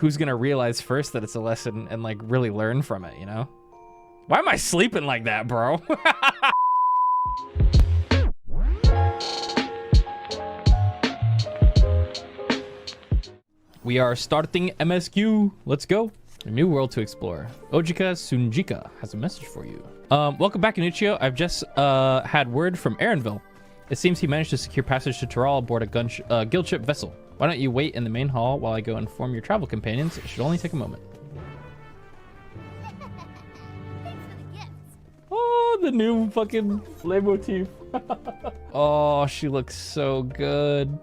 who's gonna realize first that it's a lesson and like really learn from it, you know? Why am I sleeping like that, bro? We are starting MSQ. Let's go. A new world to explore. Ojika Sunjika has a message for you. Welcome back, Inuchio. I've just had word from Aaronville. It seems he managed to secure passage to Tyrol aboard a guild ship vessel. Why don't you wait in the main hall while I go inform your travel companions? It should only take a moment. Oh, the new fucking leitmotif. Oh, she looks so good.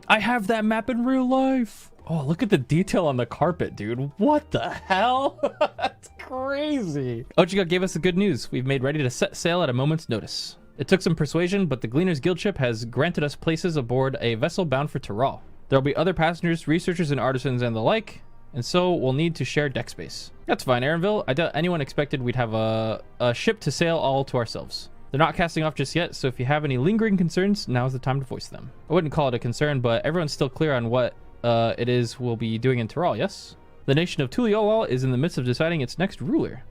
I have that map in real life. Oh, look at the detail on the carpet, dude. What the hell? That's crazy. Ojika gave us the good news. We've made ready to set sail at a moment's notice. It took some persuasion, but the Gleaner's Guild ship has granted us places aboard a vessel bound for Tyrol. There'll be other passengers, researchers, and artisans and the like, and so we'll need to share deck space. That's fine, Aaronville. I doubt anyone expected we'd have a ship to sail all to ourselves. They're not casting off just yet, so if you have any lingering concerns, now's the time to voice them. I wouldn't call it a concern, but everyone's still clear on what it is we'll be doing in Tyrol, yes? The nation of Tuliolal is in the midst of deciding its next ruler.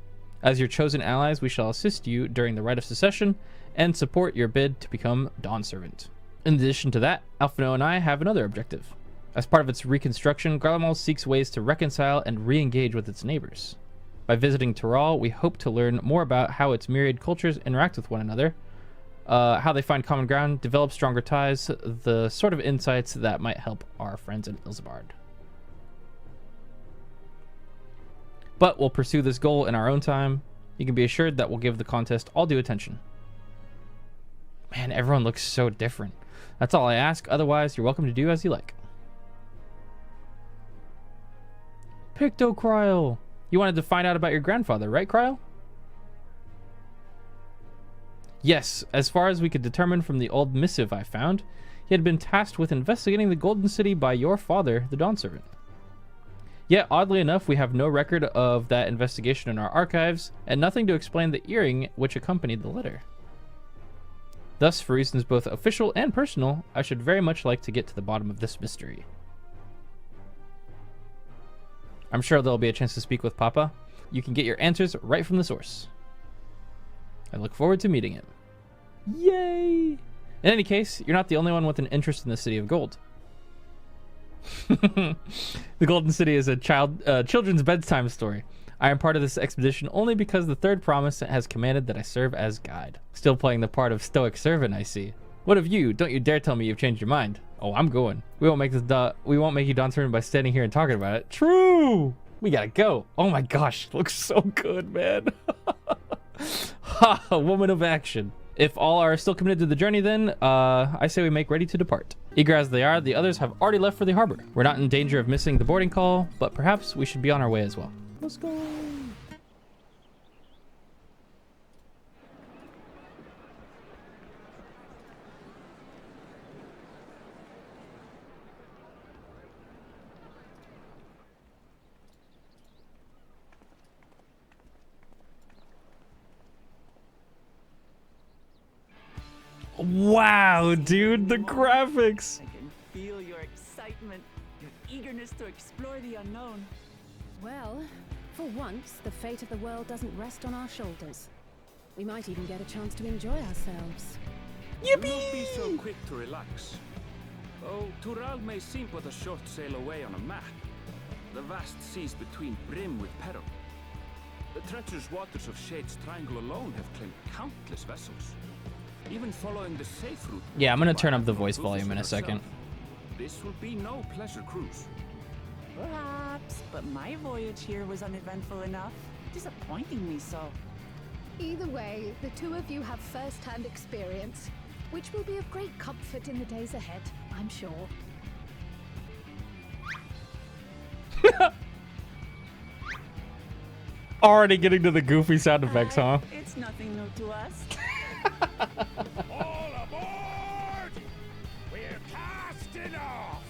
As your chosen allies, we shall assist you during the rite of secession and support your bid to become Dawn Servant. In addition to that, Alphino and I have another objective. As part of its reconstruction, Garlemald seeks ways to reconcile and re-engage with its neighbors. By visiting Tyrol, we hope to learn more about how its myriad cultures interact with one another, how they find common ground, develop stronger ties, the sort of insights that might help our friends in Ilsabard. But we'll pursue this goal in our own time. You can be assured that we'll give the contest all due attention. Man, everyone looks so different. That's all I ask. Otherwise, you're welcome to do as you like. Pictocryl! You wanted to find out about your grandfather, right, Kryl? Yes, as far as we could determine from the old missive I found, he had been tasked with investigating the Golden City by your father, the Dawn Servant. Yet, oddly enough, we have no record of that investigation in our archives, and nothing to explain the earring which accompanied the letter. Thus, for reasons both official and personal, I should very much like to get to the bottom of this mystery. I'm sure there'll be a chance to speak with Papa. You can get your answers right from the source. I look forward to meeting him. Yay! In any case, you're not the only one with an interest in the City of Gold. The Golden City is a children's bedtime story. I am part of this expedition only because the Third Promise has commanded that I serve as guide. Still playing the part of stoic servant, I see. What of you? Don't you dare tell me you've changed your mind. Oh, I'm going. We won't make you Dawn Servant by standing here and talking about it. True. We gotta go. Oh my gosh, looks so good, man. Ha, a woman of action. If all are still committed to the journey, then I say we make ready to depart. Eager as they are, the others have already left for the harbor. We're not in danger of missing the boarding call, but perhaps we should be on our way as well. Let's go. Wow, dude, the graphics. I can feel your excitement, your eagerness to explore the unknown. Well, for once, the fate of the world doesn't rest on our shoulders. We might even get a chance to enjoy ourselves. Yippee! Do not be so quick to relax. Oh, Tyrol may seem but a short sail away on a map. The vast seas between brim with peril. The treacherous waters of Shade's Triangle alone have claimed countless vessels. Even following the safe route. Yeah, I'm gonna turn up the voice volume in a second. This will be no pleasure cruise. Perhaps, but my voyage here was uneventful enough, disappointing me so. Either way, the two of you have first-hand experience, which will be of great comfort in the days ahead, I'm sure. Already getting to the goofy sound effects, huh? It's nothing new to us. All aboard! We're casting off!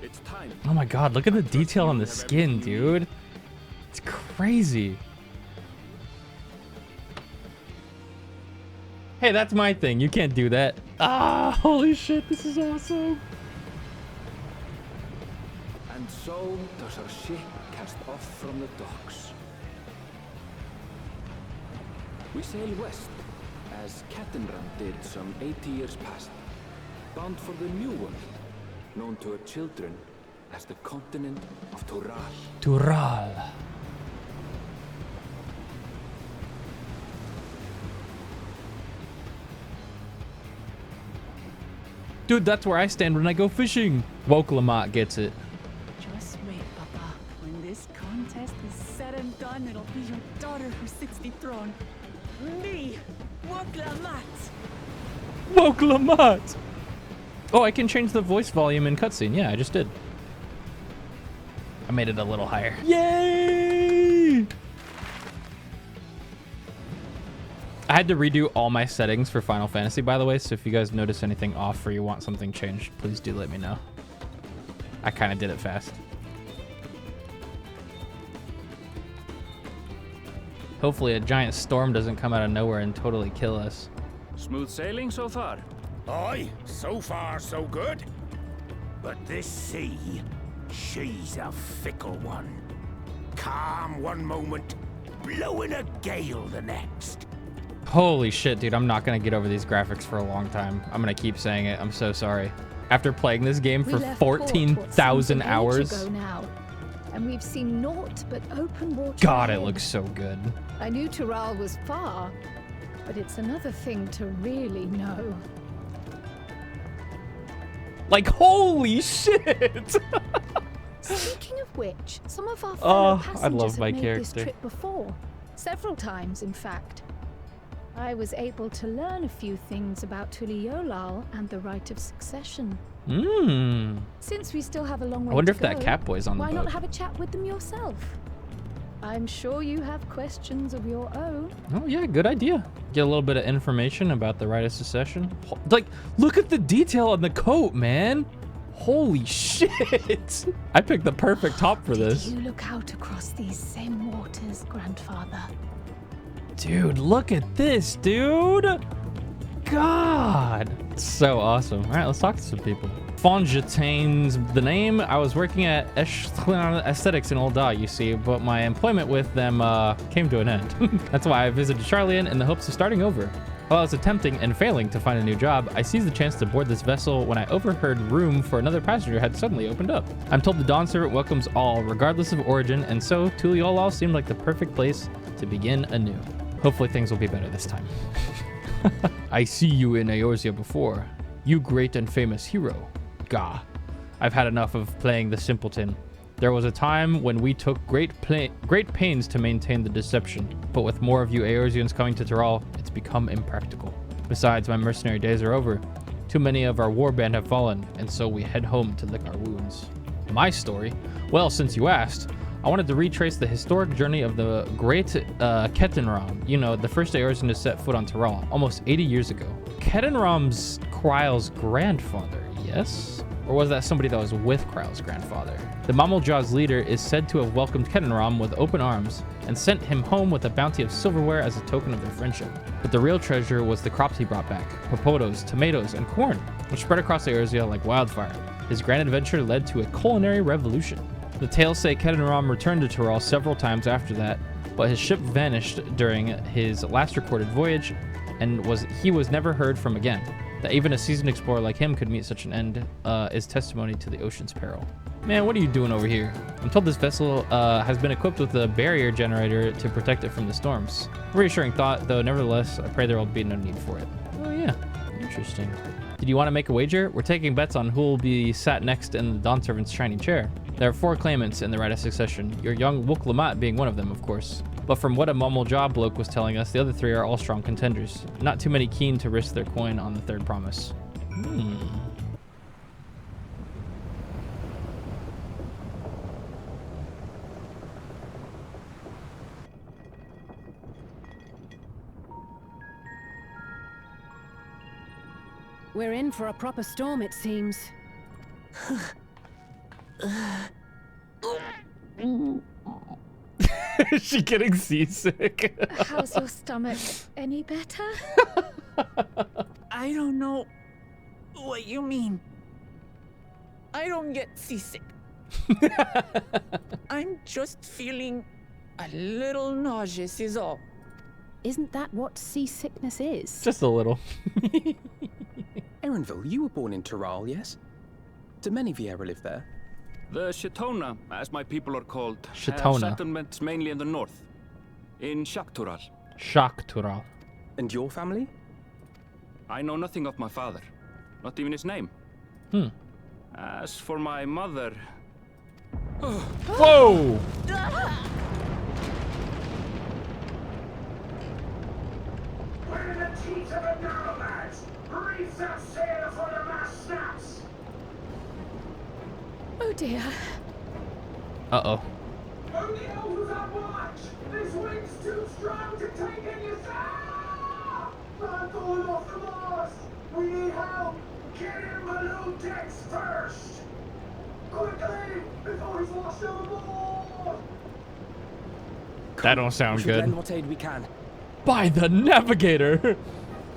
It's time. Oh my god, look at the detail on the skin, dude. It's crazy. Hey, that's my thing. You can't do that. Ah, holy shit, this is awesome. And so does our ship cast off from the docks. We sail west, as Kettenram did some 80 years past, bound for the New World, known to her children as the continent of Tural. Tural. Dude, that's where I stand when I go fishing. Woke Lamont gets it. Just wait, Papa. When this contest is said and done, it'll be your daughter who sits the throne. Me, Woklamat. Woke Lamont. Oh, I can change the voice volume in cutscene. Yeah, I just did. I made it a little higher. Yay! I had to redo all my settings for Final Fantasy, by the way, so if you guys notice anything off or you want something changed, please do let me know. I kind of did it fast. Hopefully a giant storm doesn't come out of nowhere and totally kill us. Smooth sailing so far? Aye, so far so good. But this sea, she's a fickle one. Calm one moment, blowing a gale the next. Holy shit, dude, I'm not gonna get over these graphics for a long time. I'm gonna keep saying it. I'm so sorry. After playing this game for 14,000 hours. Ago now, and we've seen naught but open water. God, ahead. it looks so good. I knew Tural was far, but it's another thing to really know. Like, holy shit! Speaking of which, some of our fellow passengers I love my have made this character. trip before. Several times, in fact. I was able to learn a few things about Tuliolal and the right of succession. Mmm. Since we still have a long way I wonder to if that go, Catboy's on the why boat. not have a chat with them yourself? I'm sure you have questions of your own. Oh yeah, good idea. Get a little bit of information about the right of secession. Like, look at the detail on the coat, man. Holy shit. I picked the perfect top for this. Did you look out across these same waters, grandfather? Dude, look at this, dude. God. It's so awesome. All right, let's talk to some people. Fonjetain's the name. I was working at Aesthetics in Old Da, you see, but my employment with them came to an end. That's why I visited Charlian in the hopes of starting over. While I was attempting and failing to find a new job, I seized the chance to board this vessel when I overheard room for another passenger had suddenly opened up. I'm told the Dawn Servant welcomes all, regardless of origin, and so Tuliolal seemed like the perfect place to begin anew. Hopefully things will be better this time. I see you in Eorzea before. You great and famous hero. Gah. I've had enough of playing the simpleton. There was a time when we took great pains to maintain the deception, but with more of you Eorzeans coming to Tural, it's become impractical. Besides, my mercenary days are over. Too many of our warband have fallen, and so we head home to lick our wounds. My story? Well, since you asked, I wanted to retrace the historic journey of the great Kettenram, you know, the first Eorzean to set foot on Tural, almost 80 years ago. Kettenram's Kryle's grandfather, yes? Or was that somebody that was with Kryle's grandfather? The Mamoljaw's leader is said to have welcomed Kettenram with open arms and sent him home with a bounty of silverware as a token of their friendship. But the real treasure was the crops he brought back, potatoes, tomatoes, and corn, which spread across Eorzea like wildfire. His grand adventure led to a culinary revolution. The tales say Kettenram returned to Tural several times after that, but his ship vanished during his last recorded voyage, and he was never heard from again. That even a seasoned explorer like him could meet such an end is testimony to the ocean's peril. Man, what are you doing over here? I'm told this vessel has been equipped with a barrier generator to protect it from the storms. Reassuring thought, though nevertheless, I pray there will be no need for it. Oh yeah, interesting. Did you want to make a wager? We're taking bets on who will be sat next in the Dawn Servant's shining chair. There are 4 claimants in the right of succession, your young Woklamat being one of them, of course. But from what a Mamoljaa bloke was telling us, the other 3 are all strong contenders. Not too many keen to risk their coin on the third promise. We're in for a proper storm, it seems. Is she getting seasick? How's your stomach? Any better? I don't know what you mean. I don't get seasick. I'm just feeling a little nauseous is all. Isn't that what seasickness is? Just a little. Erenville, you were born in Tural, yes? Do many Vieira live there? The Shatona, as my people are called, Shatona. have settlements mainly in the north, in Shaktural. Shaktural. And your family? I know nothing of my father, not even his name. As for my mother... Whoa! We're in the teeth of a narrow, lads. Reef that sail before the mast snaps. Oh dear. Uh-oh. Only over that watch. This wind's too strong to take any sail. I'm falling off the mast. We need help. Get him below decks first. Quickly, before he's washed overboard. That don't We sound should lend good. what aid we can. By the navigator!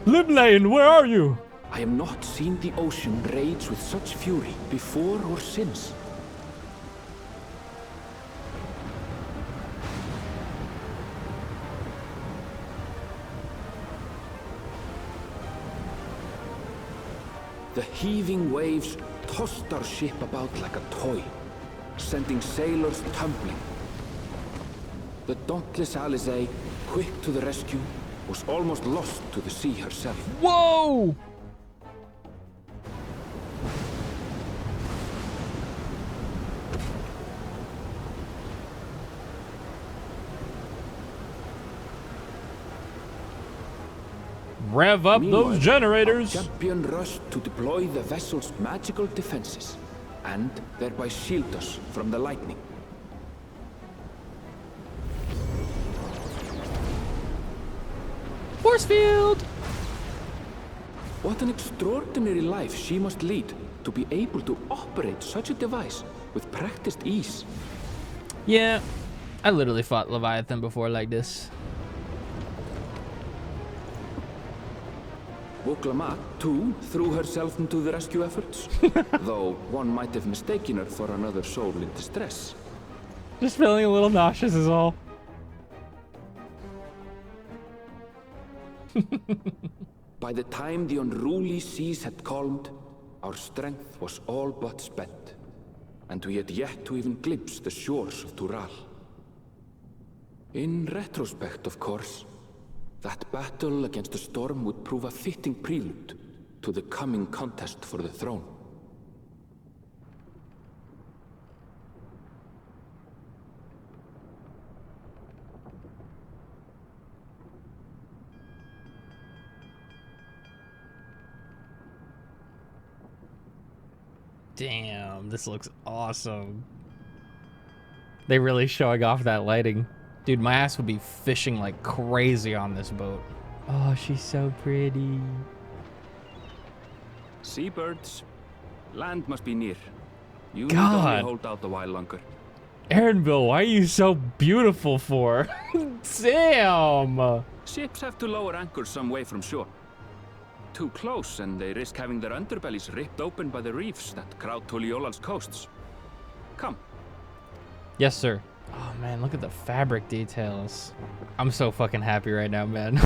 Limlane, where are you? I have not seen the ocean rage with such fury before or since. The heaving waves tossed our ship about like a toy, sending sailors tumbling. The dauntless Alizé, quick to the rescue, was almost lost to the sea herself. Whoa! Rev up Meanwhile, those generators! our champion rushed to deploy the vessel's magical defenses, and thereby shield us from the lightning. Force field! What an extraordinary life she must lead to be able to operate such a device with practiced ease. Yeah, I literally fought Leviathan before like this. Woklama, too, threw herself into the rescue efforts, though one might have mistaken her for another soul in distress. Just feeling a little nauseous is all. By the time the unruly seas had calmed, our strength was all but spent, and we had yet to even glimpse the shores of Tural. In retrospect, of course, that battle against the storm would prove a fitting prelude to the coming contest for the throne. Damn, this looks awesome. They really showing off that lighting. Dude, my ass would be fishing like crazy on this boat. Oh, she's so pretty. Seabirds, land must be near. You need God. only hold out a while longer. Erenville, why are you so beautiful for? Damn! Ships have to lower anchors some way from shore. Too close, and they risk having their underbellies ripped open by the reefs that crowd Tuliola's coasts. Come. Yes, sir. Oh man, look at the fabric details. I'm so fucking happy right now, man.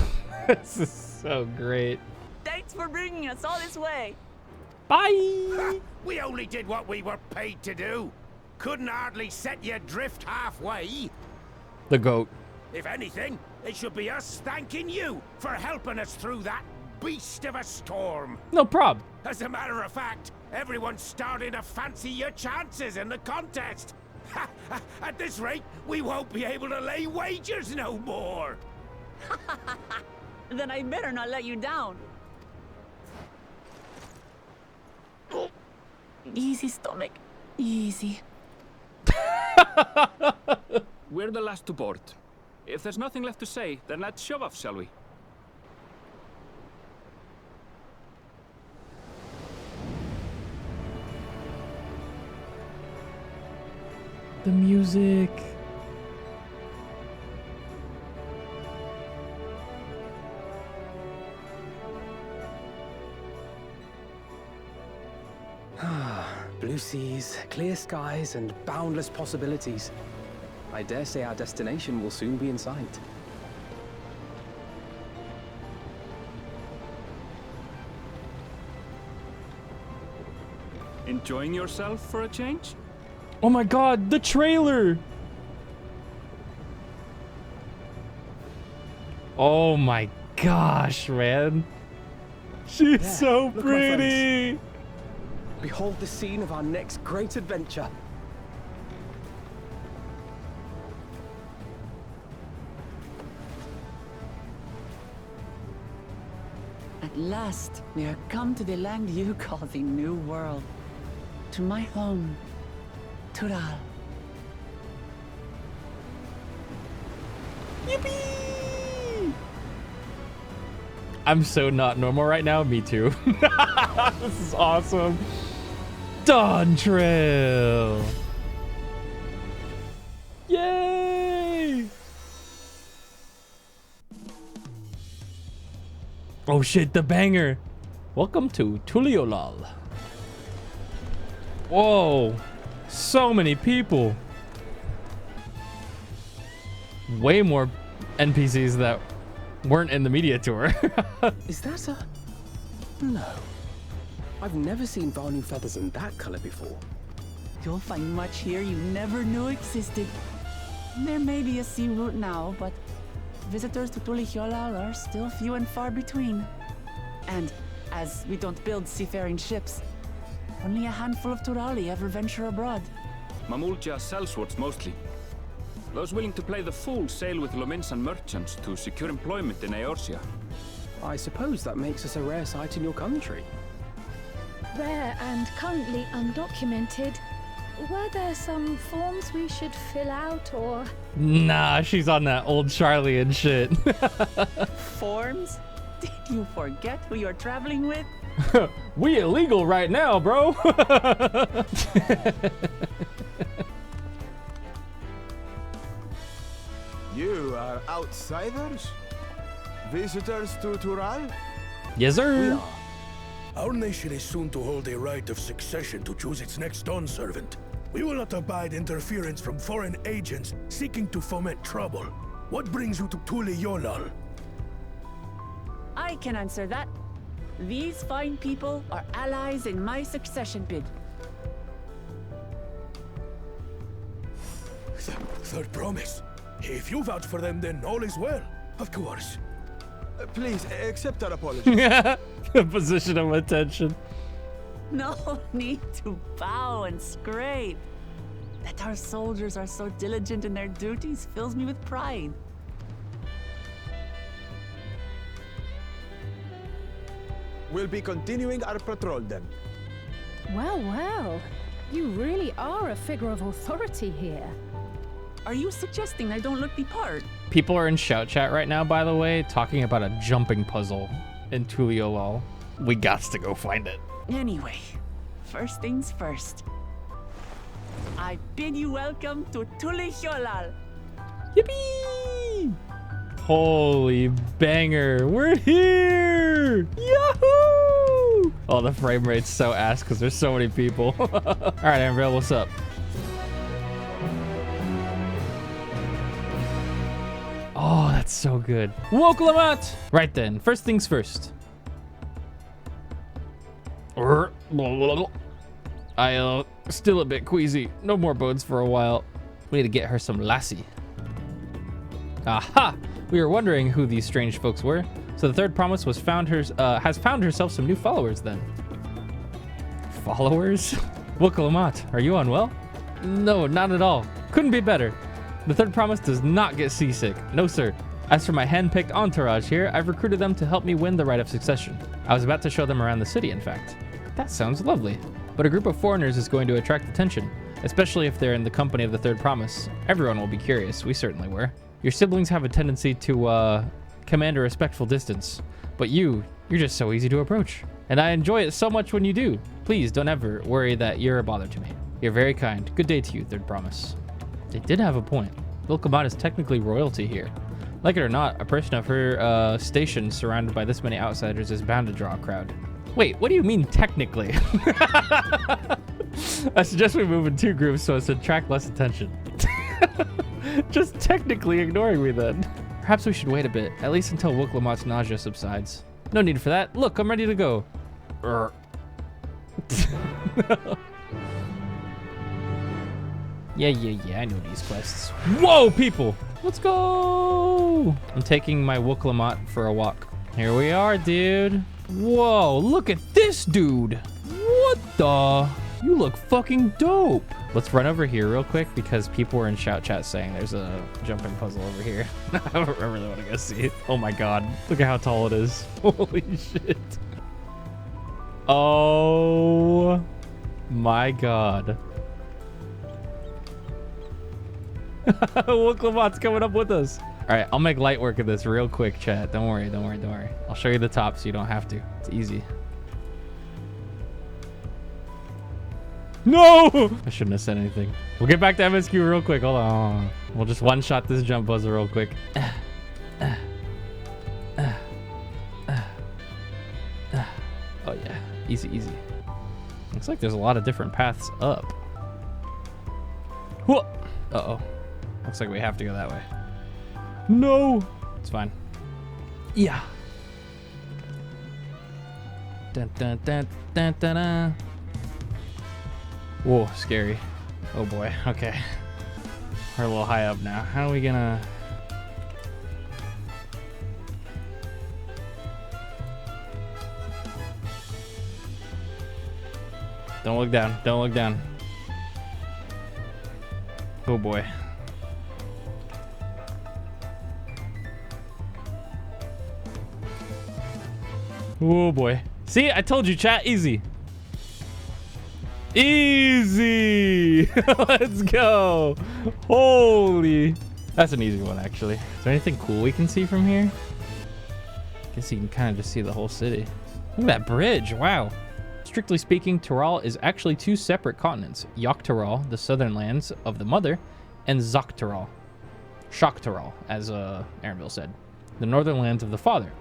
This is so great. Thanks for bringing us all this way. Bye! We only did what we were paid to do. Couldn't hardly set you adrift halfway. The goat. If anything, it should be us thanking you for helping us through that beast of a storm. No prob. As a matter of fact, everyone's starting to fancy your chances in the contest. At this rate, we won't be able to lay wagers no more. Then I better not let you down. Easy, stomach. Easy. We're the last to board. If there's nothing left to say, then let's shove off, shall we? The music. Blue seas, clear skies, and boundless possibilities. I dare say our destination will soon be in sight. Enjoying yourself for a change? Oh my god, the trailer! Oh my gosh, man. She's Yeah, so look, my pretty! Behold the scene of our next great adventure. At last, we are come to the land you call the New World. To my home, Tural. Yippee! I'm so not normal right now. Me too. This is awesome. DAWNTRAIL! Yay! Oh shit, the banger! Welcome to Tuliolal. Whoa! So many people! Way more NPCs that weren't in the media tour. Is that a... No. I've never seen Vanu feathers in that color before. You'll find much here you never knew existed. There may be a sea route now, but visitors to Tuliolal are still few and far between. And as we don't build seafaring ships, only a handful of Turali ever venture abroad. Mamulja sellswords mostly. Those willing to play the fool sail with Lominsan merchants to secure employment in Eorzea. I suppose that makes us a rare sight in your country. Rare and currently undocumented. Were there some forms we should fill out or... Nah, she's on that old Charlie and shit. Forms? Did you forget who you're traveling with? We illegal right now, bro. You are outsiders? Visitors to Tural? Yes, sir. Our nation is soon to hold a right of succession to choose its next dawn servant. We will not abide interference from foreign agents seeking to foment trouble. What brings you to Tuliolal? I can answer that. These fine people are allies in my succession bid. Third promise. If you vouch for them, then all is well. Of course. Please, accept our apologies. The position of attention. No need to bow and scrape. That our soldiers are so diligent in their duties fills me with pride. We'll be continuing our patrol then. Well, well. You really are a figure of authority here. Are you suggesting I don't look the part? People are in shout chat right now, by the way, talking about a jumping puzzle in Tuliolal. We gots to go find it. Anyway, first things first. I bid you welcome to Tuliolal. Yippee! Holy banger, we're here! Yahoo! Oh, the frame rate's so ass because there's so many people. All right, Ambril, what's up? Oh, that's so good. Woklamat! Right then, first things first. I still a bit queasy. No more bones for a while. We need to get her some lassie. Aha! We were wondering who these strange folks were. So the third promise has found herself some new followers then. Followers? Woklamat, are you unwell? No, not at all. Couldn't be better. The third promise does not get seasick. No, sir. As for my hand-picked entourage here, I've recruited them to help me win the right of succession. I was about to show them around the city, in fact. That sounds lovely. But a group of foreigners is going to attract attention, especially if they're in the company of the third promise. Everyone will be curious. We certainly were. Your siblings have a tendency to, command a respectful distance. But you're just so easy to approach. And I enjoy it so much when you do. Please don't ever worry that you're a bother to me. You're very kind. Good day to you, third promise. They did have a point. Vilkamat is technically royalty here. Like it or not, a person of her station surrounded by this many outsiders is bound to draw a crowd. Wait, what do you mean technically? I suggest we move in 2 groups so as to attract less attention. Just technically ignoring me then. Perhaps we should wait a bit, at least until Wooklamot's nausea subsides. No need for that. Look, I'm ready to go. Yeah, I know these quests. Whoa, people! Let's go! I'm taking my Wooklamot for a walk. Here we are, dude. Whoa, look at this dude. What the? You look fucking dope. Let's run over here real quick because people were in shout chat saying there's a jumping puzzle over here. I really want to go see it. Oh my god. Look at how tall it is. Holy shit. Oh my god. Wooklamot's coming up with us. All right, I'll make light work of this real quick, chat. Don't worry. I'll show you the top so you don't have to. It's easy. No! I shouldn't have said anything. We'll get back to MSQ real quick. Hold on. We'll just one-shot this jump puzzle real quick. Oh, yeah. Easy. Looks like there's a lot of different paths up. Whoa! Uh-oh. Looks like we have to go that way. No! It's fine. Yeah. Dun, dun, dun, dun, dun, dun. Whoa, scary. Oh boy, okay. We're a little high up now. How are we gonna... Don't look down. Oh boy. Oh boy. See, I told you, chat, easy. Easy. Let's go. Holy. That's an easy one, actually. Is there anything cool we can see from here? Guess you can kind of just see the whole city. Look at that bridge. Wow. Strictly speaking, Tyrol is actually 2 separate continents. Yogg-Tyrol, the southern lands of the mother, and Zok-Tyrol, Shock-Tyrol, as Aaronville said, the northern lands of the father,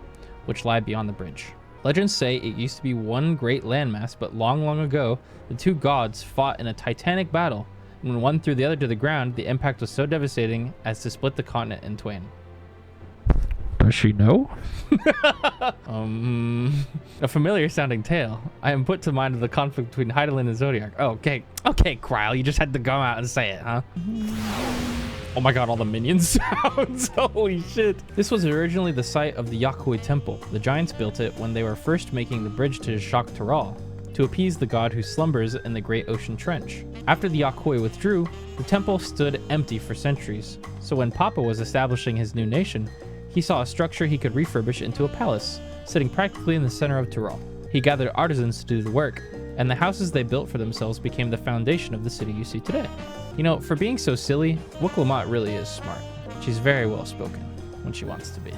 which lie beyond the bridge. Legends say it used to be one great landmass, but long ago, the 2 gods fought in a titanic battle, and when one threw the other to the ground, the impact was so devastating as to split the continent in twain. Does she know? A familiar sounding tale. I am put to mind of the conflict between Hydaelyn and Zodiac. Oh, okay, Kryle, you just had to go out and say it, huh? Oh my god, all the minion sounds. Holy shit. This was originally the site of the Yakuoi Temple. The giants built it when they were first making the bridge to Shock-Tyrol to appease the god who slumbers in the Great Ocean Trench. After the Yakuoi withdrew, the temple stood empty for centuries. So when Papa was establishing his new nation, he saw a structure he could refurbish into a palace, sitting practically in the center of Tyrol. He gathered artisans to do the work, and the houses they built for themselves became the foundation of the city you see today. You know, for being so silly, Wooklamot really is smart. She's very well spoken when she wants to be.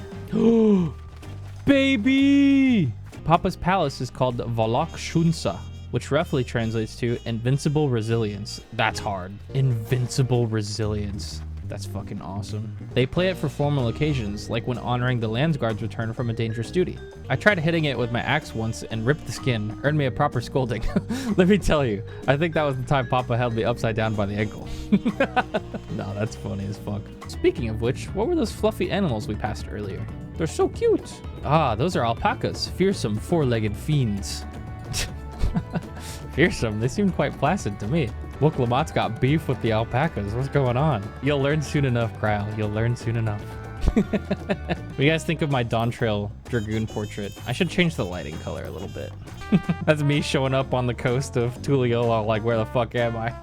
Baby! Papa's palace is called Valak Shunsa, which roughly translates to invincible resilience. That's hard. Invincible resilience. That's fucking awesome. They play it for formal occasions, like when honoring the Landsguard's return from a dangerous duty. I tried hitting it with my axe once and ripped the skin, earned me a proper scolding. Let me tell you, I think that was the time Papa held me upside down by the ankle. No, that's funny as fuck. Speaking of which, what were those fluffy animals we passed earlier? They're so cute. Ah, those are alpacas, fearsome 4-legged fiends. Fearsome, they seem quite placid to me. Wooklamot's got beef with the alpacas. What's going on? You'll learn soon enough, Kryle. You'll learn soon enough. What do you guys think of my Dawntrail Dragoon portrait? I should change the lighting color a little bit. That's me showing up on the coast of Tuliyollal, like, where the fuck am I?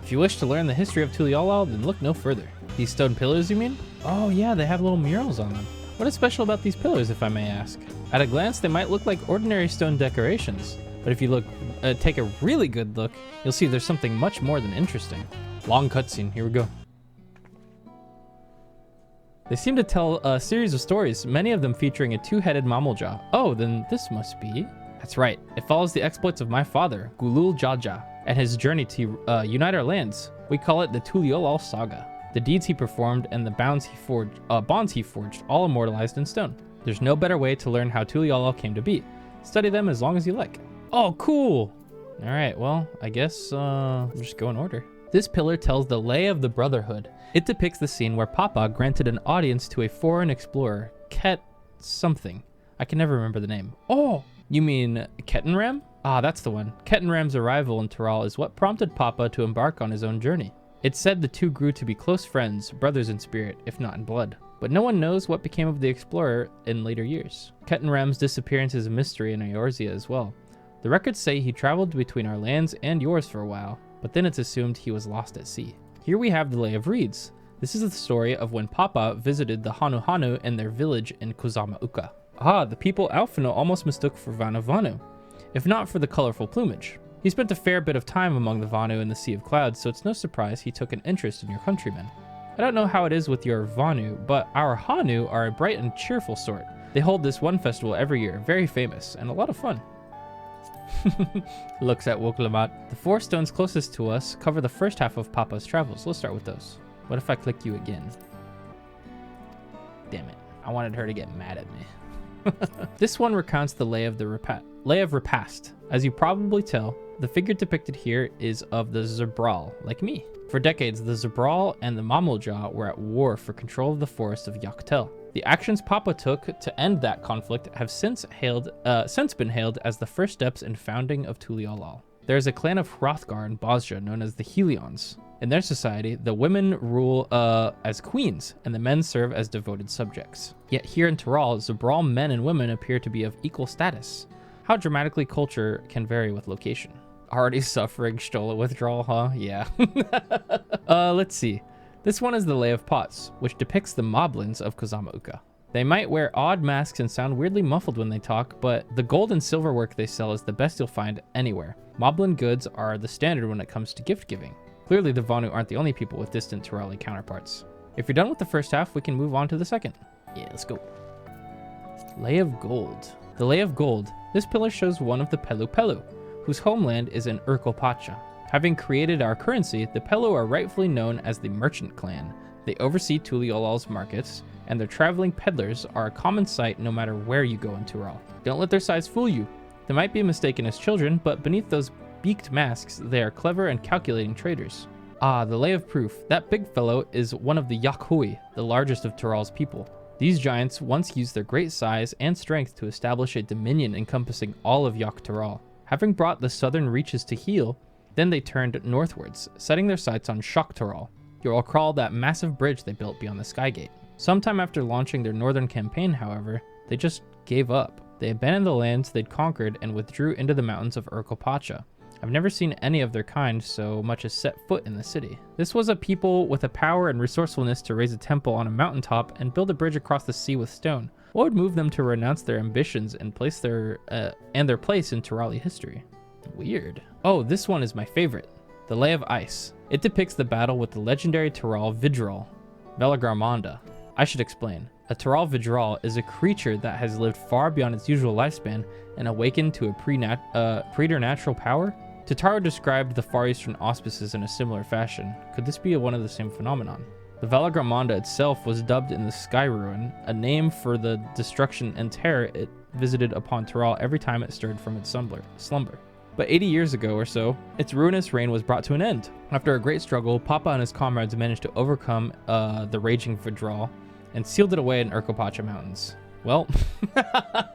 If you wish to learn the history of Tuliyollal, then look no further. These stone pillars, you mean? Oh yeah, they have little murals on them. What is special about these pillars, if I may ask? At a glance, they might look like ordinary stone decorations. But if you take a really good look, you'll see there's something much more than interesting. Long cutscene, here we go. They seem to tell a series of stories, many of them featuring a 2-headed Mammaljaw. Oh, then this must be... That's right, it follows the exploits of my father, Gulul Jaja, and his journey to unite our lands. We call it the Tuliyollal Saga. The deeds he performed and the bonds he forged, all immortalized in stone. There's no better way to learn how Tuliyollal came to be. Study them as long as you like. Oh, cool. All right, well, I guess we'll just go in order. This pillar tells the lay of the Brotherhood. It depicts the scene where Papa granted an audience to a foreign explorer, Ket something. I can never remember the name. Oh, you mean Kettenram? Ah, that's the one. Kettenram's arrival in Tural is what prompted Papa to embark on his own journey. It's said the two grew to be close friends, brothers in spirit, if not in blood. But no one knows what became of the explorer in later years. Kettenram's disappearance is a mystery in Eorzea as well. The records say he traveled between our lands and yours for a while, but then it's assumed he was lost at sea. Here we have the Lay of Reeds. This is the story of when Papa visited the Hanu Hanu in their village in Kozama-uka. Ah, the people Alphino almost mistook for Vanu Vanu, if not for the colorful plumage. He spent a fair bit of time among the Vanu in the Sea of Clouds, so it's no surprise he took an interest in your countrymen. I don't know how it is with your Vanu, but our Hanu are a bright and cheerful sort. They hold this one festival every year, very famous, and a lot of fun. Looks at Woklamat. The 4 stones closest to us cover the first half of Papa's travels. Let's start with those. What if I click you again? Damn it. I wanted her to get mad at me. This one recounts the lay of repast. As you probably tell, the figure depicted here is of the Zabral, like me. For decades, the Zabral and the Mamulja were at war for control of the forest of Yaktel. The actions Papa took to end that conflict have since been hailed as the first steps in founding of Tuliolal. There is a clan of Hrothgar in Bosja known as the Helions. In their society, the women rule as queens, and the men serve as devoted subjects. Yet here in Tural, Zabral men and women appear to be of equal status. How dramatically culture can vary with location. Already suffering Stola withdrawal, huh? Yeah. Let's see. This one is the Lay of Pots, which depicts the Moblins of Kozama-uka. They might wear odd masks and sound weirdly muffled when they talk, but the gold and silver work they sell is the best you'll find anywhere. Moblin goods are the standard when it comes to gift giving. Clearly the Vanu aren't the only people with distant Turali counterparts. If you're done with the first half, we can move on to the second. Yeah, let's go. Lay of Gold. The Lay of Gold. This pillar shows one of the Pelu Pelu, whose homeland is in Urkelpacha. Having created our currency, the Pelu are rightfully known as the Merchant Clan. They oversee Tuliolal's markets, and their traveling peddlers are a common sight no matter where you go in Tural. Don't let their size fool you. They might be mistaken as children, but beneath those beaked masks, they are clever and calculating traders. Ah, the Lay of Proof. That big fellow is one of the Yakhui, the largest of Tural's people. These giants once used their great size and strength to establish a dominion encompassing all of Yak Tural. Having brought the southern reaches to heel, then they turned northwards, setting their sights on Shok Tural. You'll recall that massive bridge they built beyond the Skygate. Sometime after launching their northern campaign, however, they just gave up. They abandoned the lands they'd conquered and withdrew into the mountains of Urkelpacha. I've never seen any of their kind so much as set foot in the city. This was a people with a power and resourcefulness to raise a temple on a mountaintop and build a bridge across the sea with stone. What would move them to renounce their ambitions and place their place in Turali history? Weird. Oh, this one is my favorite. The Lay of Ice. It depicts the battle with the legendary Tural Vidral, Velagramanda. I should explain. A Tural Vidral is a creature that has lived far beyond its usual lifespan and awakened to a preternatural power. Totaro described the Far Eastern auspices in a similar fashion. Could this be one of the same phenomenon? The Velagramanda itself was dubbed in the Sky Ruin, a name for the destruction and terror it visited upon Tural every time it stirred from its slumber. But 80 years ago or so, its ruinous reign was brought to an end. After a great struggle, Papa and his comrades managed to overcome the raging Vidral and sealed it away in Urkelpacha Mountains. Well,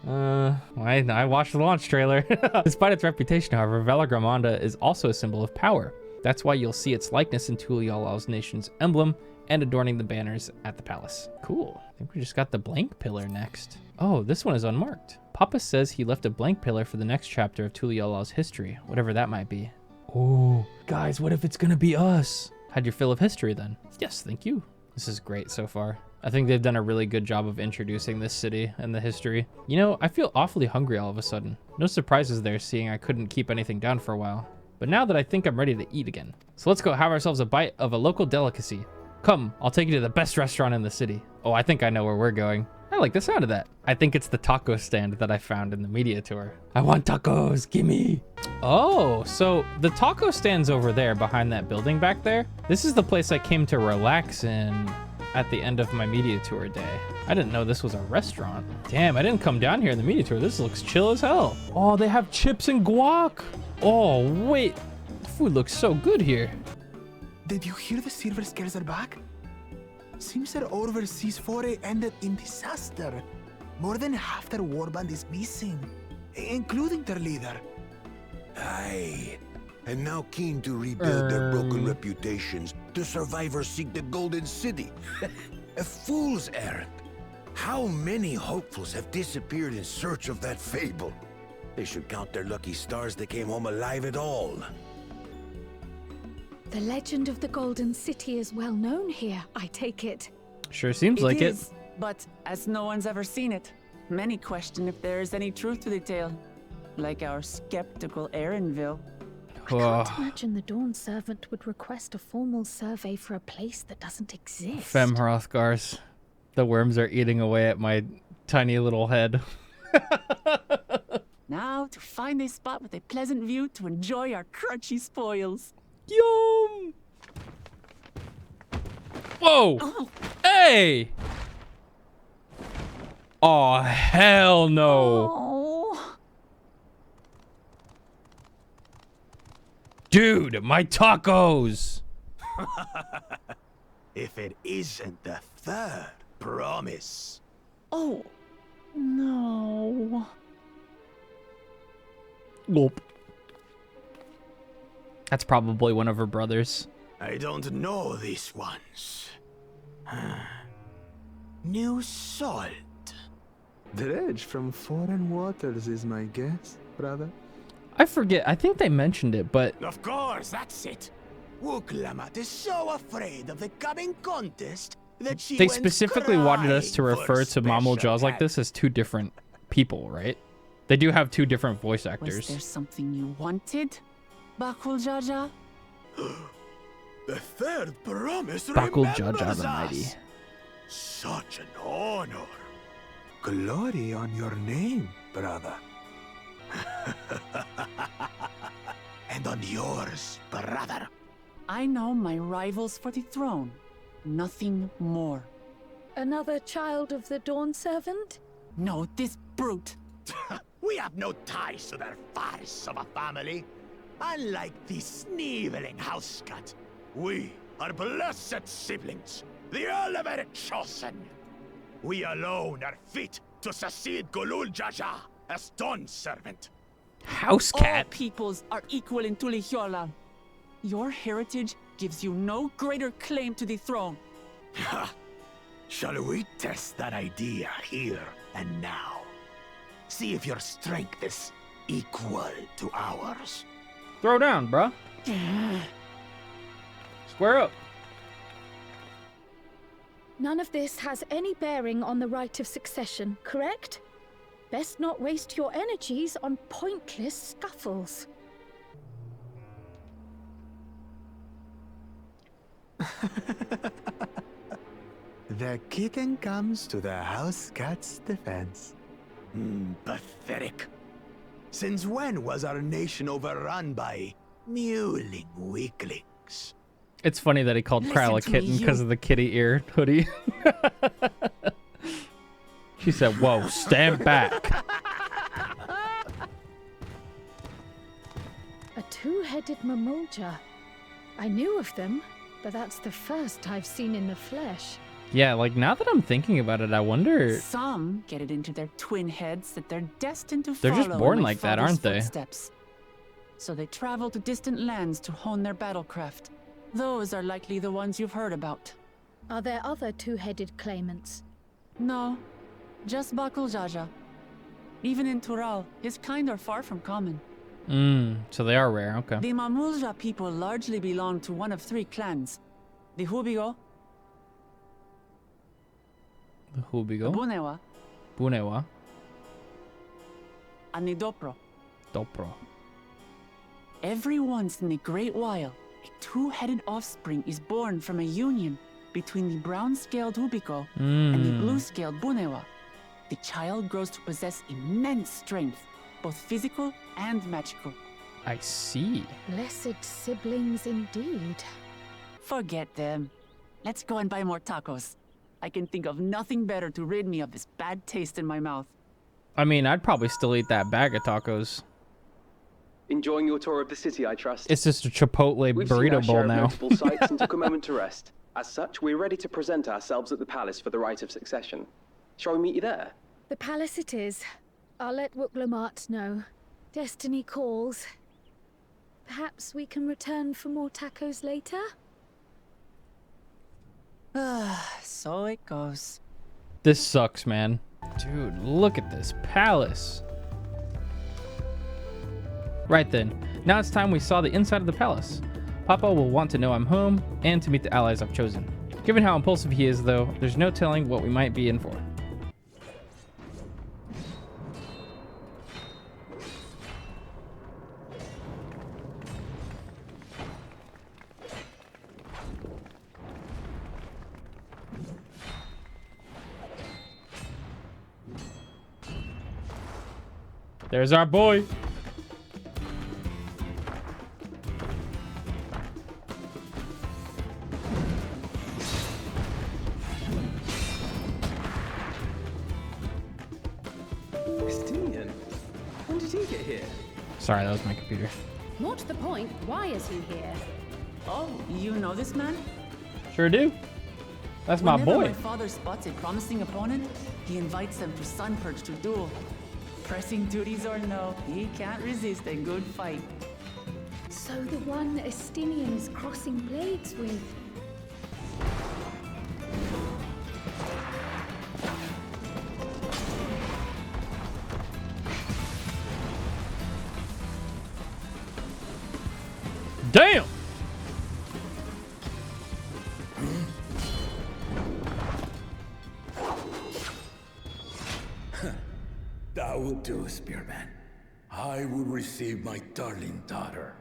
I watched the launch trailer. Despite its reputation, however, Velagramanda is also a symbol of power. That's why you'll see its likeness in Tuliyolal's nation's emblem and adorning the banners at the palace. Cool. I think we just got the blank pillar next. Oh, this one is unmarked. Papa says he left a blank pillar for the next chapter of Tuliyolal's history, whatever that might be. Oh, guys, what if it's gonna be us? Had your fill of history then? Yes, thank you. This is great so far. I think they've done a really good job of introducing this city and the history. You know, I feel awfully hungry all of a sudden. No surprises there, seeing I couldn't keep anything down for a while. But now that I think I'm ready to eat again. So let's go have ourselves a bite of a local delicacy. Come, I'll take you to the best restaurant in the city. Oh, I think I know where we're going. I like the sound of that. I think it's the taco stand that I found in the media tour. I want tacos, gimme. Oh, so the taco stand's over there behind that building back there. This is the place I came to relax in. at the end of my media tour day. I didn't know this was a restaurant. Damn, I didn't come down here in the media tour. This looks chill as hell. Oh, they have chips and guac. Oh, wait. Food looks so good here. Did you hear the silver scales are back? Seems their overseas foray ended in disaster. More than half their warband is missing, including their leader. Aye. And now keen to rebuild their broken reputations, the survivors seek the Golden City. A fool's errand. How many hopefuls have disappeared in search of that fable? They should count their lucky stars they came home alive at all. The legend of the Golden City is well known here, I take it. Sure seems like It is, but as no one's ever seen it, many question if there is any truth to the tale. Like our skeptical Erinville. I can't imagine the Dawn Servant would request a formal survey for a place that doesn't exist. Fem Hrothgars. The worms are eating away at my tiny little head. Now to find a spot with a pleasant view to enjoy our crunchy spoils. Yum! Whoa! Oh. Hey! Oh, hell no! Oh. Dude, my tacos! If it isn't the third promise. Oh. No. Gulp. That's probably one of her brothers. I don't know these ones. New salt. Dredge from foreign waters is my guess, brother. I forget. I think they mentioned it, but Of course, that's it. Wuklamat is so afraid of the coming contest that she they went specifically wanted us to crying refer for to Mammal special Jaws like help. this as two different people, right? They do have two different voice Was actors. there something you wanted, Bakul Jaja? The third promise Bakul Jaja remembers the Mighty. us. Such an honor. Glory on your name, brother. And on yours, brother. I know my rivals for the throne. Nothing more. Another child of the Dawn Servant? No, this brute. We have no ties to their farce of a family. Unlike the sneevling housecut, we are blessed siblings, the elevated chosen. We alone are fit to succeed Golul Jaja as Dawn Servant. House All cat. peoples are equal in Tulihiola. Your heritage gives you no greater claim to the throne. Ha! Shall we test that idea here and now? See if your strength is equal to ours. Throw down, bruh. Square up. None of this has any bearing on the right of succession, correct? Best not waste your energies on pointless scuffles. The kitten comes to the house cat's defense. Pathetic. Since when was our nation overrun by mewling weaklings? It's funny that he called Listen Kyle a to me, kitten because you- of the kitty ear hoodie. She said, whoa, stand back. A two-headed mamulja. I knew of them, but that's the first I've seen in the flesh. Yeah, like now that I'm thinking about it, I wonder. Some get it into their twin heads that they're destined to They're follow just born in my like that, father's aren't they? footsteps. So they travel to distant lands to hone their battlecraft. Those are likely the ones you've heard about. Are there other two-headed claimants? No, just Bakul Jaja. Even in Tural, his kind are far from common. So they are rare, okay. The Mamulja people largely belong to one of three clans. The Hubigo, The the Hubigo, Bunewa, Bunewa, and the Dopro. Dopro. Every once in a great while, a two-headed offspring is born from a union between the brown-scaled Hubico and the blue-scaled Bunewa. The child grows to possess immense strength, both physical and magical. I see. Blessed siblings indeed. Forget them. Let's go and buy more tacos. I can think of nothing better to rid me of this bad taste in my mouth. I mean, I'd probably still eat that bag of tacos. Enjoying your tour of the city, I trust. It's just a Chipotle We've seen our burrito share bowl of now. notable sights and took a moment to rest. As such, we're ready to present ourselves at the palace for the rite of succession. Shall we meet you there? The palace it is. I'll let Wooklamart know. Destiny calls. Perhaps we can return for more tacos later? So it goes. This sucks, man. Dude, look at this palace. Right then, now it's time we saw the inside of the palace. Papa will want to know I'm home and to meet the allies I've chosen. Given how impulsive he is, though, there's no telling what we might be in for. There's our boy. Estinian? When did he get here? Sorry, that was my computer. What's the point? Why is he here? Oh, you know this man? Sure do. That's my Whenever boy. my father spots a promising opponent, he invites them for Sunpurge to duel. Pressing duties or no, he can't resist a good fight. So the one Estinian is crossing blades with. Damn! That will do, Spearman. I will receive my darling daughter.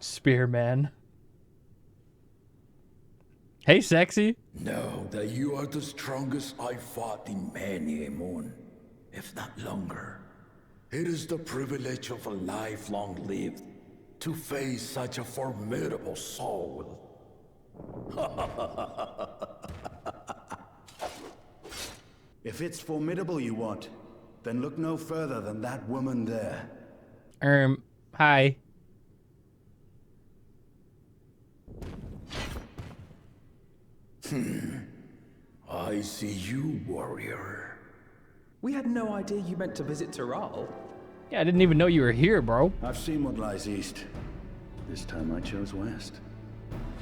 Spearman. Hey, sexy. Know that you are the strongest I fought in many a moon, if not longer. It is the privilege of a life long lived to face such a formidable soul. If it's formidable you want, then look no further than that woman there. Hi. I see you, warrior. We had no idea you meant to visit Tural. Yeah, I didn't even know you were here, bro. I've seen what lies east. This time I chose west.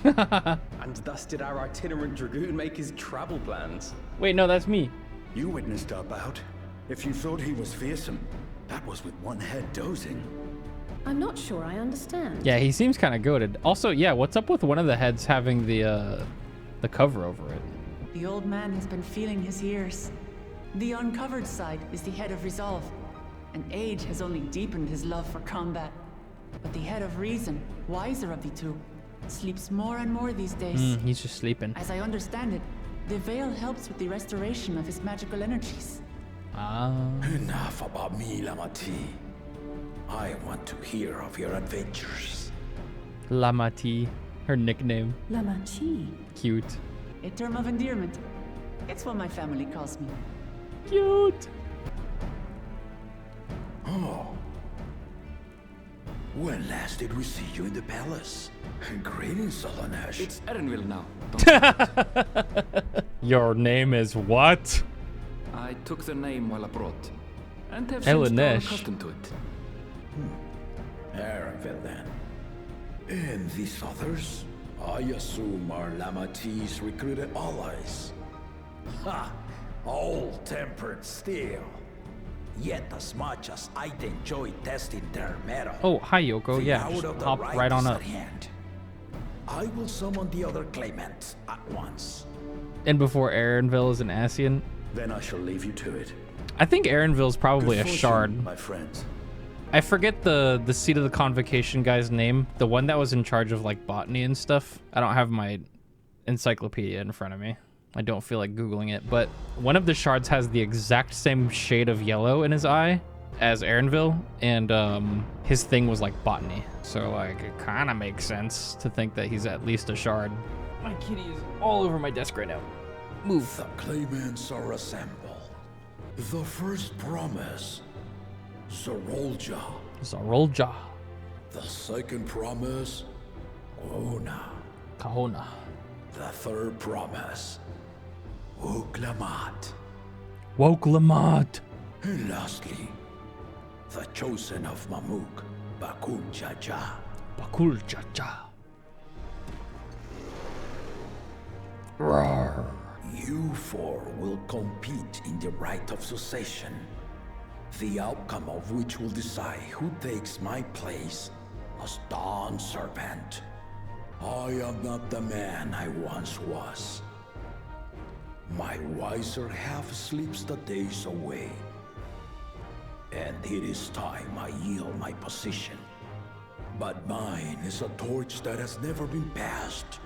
And thus did our itinerant dragoon make his travel plans. Wait, no, that's me. You witnessed our bout. If you thought he was fearsome, that was with one head dozing. I'm not sure I understand. Yeah, he seems kind of goated. Also, yeah, what's up with one of the heads having the cover over it? The old man has been feeling his years. The uncovered side is the head of resolve, and age has only deepened his love for combat. But the head of reason, wiser of the two, sleeps more and more these days. He's just sleeping. As I understand it, the veil helps with the restoration of his magical energies. Ah. Enough about me, Lamati. I want to hear of your adventures. Lamati, her nickname. Lamachi. Cute. A term of endearment. It's what my family calls me. Cute. Oh. When last did we see you in the palace? Greetings, Solonesh. It's Erenville now. Your name is what? I took the name while abroad, and have since grown Elenesh. accustomed to it. Erenville, then. And these others? I assume are Lamati's recruited allies. Ha! All-tempered steel. Yet as much as I'd enjoy testing their metal. Oh, hi, Yoko. the Yeah, hour just of the hop rite right on is up. at hand. I will summon the other claimants at once. And before Erenville is an Asian, Then I shall leave you to it. I think Erenville's probably Good a fortune, shard. my friends. I forget the seat of the convocation guy's name. The one that was in charge of like botany and stuff. I don't have my encyclopedia in front of me. I don't feel like Googling it, but one of the shards has the exact same shade of yellow in his eye as Erenville, and his thing was like botany. So like it kind of makes sense to think that he's at least a shard. My kitty is all over my desk right now. Move. The claimants are assembled. The first promise, Zorolja. Zorolja. The second promise, Kahona. The third promise, Uklamat. Woklamat. And lastly, the chosen of Mamuk, Bakul Jaja. Bakul Jaja. Rawr. You four will compete in the rite of succession, the outcome of which will decide who takes my place as Dawn Serpent. I am not the man I once was. My wiser half sleeps the days away, and it is time I yield my position. But mine is a torch that has never been passed.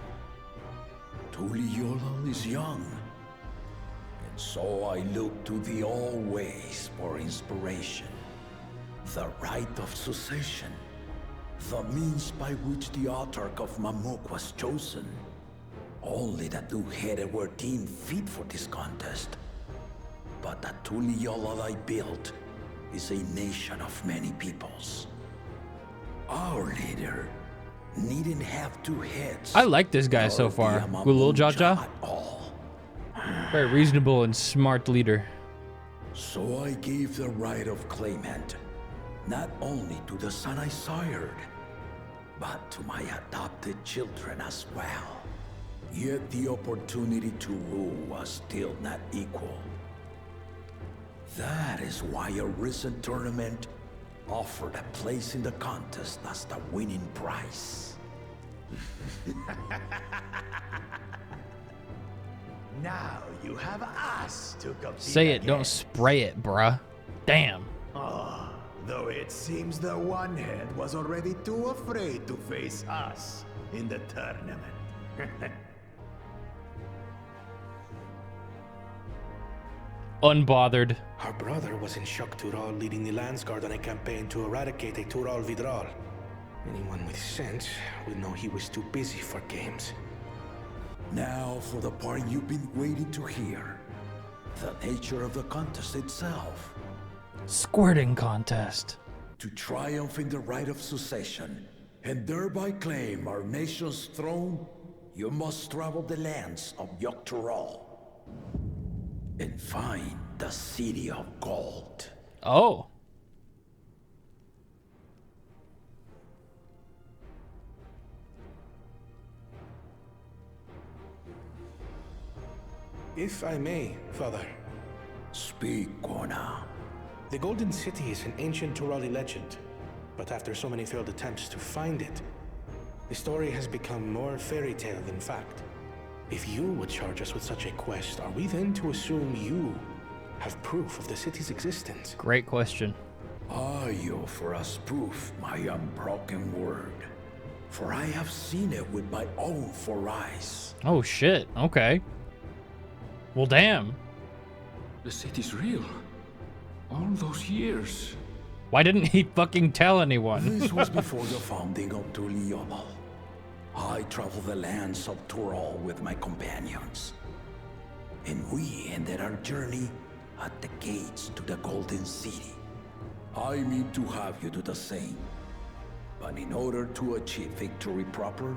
Tuliyola is young, and so I look to the always for inspiration. The rite of succession, the means by which the autarch of Mamuk was chosen. Only the two-headed were deemed fit for this contest. But the Tuliyola I built is a nation of many peoples. Our leader needn't have two heads. I like this guy so far. Gulul Jaja. Very reasonable and smart leader. So I gave the right of claimant, not only to the son I sired, but to my adopted children as well. Yet the opportunity to rule was still not equal. That is why a recent tournament offered a place in the contest as the winning prize. Now you have us to compete. Say it, don't spray it, bruh. Damn. Though it seems the one head was already too afraid to face us in the tournament. Unbothered. Our brother was in Shok Tural leading the Landsguard on a campaign to eradicate a Tural Vidral. Anyone with sense would know he was too busy for games. Now for the part you've been waiting to hear. The nature of the contest itself. Squirting contest. To triumph in the rite of succession, and thereby claim our nation's throne, you must travel the lands of Yogg-Tural and find the City of Gold. Oh. If I may, Father. Speak, Kona. The Golden City is an ancient Turali legend, but after so many failed attempts to find it, the story has become more fairy tale than fact. If you would charge us with such a quest, are we then to assume you have proof of the city's existence? Great question. I offer us proof, my unbroken word, for I have seen it with my own 4 eyes. Oh shit, okay. Well, damn. The city's real. All those years. Why didn't he fucking tell anyone? This was before the founding of Tuliyola. I traveled the lands of Tural with my companions, and we ended our journey at the gates to the Golden City. I mean to have you do the same, but in order to achieve victory proper,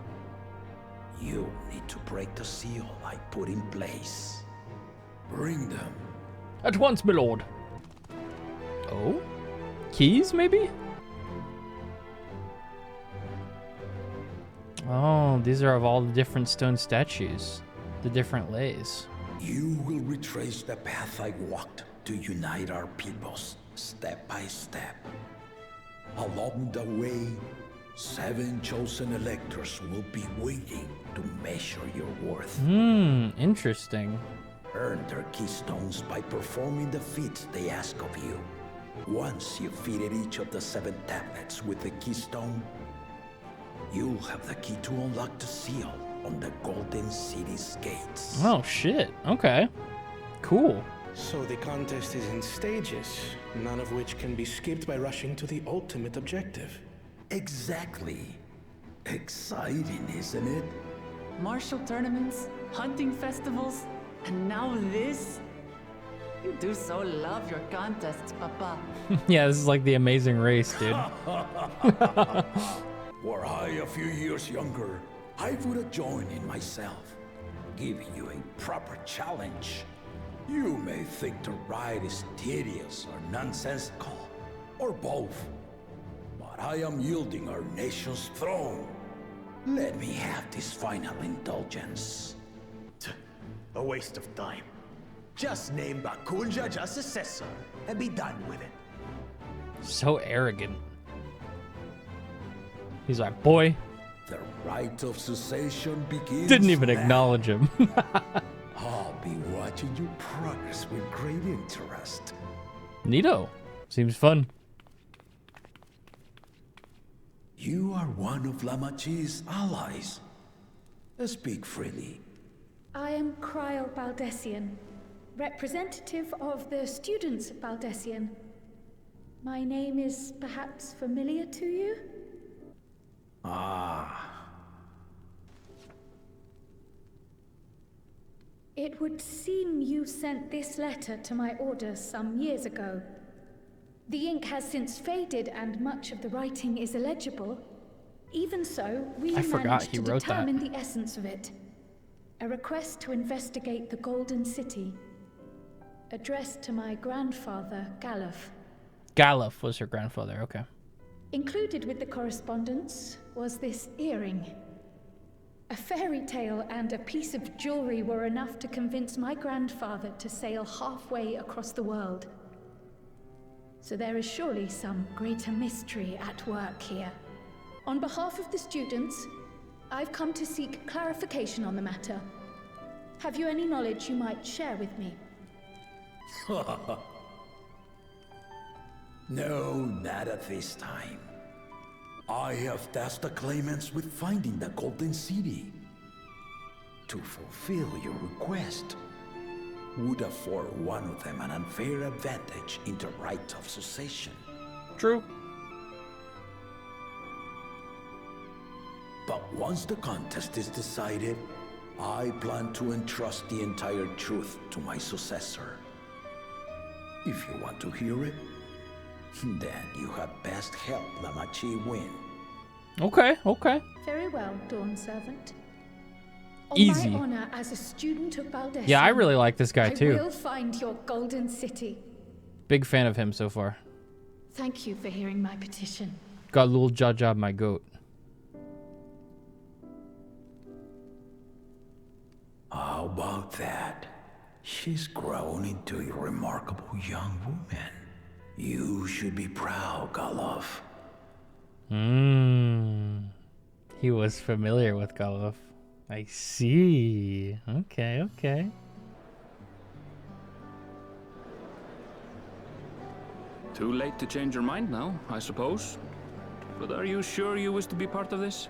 you need to break the seal I put in place. Bring them. At once, my lord. Oh? Keys, maybe? Oh, these are of all the different stone statues. The different lays. You will retrace the path I walked to unite our peoples, step by step. Along the way, 7 chosen electors will be waiting to measure your worth. Interesting. Earn their keystones by performing the feats they ask of you. Once you've fitted each of the 7 tablets with the keystone, you'll have the key to unlock the seal on the Golden City's gates. Oh shit, okay. Cool. So the contest is in stages, none of which can be skipped by rushing to the ultimate objective. Exactly. Exciting, isn't it? Martial tournaments, hunting festivals, And now this? You do so love your contests, Papa. Yeah, this is like the Amazing Race, dude. Were I a few years younger, I would have joined in myself, giving you a proper challenge. You may think the ride is tedious or nonsensical, or both, but I am yielding our nation's throne. Let me have this final indulgence. A waste of time. Just name Bakunja as successor and be done with it. So arrogant. He's like, boy. The rite of cessation begins. Didn't even now. acknowledge him. I'll be watching your progress with great interest. Neato. Seems fun. You are one of Lamachi's allies. Speak freely. I am Cryle Baldessian, representative of the students of Baldessian. My name is perhaps familiar to you? Ah. It would seem you sent this letter to my orders some years ago. The ink has since faded and much of the writing is illegible. Even so, we managed to determine the essence of it. A request to investigate the Golden City, addressed to my grandfather, Galuf. Galuf was her grandfather, okay. Included with the correspondence was this earring. A fairy tale and a piece of jewelry were enough to convince my grandfather to sail halfway across the world. So there is surely some greater mystery at work here. On behalf of the students, I've come to seek clarification on the matter. Have you any knowledge you might share with me? No, not at this time. I have tasked the claimants with finding the Golden City. To fulfill your request would afford one of them an unfair advantage in the right of succession. True. But once the contest is decided, I plan to entrust the entire truth to my successor. If you want to hear it, then you had best help Lamachi win. Okay, okay. Very well, Dawn Servant. On Easy. my honor as a student of Baldessian, Yeah, I really like this guy too. I will find your Golden City. Big fan of him so far. Thank you for hearing my petition. Got a little Jaja, my goat. How about that? She's grown into a remarkable young woman. You should be proud, Galuf. He was familiar with Galuf. I see. Okay, okay. Too late to change your mind now, I suppose. But are you sure you wish to be part of this?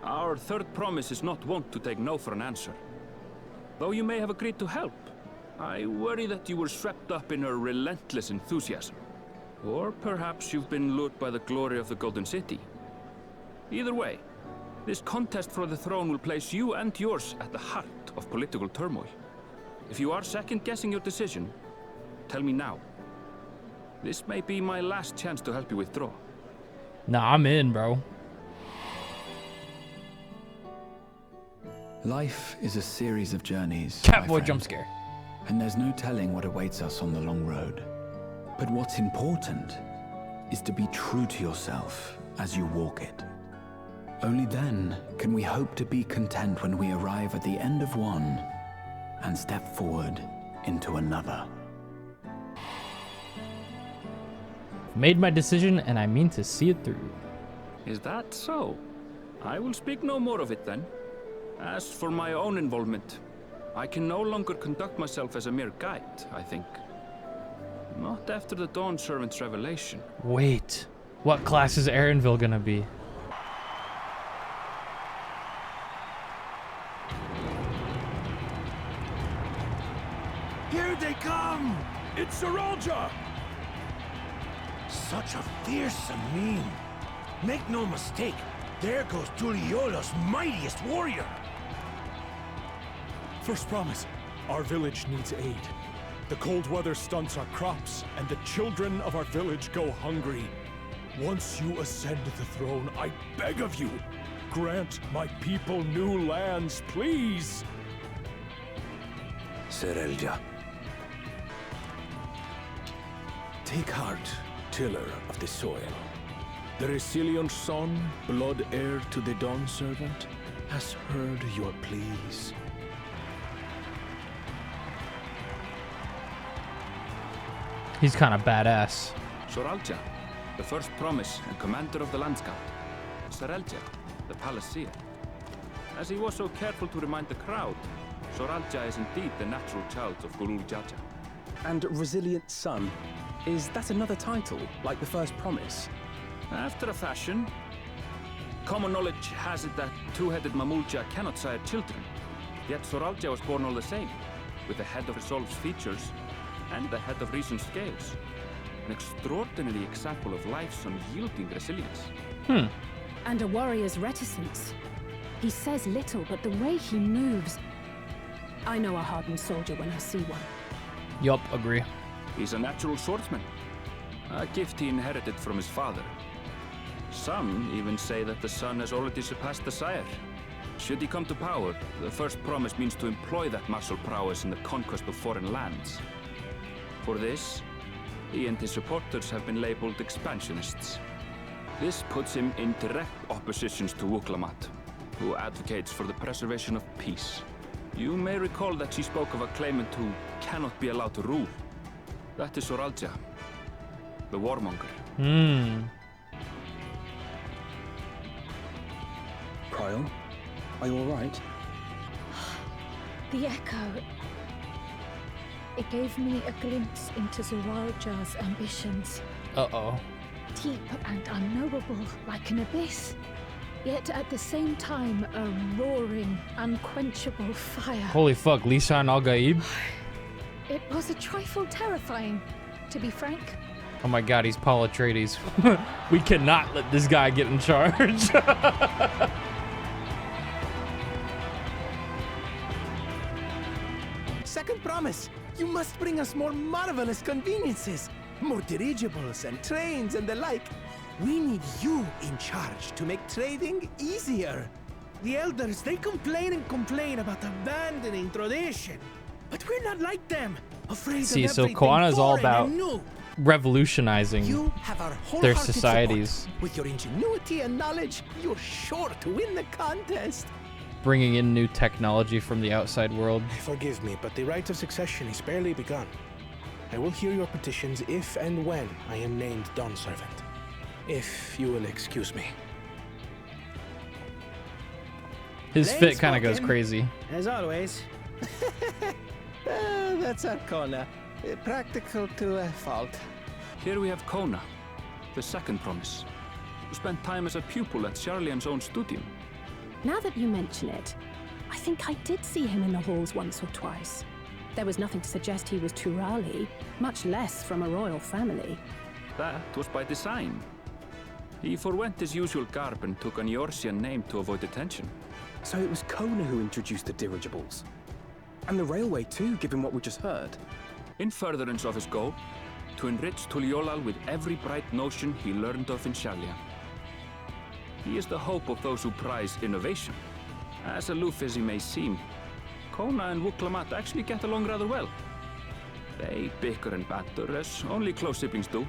Our third promise is not wont to take no for an answer. Though you may have agreed to help, I worry that you were swept up in her relentless enthusiasm. Or perhaps you've been lured by the glory of the Golden City. Either way, this contest for the throne will place you and yours at the heart of political turmoil. If you are second-guessing your decision, tell me now. This may be my last chance to help you withdraw. Nah, I'm in, bro. Life is a series of journeys. Catboy jump scare. And there's no telling what awaits us on the long road. But what's important is to be true to yourself as you walk it. Only then can we hope to be content when we arrive at the end of one and step forward into another. Made my decision and I mean to see it through. Is that so? I will speak no more of it then. As for my own involvement, I can no longer conduct myself as a mere guide, I think. Not after the Dawn Servant's revelation. Wait, what class is Aaronville gonna be? Here they come! It's Saralja! Such a fearsome mien. Make no mistake, there goes Tuliola's mightiest warrior. First promise, Our village needs aid. The cold weather stunts our crops, and the children of our village go hungry. Once you ascend the throne, I beg of you, grant my people new lands, please. Serelja. Take heart, tiller of the soil. The resilient son, blood heir to the Dawn Servant, has heard your pleas. He's kind of badass. Soralja, the first promise and commander of the Landscout. Serelja, the palace seer. As he was so careful to remind the crowd, Soralja is indeed the natural child of Gulul Jaja. And Resilient Son, is that another title, like the first promise? After a fashion. Common knowledge has it that two-headed Mamulja cannot sire children. Yet Soralja was born all the same, with the head of Resolve's features and the head of Reason's scales. An extraordinary example of life's unyielding resilience. And a warrior's reticence. He says little, but the way he moves... I know a hardened soldier when I see one. Yup, agree. He's a natural swordsman. A gift he inherited from his father. Some even say that the son has already surpassed the sire. Should he come to power, the first promise means to employ that martial prowess in the conquest of foreign lands. For this, he and his supporters have been labeled expansionists. This puts him in direct opposition to Wuklamat, who advocates for the preservation of peace. You may recall that she spoke of a claimant who cannot be allowed to rule. That is Soralja, the warmonger. Prial, are you alright? The echo. It gave me a glimpse into Zoralja's ambitions. Uh-oh. Deep and unknowable, like an abyss. Yet at the same time, a roaring, unquenchable fire. Holy fuck, Lisan Al-Gaib? It was a trifle terrifying, to be frank. Oh my god, he's Paul Atreides. We cannot let this guy get in charge. Second promise, you must bring us more marvelous conveniences, more dirigibles and trains and the like. We need you in charge to make trading easier. The elders, they complain and complain about abandoning tradition, but we're not like them, afraid See, of so everything Koana is all foreign about and new. revolutionizing You have our their wholehearted societies, support. With your ingenuity and knowledge, you're sure to win the contest. bringing in new technology from the outside world. Forgive me, but the rite of succession is barely begun. I will hear your petitions if and when I am named Dawn Servant. If you will excuse me. His fit kind of goes crazy. As always. That's our Kona. Practical to a fault. Here we have Kona, the second promise, who spent time as a pupil at Charlian's own studio. Now that you mention it, I think I did see him in the halls once or twice. There was nothing to suggest he was Turali, much less from a royal family. That was by design. He forwent his usual garb and took an Eorzean name to avoid attention. So it was Kona who introduced the dirigibles. And the railway too, given what we just heard. In furtherance of his goal, to enrich Tuliolal with every bright notion he learned of in Charlian. He is the hope of those who prize innovation. As aloof as he may seem, Kona and Wuklamat actually get along rather well. They bicker and banter as only close siblings do.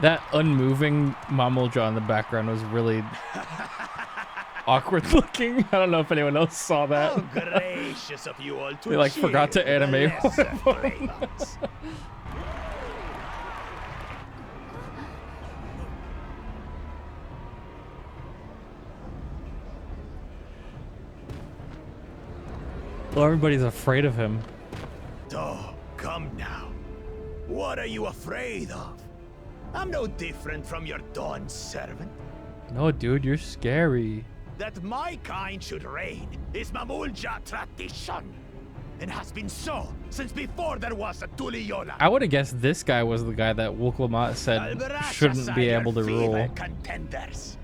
That unmoving Mamulja in the background was really awkward looking. I don't know if anyone else saw that. How gracious of you all to They like forgot to cheer animate. the lesser players. Well, everybody's afraid of him. Oh, come now. What are you afraid of? I'm no different from your Dawn servant. No, dude, you're scary. That my kind should reign is Mamulja tradition, and has been so since before there was a Tuliyola. I would have guessed this guy was the guy that Wuklamat said shouldn't be able to rule. Contenders.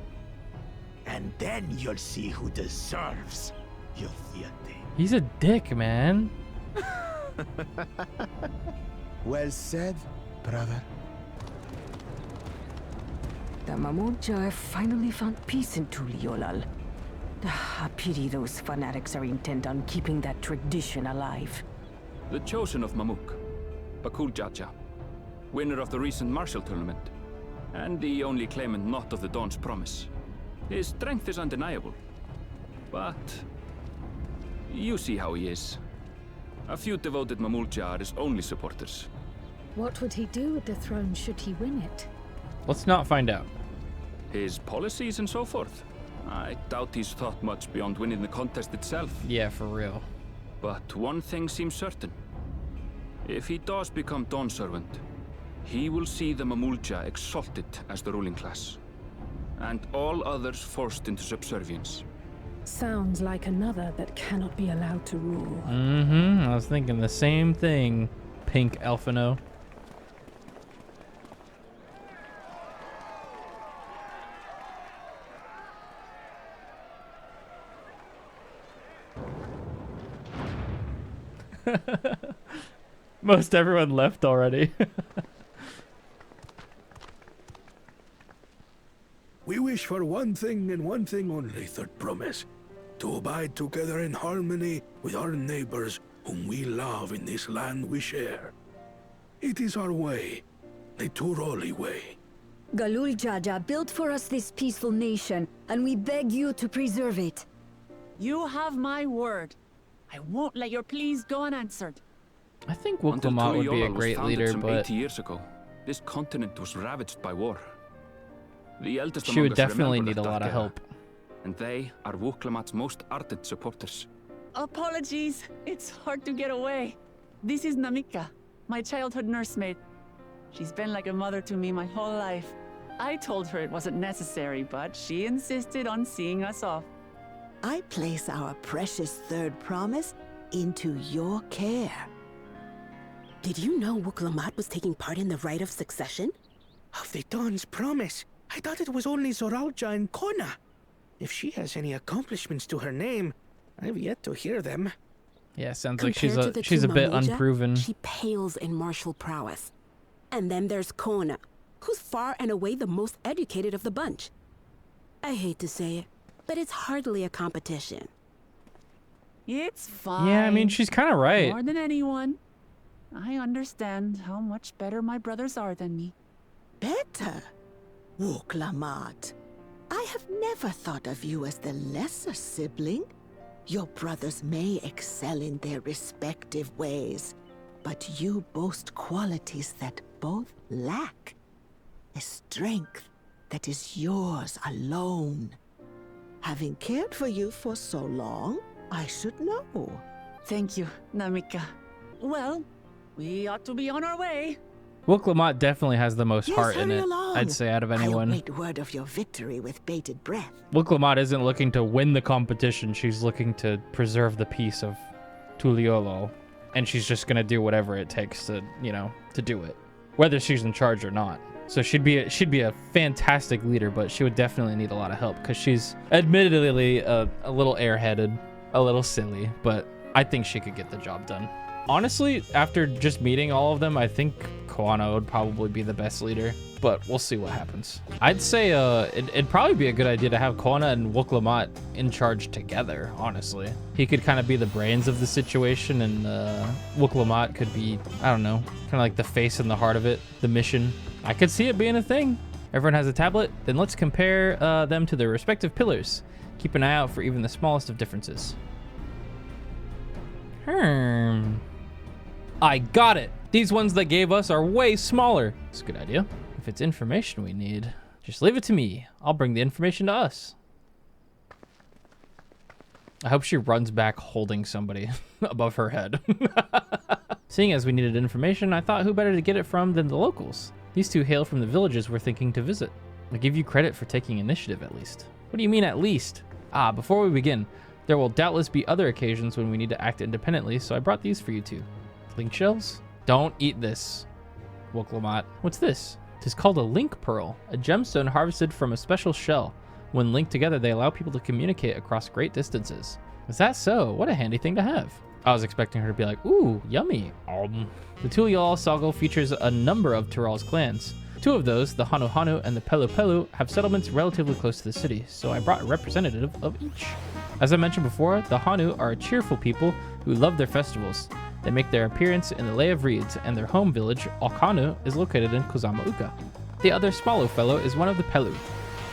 And then you'll see who deserves Yo fíjate. He's a dick, man. Well said, brother. The Mamulja have finally found peace in Tuliolal. I pity those fanatics are intent on keeping that tradition alive. The chosen of Mamuk, Bakul Jaja, winner of the recent martial tournament, and the only claimant not of the Dawn's promise. His strength is undeniable, but you see how he is. A few devoted Mamulja are his only supporters. What would he do with the throne should he win it? Let's not find out. His policies and so forth. I doubt he's thought much beyond winning the contest itself. Yeah, for real. But one thing seems certain. If he does become Dawn Servant, he will see the Mamulja exalted as the ruling class, and all others forced into subservience. Sounds like another that cannot be allowed to rule. Mm-hmm. I was thinking the same thing, Pink Elfino. Most everyone left already. We wish for one thing and one thing only, Third Promise. To abide together in harmony with our neighbors whom we love in this land we share. It is our way, the Turoli way. Galul Jaja built for us this peaceful nation, and we beg you to preserve it. You have my word. I won't let your pleas go unanswered. I think Until Wuklamat would be a Tuliyola was great founded leader, some but 80 years ago, this continent was ravaged by war. The eldest she among would us definitely remember need a that lot of era, help. and they are Wuklamat's most ardent supporters. Apologies. It's hard to get away. This is Namika, my childhood nursemaid. She's been like a mother to me my whole life. I told her it wasn't necessary, but she insisted on seeing us off. I place our precious Third Promise into your care. Did you know Wuklamat was taking part in the rite of succession? Of the Dawn's promise. I thought it was only Zoralja and Kona. If she has any accomplishments to her name, I've yet to hear them. Yeah, sounds like she's Compared to the she's two a bit Mamulja, unproven. She pales in martial prowess. And then there's Kona, who's far and away the most educated of the bunch. I hate to say it, but it's hardly a competition. It's fine. Yeah, I mean, she's kind of right. More than anyone. I understand how much better my brothers are than me. Better? Wuklamat, I have never thought of you as the lesser sibling. Your brothers may excel in their respective ways, but you boast qualities that both lack. A strength that is yours alone. Having cared for you for so long, I should know. Thank you, Namika. Well, we ought to be on our way. Wuklamat definitely has the most Yes, heart in hurry it, along. I'd say, out of anyone. I await word of your victory with bated breath. Wuklamat isn't looking to win the competition. She's looking to preserve the peace of Tuliolo. And she's just going to do whatever it takes to, you know, to do it. Whether she's in charge or not. So she'd be a fantastic leader, but she would definitely need a lot of help because she's admittedly a little airheaded, a little silly, but I think she could get the job done. Honestly, after just meeting all of them, I think Koana would probably be the best leader, but we'll see what happens. I'd say it'd probably be a good idea to have Koana and Wuklamat in charge together, honestly. He could kind of be the brains of the situation, and Wuklamat could be, I don't know, kind of like the face and the heart of it, the mission. I could see it being a thing. Everyone has a tablet? Then let's compare them to their respective pillars. Keep an eye out for even the smallest of differences. I got it. These ones they gave us are way smaller. It's a good idea. If it's information we need, just leave it to me. I'll bring the information to us. I hope she runs back holding somebody above her head. Seeing as we needed information, I thought who better to get it from than the locals. These two hail from the villages we're thinking to visit. I give you credit for taking initiative at least. What do you mean at least? Before we begin, there will doubtless be other occasions when we need to act independently, so I brought these for you two. Link shells? Don't eat this, Wuklamat. What's this? It is called a link pearl, a gemstone harvested from a special shell. When linked together, they allow people to communicate across great distances. Is that so? What a handy thing to have. I was expecting her to be like, ooh, yummy. The Tuliol Sago features a number of Tyrol's clans. Two of those, the Hanu Hanu and the Pelu Pelu, have settlements relatively close to the city, so I brought a representative of each. As I mentioned before, the Hanu are a cheerful people who love their festivals. They make their appearance in the Lay of Reeds, and their home village, Alkanu, is located in Kozama Uka. The other smaller fellow is one of the Pelu,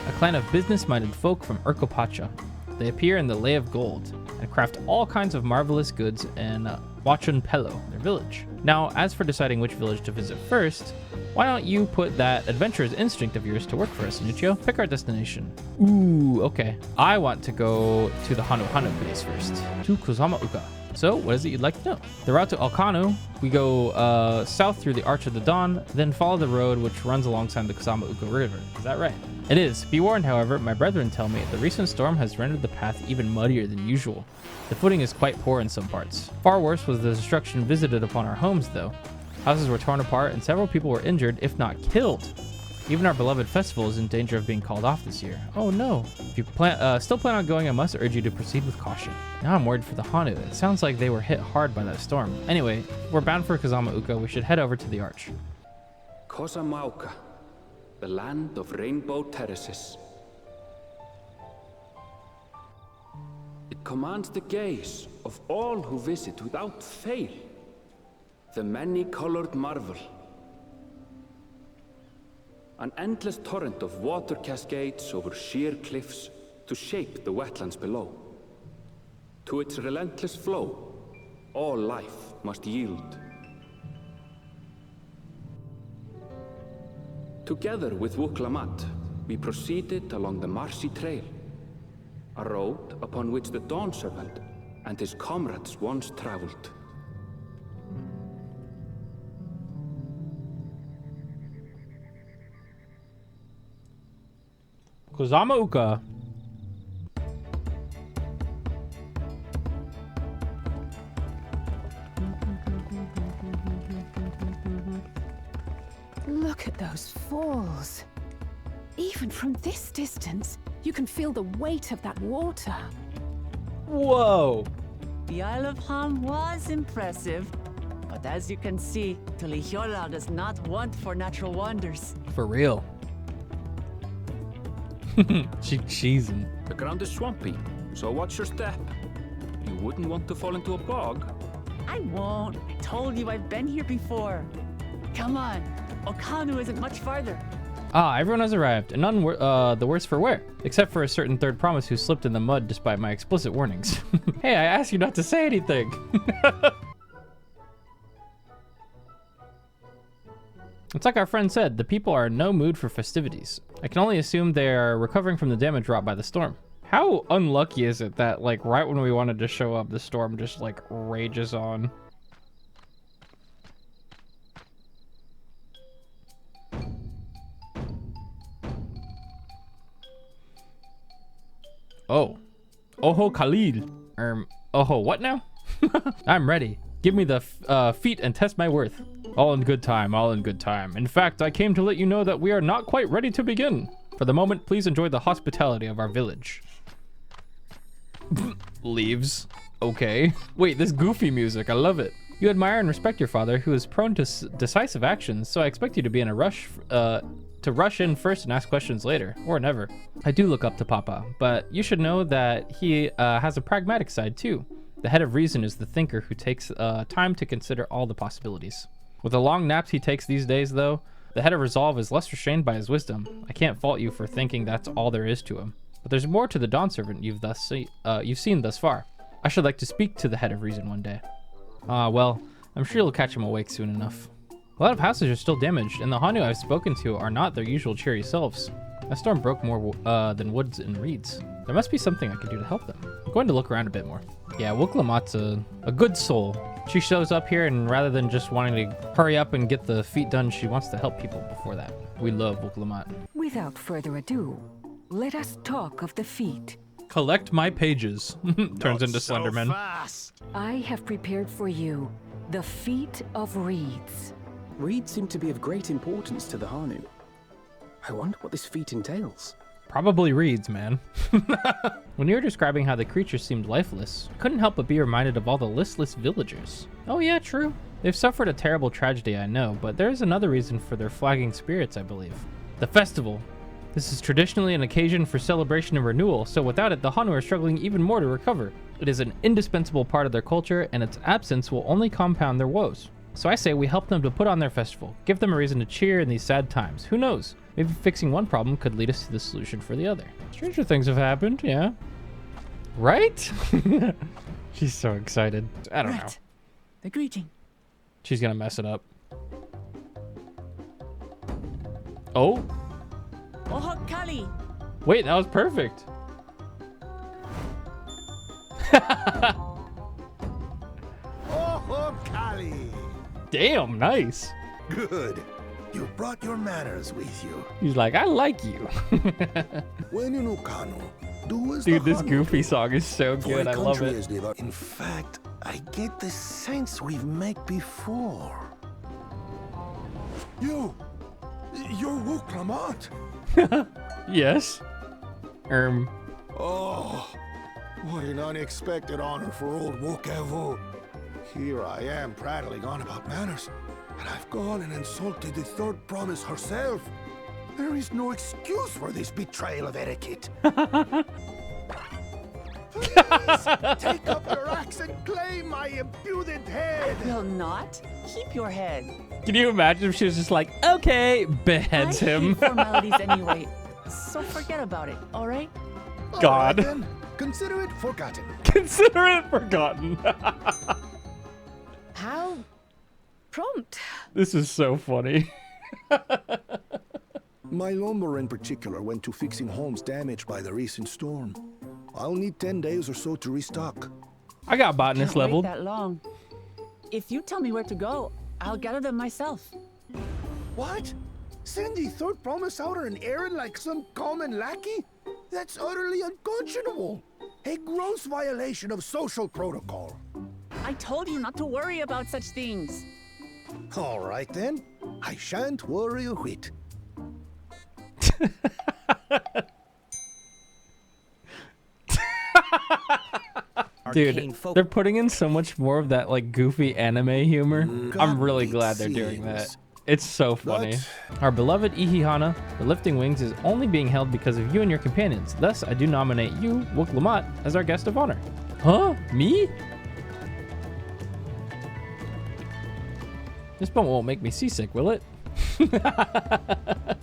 a clan of business-minded folk from Urkopacha. They appear in the Lay of Gold, and craft all kinds of marvelous goods in Wachun Pelo, their village. Now, as for deciding which village to visit first, why don't you put that adventurous instinct of yours to work for us, Nichio? Pick our destination. Ooh, okay. I want to go to the Hanu Hanu place first, to Kozama Uka. So, what is it you'd like to know? The route to Alkanu, we go south through the Arch of the Dawn, then follow the road which runs alongside the Kozama Uka River. Is that right? It is. Be warned, however, my brethren tell me the recent storm has rendered the path even muddier than usual. The footing is quite poor in some parts. Far worse was the destruction visited upon our homes, though. Houses were torn apart and several people were injured, if not killed. Even our beloved festival is in danger of being called off this year. Oh no. If you still plan on going, I must urge you to proceed with caution. Now I'm worried for the Hanu. It sounds like they were hit hard by that storm. Anyway, we're bound for Kozama Uka. We should head over to the arch. Kozama Uka, the land of rainbow terraces. It commands the gaze of all who visit without fail. The many-colored marvel. An endless torrent of water cascades over sheer cliffs to shape the wetlands below. To its relentless flow, all life must yield. Together with Wuklamat, we proceeded along the Marcy Trail, a road upon which the Dawn Servant and his comrades once traveled. Kozama Uka. Look at those falls. Even from this distance, you can feel the weight of that water. Whoa. The Isle of Ham was impressive, but as you can see, Tulihiola does not want for natural wonders. For real. She's cheesing. The ground is swampy, so watch your step. You wouldn't want to fall into a bog. I won't. I told you I've been here before. Come on. Okanu isn't much farther. Ah, everyone has arrived, and none the worse for wear, except for a certain third promise who slipped in the mud despite my explicit warnings. Hey, I asked you not to say anything. It's like our friend said, the people are in no mood for festivities. I can only assume they are recovering from the damage wrought by the storm. How unlucky is it that, like, right when we wanted to show up, the storm just, like, rages on? Oh. Oho Khalil. Oho what now? I'm ready. Give me the feet and test my worth. All in good time, all in good time. In fact, I came to let you know that we are not quite ready to begin. For the moment, please enjoy the hospitality of our village. Leaves. Okay. Wait, this goofy music, I love it. You admire and respect your father, who is prone to decisive actions, so I expect you to be in a rush to rush in first and ask questions later, or never. I do look up to Papa, but you should know that he has a pragmatic side too. The head of reason is the thinker who takes time to consider all the possibilities. With the long naps he takes these days, though, the head of resolve is less restrained by his wisdom. I can't fault you for thinking that's all there is to him. But there's more to the Dawn Servant you've seen thus far. I should like to speak to the head of reason one day. Well, I'm sure you'll catch him awake soon enough. A lot of houses are still damaged, and the Hanu I've spoken to are not their usual cheery selves. That storm broke more than woods and reeds. There must be something I can do to help them. I'm going to look around a bit more. Yeah, Wuklamat's a good soul. She shows up here, and rather than just wanting to hurry up and get the feet done, she wants to help people before that. We love Wuklamat. Without further ado, let us talk of the feet. Collect my pages. Turns into Slenderman. I have prepared for you the feet of reeds. Reeds seem to be of great importance to the Hanu. I wonder what this feat entails. Probably reads, man. When you were describing how the creatures seemed lifeless, I couldn't help but be reminded of all the listless villagers. Oh yeah, true. They've suffered a terrible tragedy, I know, but there is another reason for their flagging spirits, I believe. The festival. This is traditionally an occasion for celebration and renewal, so without it, the Hanu are struggling even more to recover. It is an indispensable part of their culture, and its absence will only compound their woes. So I say we help them to put on their festival, give them a reason to cheer in these sad times. Who knows? Maybe fixing one problem could lead us to the solution for the other. Stranger things have happened, yeah. Right? She's so excited. I don't know. The greeting. She's gonna mess it up. Oh. Oh, Kali. Wait, that was perfect. Oh, Kali. Damn, nice. Good. You brought your manners with you. He's like, I like you. When in Ukanu, do as Dude, the this Hanu Goofy do. song is so For good. a I love country it. as they are- In fact, I get the sense we've met before. You're Wook Lamont. Yes. Oh, what an unexpected honor for old Wokevu. Here I am prattling on about manners, and I've gone and insulted the third promise herself. There is no excuse for this betrayal of etiquette. Please, take up your axe and claim my impudent head. Will not. Keep your head. Can you imagine if she was just like, okay, beheads I him? hate formalities anyway, so forget about it, all right? God. All right, then. Consider it forgotten. Consider it forgotten. How prompt. This is so funny. My lumber in particular went to fixing homes damaged by the recent storm. I'll need 10 days or so to restock. I got botanist Can't wait leveled. that long. If you tell me where to go, I'll gather them myself. What? Send the third promise out on an errand like some common lackey? That's utterly unconscionable. A gross violation of social protocol. I told you not to worry about such things. All right then. I shan't worry a whit. Dude, they're putting in so much more of that like goofy anime humor. I'm really glad they're doing that. It's so funny. Our beloved Ihihana, the lifting wings, is only being held because of you and your companions. Thus, I do nominate you, Wook Lamont, as our guest of honor. Huh? Me? This bump won't make me seasick, will it?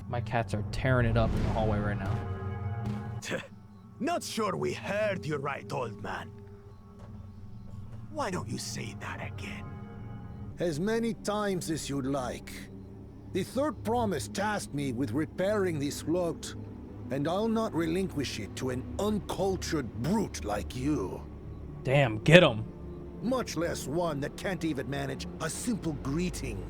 My cats are tearing it up in the hallway right now. Not sure we heard you right, old man. Why don't you say that again? As many times as you'd like. The third promise tasked me with repairing this float, and I'll not relinquish it to an uncultured brute like you. Damn, get him. Much less one that can't even manage a simple greeting.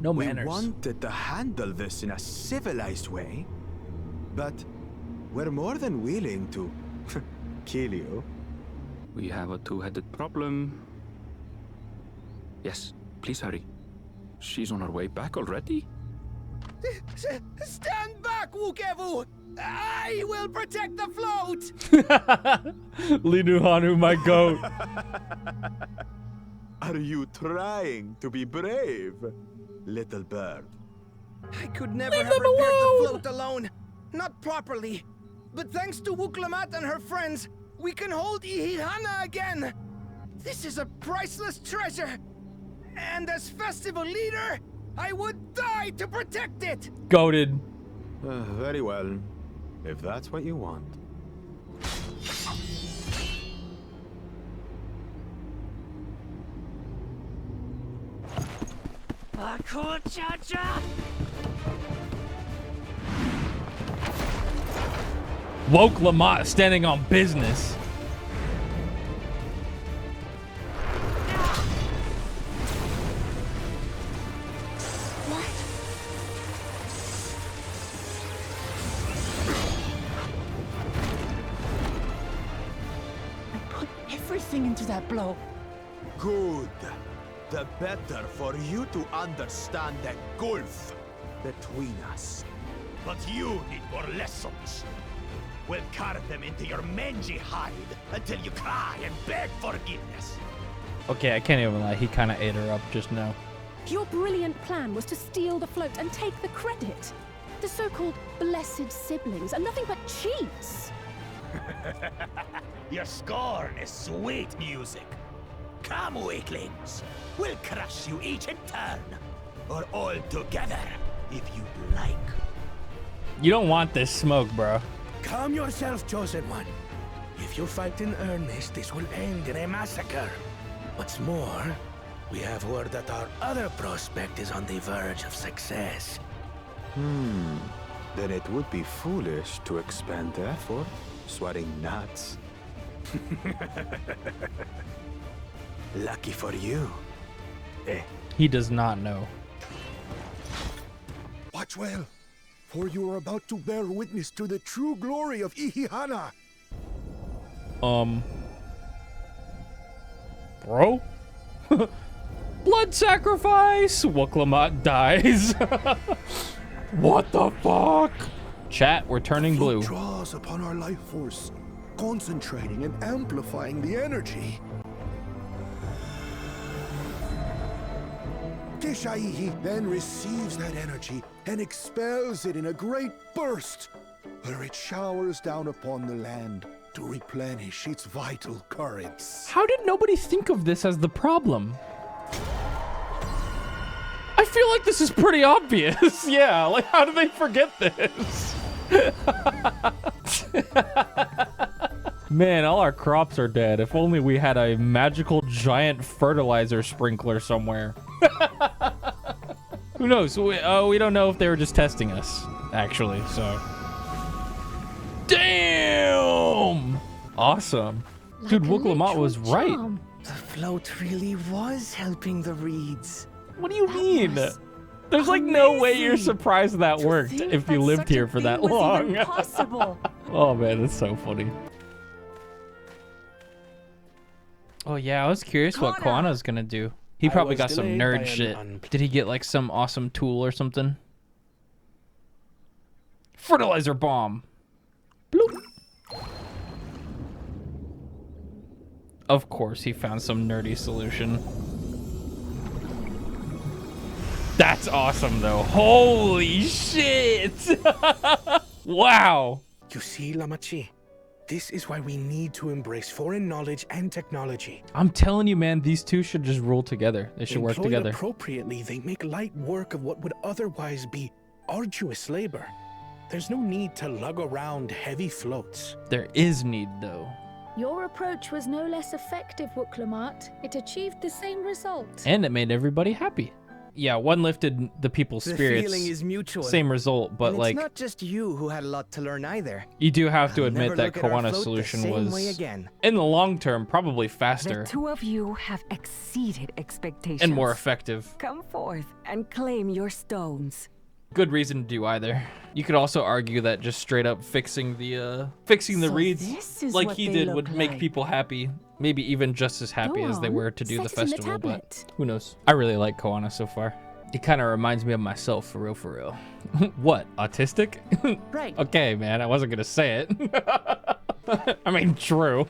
No We manners. wanted to handle this in a civilized way, but we're more than willing to kill you. We have a two-headed problem. Yes, please hurry. She's on her way back already? Stand back, Wukevu! I will protect the float! Linu Hanu, my goat. Are you trying to be brave, little bird? I could never have repaired the float alone. Not properly. But thanks to Wuklamat and her friends, we can hold Ihihana again. This is a priceless treasure. And as festival leader, I would die to protect it. Goated. Very well, if that's what you want. Woke Lamont standing on business. I put everything into that blow. Good. The better for you to understand the gulf between us. But you need more lessons. We'll carve them into your mangy hide until you cry and beg forgiveness. Okay, I can't even lie. He kind of ate her up just now. Your brilliant plan was to steal the float and take the credit. The so-called blessed siblings are nothing but cheats. Your scorn is sweet music. Come, weaklings. We'll crush you each in turn. Or all together, if you'd like. You don't want this smoke, bro. Calm yourself, Chosen One. If you fight in earnest, this will end in a massacre. What's more, we have word that our other prospect is on the verge of success. Then it would be foolish to expend the effort, sweating gnats. Lucky for you. He does not know. Watch well, for you are about to bear witness to the true glory of Ihihana. Bro? Blood sacrifice! Wooklamat dies. What the fuck? Chat, we're turning blue. Draws upon our life force, concentrating and amplifying the energy. Keshaihi then receives that energy and expels it in a great burst, where it showers down upon the land to replenish its vital currents. How did nobody think of this as the problem? I feel like this is pretty obvious. Yeah, like how did they forget this? Man, all our crops are dead. If only we had a magical giant fertilizer sprinkler somewhere. Who knows? We don't know if they were just testing us, actually, so. Damn! Awesome. Dude, Wooklamat was right. The float really was helping the reeds. What do you mean? There's like no way you're surprised that worked if you lived here for that long. Oh man, that's so funny. Oh yeah, I was curious what Koana's gonna do. He probably got some nerd shit. Did he get like some awesome tool or something? Fertilizer bomb. Bloop. Of course, he found some nerdy solution. That's awesome, though. Holy shit! Wow. You see, Lamachi, this is why we need to embrace foreign knowledge and technology. I'm telling you, man, these two should just rule together. They should work together. Appropriately, they make light work of what would otherwise be arduous labor. There's no need to lug around heavy floats. There is need, though. Your approach was no less effective, Wooklamat. It achieved the same result. And it made everybody happy. Yeah, one lifted the people's spirits. The feeling is mutual. Same result, but and like... it's not just you who had a lot to learn either. You do have to admit that Koana's solution was, in the long term, probably faster. The two of you have exceeded expectations. And more effective. Come forth and claim your stones. Good reason to do either. You could also argue that just straight up fixing the reeds like he did would make people happy. Maybe even just as happy as they were to do the festival, but who knows? I really like Koana so far. He kind of reminds me of myself, for real, for real. What, autistic? Right. Okay, man, I wasn't gonna say it. I mean, true.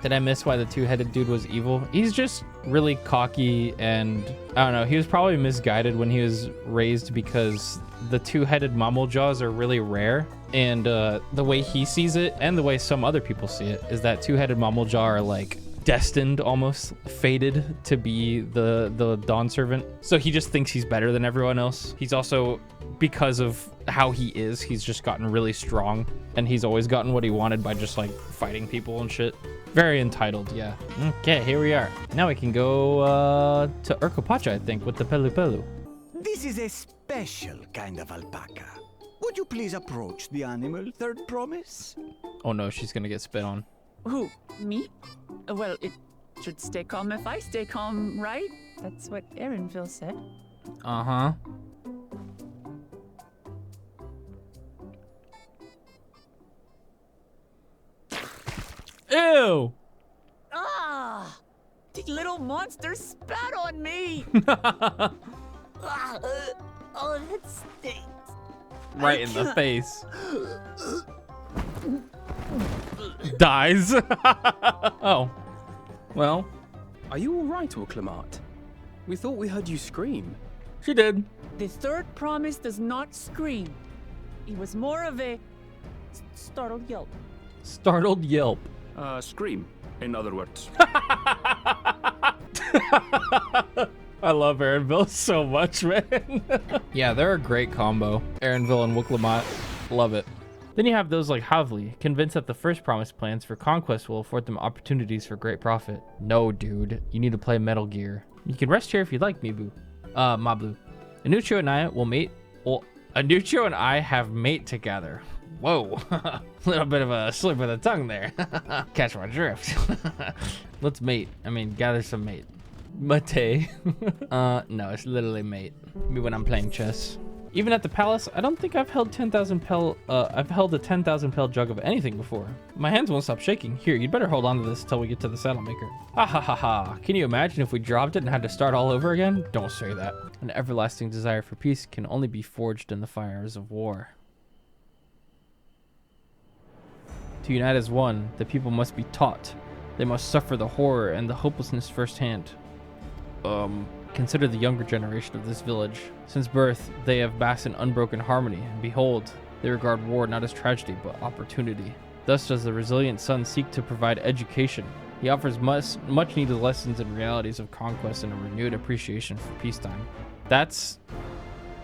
Did I miss why the two-headed dude was evil? He's just really cocky and, I don't know, he was probably misguided when he was raised because the two-headed mammal jaws are really rare. And the way he sees it, and the way some other people see it, is that two-headed mammal jaw are like destined, almost fated to be the Dawn Servant. So he just thinks he's better than everyone else. He's also, because of how he is, he's just gotten really strong, and he's always gotten what he wanted by just like fighting people and shit. Very entitled, yeah. Okay, here we are. Now we can go to Urkopacha, I think, with the Pelu Pelu. This is a special kind of alpaca. Would you please approach the animal, Third Promise? Oh no, she's gonna get spit on. Who? Me? Well, it should stay calm if I stay calm, right? That's what Erinville said. Uh-huh. Ew! Ah! The little monster spat on me! Oh, that stinks. Right in the face. Dies. Oh. Well. Are you alright, Wooklamat? We thought we heard you scream. She did. The third promise does not scream. It was more of a startled yelp. Startled yelp. Scream, in other words. I love Aaronville so much, man. Yeah, they're a great combo. Aaronville and Wooklamat. Love it. Then you have those like Havli, convinced that the first promise plans for conquest will afford them opportunities for great profit. No, dude. You need to play Metal Gear. You can rest here if you'd like, Mibu. Mablu. Anucho and I will mate. Well, Anucho and I have mate together. Whoa. A little bit of a slip of the tongue there. Catch my drift. Let's mate. I mean, gather some mate. Mate. No, it's literally mate. Me when I'm playing chess. Even at the palace, I don't think I've held 10,000 pel. I've held a 10,000 pel jug of anything before. My hands won't stop shaking. Here, you'd better hold on to this until we get to the saddle maker. Ha ha ha ha. Can you imagine if we dropped it and had to start all over again? Don't say that. An everlasting desire for peace can only be forged in the fires of war. To unite as one, the people must be taught. They must suffer the horror and the hopelessness firsthand. Consider the younger generation of this village. Since birth, they have basked in unbroken harmony, and behold, they regard war not as tragedy, but opportunity. Thus does the resilient son seek to provide education. He offers much needed lessons and realities of conquest and a renewed appreciation for peacetime. That's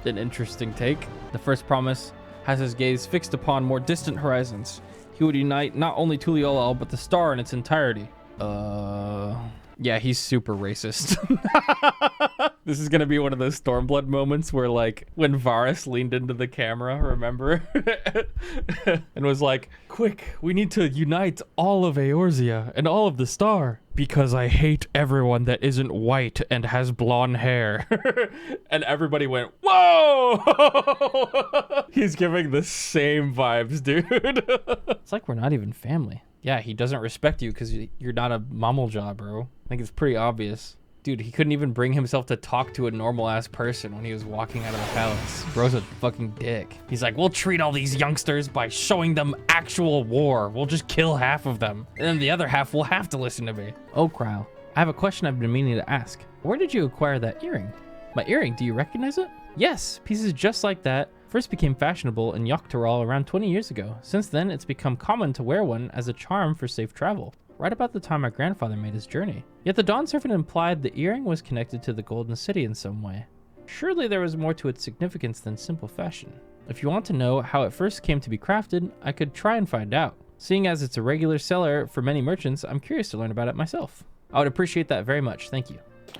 an interesting take. The first promise has his gaze fixed upon more distant horizons. He would unite not only Tuliolal, but the star in its entirety. Yeah, he's super racist. This is gonna be one of those Stormblood moments where, like, when Varus leaned into the camera, remember? And was like, quick, we need to unite all of Eorzea and all of the star. Because I hate everyone that isn't white and has blonde hair. And everybody went, whoa! He's giving the same vibes, dude. It's like we're not even family. Yeah, he doesn't respect you because you're not a Mamalja, bro. I think it's pretty obvious. Dude, he couldn't even bring himself to talk to a normal-ass person when he was walking out of the palace. Bro's a fucking dick. He's like, we'll treat all these youngsters by showing them actual war. We'll just kill half of them. And then the other half will have to listen to me. Oh, Kryle, I have a question I've been meaning to ask. Where did you acquire that earring? My earring, do you recognize it? Yes, pieces just like that first became fashionable in Yoktaral around 20 years ago. Since then, it's become common to wear one as a charm for safe travel. Right about the time my grandfather made his journey. Yet the Dawn Servant implied the earring was connected to the Golden City in some way. Surely there was more to its significance than simple fashion. If you want to know how it first came to be crafted, I could try and find out. Seeing as it's a regular seller for many merchants, I'm curious to learn about it myself. I would appreciate that very much, thank you.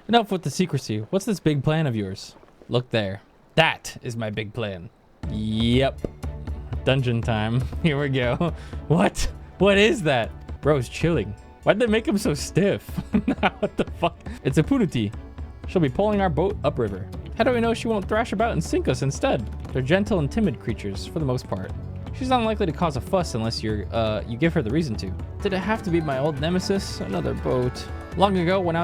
Enough with the secrecy. What's this big plan of yours? Look there. That is my big plan. Yep. Dungeon time. Here we go. What? What is that? Bro's chilling. Why'd they make him so stiff? What the fuck? It's a Punuti. She'll be pulling our boat upriver. How do we know she won't thrash about and sink us instead? They're gentle and timid creatures, for the most part. She's unlikely to cause a fuss unless you give her the reason to. Did it have to be my old nemesis? Another boat. Long ago, when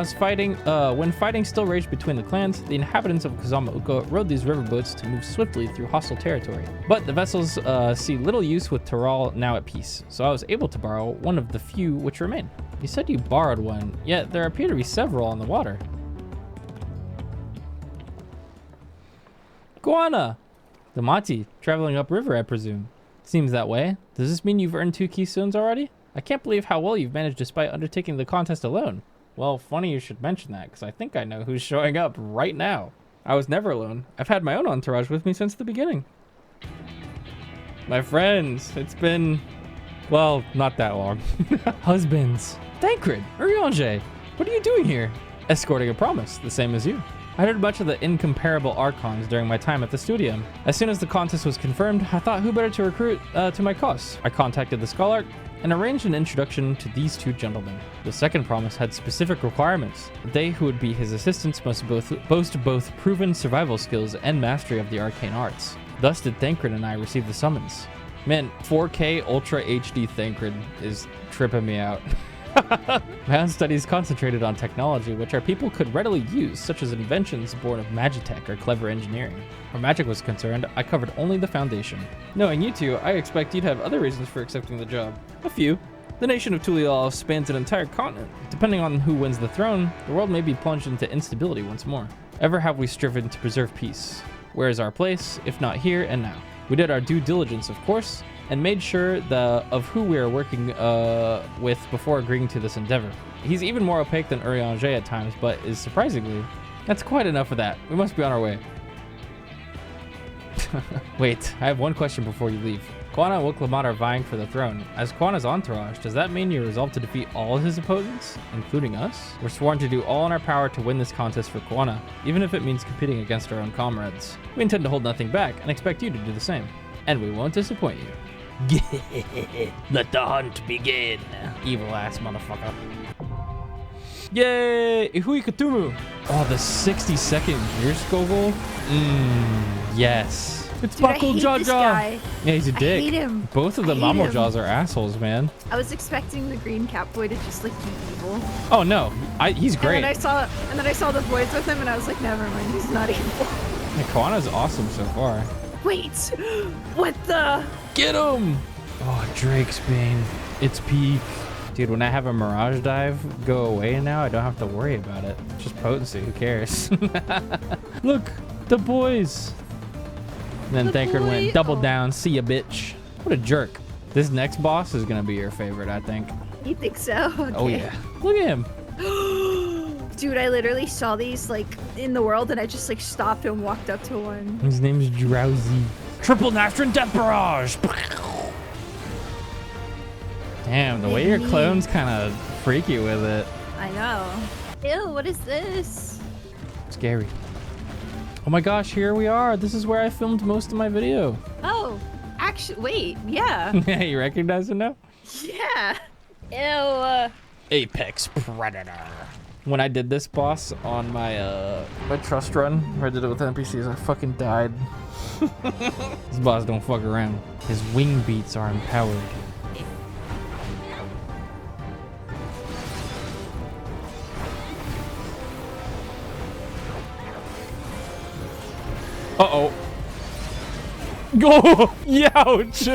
fighting still raged between the clans, the inhabitants of Kazama-uka rode these riverboats to move swiftly through hostile territory. But the vessels see little use with Taral now at peace, so I was able to borrow one of the few which remain. You said you borrowed one, yet there appear to be several on the water. Guana! The Mati, traveling upriver, I presume. Seems that way. Does this mean you've earned 2 keystones already? I can't believe how well you've managed despite undertaking the contest alone. Well, funny you should mention that, because I think I know who's showing up right now. I was never alone. I've had my own entourage with me since the beginning. My friends, it's been, well, not that long. Husbands. Thancred, Urianger, what are you doing here? Escorting a promise, the same as you. I heard much of the incomparable Archons during my time at the studio. As soon as the contest was confirmed, I thought who better to recruit to my cause. I contacted the Scholarch and arranged an introduction to these 2 gentlemen. The second promise had specific requirements. They who would be his assistants must boast both proven survival skills and mastery of the arcane arts. Thus did Thancred and I receive the summons. Man, 4K Ultra HD Thancred is tripping me out. My own studies concentrated on technology which our people could readily use, such as inventions born of magitech or clever engineering. Where magic was concerned, I covered only the foundation. Knowing you two, I expect you'd have other reasons for accepting the job. A few. The nation of Tulial spans an entire continent. Depending on who wins the throne, the world may be plunged into instability once more. Ever have we striven to preserve peace? Where is our place, if not here and now? We did our due diligence, of course, and made sure of who we are working with before agreeing to this endeavor. He's even more opaque than Urianger at times, but is surprisingly... That's quite enough of that. We must be on our way. Wait, I have one question before you leave. Quana and Wooklamat are vying for the throne. As Quana's entourage, does that mean you're resolved to defeat all his opponents, including us? We're sworn to do all in our power to win this contest for Quana, even if it means competing against our own comrades. We intend to hold nothing back and expect you to do the same. And we won't disappoint you. Let the hunt begin. Evil ass motherfucker. Yay! Ihui Katumu! Oh, the 60-second gear Skogul? Yes. It's Buckle Jaja! Yeah, he's a dick. I hate him. Both of the Mamo Jaws are assholes, man. I was expecting the green cat boy to just like be evil. Oh no, he's great. And then I saw the boys with him and I was like, never mind, he's not evil. Quana's awesome so far. Wait, what the? Get him! Oh, Drake's Bane. It's peak. Dude, when I have a Mirage Dive go away now, I don't have to worry about it. It's just potency, who cares? Look, the boys. And then Thancred went double down. See ya, bitch. What a jerk. This next boss is gonna be your favorite, I think. You think so? Okay. Oh yeah. Look at him. Dude, I literally saw these like in the world and I just like stopped and walked up to one. His name is Drowsy. Triple Nastran Death Barrage. Damn, the way your clone's kind of freaky with it. I know. Ew, what is this? Scary. Oh my gosh, here we are. This is where I filmed most of my video. Oh, actually, wait, yeah. Yeah, you recognize it now? Yeah. Ew. Apex Predator. When I did this boss on my my trust run, where I did it with NPCs, I fucking died. This boss don't fuck around. His wing beats are empowered. Uh-oh. Go! Youch!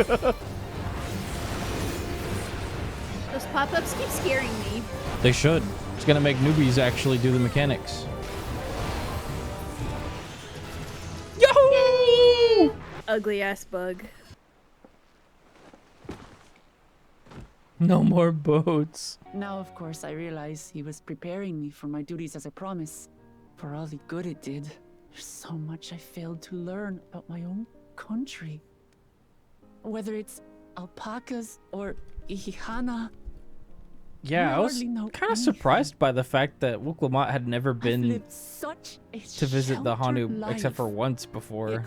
Those pop-ups keep scaring me. They should. It's gonna make newbies actually do the mechanics. Yahoo! Ugly ass bug. No more boats. Now, of course, I realize he was preparing me for my duties as a promise. For all the good it did, there's so much I failed to learn about my own country. Whether it's alpacas or Ihihana. Yeah, I was kind of surprised by the fact that Wooklamat had never been to visit the Hanu except for once before,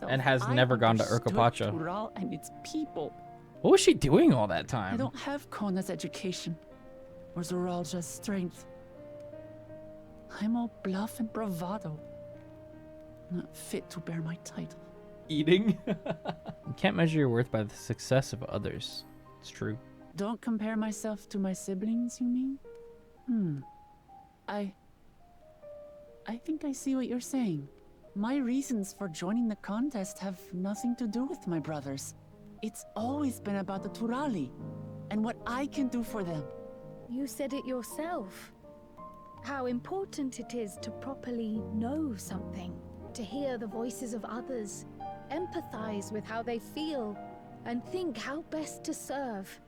and has never gone to Urkapacha. Tural and its people. What was she doing all that I time? don't have Kona's education or Zoralja's strength. I'm all bluff and bravado, not fit to bear my title. Eating? You can't measure your worth by the success of others. It's true. Don't compare myself to my siblings, you mean? I think I see what you're saying. My reasons for joining the contest have nothing to do with my brothers. It's always been about the Turali and what I can do for them. You said it yourself. How important it is to properly know something, to hear the voices of others, empathize with how they feel, and think how best to serve.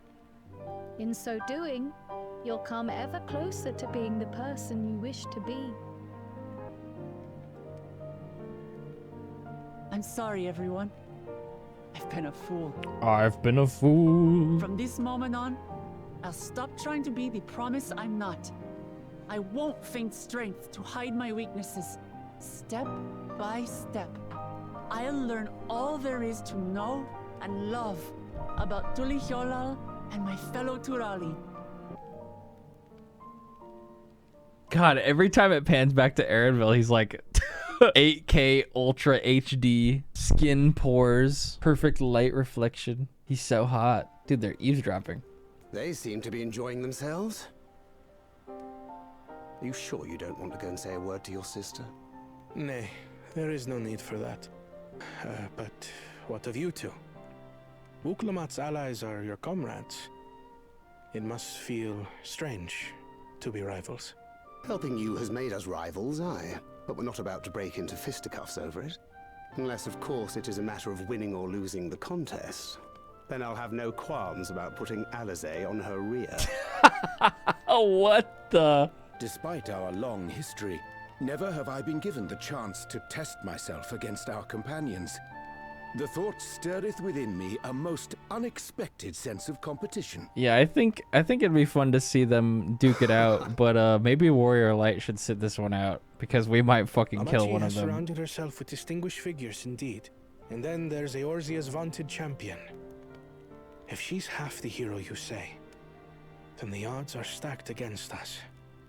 In so doing, you'll come ever closer to being the person you wish to be. I'm sorry, everyone. I've been a fool. I've been a fool. From this moment on, I'll stop trying to be the promise I'm not. I won't feign strength to hide my weaknesses. Step by step, I'll learn all there is to know and love about Tulihyolal and my fellow Turali. God, every time it pans back to Erenville, he's like 8K Ultra HD, skin pores, perfect light reflection. He's so hot. Dude, they're eavesdropping. They seem to be enjoying themselves. Are you sure you don't want to go and say a word to your sister? Nay, there is no need for that. But what of you two? Wuklamat's allies are your comrades. It must feel strange to be rivals. Helping you has made us rivals, aye. But we're not about to break into fisticuffs over it. Unless, of course, it is a matter of winning or losing the contest. Then I'll have no qualms about putting Alizé on her rear. What the? Despite our long history, never have I been given the chance to test myself against our companions. The thought stirreth within me a most unexpected sense of competition. Yeah, I think it'd be fun to see them duke it out, but maybe Warrior Light should sit this one out because we might fucking kill one of them. Has surrounded herself with distinguished figures indeed. And then there's Eorzea's vaunted champion. If she's half the hero you say, then the odds are stacked against us.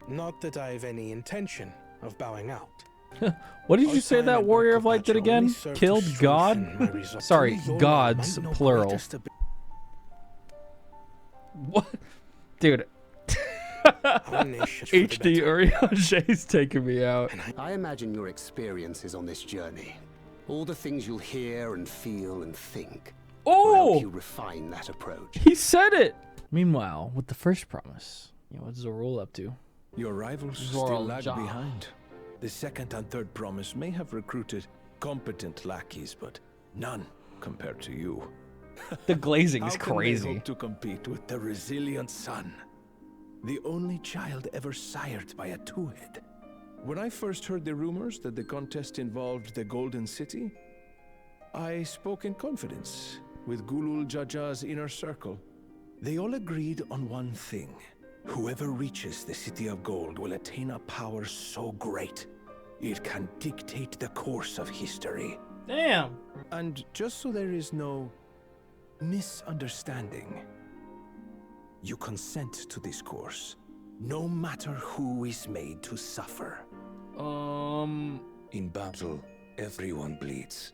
Not that I've any intention of bowing out. What did you say that Warrior of Light did again? Killed God? Sorry, gods, plural. What? Dude. HD Uriage's taking me out. I imagine your experiences on this journey. All the things you'll hear and feel and think. Will help you refine that approach. He said it! Meanwhile, with the first promise, what's Zorul up to? Your rivals still lag behind. The second and third promise may have recruited competent lackeys, but none compared to you. The glazing is crazy. How can they hope to compete with the resilient son? The only child ever sired by a two-head. When I first heard the rumors that the contest involved the Golden City, I spoke in confidence with Gulul Jaja's inner circle. They all agreed on one thing. Whoever reaches the City of Gold will attain a power so great, it can dictate the course of history. Damn. And just so there is no misunderstanding, you consent to this course, no matter who is made to suffer. In battle, everyone bleeds.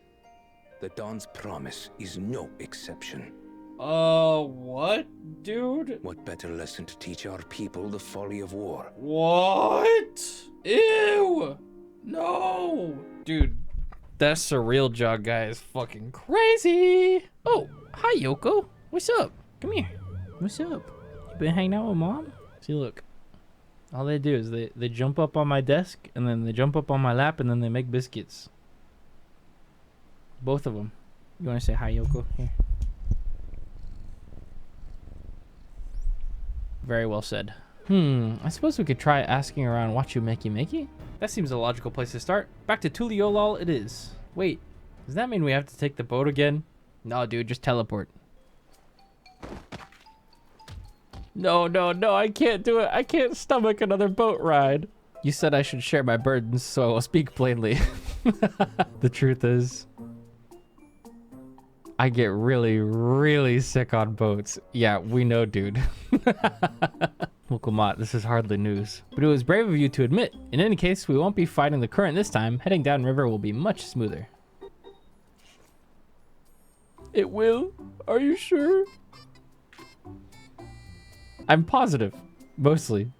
The Dawn's promise is no exception. What, dude? What better lesson to teach our people the folly of war? What? Ew! No! Dude, that surreal jog guy is fucking crazy! Oh, hi Yoko. What's up? Come here. What's up? You been hanging out with Mom? See, look. All they do is they jump up on my desk, and then they jump up on my lap, and then they make biscuits. Both of them. You want to say hi, Yoko? Here. Very well said. I suppose we could try asking around Wachu Makey. That seems a logical place to start. Back to Tuliolal it is. Wait, does that mean we have to take the boat again? No, dude, just teleport. No, I can't do it. I can't stomach another boat ride. You said I should share my burdens, so I'll speak plainly. The truth is, I get really, really sick on boats. Yeah, we know, dude. Wuklamat, this is hardly news. But it was brave of you to admit. In any case, we won't be fighting the current this time. Heading downriver will be much smoother. It will? Are you sure? I'm positive. Mostly.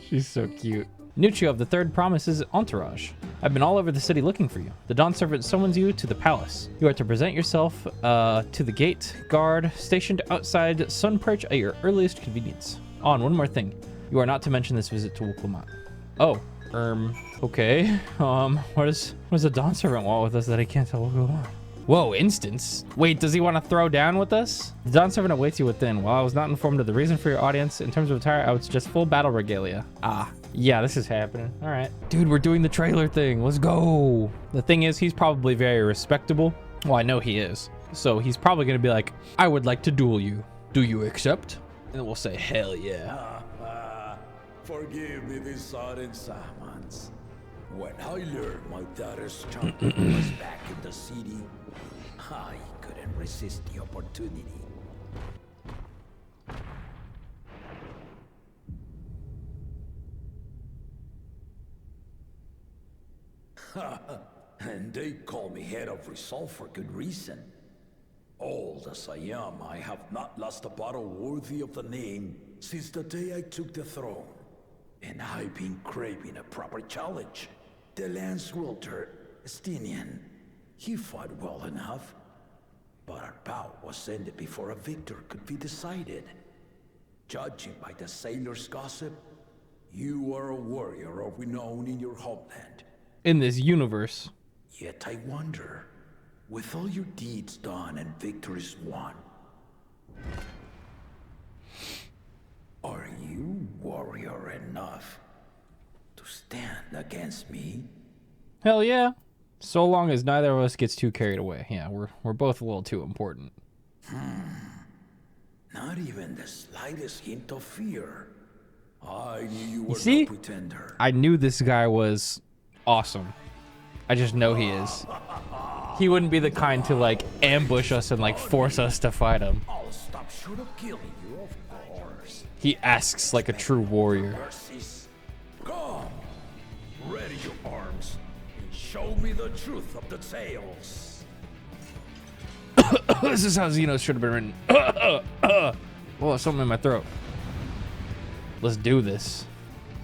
She's so cute. Nuccio of the Third Promise's entourage. I've been all over the city looking for you. The Dawn Servant summons you to the palace. You are to present yourself to the gate guard stationed outside Sunperch at your earliest convenience. Oh, and one more thing. You are not to mention this visit to Wuklamat. Oh, okay. What does the Dawn Servant want with us that I can't tell Wuklamat? Whoa, instance. Wait, does he want to throw down with us? The Dawn Servant awaits you within. While I was not informed of the reason for your audience, in terms of attire, I would suggest full battle regalia. Ah, yeah, this is happening. All right. Dude, we're doing the trailer thing. Let's go. The thing is, he's probably very respectable. Well, I know he is. So he's probably going to be like, I would like to duel you. Do you accept? And we'll say, hell yeah. Forgive me these sudden summons. When I learned my daughter's champion was back in the city, I couldn't resist the opportunity. And they call me head of resolve for good reason. All Old as I am, I have not lost a battle worthy of the name since the day I took the throne. And I've been craving a proper challenge. The Lance Wilter, Estinian, he fought well enough, but our bout was ended before a victor could be decided. Judging by the sailors' gossip, you are a warrior of renown in your homeland. In this universe. Yet I wonder, with all your deeds done and victories won, are you warrior enough to stand against me? Hell yeah. So long as neither of us gets too carried away. Yeah, we're both a little too important. Not even the slightest hint of fear. I knew you were See? no pretender. I knew this guy was awesome. I just know he is. He wouldn't be the kind to like ambush us and like force us to fight him. I'll stop short of killing you, of course. He asks like a true warrior. Come, ready your arms, and show me the truth of the tales. This is how Xenos should have been written. Oh, something in my throat. Let's do this.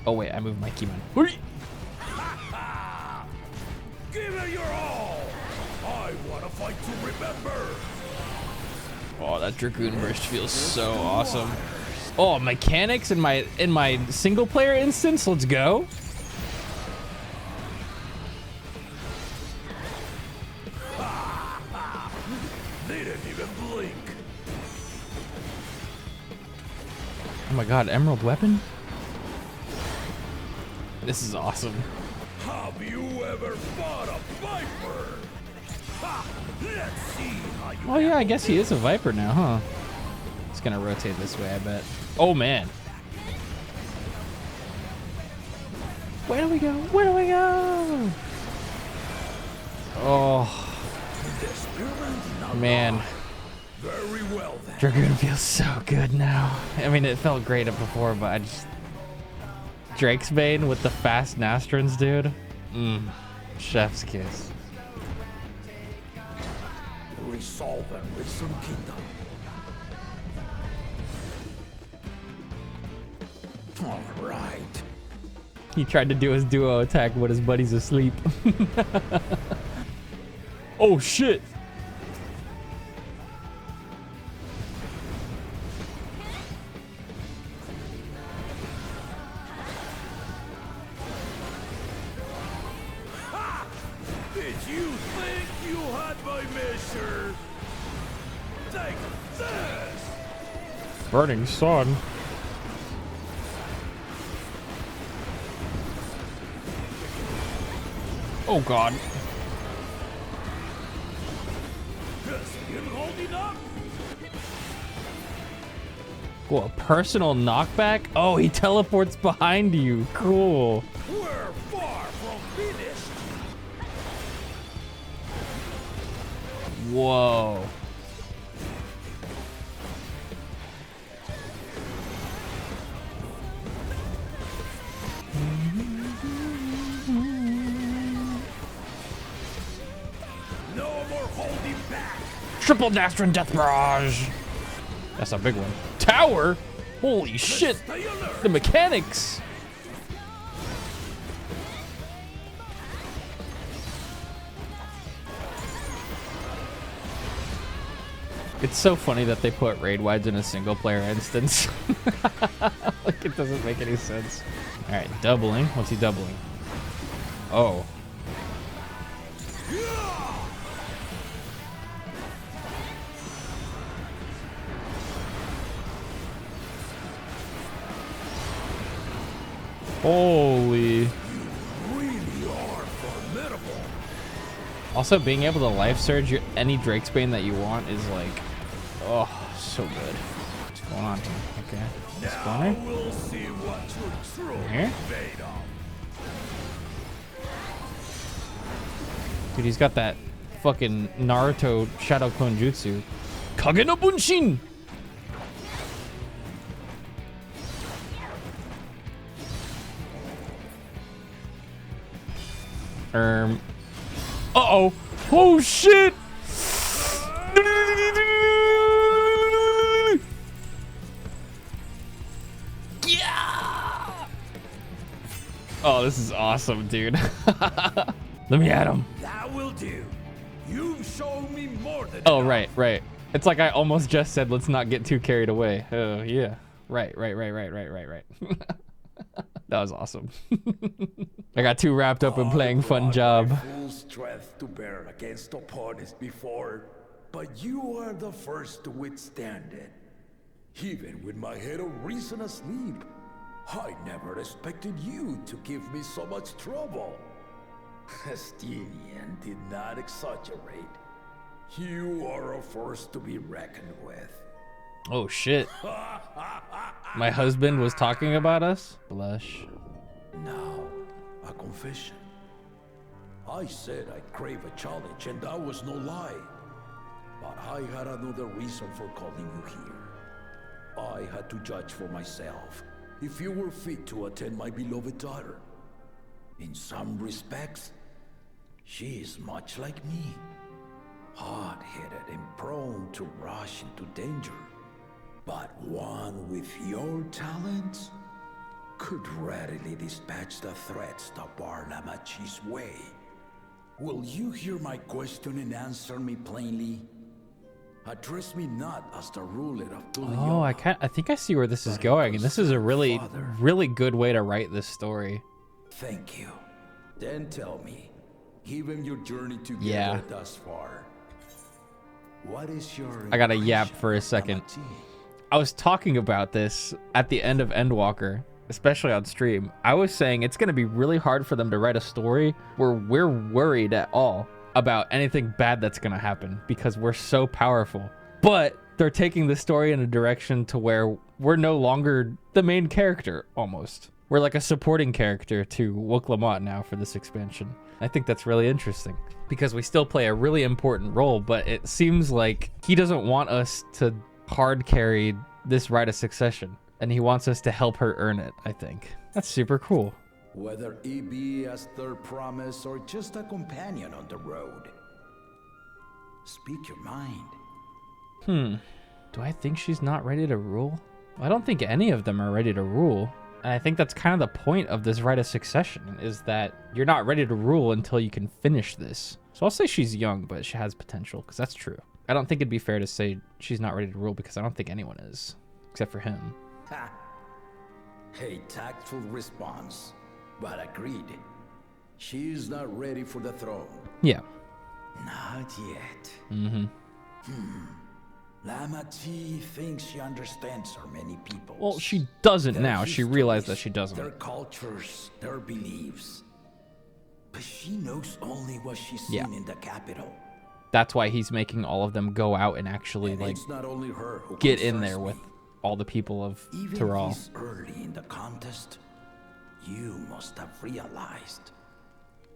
Oh wait, I moved my keybind. Give it your all. I want to fight to remember. Oh, that Dragoon Burst feels so awesome. Oh, mechanics in my single player instance. Let's go. They didn't even blink. Oh my god, Emerald Weapon? This is awesome. Have you ever fought a viper? Ha! Let's see how you. Oh yeah, I guess he is a Viper now, huh? It's gonna rotate this way, I bet. Oh man. Where do we go? Where do we go? Oh. Man. Very well then. Dragoon feels so good now. I mean, it felt great before, but I just... Drake's Bane with the fast Nastrons, dude. Chef's kiss. Resolve them with some kingdom. All right. He tried to do his duo attack, but his buddy's asleep. Oh shit! Did you think you had my measure? Take this! Burning sun. Oh god. Cool, a personal knockback? Oh, he teleports behind you. Cool. We're far from finished. Whoa. No more holding back. Triple Nastron Death Barrage. That's a big one. Tower? Holy shit. The mechanics. It's so funny that they put raid wides in a single player instance. Like, it doesn't make any sense. All right, doubling. What's he doubling? Oh. Holy. Really are formidable. Also, being able to life surge any Drake's Bane that you want is like, oh, so good. What's going on here? Okay. This corner. Now we'll see what you're truly Here? made of. Dude, he's got that fucking Naruto Shadow Clone Jutsu. Kage no Bunshin! Uh-oh. Oh, shit! Oh, this is awesome, dude. Let me at him. That will do. You've shown me more than Oh, enough. right. It's like I almost just said, let's not get too carried away. Oh, yeah. Right. That was awesome. I got too wrapped up in playing Fun Job. Full strength to bear against opponents before, but you are the first to withstand it. Even with my head of reason asleep, I never expected you to give me so much trouble. Estinian did not exaggerate. You are a force to be reckoned with. Oh, shit. My husband was talking about us? Blush. Now, a confession. I said I crave a challenge, and that was no lie. But I had another reason for calling you here. I had to judge for myself if you were fit to attend my beloved daughter. In some respects, she is much like me. Hot-headed and prone to rush into danger. But one with your talents could readily dispatch the threats that bar Lamachi's way. Will you hear my question and answer me plainly? Address me not as the ruler of Tulia. Oh, I think I see where this is going, and this is a really good way to write this story. Thank you. Then tell me, given your journey together thus far, what is your I gotta yap for a second. I was talking about this at the end of Endwalker, especially on stream. I was saying it's going to be really hard for them to write a story where we're worried at all about anything bad that's going to happen because we're so powerful. But they're taking the story in a direction to where we're no longer the main character, almost. We're like a supporting character to Wook Lamont now for this expansion. I think that's really interesting because we still play a really important role, but it seems like he doesn't want us to hard carry this rite of succession, and he wants us to help her earn it, I think. That's super cool. Whether it be as third promise or just a companion on the road. Speak your mind. Do I think she's not ready to rule? I don't think any of them are ready to rule. And I think that's kind of the point of this rite of succession, is that you're not ready to rule until you can finish this. So I'll say she's young, but she has potential, because that's true. I don't think it'd be fair to say she's not ready to rule, because I don't think anyone is, except for him. Ha! A tactful response, but agreed. She is not ready for the throne. Yeah. Not yet. Mm-hmm. Lamachi thinks she understands our many people. Well, she doesn't now. She realized that she doesn't. Their cultures, their beliefs. But she knows only what she's seen in the capital. That's why he's making all of them go out and actually, like, it's not only her who get in there with all the people of Tural. Even this early in the contest, you must have realized,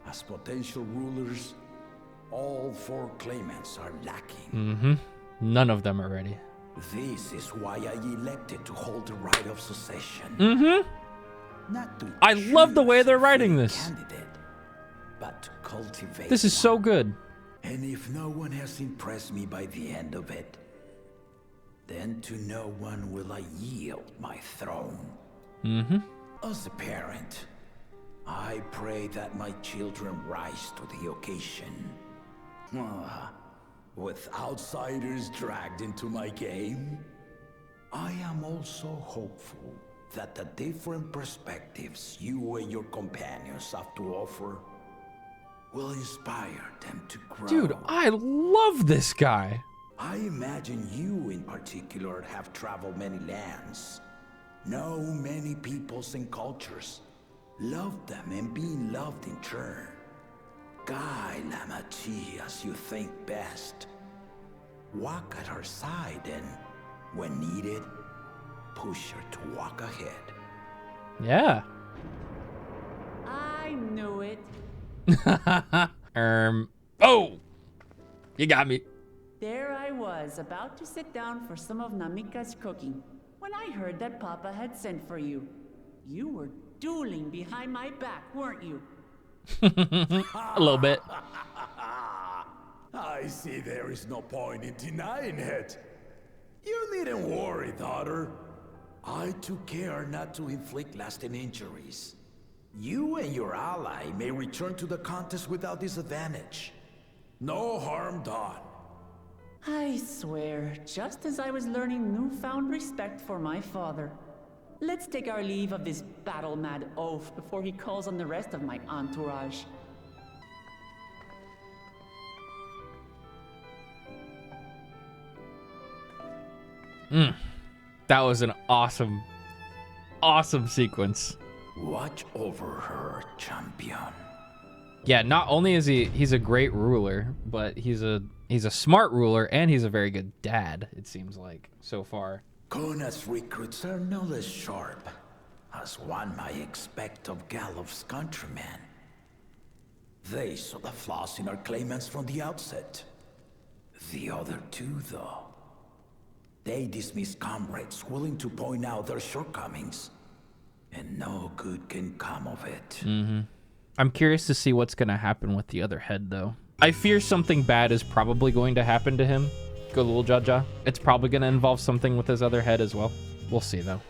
as potential rulers, all four claimants are lacking. Mm-hmm. None of them are ready. This is why I elected to hold the right of succession. Mm-hmm. Not to I love the way they're writing this. Candidate, but to cultivate. This is so good. And if no one has impressed me by the end of it, then to no one will I yield my throne. Mm-hmm. As a parent, I pray that my children rise to the occasion. With outsiders dragged into my game, I am also hopeful that the different perspectives you and your companions have to offer will inspire them to grow. Dude, I love this guy. I imagine you in particular have traveled many lands, know many peoples and cultures, love them and being loved in turn. Guide Lamachi as you think best. Walk at her side and, when needed, push her to walk ahead. Yeah. I knew it. Oh! You got me. There I was, about to sit down for some of Namika's cooking, when I heard that Papa had sent for you. You were dueling behind my back, weren't you? A little bit. I see there is no point in denying it. You needn't worry, daughter. I took care not to inflict lasting injuries. You and your ally may return to the contest without disadvantage. No harm done. I swear, just as I was learning newfound respect for my father. Let's take our leave of this battle-mad oaf before he calls on the rest of my entourage. That was an awesome sequence. Watch over her, champion. Yeah, not only is he's a great ruler, but he's a smart ruler and he's a very good dad, it seems like, so far. Kona's recruits are no less sharp, as one might expect of Galof's countrymen. They saw the flaws in our claimants from the outset. The other two, though, they dismissed comrades willing to point out their shortcomings, and no good can come of it. I'm curious to see what's going to happen with the other head, though. I fear something bad is probably going to happen to him. Galul Jaja. It's probably going to involve something with his other head as well. We'll see, though.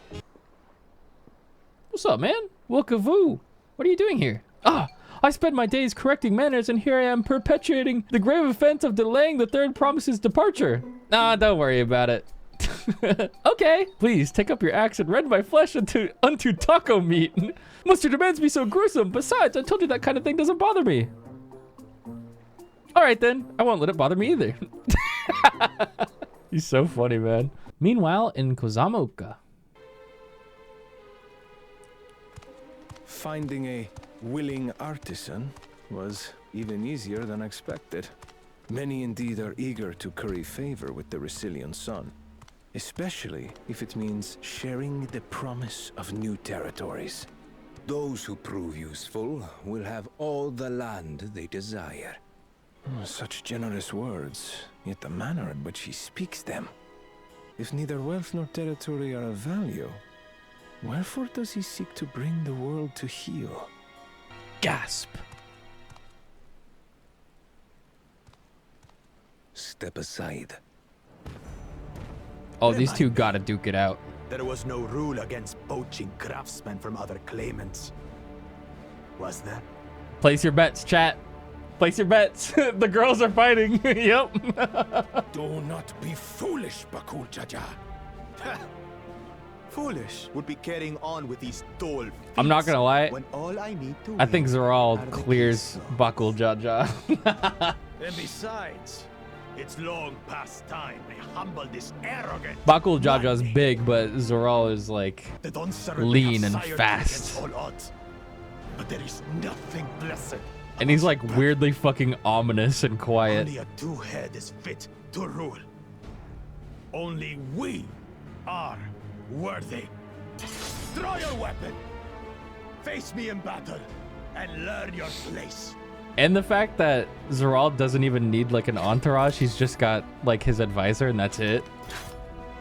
What's up, man? Wokavoo. What are you doing here? I spend my days correcting manners, and here I am perpetuating the grave offense of delaying the third promise's departure. Nah, don't worry about it. Okay, please take up your axe and rend my flesh unto taco meat. Must your demands be so gruesome? Besides, I told you that kind of thing doesn't bother me. All right then, I won't let it bother me either. He's so funny, man. Meanwhile, in Kozamoka. Finding a willing artisan was even easier than expected. Many indeed are eager to curry favor with the Resilian sun, especially if it means sharing the promise of new territories. Those who prove useful will have all the land they desire. Such generous words, yet the manner in which he speaks them. If neither wealth nor territory are of value, wherefore does he seek to bring the world to heel? Gasp. Step aside. Oh, these two gotta duke it out. There was no rule against poaching craftsmen from other claimants. Was there? Place your bets, chat. Place your bets. The girls are fighting. Yep. Do not be foolish, Bakul Jaja. Foolish would be carrying on with these dull feats I'm not gonna lie. when all I need to I think Zoral clears Bakul Jaja. And besides, it's long past time I humble this arrogant. Bakul Jaja's big, but Zoral is like The Dawntraill lean have and sired fast. against all odds. But there is nothing blessed. And he's like weirdly fucking ominous and quiet. Only a two-head is fit to rule. Only we are worthy. Draw your weapon. Face me in battle and learn your place. And the fact that Zoral doesn't even need like an entourage, he's just got like his advisor and that's it.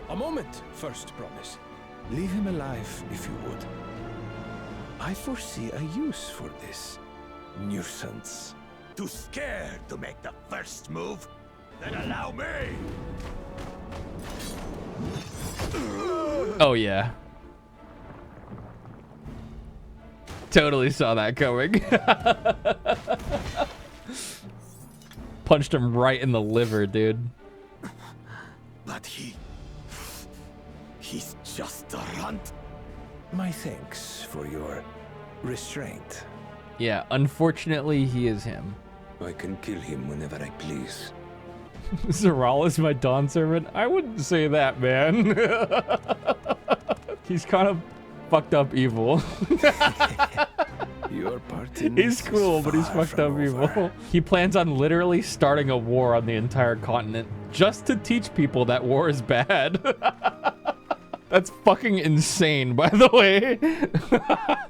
A moment, first promise. Leave him alive if you would. I foresee a use for this nuisance. Too scared to make the first move? Then allow me. Oh yeah. Totally saw that coming. Punched him right in the liver, dude. But he's just a runt. My thanks for your restraint. Yeah, unfortunately, he is him. I can kill him whenever I please. Zoral is my Dawn servant? I wouldn't say that, man. He's kind of fucked up evil. Your part in He's this cool, is but he's far fucked up from evil. over. He plans on literally starting a war on the entire continent just to teach people that war is bad. That's fucking insane, by the way.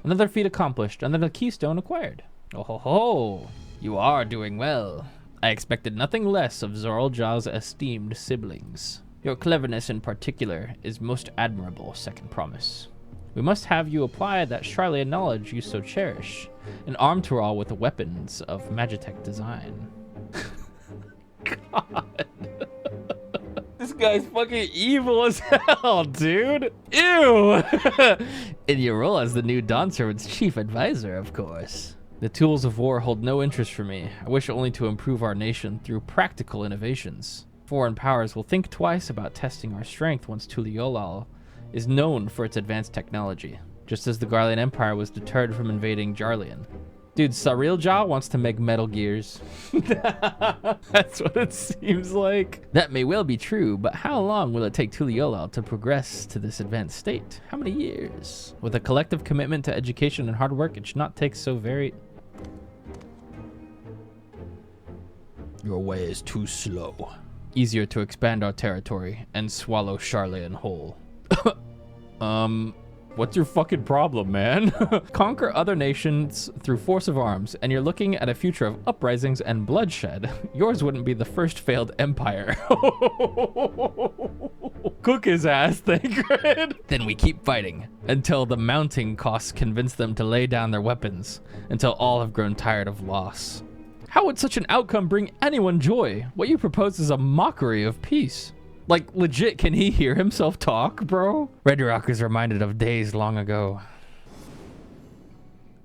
Another feat accomplished, another keystone acquired. Oh ho ho, you are doing well. I expected nothing less of Zoral Jaw's esteemed siblings. Your cleverness in particular is most admirable, second promise. We must have you apply that Sharlayan knowledge you so cherish, and arm Tural with the weapons of Magitech design. God. This guy's fucking evil as hell, dude. Ew. In your role as the new Dawn Servant's chief advisor, of course. The tools of war hold no interest for me. I wish only to improve our nation through practical innovations. Foreign powers will think twice about testing our strength once Tuliolal is known for its advanced technology, just as the Garlean Empire was deterred from invading Jarlian. Dude, Sarilja wants to make Metal Gears. That's what it seems like. That may well be true, but how long will it take Tuliolal to progress to this advanced state? How many years? With a collective commitment to education and hard work, it should not take so very... Your way is too slow. Easier to expand our territory and swallow Charlian whole. What's your fucking problem, man? Conquer other nations through force of arms, and you're looking at a future of uprisings and bloodshed. Yours wouldn't be the first failed empire. Cook his ass, Thancred. Then we keep fighting until the mounting costs convince them to lay down their weapons, until all have grown tired of loss. How would such an outcome bring anyone joy? What you propose is a mockery of peace. Like, legit, can he hear himself talk, bro? Red Rock is reminded of days long ago.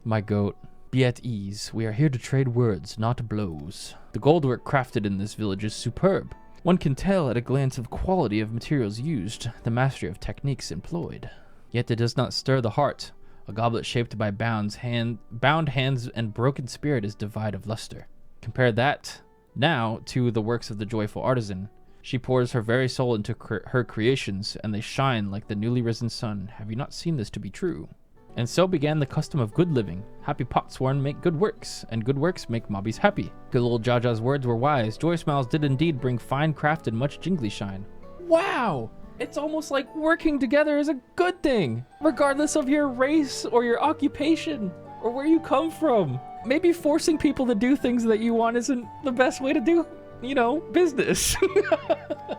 My goat, be at ease. We are here to trade words, not blows. The goldwork crafted in this village is superb. One can tell at a glance of quality of materials used, the mastery of techniques employed. Yet it does not stir the heart. A goblet shaped by bound hands and broken spirit is devoid of luster. Compare that now to the works of the joyful artisan. She pours her very soul into her creations, and they shine like the newly risen sun. Have you not seen this to be true? And so began the custom of good living. Happy potsworn make good works, and good works make mobbies happy. Good old Jaja's words were wise. Joy smiles did indeed bring fine craft and much jingly shine. Wow! It's almost like working together is a good thing, regardless of your race or your occupation or where you come from. Maybe forcing people to do things that you want isn't the best way to do, you know, business.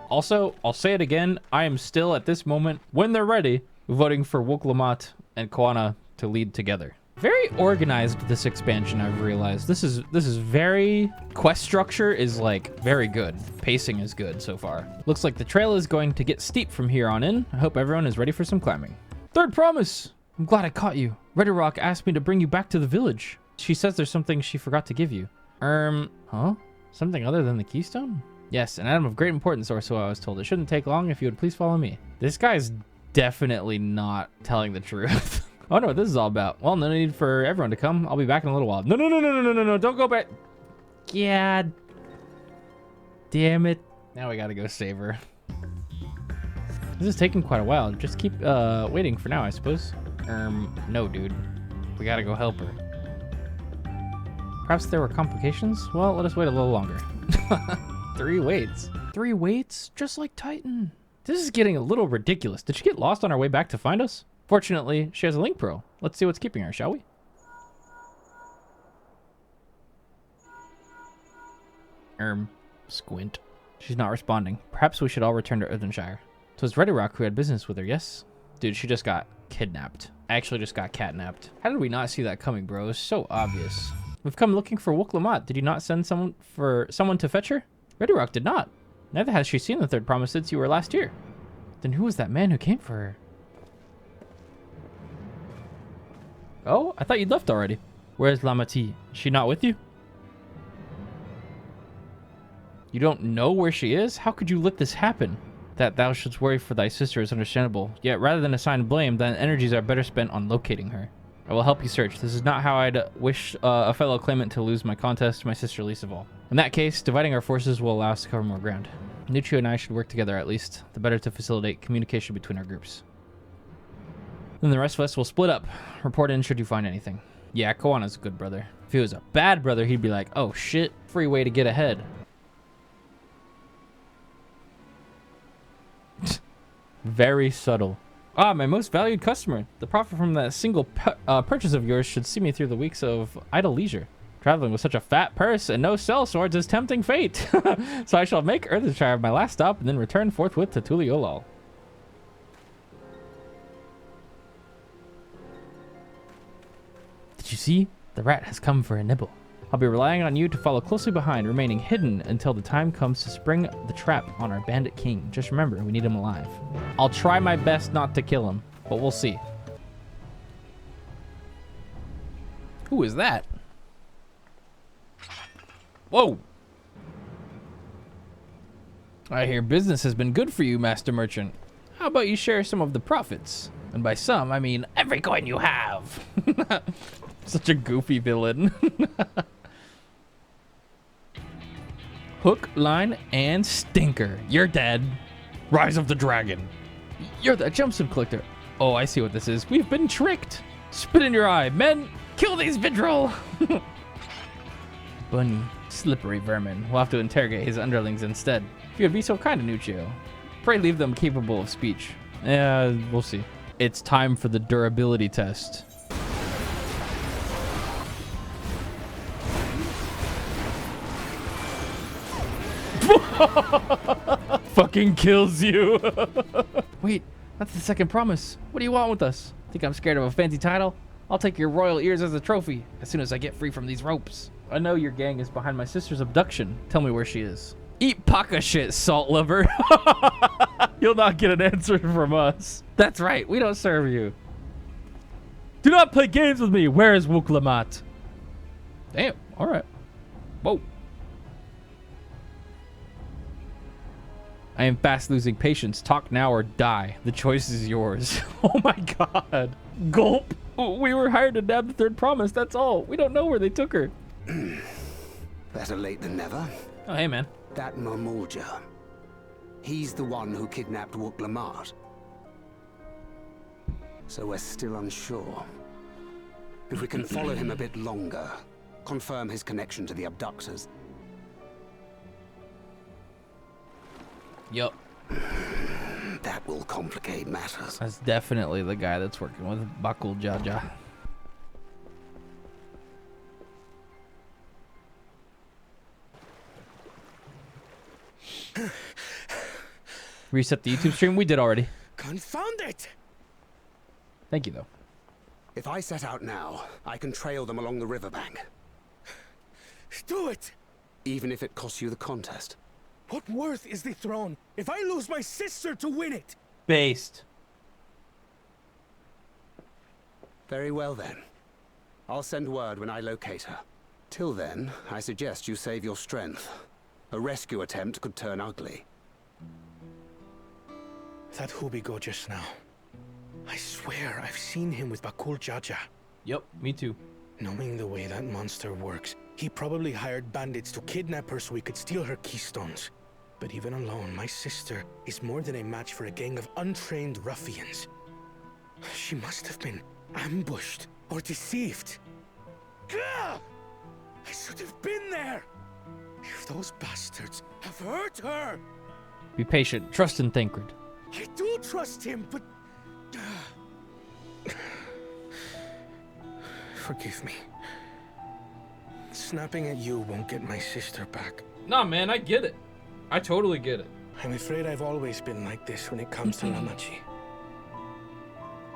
Also, I'll say it again, I am still at this moment, when they're ready, voting for Wooklamat and Koana to lead together. Very organized, this expansion, I've realized. This is very... Quest structure is, like, very good. Pacing is good so far. Looks like the trail is going to get steep from here on in. I hope everyone is ready for some climbing. Third promise! I'm glad I caught you. Red Rock asked me to bring you back to the village. She says there's something she forgot to give you. Huh? Something other than the keystone? Yes, an item of great importance, or so I was told. It shouldn't take long if you would please follow me. This guy's definitely not telling the truth. Oh, no, what this is all about. Well, no need for everyone to come. I'll be back in a little while. No, don't go back. God damn it. Now we gotta go save her. This is taking quite a while. Just keep waiting for now, I suppose. No, dude. We gotta go help her. Perhaps there were complications? Well, let us wait a little longer. 3 waits. 3 waits? Just like Titan. This is getting a little ridiculous. Did she get lost on her way back to find us? Fortunately, she has a link pro. Let's see what's keeping her, shall we? Squint. She's not responding. Perhaps we should all return to Earthenshire. It was Red Rock who had business with her, yes? Dude, she just got kidnapped. Actually just got catnapped. How did we not see that coming, bro? It's so obvious. We've come looking for Wooklamat. Did you not send someone to fetch her? Red Rock did not. Neither has she seen the third promise since you were last here. Then who was that man who came for her? Oh, I thought you'd left already. Where's Lamati? Is she not with you? You don't know where she is? How could you let this happen? That thou shouldst worry for thy sister is understandable. Yet rather than assign blame, thine energies are better spent on locating her. I will help you search. This is not how I'd wish a fellow claimant to lose my contest, my sister least of all. In that case, dividing our forces will allow us to cover more ground. Nuccio and I should work together at least, the better to facilitate communication between our groups. Then the rest of us will split up. Report in should you find anything. Yeah, Koana's a good brother. If he was a bad brother, he'd be like, oh shit, free way to get ahead. Very subtle. Ah, my most valued customer. The profit from that single purchase of yours should see me through the weeks of idle leisure. Traveling with such a fat purse and no sell swords is tempting fate. So I shall make Earthenshire my last stop and then return forthwith to Tuliolal. Did you see? The rat has come for a nibble. I'll be relying on you to follow closely behind, remaining hidden until the time comes to spring the trap on our bandit king. Just remember, we need him alive. I'll try my best not to kill him, but we'll see. Who is that? Whoa! I hear business has been good for you, Master Merchant. How about you share some of the profits? And by some, I mean every coin you have. Such a goofy villain. Hook, line, and stinker. You're dead. Rise of the dragon. You're the jumpsuit collector. Oh, I see what this is. We've been tricked. Spit in your eye. Men, kill these vidril. Bunny. Slippery vermin. We'll have to interrogate his underlings instead. If you would be so kind, Anuccio. Pray leave them capable of speech. Yeah, we'll see. It's time for the durability test. Fucking kills you. Wait, that's the second promise. What do you want with us? Think I'm scared of a fancy title? I'll take your royal ears as a trophy as soon as I get free from these ropes. I know your gang is behind my sister's abduction. Tell me where she is. Eat Paka shit, salt liver. You'll not get an answer from us. That's right, we don't serve you. Do not play games with me. Where is Wuklamat? Damn, all right. Whoa. I am fast losing patience. Talk now or die. The choice is yours. Oh my god. Gulp. We were hired to nab the third promise, that's all. We don't know where they took her. Better late than never. Oh, hey, man. That Mamulja. He's the one who kidnapped Wuklamat. So we're still unsure. If we can follow him a bit longer, confirm his connection to the abductors. Yup. That will complicate matters. That's definitely the guy that's working with Bakul Jaja. Reset the YouTube stream? We did already. Confound it! Thank you, though. If I set out now, I can trail them along the riverbank. Do it! Even if it costs you the contest. What worth is the throne if I lose my sister to win it? Based. Very well then. I'll send word when I locate her. Till then, I suggest you save your strength. A rescue attempt could turn ugly. That Hubigo just now. I swear I've seen him with Bakul Jaja. Yep, me too. Knowing the way that monster works, he probably hired bandits to kidnap her so he could steal her keystones. But even alone, my sister is more than a match for a gang of untrained ruffians. She must have been ambushed or deceived. Gah! I should have been there! If those bastards have hurt her! Be patient. Trust in Thancred. I do trust him, but... Forgive me. Snapping at you won't get my sister back. Nah, man, I get it. I totally get it. I'm afraid I've always been like this when it comes to Lamachi.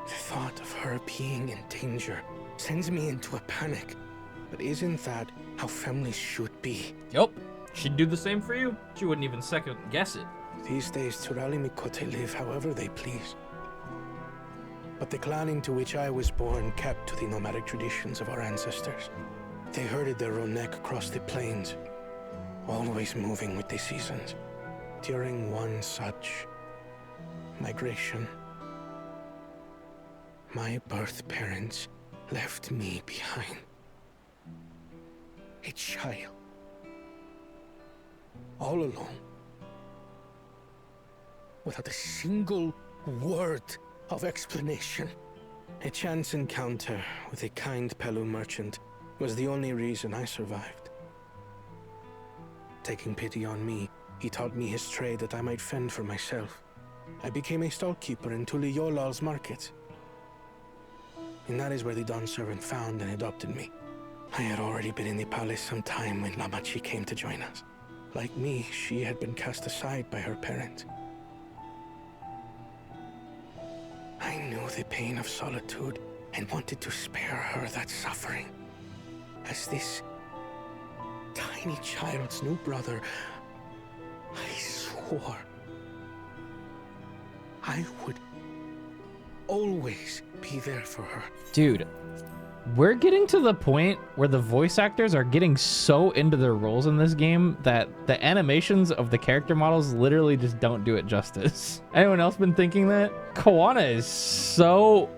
The thought of her being in danger sends me into a panic. But isn't that how families should be? Yup. She'd do the same for you. She wouldn't even second guess it. These days, Turali Mikote live however they please. But the clan into which I was born kept to the nomadic traditions of our ancestors. They herded their own neck across the plains, always moving with the seasons. During one such migration, my birth parents left me behind. A child. All alone. Without a single word of explanation. A chance encounter with a kind Pelu merchant was the only reason I survived. Taking pity on me, he taught me his trade that I might fend for myself. I became a stallkeeper in Tuliyolal's market. And that is where the Dawn servant found and adopted me. I had already been in the palace some time when Lamachi came to join us. Like me, she had been cast aside by her parents. I knew the pain of solitude and wanted to spare her that suffering. As this any child's new brother, I swore I would always be there for her. Dude, we're getting to the point where the voice actors are getting so into their roles in this game that the animations of the character models literally just don't do it justice. Anyone else been thinking that? Koana is so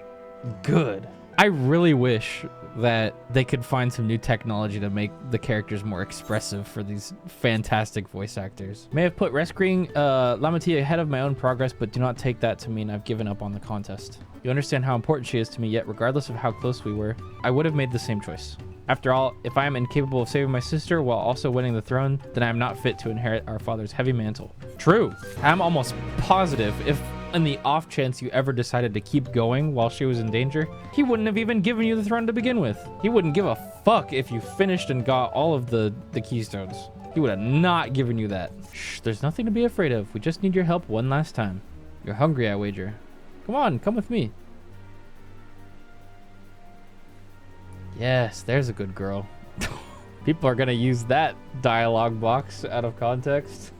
good. I really wish that they could find some new technology to make the characters more expressive for these fantastic voice actors. May have put rescuing Lamati ahead of my own progress, but do not take that to mean I've given up on the contest. You understand how important she is to me, yet regardless of how close we were, I would have made the same choice. After all, if I am incapable of saving my sister while also winning the throne, then I am not fit to inherit our father's heavy mantle. True. I'm almost positive if in the off chance you ever decided to keep going while she was in danger, he wouldn't have even given you the throne to begin with. He wouldn't give a fuck if you finished and got all of the keystones. He would have not given you that. Shh, there's nothing to be afraid of. We just need your help one last time. You're hungry, I wager. Come on, come with me. Yes, there's a good girl. People are gonna use that dialogue box out of context.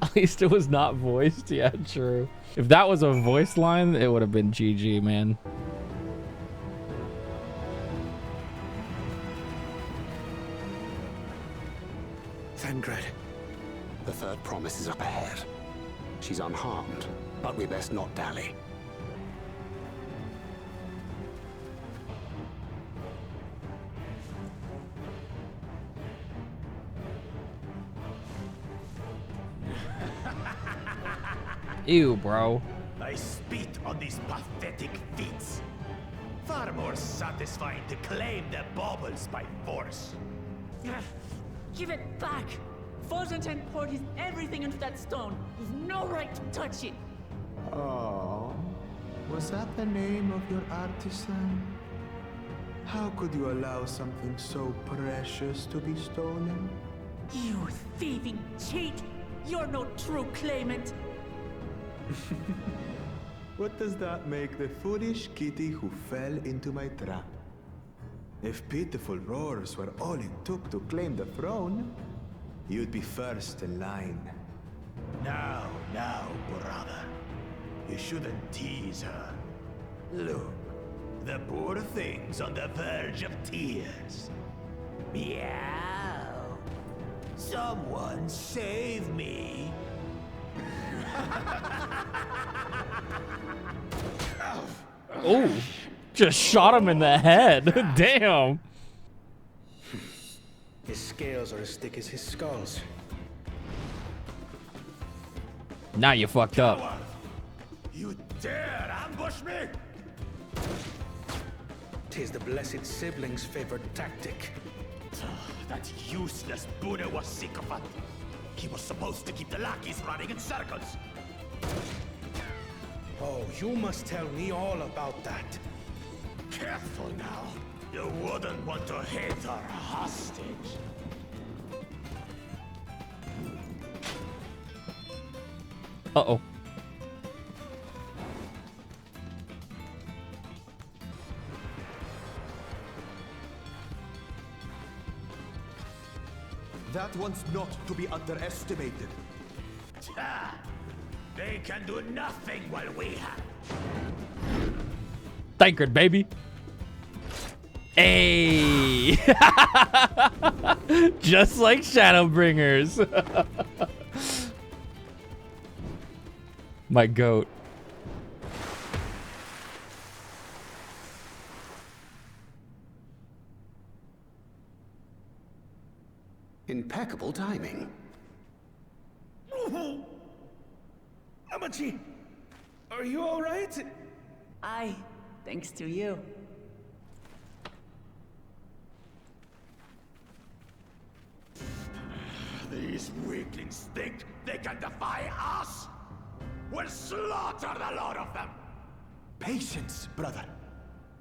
At least it was not voiced. Yeah, true. If that was a voice line, it would have been GG, man. Thangred. The third promise is up ahead. She's unharmed, but we best not dally. Ew, bro. I spit on these pathetic feats. Far more satisfying to claim their baubles by force. Give it back! Fosunten poured his everything into that stone. You've no right to touch it. Oh, was that the name of your artisan? How could you allow something so precious to be stolen? You thieving cheat! You're no true claimant! What does that make the foolish kitty who fell into my trap? If pitiful roars were all it took to claim the throne, you'd be first in line. Now, brother. You shouldn't tease her. Look, the poor thing's on the verge of tears. Meow. Someone save me. Oh, just shot him in the head. Damn. His scales are as thick as his skulls. Now you fucked up. You dare ambush me? 'Tis the blessed sibling's favorite tactic. That useless Buddha was sycophant. He was supposed to keep the lackeys running in circles. Oh, you must tell me all about that. Careful now. You wouldn't want to hit her hostage. Uh-oh. That one's not to be underestimated. They can do nothing while we have. Thankred, baby. Hey. Just like Shadowbringers. My goat. Impeccable timing. Amachi, are you all right? Aye, thanks to you. These weaklings think they can defy us? We'll slaughter the lot of them! Patience, brother.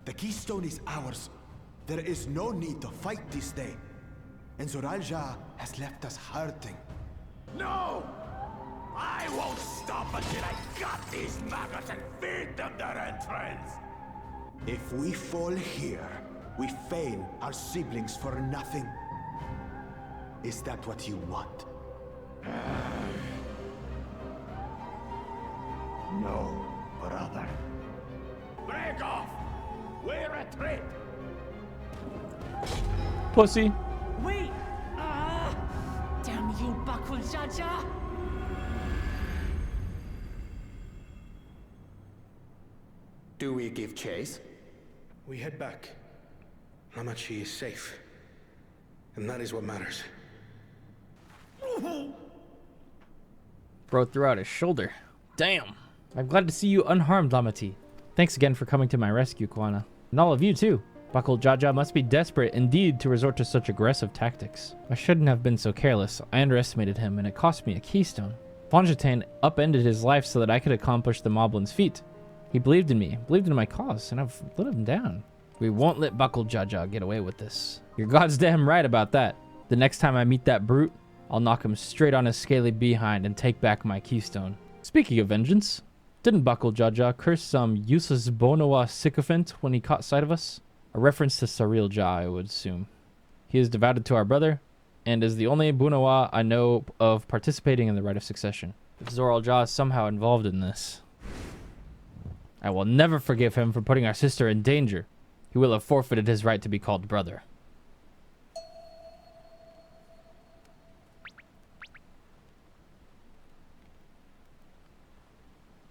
The keystone is ours. There is no need to fight this day. And Zoralja has left us hurting. No! I won't stop until I gut these maggots and feed them their entrails! If we fall here, We fail our siblings for nothing. Is that what you want? No, brother. Break off! We're a threat! Pussy. Wait! Damn you, Bakul Jaja! Do we give chase? We head back. Hamachi is safe. And that is what matters. Bro threw out his shoulder. Damn. I'm glad to see you unharmed, Lamati. Thanks again for coming to my rescue, Kwana. And all of you, too. Bakul Jaja must be desperate indeed to resort to such aggressive tactics. I shouldn't have been so careless. I underestimated him, and it cost me a keystone. Vonjatan upended his life so that I could accomplish the Moblin's feat. He believed in me, believed in my cause, and I've let him down. We won't let Bakul Jaja get away with this. You're goddamn right about that. The next time I meet that brute, I'll knock him straight on his scaly behind and take back my keystone. Speaking of vengeance, didn't Bakul Jaja curse some useless Bonowa sycophant when he caught sight of us? A reference to Saril Ja, I would assume. He is devoted to our brother, and is the only Bonowa I know of participating in the rite of succession. If Zoral Ja is somehow involved in this, I will never forgive him for putting our sister in danger. He will have forfeited his right to be called brother.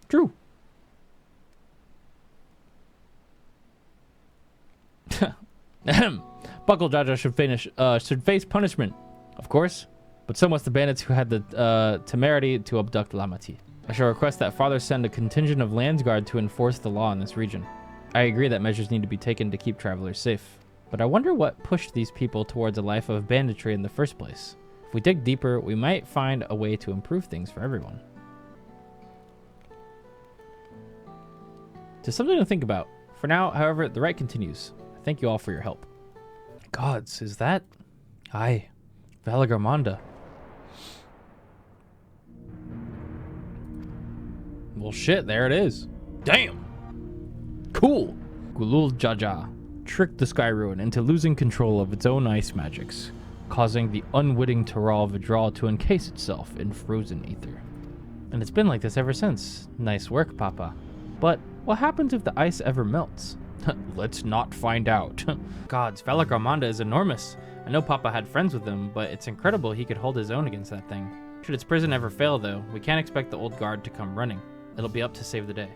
True. Bakul Jaja should face punishment, of course, but so must the bandits who had the temerity to abduct Lamati. I shall request that Father send a contingent of Landsguard to enforce the law in this region. I agree that measures need to be taken to keep travelers safe, but I wonder what pushed these people towards a life of banditry in the first place. If we dig deeper, we might find a way to improve things for everyone. Just something to think about. For now, however, the rite continues. Thank you all for your help. Gods, is that? Aye, Valagarmanda. Well, shit, there it is. Damn. Cool. Gulul Jaja tricked the Sky Ruin into losing control of its own ice magics, causing the unwitting Taral Vidral to encase itself in frozen ether. And it's been like this ever since. Nice work, Papa. But what happens if the ice ever melts? Let's not find out. Gods, Valagarmanda is enormous. I know Papa had friends with him, but it's incredible he could hold his own against that thing. Should its prison ever fail, though, we can't expect the old guard to come running. It'll be up to save the day.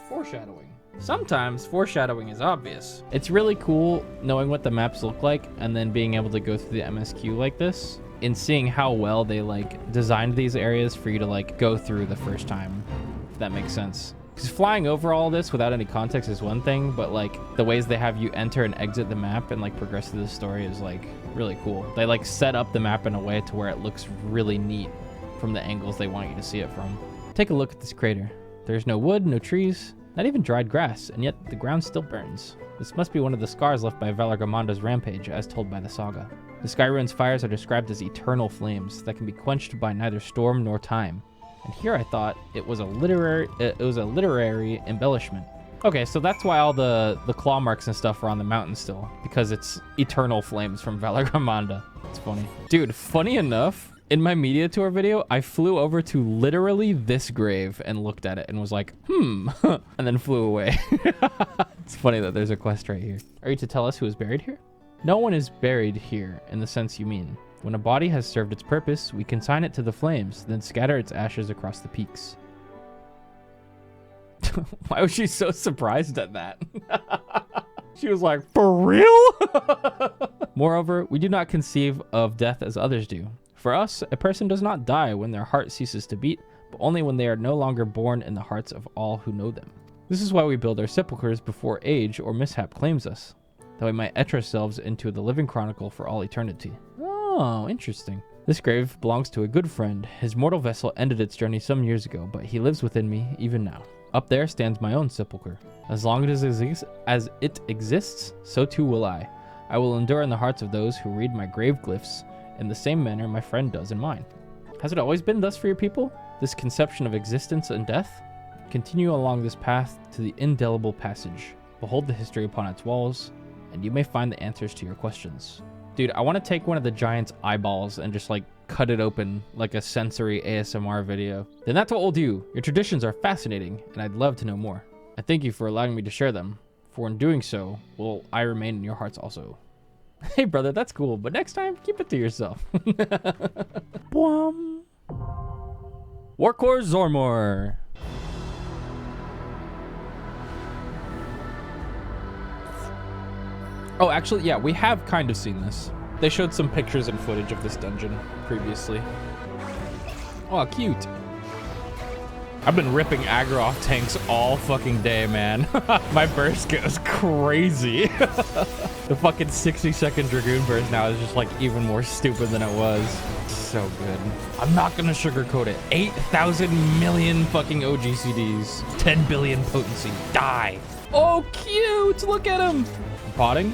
Foreshadowing. Sometimes foreshadowing is obvious. It's really cool knowing what the maps look like and then being able to go through the MSQ like this and seeing how well they like designed these areas for you to like go through the first time, if that makes sense. Because flying over all this without any context is one thing, but like the ways they have you enter and exit the map and like progress through the story is like really cool. They like set up the map in a way to where it looks really neat from the angles they want you to see it from. Take a look at this crater. There's no wood, no trees, not even dried grass, and yet the ground still burns. This must be one of the scars left by Valagarmanda's rampage, as told by the saga. The Sky Ruin's fires are described as eternal flames that can be quenched by neither storm nor time. And here I thought it was a literary embellishment. Okay, so that's why all the claw marks and stuff are on the mountain still, because it's eternal flames from Valagarmanda. It's funny. Dude, funny enough, in my media tour video, I flew over to literally this grave and looked at it and was like, and then flew away. It's funny that there's a quest right here. Are you to tell us who is buried here? No one is buried here in the sense you mean. When a body has served its purpose, we consign it to the flames, then scatter its ashes across the peaks. Why was she so surprised at that? She was like, for real? Moreover, we do not conceive of death as others do. For us, a person does not die when their heart ceases to beat, but only when they are no longer born in the hearts of all who know them. This is why we build our sepulchres before age or mishap claims us, that we might etch ourselves into the living chronicle for all eternity. Oh, interesting. This grave belongs to a good friend. His mortal vessel ended its journey some years ago, but he lives within me even now. Up there stands my own sepulchre. As long as it exists, so too will I. I will endure in the hearts of those who read my grave glyphs in the same manner my friend does in mine. Has it always been thus for your people? This conception of existence and death? Continue along this path to the indelible passage. Behold the history upon its walls. and you may find the answers to your questions. Dude, I want to take one of the giant's eyeballs and just like cut it open like a sensory ASMR video. Then that's what we'll do. Your traditions are fascinating, and I'd love to know more. I thank you for allowing me to share them, for in doing so, will I remain in your hearts also. Hey brother, that's cool, but next time, keep it to yourself. Boom. Warcore Zormor. Oh, actually, yeah, we have kind of seen this. They showed some pictures and footage of this dungeon previously. Oh, cute. I've been ripping aggro off tanks all fucking day, man. My burst goes crazy. The fucking 60-second Dragoon burst now is just like even more stupid than it was. So good. I'm not gonna sugarcoat it. 8,000 million fucking OGCDs. 10 billion potency. Die. Oh, cute. Look at him. Potting.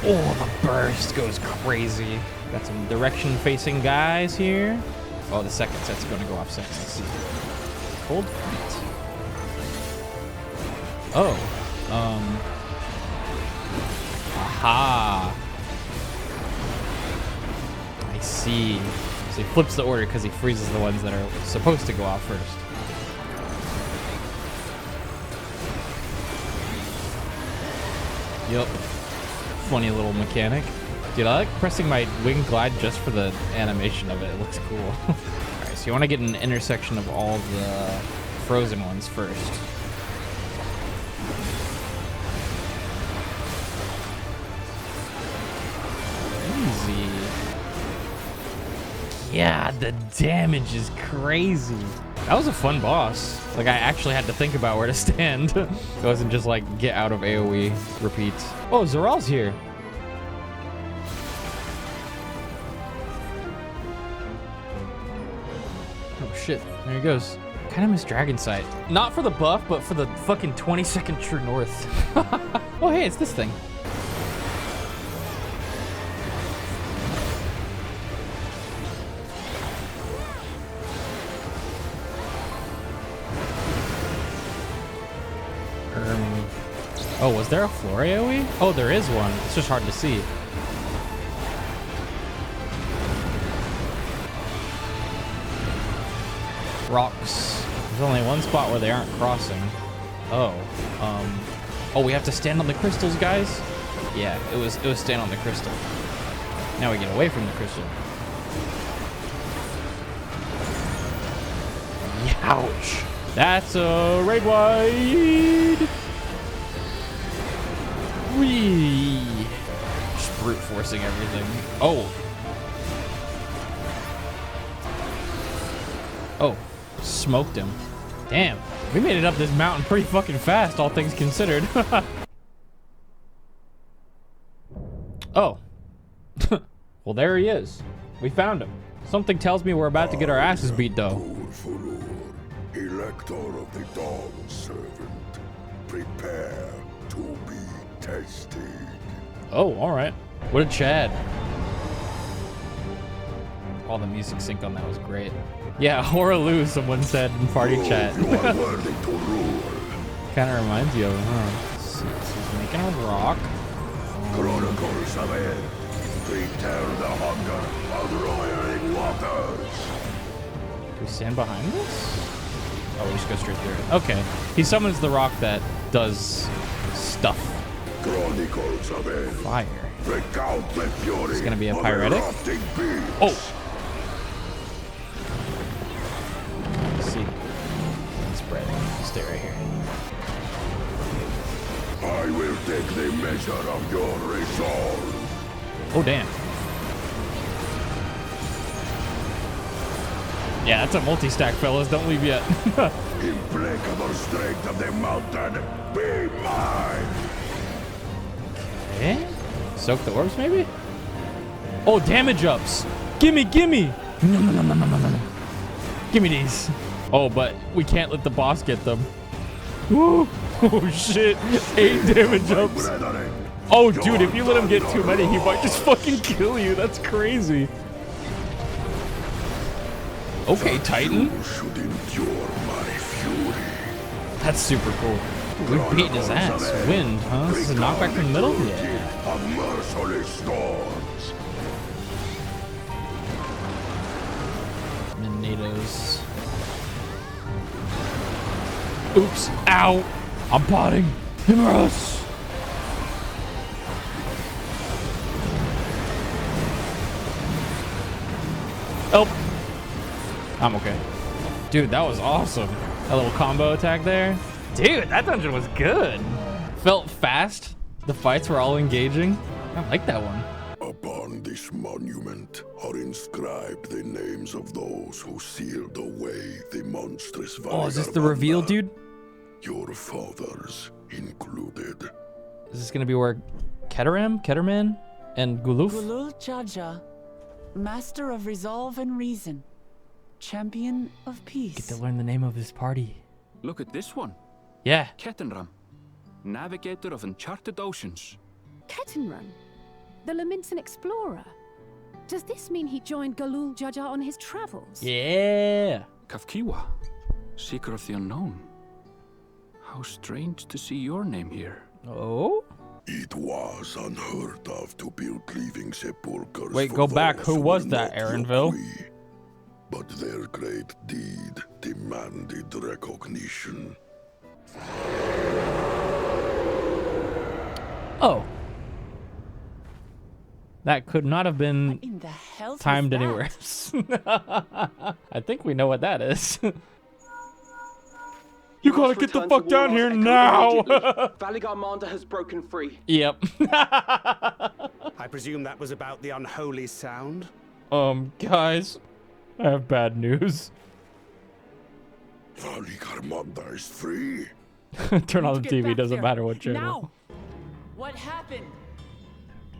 Oh, the burst goes crazy. Got some direction-facing guys here. Oh, the second set's going to go off second. Let's see. Cold feet. Oh. Aha. I see. So he flips the order because he freezes the ones that are supposed to go off first. Yep. Funny little mechanic. Dude, I like pressing my wing glide just for the animation of it. It looks cool. Alright, so you want to get an intersection of all the frozen ones first. Easy. Yeah, the damage is crazy. That was a fun boss. Like, I actually had to think about where to stand. It wasn't just like, get out of AoE, repeat. Oh, Zoral's here. Oh shit, there he goes. Kind of miss Dragon Sight. Not for the buff, but for the fucking 20-second True North. Oh hey, it's this thing. Oh, was there a floor AoE? Oh, there is one. It's just hard to see. Rocks. There's only one spot where they aren't crossing. Oh. Oh, we have to stand on the crystals, guys? Yeah, it was stand on the crystal. Now we get away from the crystal. Ouch. That's a raid wide. Whee! Just brute forcing everything. Oh. Oh. Smoked him. Damn. We made it up this mountain pretty fucking fast, all things considered. Oh. Well, there he is. We found him. Something tells me we're about to get our asses beat, though. Elector of the Dawn Servant, prepare to be tested. Oh, all right. What a Chad. All the music sync on that was great. Yeah, Horalu, someone said in party chat. Kind of reminds you of him, huh? So he's making a rock. Chronicles of it. Prepare the hunger of roiling waters. Do we stand behind this? Oh, we just go straight through it. Okay. He summons the rock that does stuff. Chronicles of it. Fire. Recount the fury. It's gonna be a pyretic. Oh. Let's see. Spread. Stay right here. I will take the measure of your resolve. Oh damn. Yeah, that's a multi-stack, fellas. Don't leave yet. Implacable strength of the mountain, be mine. Okay. Soak the orbs, maybe? Oh, damage ups. Gimme, gimme. No. Gimme these. Oh, but we can't let the boss get them. Woo. Oh, shit. 8 damage ups. Oh, dude, if you let him get too many, he might just fucking kill you. That's crazy. Okay, Titan. That's super cool. We're beating his ass. Wind, huh? This is a knockback from the middle? Yeah. Tornadoes. Oops. Ow. I'm potting. Himmerus. Oh. I'm okay. Dude, that was awesome. A little combo attack there. Dude, that dungeon was good. Felt fast. The fights were all engaging. I like that one. Upon this monument are inscribed the names of those who sealed away the monstrous Oh, is this the reveal, dude? Your fathers included. Is this gonna be where Ketterman, and Guluf? Gulul Jaja, master of resolve and reason, champion of peace. Get to learn the name of his party. Look at this one. Yeah. Kettenram, navigator of uncharted oceans. Kettenrun, the Laminsan explorer. Does this mean he joined Galul Jaja on his travels? Yeah. Kafkiwa, seeker of the unknown. How strange to see your name here. Oh? It was unheard of to build living sepulchres. Wait, for go back. those Who was were that, not Aaronville? Yokwi, but their great deed demanded recognition. Oh. That could not have been In the hell timed was that? anywhere else. I think we know what that is. You gotta get the fuck down here now! Valigar Manda has broken free. Yep. I presume that was about the unholy sound? Guys, I have bad news. Valigar Manda is free. Turn on the Get TV, back doesn't there. matter what channel. Now! What happened?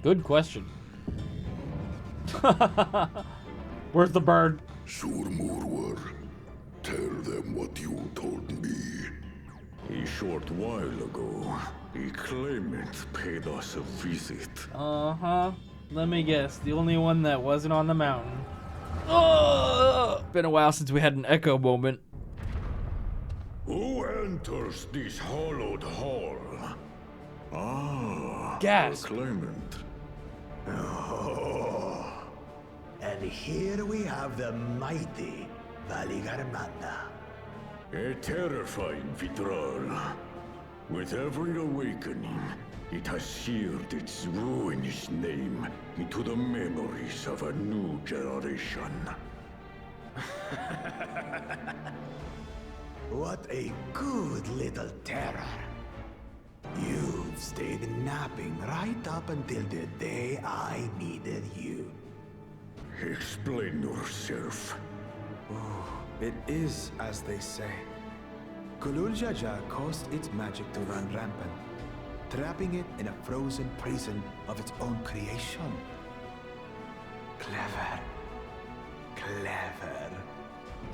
Good question. Where's the bird? Surmurwar, tell them what you told me. A short while ago, a claimant paid us a visit. Uh-huh. Let me guess. The only one that wasn't on the mountain. Been a while since we had an echo moment. Who enters this hollowed hall? Ah, Gasp. a claimant. Oh. And here we have the mighty Valigar Manda. A terrifying Vitral. With every awakening, it has seared its ruinous name into the memories of a new generation. What a good little terror. You've stayed napping right up until the day I needed you. Explain yourself. Oh, it is as they say. Kulul Jaja caused its magic to run rampant, trapping it in a frozen prison of its own creation. Clever. Clever.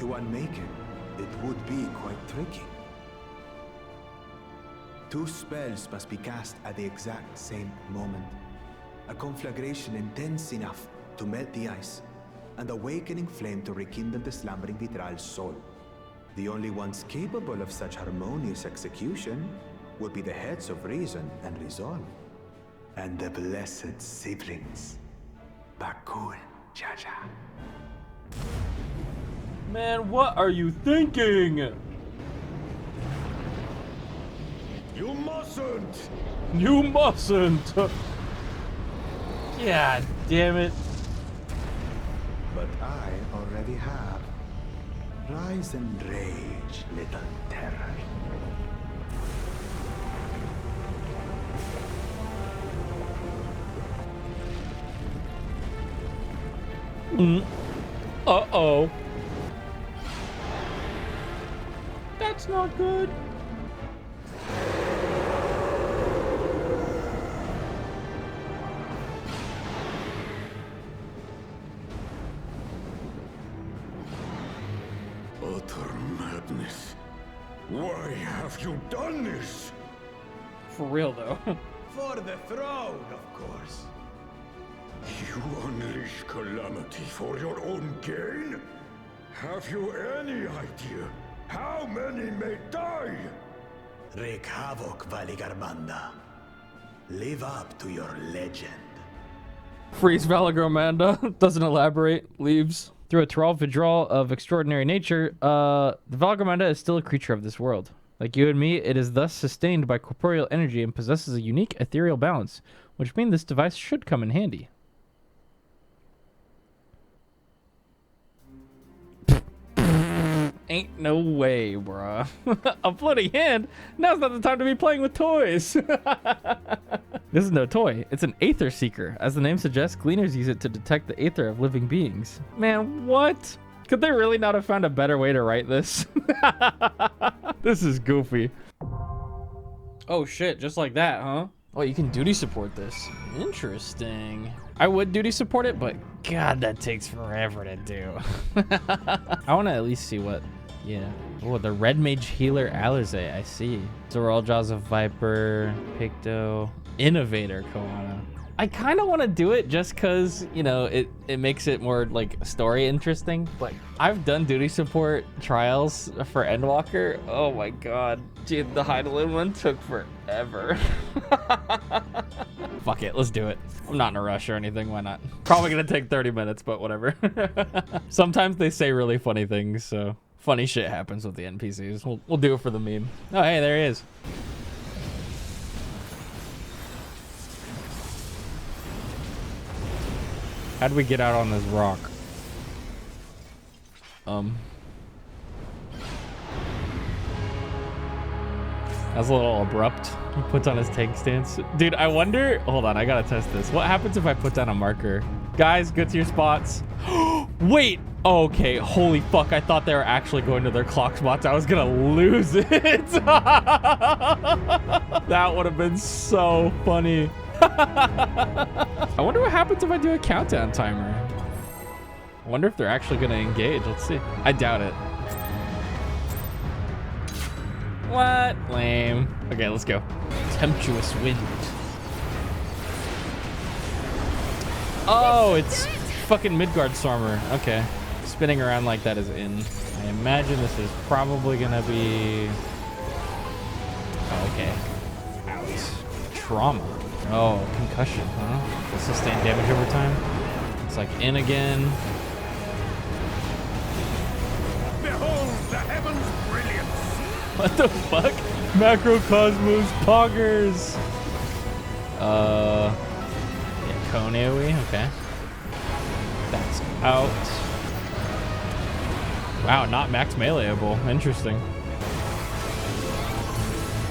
To unmake it, it would be quite tricky. 2 spells must be cast at the exact same moment. A conflagration intense enough to melt the ice, and awakening flame to rekindle the slumbering Vitral's soul. The only ones capable of such harmonious execution would be the heads of reason and resolve. And the blessed siblings, Bakul Jaja. Man, what are you thinking? You mustn't! You mustn't! God damn it. But I already have. Rise and rage, little terror. Uh-oh. That's not good. Utter madness. Why have you done this? For real, though. For the throne, of course. You unleash calamity for your own gain? Have you any idea how many may die? Wreak havoc, Valigarbanda. Live up to your legend. Freeze Valagramanda. Doesn't elaborate. Leaves. Through a Thrall withdrawal of extraordinary nature, the Valagramanda is still a creature of this world. Like you and me, it is thus sustained by corporeal energy and possesses a unique ethereal balance, which means this device should come in handy. Ain't no way, bruh. A bloody hand? Now's not the time to be playing with toys. This is no toy. It's an Aether Seeker. As the name suggests, gleaners use it to detect the aether of living beings. Man, what? Could they really not have found a better way to write this? This is goofy. Oh shit, just like that, huh? Oh, you can duty support this. Interesting. I would duty support it, but God, that takes forever to do. I want to at least see what, yeah. Oh, the Red Mage Healer Alizé, I see. Zoral Jaws of Viper, Picto, Innovator Koana. I kind of want to do it just because, you know, it makes it more like story interesting. But I've done duty support trials for Endwalker. Oh my God. Dude, the Heidelin one took forever. Fuck it, let's do it. I'm not in a rush or anything, why not? Probably gonna take 30 minutes, but whatever. Sometimes they say really funny things, so funny shit happens with the NPCs. We'll do it for the meme. Oh, hey, there he is. How'd we get out on this rock? That's a little abrupt. He puts on his tank stance. Dude, I wonder... Hold on, I gotta test this. What happens if I put down a marker? Guys, get to your spots. Wait! Okay, holy fuck. I thought they were actually going to their clock spots. I was gonna lose it. That would have been so funny. I wonder what happens if I do a countdown timer. I wonder if they're actually gonna engage. Let's see. I doubt it. What? Lame. Okay, let's go. Tempestuous wind. Oh, it's fucking Midgard Stormer. Okay. Spinning around like that is in. I imagine this is probably gonna be... Oh, okay. Ouch. Trauma. Oh, concussion, huh? Sustain damage over time. It's like in again. Behold the heavens' brilliance! What the fuck? Macrocosmos poggers. Yeah, cone AoE, okay. That's out. Wow, not max meleeable. Interesting.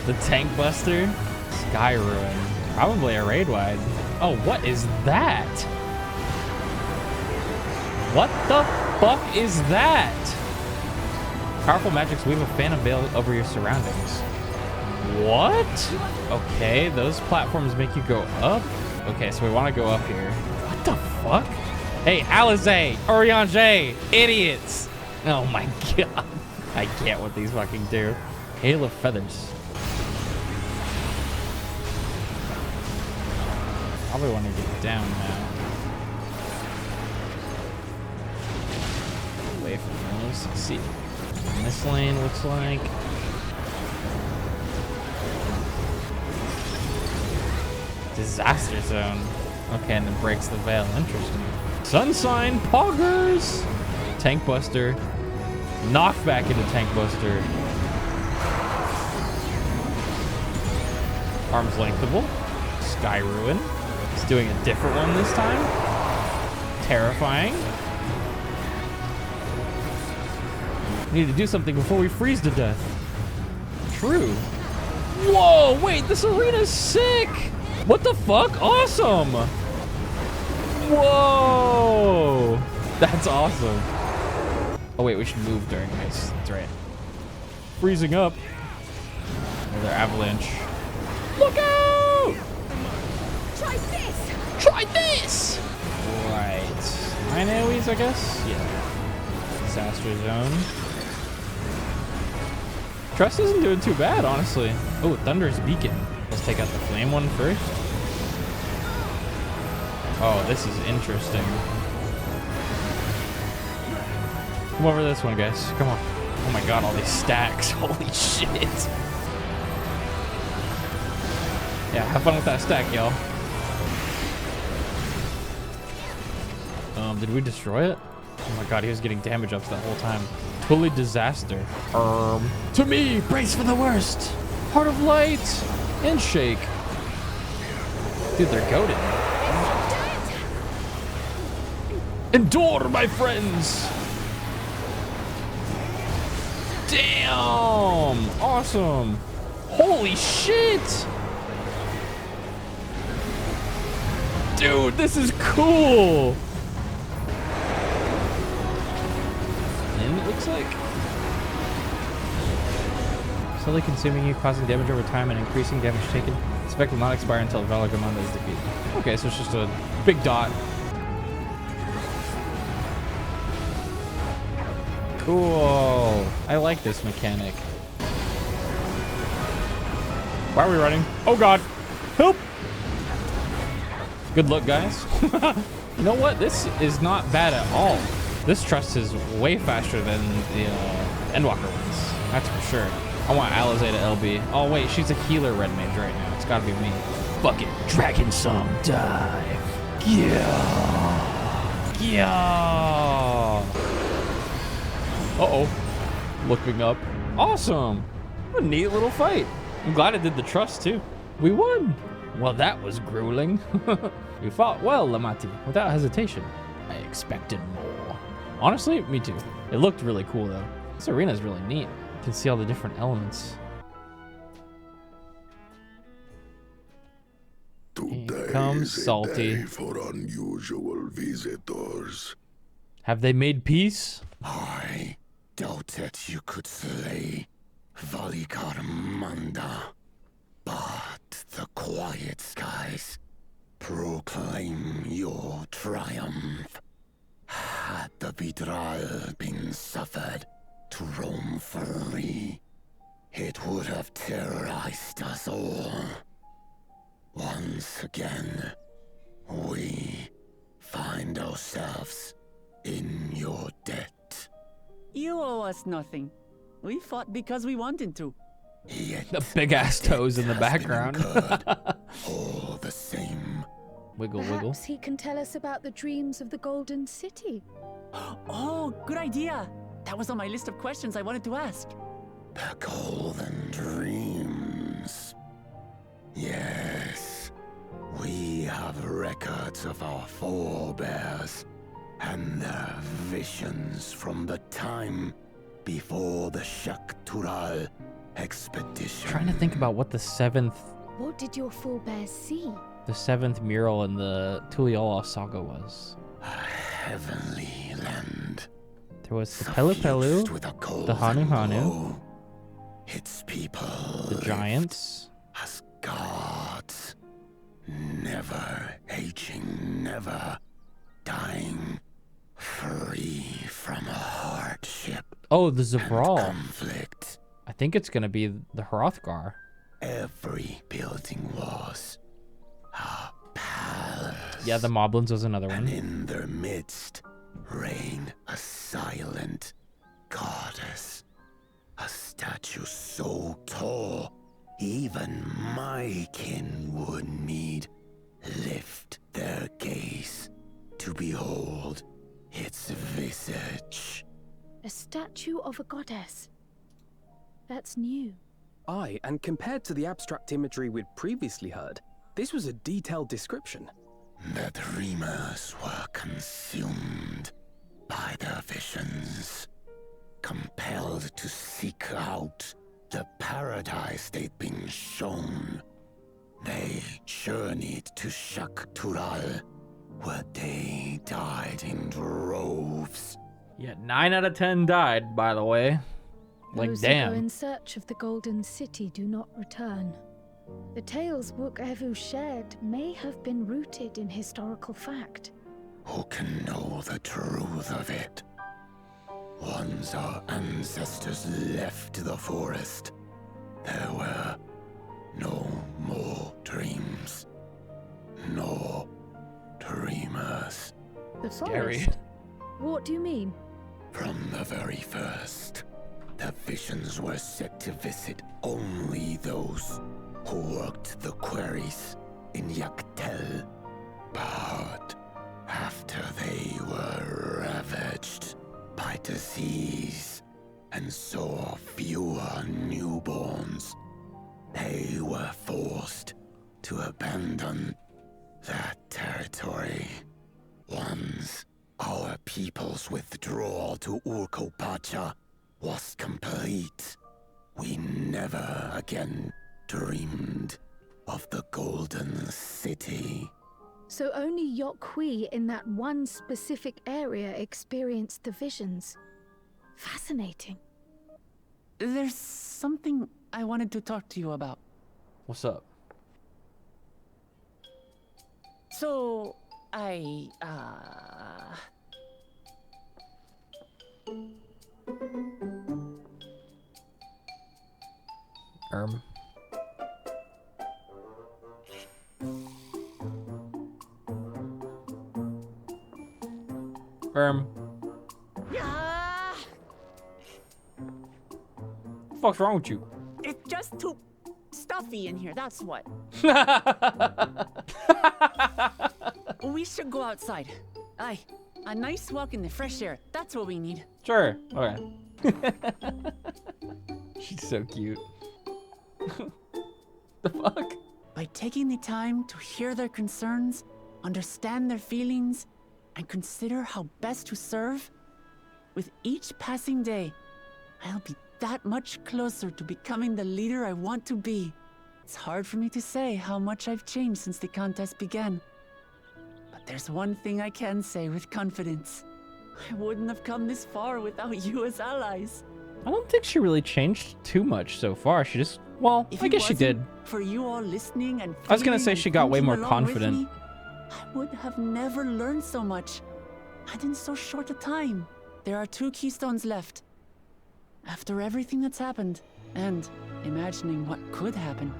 The Tank Buster. Sky Ruin. Probably a raid wide. Oh, what is that? What the fuck is that? Powerful magics weave a phantom veil over your surroundings. What? Okay, those platforms make you go up. Okay, so we want to go up here. What the fuck? Hey, Alizé, Oriange, idiots. Oh my God. I get what these fucking do. Hail of Feathers. Probably want to get down now. Away from those. Let's see. This lane looks like. Disaster Zone. Okay, and it breaks the veil. Interesting. Sunsign Poggers. Tank Buster. Knockback into Tank Buster. Arm's Lengthable. Sky Ruin. It's doing a different one this time. Terrifying. We need to do something before we freeze to death. True. Whoa, wait, this arena's sick. What the fuck? Awesome. Whoa. That's awesome. Oh, wait, we should move during this. That's right. Freezing up. Another avalanche. Look out! Try this! Try this! Right. 9 AoEs, I guess? Yeah. Disaster Zone. Trust isn't doing too bad, honestly. Oh, Thunder's Beacon. Let's take out the flame one first. Oh, this is interesting. Come over this one, guys. Come on. Oh my god, all these stacks. Holy shit. Yeah, have fun with that stack, y'all. Did we destroy it? Oh my god, he was getting damage ups that whole time. Totally disaster. To me, brace for the worst. Heart of light and shake. Dude, they're goated. Endure, my friends. Damn, awesome. Holy shit. Dude, this is cool. And it looks like slowly consuming you, causing damage over time and increasing damage taken. This effect will not expire until Valagamanda is defeated. Okay, so it's just a big dot. Cool. I like this mechanic. Why are we running? Oh god. Help. Good luck, guys. You know what? This is not bad at all. This trust is way faster than the Endwalker ones. That's for sure. I want Alize to LB. Oh wait, she's a healer red mage right now. It's gotta be me. Fuck it. Dragon Song dive. Yeah. Yeah. Uh-oh. Looking up. Awesome. What a neat little fight. I'm glad I did the trust too. We won. Well, that was grueling. You fought well, Lamati, without hesitation. I expected more. Honestly, me too. It looked really cool though. This arena is really neat. You can see all the different elements. Here comes Salty. For unusual visitors. Have they made peace? I doubted you could slay Valagamanda, but the quiet skies proclaim your triumph. Had the Vidral been suffered to roam free, it would have terrorized us all. Once again, we find ourselves in your debt. You owe us nothing. We fought because we wanted to. The big ass toes in the background. All the same. Wiggle, wiggle. Perhaps he can tell us about the dreams of the Golden City. Oh, good idea. That was on my list of questions I wanted to ask. The Golden Dreams. Yes, we have records of our forebears and their visions from the time before the Shaktural expedition. Trying to think about what the seventh mural in the Tuliyola saga was. A heavenly land. There was the Pelu Pelu, the Hanu Hanu, its people, the giants, as gods, never aging, never dying, free from hardship. Oh, the Zabral. Conflict. I think it's gonna be the Hrothgar. Every building was a palace. Yeah, the Moblins was another one. And in their midst reigned a silent goddess. A statue so tall, even my kin would need lift their gaze to behold its visage. A statue of a goddess. That's new. Aye, and compared to the abstract imagery we'd previously heard, this was a detailed description. The dreamers were consumed by their visions, compelled to seek out the paradise they'd been shown. They journeyed to Shaktural, where they died in droves. Yeah, 9 out of 10 died, by the way. Like, Those damn. who go in search of the Golden City do not return. The tales Wook Evu shared may have been rooted in historical fact. Who can know the truth of it? Once our ancestors left the forest, there were no more The Scary. forest? What do you mean? From the very first, the visions were set to visit only those who worked the quarries in Yaktel. But after they were ravaged by disease and saw fewer newborns, they were forced to abandon that territory. Once our people's withdrawal to Urkopacha was complete, we never again dreamed of the Golden City. So only Yokwi in that one specific area experienced the visions. Fascinating. There's something I wanted to talk to you about. What's up? So, What's wrong with you? it's just too stuffy in here, that's what. We should go outside. Aye, a nice walk in the fresh air, that's what we need. Sure. Okay. She's so cute. The fuck? By taking the time to hear their concerns, understand their feelings, and consider how best to serve, with each passing day, I'll be that much closer to becoming the leader I want to be. It's hard for me to say how much I've changed since the contest began. But there's one thing I can say with confidence. I wouldn't have come this far without you as allies. I don't think she really changed too much so far. She just, well, If I it guess she did. wasn't for you all listening and I was gonna feeling say and she got way thinking more along with confident. me, I would have never learned so much, and in so short a time. There are 2 keystones left. After everything that's happened, and imagining what could happen,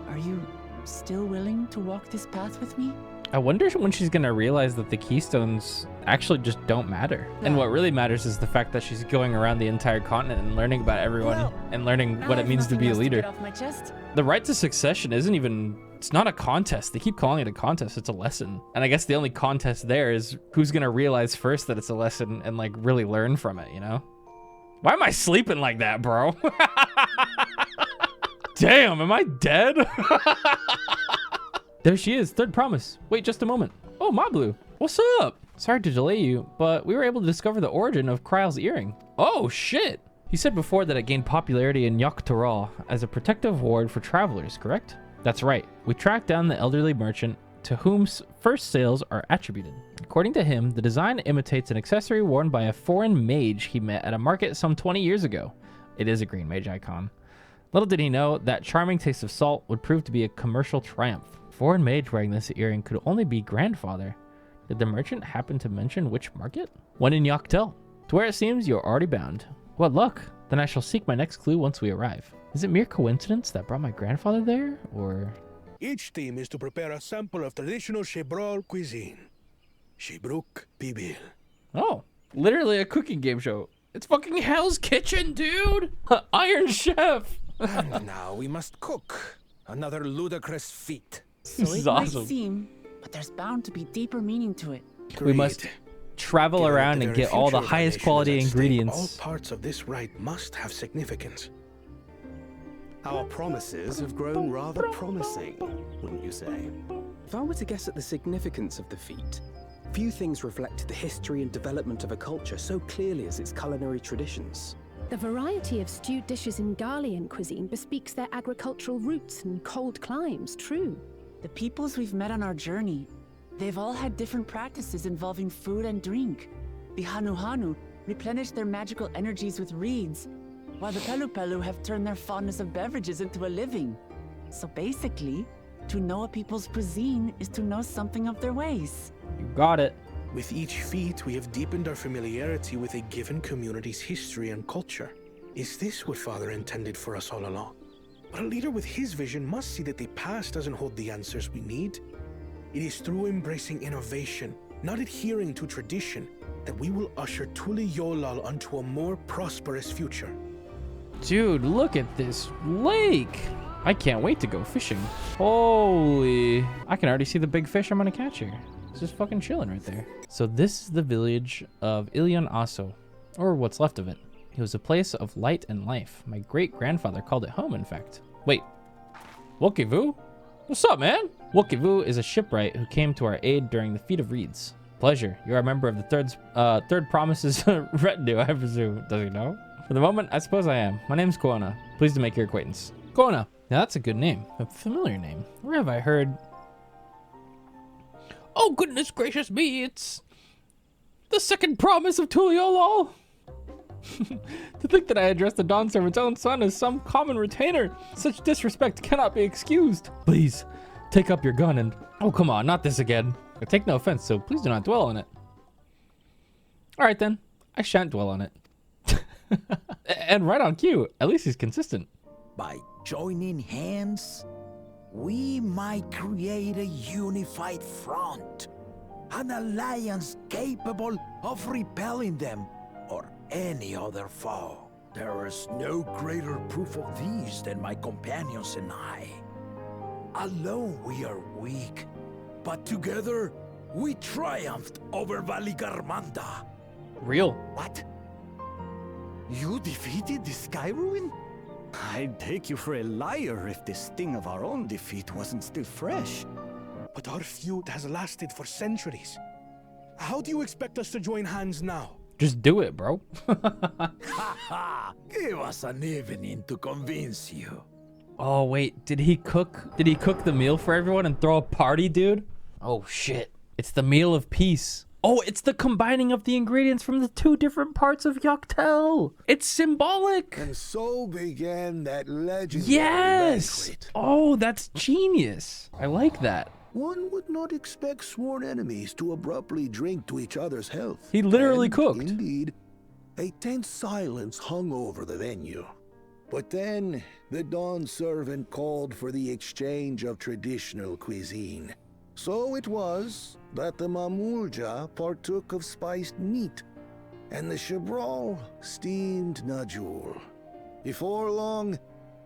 are you still willing to walk this path with me? I wonder when she's gonna realize that the keystones actually just don't matter. And what really matters is the fact that she's going around the entire continent and learning about everyone and learning what it means to be a leader. Off my chest. The right to succession isn't even, it's not a contest. They keep calling it a contest. It's a lesson. And I guess the only contest there is who's gonna realize first that it's a lesson and like really learn from it, you know? Why am I sleeping like that, bro? Damn, am I dead? There she is, third promise. Wait just a moment. Oh, Mablu, what's up? Sorry to delay you, but we were able to discover the origin of Kryle's earring. Oh, shit. You said before that it gained popularity in Yoktoral as a protective ward for travelers, correct? That's right. We tracked down the elderly merchant to whom first sales are attributed. According to him, the design imitates an accessory worn by a foreign mage he met at a market some 20 years ago. It is a green mage icon. Little did he know that charming taste of salt would prove to be a commercial triumph. Foreign mage wearing this earring could only be grandfather. Did the merchant happen to mention which market? One in Yaktel. To where it seems you're already bound. What luck! Then I shall seek my next clue once we arrive. Is it mere coincidence that brought my grandfather there, or...? Each team is to prepare a sample of traditional Shebrol cuisine. Shebruk Bibil. Oh, literally a cooking game show. It's fucking Hell's Kitchen, dude! Iron Chef! And now we must cook. Another ludicrous feat. So This is it awesome. might seem, but there's bound to be deeper meaning to it. We must travel Given that around the and very get all the future of our highest nation quality is at stake, ingredients. All parts of this rite must have significance. Our promises have grown rather promising, wouldn't you say? If I were to guess at the significance of the feat, few things reflect the history and development of a culture so clearly as its culinary traditions. The variety of stewed dishes in Garlean cuisine bespeaks their agricultural roots and cold climes, true. The peoples we've met on our journey, they've all had different practices involving food and drink. The Hanu replenish their magical energies with reeds, while the Pelu have turned their fondness of beverages into a living. So basically, to know a people's cuisine is to know something of their ways. You got it. With each feat, we have deepened our familiarity with a given community's history and culture. Is this what Father intended for us all along? But a leader with his vision must see that the past doesn't hold the answers we need. It is through embracing innovation not adhering to tradition, that we will usher Tuliyollal onto a more prosperous future. Dude, look at this lake. I can't wait to go fishing. Holy, I can already see the big fish I'm gonna catch here. It's just fucking chilling right there. So this is the village of Ilion Aso, or what's left of it. It was a place of light and life. My great-grandfather called it home, in fact. Wait, Wokivu? What's up, man? Wokivu is a shipwright who came to our aid during the Feat of Reeds. Pleasure. You're a member of the Third Promises retinue, I presume. Does he know? For the moment, I suppose I am. My name's Koana. Pleased to make your acquaintance. Koana. Now that's a good name. A familiar name. Where have I heard... Oh, goodness gracious me, it's... the second promise of Tuliyollal. To think that I addressed the Dawn Servant's own son as some common retainer. Such disrespect cannot be excused. Please, take up your gun and... Oh, come on, not this again. I take no offense, so please do not dwell on it. Alright then, I shan't dwell on it. And right on cue, at least he's consistent. By joining hands, we might create a unified front. An alliance capable of repelling them or any other foe. There is no greater proof of these than my companions and I. Alone we are weak, but together we triumphed over Valigarmanda. Real. What? You defeated the Sky Ruin? I'd take you for a liar if the sting of our own defeat wasn't still fresh. But our feud has lasted for centuries. How do you expect us to join hands now? Just do it, bro. Haha! Give us an evening to convince you. Oh, wait. Did he cook the meal for everyone and throw a party, dude? Oh, shit. It's the meal of peace. Oh, it's the combining of the ingredients from the two different parts of Yoctel. It's symbolic. And so began that legendary Yes. banquet. Oh, that's genius. I like that. One would not expect sworn enemies to abruptly drink to each other's health. He literally And, cooked. Indeed, a tense silence hung over the venue. But then, the Dawn Servant called for the exchange of traditional cuisine. So it was that the Mamulja partook of spiced meat, and the Chebral steamed Najul. Before long,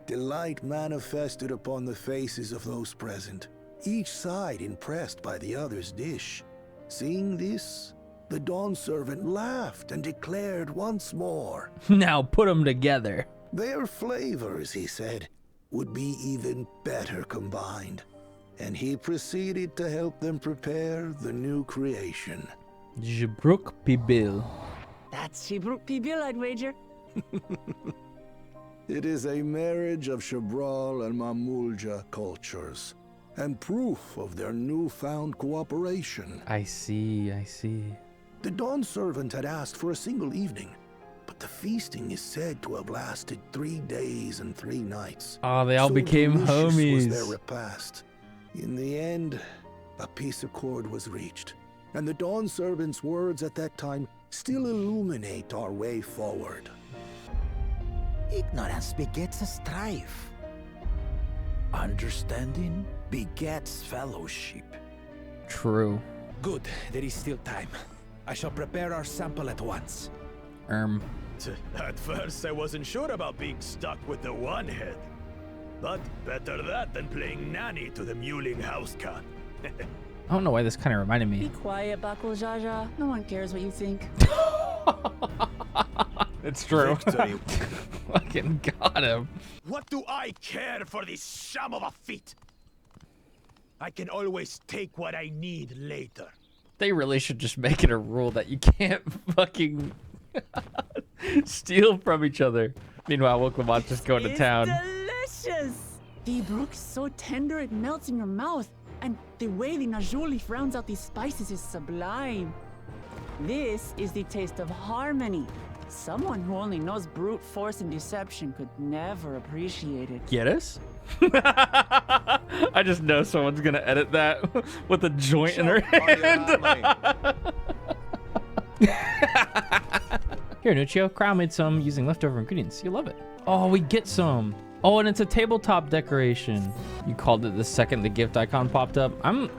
delight manifested upon the faces of those present, each side impressed by the other's dish. Seeing this, the Dawn Servant laughed and declared once more, Now put them together. their flavors, he said, would be even better combined. And he proceeded to help them prepare the new creation. Jibruk Pibil. That's Shibruk Pibil, I'd wager. It is a marriage of Chebral and Mamulja cultures, and proof of their newfound cooperation. I see. The Dawn Servant had asked for a single evening, but the feasting is said to have lasted 3 days and 3 nights. Oh, they all So became delicious homies. was their repast. In the end, a peace accord was reached, and the Dawn Servant's words at that time still illuminate our way forward. Ignorance begets a strife. Understanding begets fellowship. True. Good, there is still time. I shall prepare our sample at once. At first, I wasn't sure about being stuck with the one head. But better that than playing nanny to the mewling house cat. I don't know why this kind of reminded Be me. quiet, Bakul Jaja. No one cares what you think. It's true. Victory. Fucking got him. What do I care for this sham of a feat? I can always take what I need later. They really should just make it a rule that you can't fucking steal from each other. Meanwhile, Woklamon's just going to town. Delicious! The brook's so tender it melts in your mouth, and the way the Najul leaf rounds out these spices is sublime. This is the taste of harmony. Someone who only knows brute force and deception could never appreciate it. Get us? I just know someone's gonna edit that with a joint in her hand. Here, Nuccio, Crow made some using leftover ingredients. You'll love it. Oh, we get some. Oh, and it's a tabletop decoration. You called it the second the gift icon popped up. I'm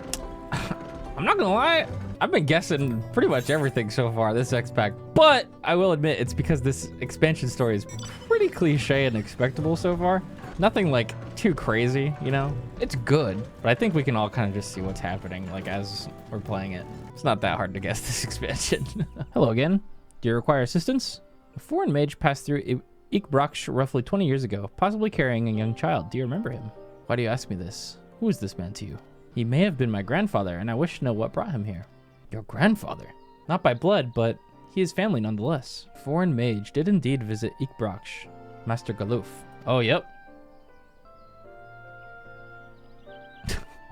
not gonna lie. I've been guessing pretty much everything so far this X pack, but I will admit it's because this expansion story is pretty cliche and expectable so far. Nothing like too crazy, you know? It's good, but I think we can all kind of just see what's happening like as we're playing it. It's not that hard to guess this expansion. Hello again. Do you require assistance? A foreign mage passed through Ikbraksh roughly 20 years ago, possibly carrying a young child. Do you remember him? Why do you ask me this? Who is this man to you? He may have been my grandfather, and I wish to know what brought him here. Your grandfather? Not by blood, but he is family nonetheless. Foreign mage did indeed visit Ikbraksh. Master Galuf. Oh, yep.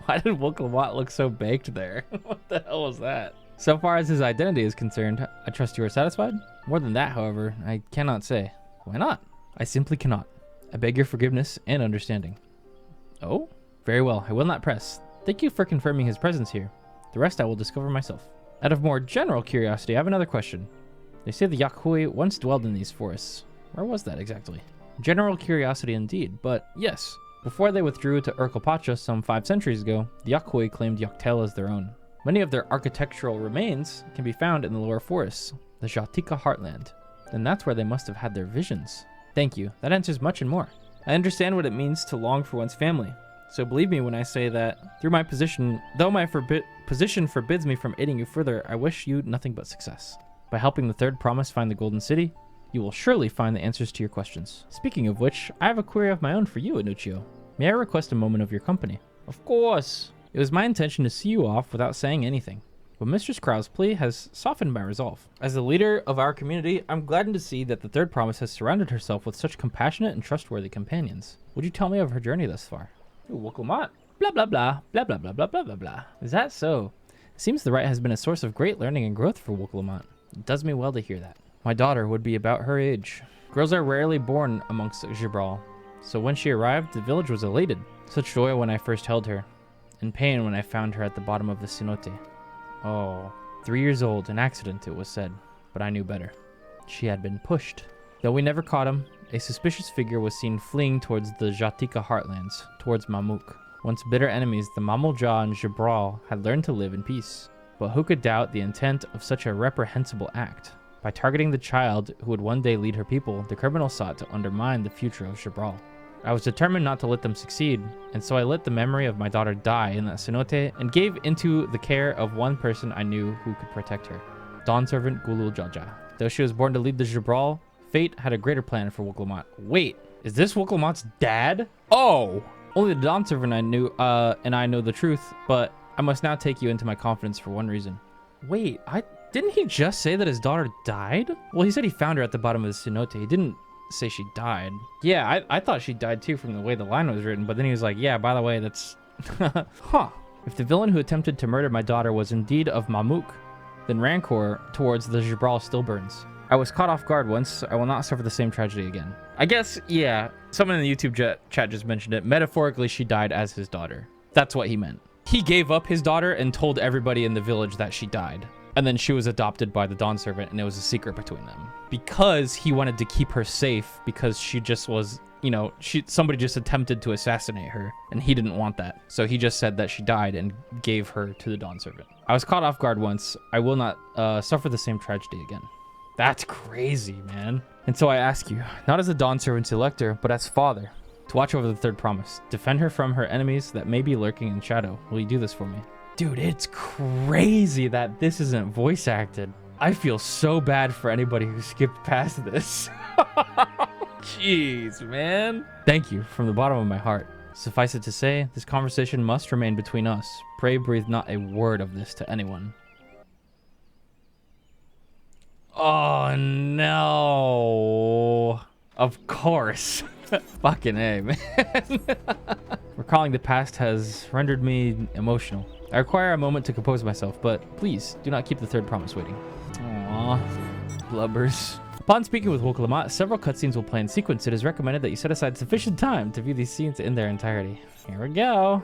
Why did Wooklamot look so baked there? What the hell was that? So far as his identity is concerned, I trust you are satisfied? More than that, however, I cannot say. Why not? I simply cannot. I beg your forgiveness and understanding. Oh? Very well, I will not press. Thank you for confirming his presence here. The rest I will discover myself. Out of more general curiosity, I have another question. They say the Yakhui once dwelled in these forests. Where was that exactly? General curiosity indeed, but yes. Before they withdrew to Urkelpacha some 5 centuries ago, the Yakhui claimed Yoktail as their own. Many of their architectural remains can be found in the lower forests, the Jatika heartland. And that's where they must have had their visions. Thank you, that answers much and more. I understand what it means to long for one's family. So believe me when I say that, through my position, though my position forbids me from aiding you further, I wish you nothing but success. By helping the third promise find the Golden City, you will surely find the answers to your questions. Speaking of which, I have a query of my own for you, Anuccio. May I request a moment of your company? Of course. It was my intention to see you off without saying anything, but Mistress Krau's plea has softened my resolve. As the leader of our community, I'm gladdened to see that the third promise has surrounded herself with such compassionate and trustworthy companions. Would you tell me of her journey thus far? Ooh, Wooklamot. Blah, blah, blah, blah, blah, blah, blah, blah, blah, blah. Is that so? It seems the rite has been a source of great learning and growth for Wooklamot. It does me well to hear that. My daughter would be about her age. Girls are rarely born amongst Gibral, so when she arrived, the village was elated. Such joy when I first held her, and pain when I found her at the bottom of the cenote. Oh, 3 years old, an accident it was said, but I knew better. She had been pushed. Though we never caught him, a suspicious figure was seen fleeing towards the Jatika heartlands, towards Mamuk. Once bitter enemies, the Mamulja and Gibral had learned to live in peace. But who could doubt the intent of such a reprehensible act? By targeting the child who would one day lead her people, the criminal sought to undermine the future of Gibral. I was determined not to let them succeed, and so I let the memory of my daughter die in that cenote and gave into the care of one person I knew who could protect her. Dawn Servant Gulul Jaja. Though she was born to lead the Gibral, fate had a greater plan for Wooklamot. Wait, is this Wooklamot's dad? Oh! Only the Dawn Servant I knew, and I know the truth, but I must now take you into my confidence for one reason. Wait, didn't he just say that his daughter died? Well, he said he found her at the bottom of the cenote. He didn't say she died. Yeah, I thought she died too from the way the line was written, but then he was like, yeah, by the way, that's... Huh. If the villain who attempted to murder my daughter was indeed of Mamuk, then rancor towards the Gibral still burns. I was caught off guard once. I will not suffer the same tragedy again. I guess, yeah, someone in the YouTube chat just mentioned it. Metaphorically, she died as his daughter. That's what he meant. He gave up his daughter and told everybody in the village that she died. And then she was adopted by the Dawn Servant, and it was a secret between them. Because he wanted to keep her safe, because she just was, you know, somebody just attempted to assassinate her, and he didn't want that. So he just said that she died and gave her to the Dawn Servant. I was caught off guard once. I will not suffer the same tragedy again. That's crazy, man. And so I ask you, not as a Dawn Servant's elector, but as father, to watch over the third promise. Defend her from her enemies that may be lurking in shadow. Will you do this for me? Dude, it's crazy that this isn't voice acted. I feel so bad for anybody who skipped past this. Jeez, man. Thank you from the bottom of my heart. Suffice it to say, this conversation must remain between us. Pray breathe not a word of this to anyone. Oh, no. Of course. Fucking A, man. Recalling the past has rendered me emotional. I require a moment to compose myself, but please do not keep the third promise waiting. Aww. Blubbers. Upon speaking with Wooklamot, several cutscenes will play in sequence. It is recommended that you set aside sufficient time to view these scenes in their entirety. Here we go.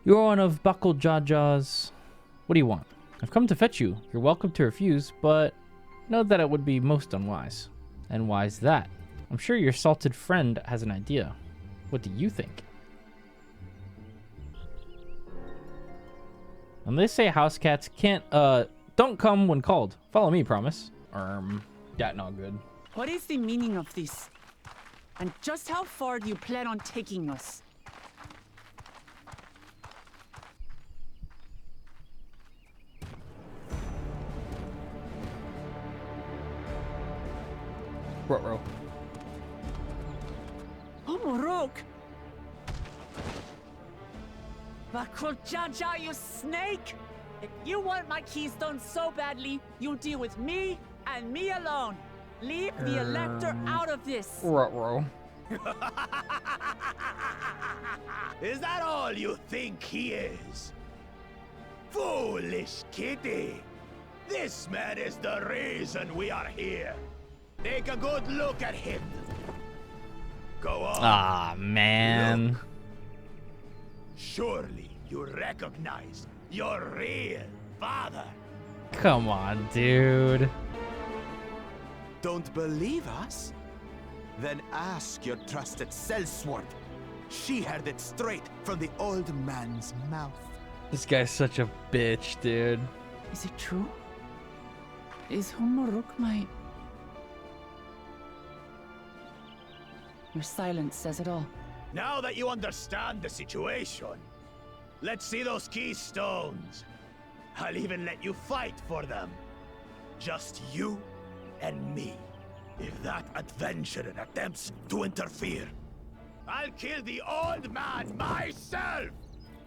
You're one of Buckle Jaja's. What do you want? I've come to fetch you. You're welcome to refuse, but know that it would be most unwise. And why's that? I'm sure your salted friend has an idea. What do you think? And they say house cats can't, don't come when called. Follow me, promise. Yeah, not good. What is the meaning of this? And just how far do you plan on taking us? Ruh-roh. Omorok! Vakuljaja, you snake! If you want my keystone so badly, you deal with me and me alone. Leave the Elector out of this. Ruh-roh. Is that all you think he is? Foolish kitty! This man is the reason we are here. Take a good look at him. Go on. Ah, man. Look. Surely you recognize your real father. Come on, dude. Don't believe us? Then ask your trusted sellsword. She heard it straight from the old man's mouth. This guy's such a bitch, dude. Is it true? Is Omorok my... Your silence says it all. Now that you understand the situation, let's see those keystones. I'll even let you fight for them. Just you and me. If that adventurer attempts to interfere, I'll kill the old man myself!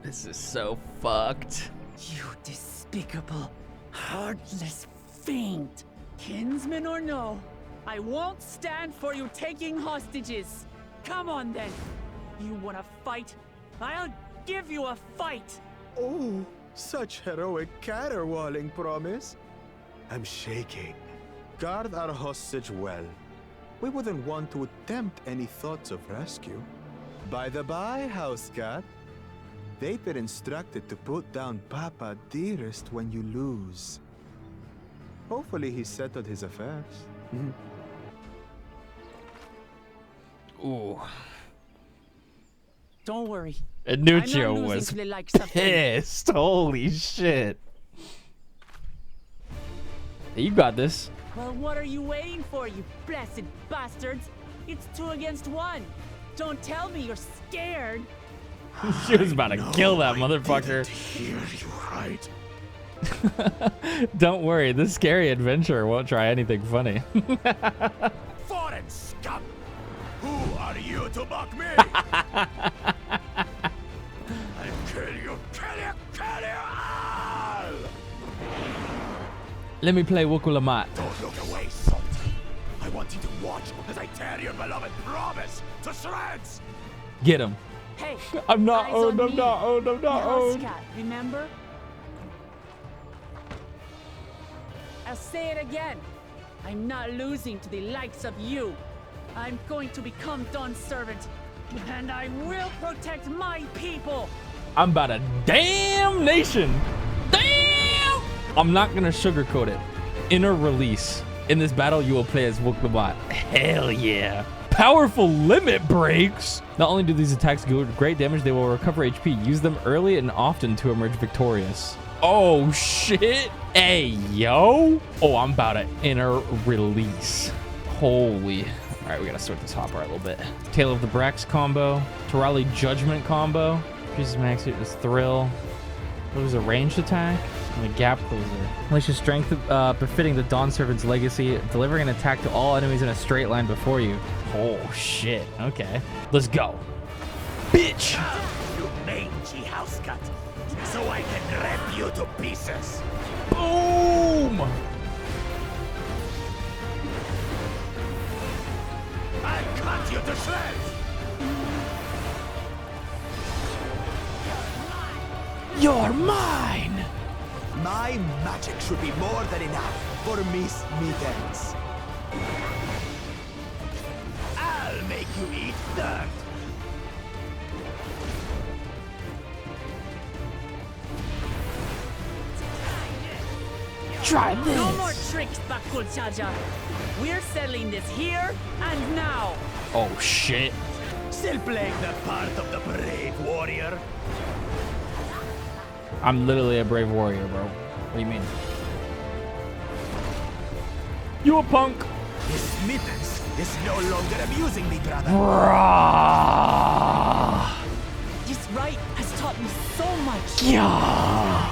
This is so fucked. You despicable, heartless fiend. Kinsman or no, I won't stand for you taking hostages. Come on then. You wanna fight? I'll give you a fight. Oh, such heroic caterwauling promise. I'm shaking. Guard our hostage well. We wouldn't want to attempt any thoughts of rescue. By the by, house cat, they've been instructed to put down Papa Dearest when you lose. Hopefully he settled his affairs. Ooh. Don't worry. Inuccio was pissed. Holy shit. You got this. Well, what are you waiting for, you blessed bastards? It's 2 against 1. Don't tell me you're scared. She was about to kill that motherfucker. Hear you right. Don't worry, this scary adventurer won't try anything funny. Foreign scum! Who are you to mock me? I'll kill you, kill you, kill you all! Let me play Wukulamat. Don't look away, Salty. I want you to watch as I tear your beloved promise to shreds. Get him. Hey, I'm not eyes owned, on I'm me. not owned, I'm not owned. Cat, remember? I'll say it again. I'm not losing to the likes of you. I'm going to become Dawn's servant, and I will protect my people. I'm about a damnation. Damn! I'm not gonna sugarcoat it. Inner release. In this battle, you will play as Wukulamat. Hell yeah. Powerful limit breaks. Not only do these attacks do great damage, they will recover HP. Use them early and often to emerge victorious. Oh shit. Hey, yo. Oh, I'm about to inner release. Holy. All right, we gotta sort this hopper a little bit. Tail of the Brax combo. Turali Judgment combo. Jesus Max it was Thrill. What was a ranged attack? And a gap closer. Unleashes strength befitting the Dawn Servant's legacy, delivering an attack to all enemies in a straight line before you. Oh shit. Okay. Let's go. Bitch! You mangy house cut, so I can rip you to pieces. Boom! I'll cut you to shreds. You're mine! My magic should be more than enough for Miss Mittens. I'll make you eat dirt. Try this! No more tricks, Bakul Chaja. We're settling this here and now. Oh shit. Still playing the part of the brave warrior? I'm literally a brave warrior, bro. What do you mean? You a punk. This mittens is no longer amusing me, brother. This right has taught me so much. Yeah.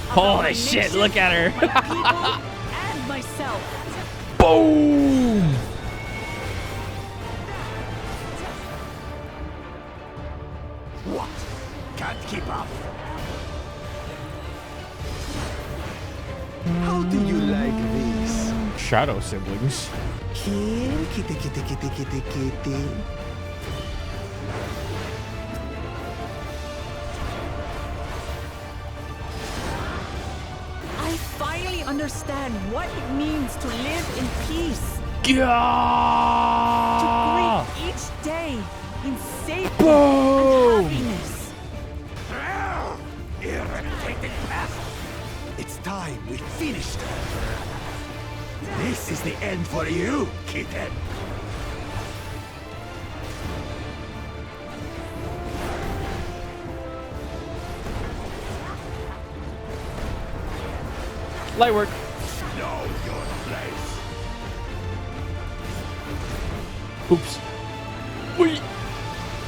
Holy shit, look at her. My people and myself. Boom. What? Can't keep up. How do you like this? Shadow siblings. Here, kitty, kitty, kitty, kitty, kitty. I finally understand what it means to live in peace. Yeah. To greet each day in safety Boom. and happiness. Irritating pest. It's time we finished her. This is the end for you, kitten. Light work. Know your place. Oops. Wait.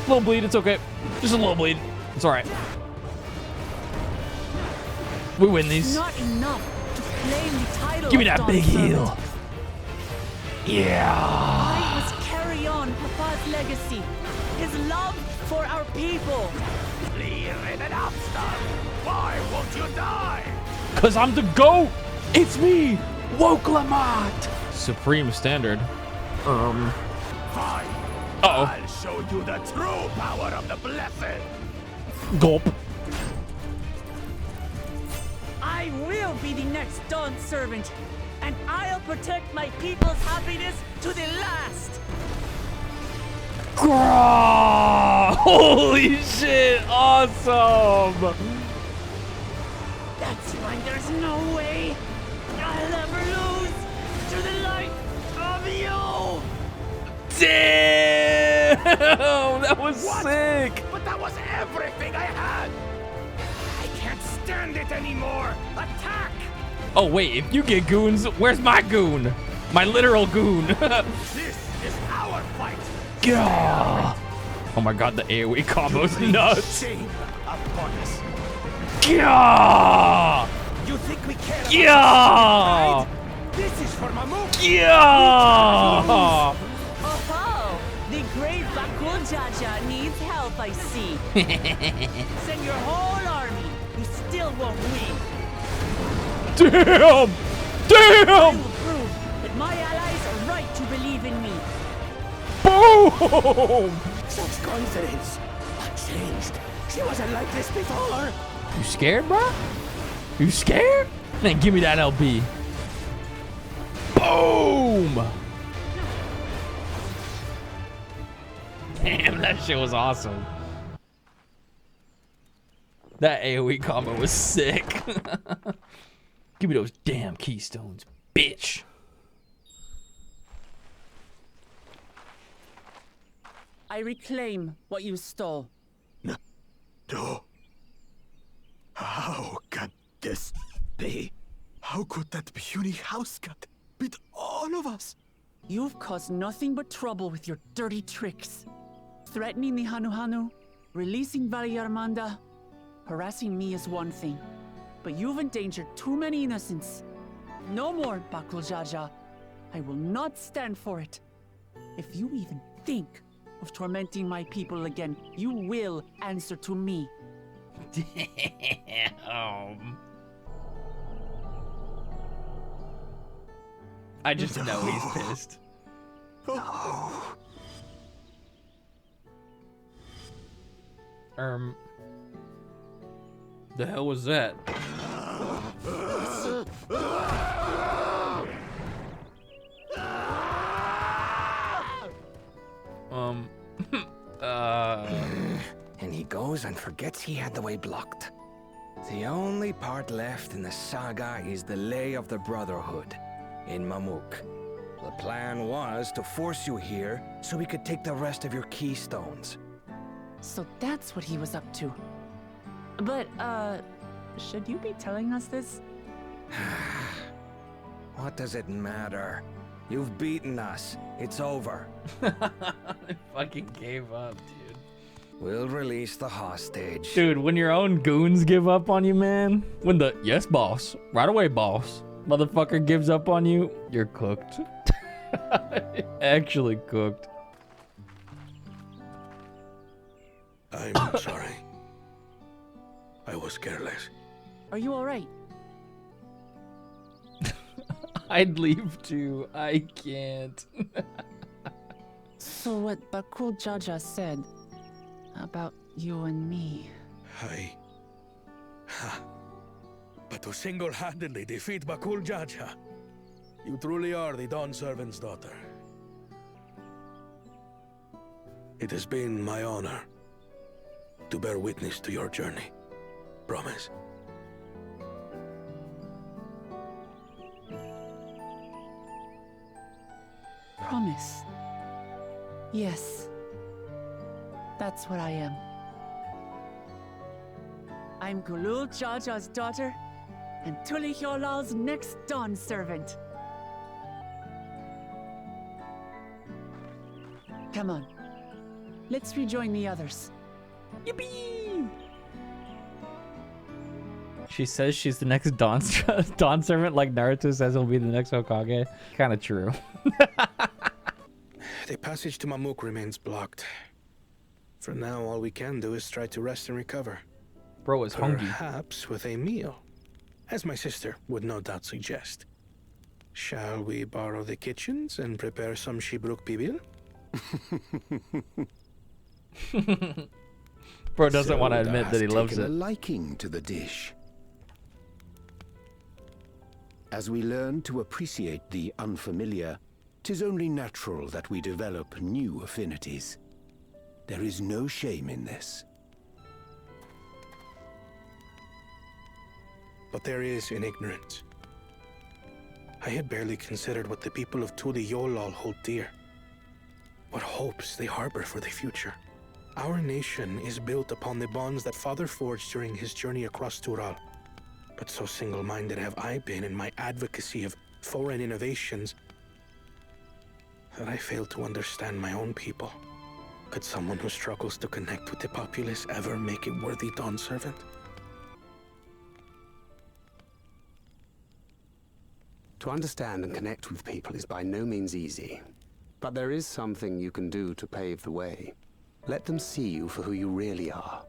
Little bleed, it's okay. Just a little bleed. It's alright. We win It's these. not enough to claim the title. Give me of that Dawn big Servant. heal. Yeah. I must carry on Papa's legacy, his love for our people. Clear it enough, son. Why won't you die? Cause I'm the GOAT. It's me, Woklamat. Supreme standard. Fine. Uh-oh. I'll show you the true power of the blessed. Gulp. I will be the next Dawn Servant, and I'll protect my people's happiness to the last. Grah! Holy shit! Awesome. That's why there's no way I'll ever lose to the light of you. Damn! That was sick. But that was everything I had. I can't stand it anymore. Attack! Oh wait, if you get goons, where's my goon? My literal goon. This is our fight. Gah! Oh my god, the AoE combo's nuts. Shame upon us. Gah! You think we care about Yeah! This is for Mamuk. Yeah! Oh, the great Bakul Jaja needs help, I see. Send your whole army. You still won't win. Damn! I Damn! will prove that my allies are right to believe in me. Boom! Such confidence. What changed? She wasn't like this before. You scared, bro? You scared? Then give me that LB. Boom! Damn, that shit was awesome. That AoE combo was sick. Give me those damn keystones, bitch. I reclaim what you stole. No. How can this be? How could that puny house cat beat all of us? You've caused nothing but trouble with your dirty tricks. Threatening the Hanuhanu, releasing Valyarmanda, harassing me is one thing. But you've endangered too many innocents. No more, Bakul Jaja. I will not stand for it. If you even think of tormenting my people again, you will answer to me. Damn. I just know he's pissed. The hell was that? And he goes and forgets he had the way blocked. The only part left in the saga is the Lay of the Brotherhood in Mamuk. The plan was to force you here so we could take the rest of your keystones. So that's what he was up to. But, Should you be telling us this? What does it matter? You've beaten us. It's over. I fucking gave up, dude. We'll release the hostage. Dude, when your own goons give up on you, man. When the, yes, boss. Right away, boss. Motherfucker gives up on you, you're cooked. Actually cooked. I'm sorry. I was careless. Are you alright? I'd leave too. I can't. So what Bakul Jaja said about you and me. But to single-handedly defeat Bakul Jaja, you truly are the Dawn Servant's daughter. It has been my honor to bear witness to your journey. Promise. Promise. Yes. That's what I am. I'm Gulul Jaja's daughter, and Tulihyolal's next Dawn servant. Come on. Let's rejoin the others. Yippee! She says she's the next Dawn servant, like Naruto says he'll be the next Hokage. Kind of true. The passage to Mamuk remains blocked. For now, all we can do is try to rest and recover. Bro is hungry. Perhaps with a meal, as my sister would no doubt suggest. Shall we borrow the kitchens and prepare some Shibruk Bibil? Bro doesn't want to admit that he loves taken it. a liking to the dish. As we learn to appreciate the unfamiliar, 'tis only natural that we develop new affinities. There is no shame in this. But there is in ignorance. I had barely considered what the people of Tuliyolal hold dear. What hopes they harbor for the future. Our nation is built upon the bonds that Father forged during his journey across Tural. But so single-minded have I been in my advocacy of foreign innovations that I fail to understand my own people. Could someone who struggles to connect with the populace ever make a worthy Dawn servant? To understand and connect with people is by no means easy. But there is something you can do to pave the way. Let them see you for who you really are.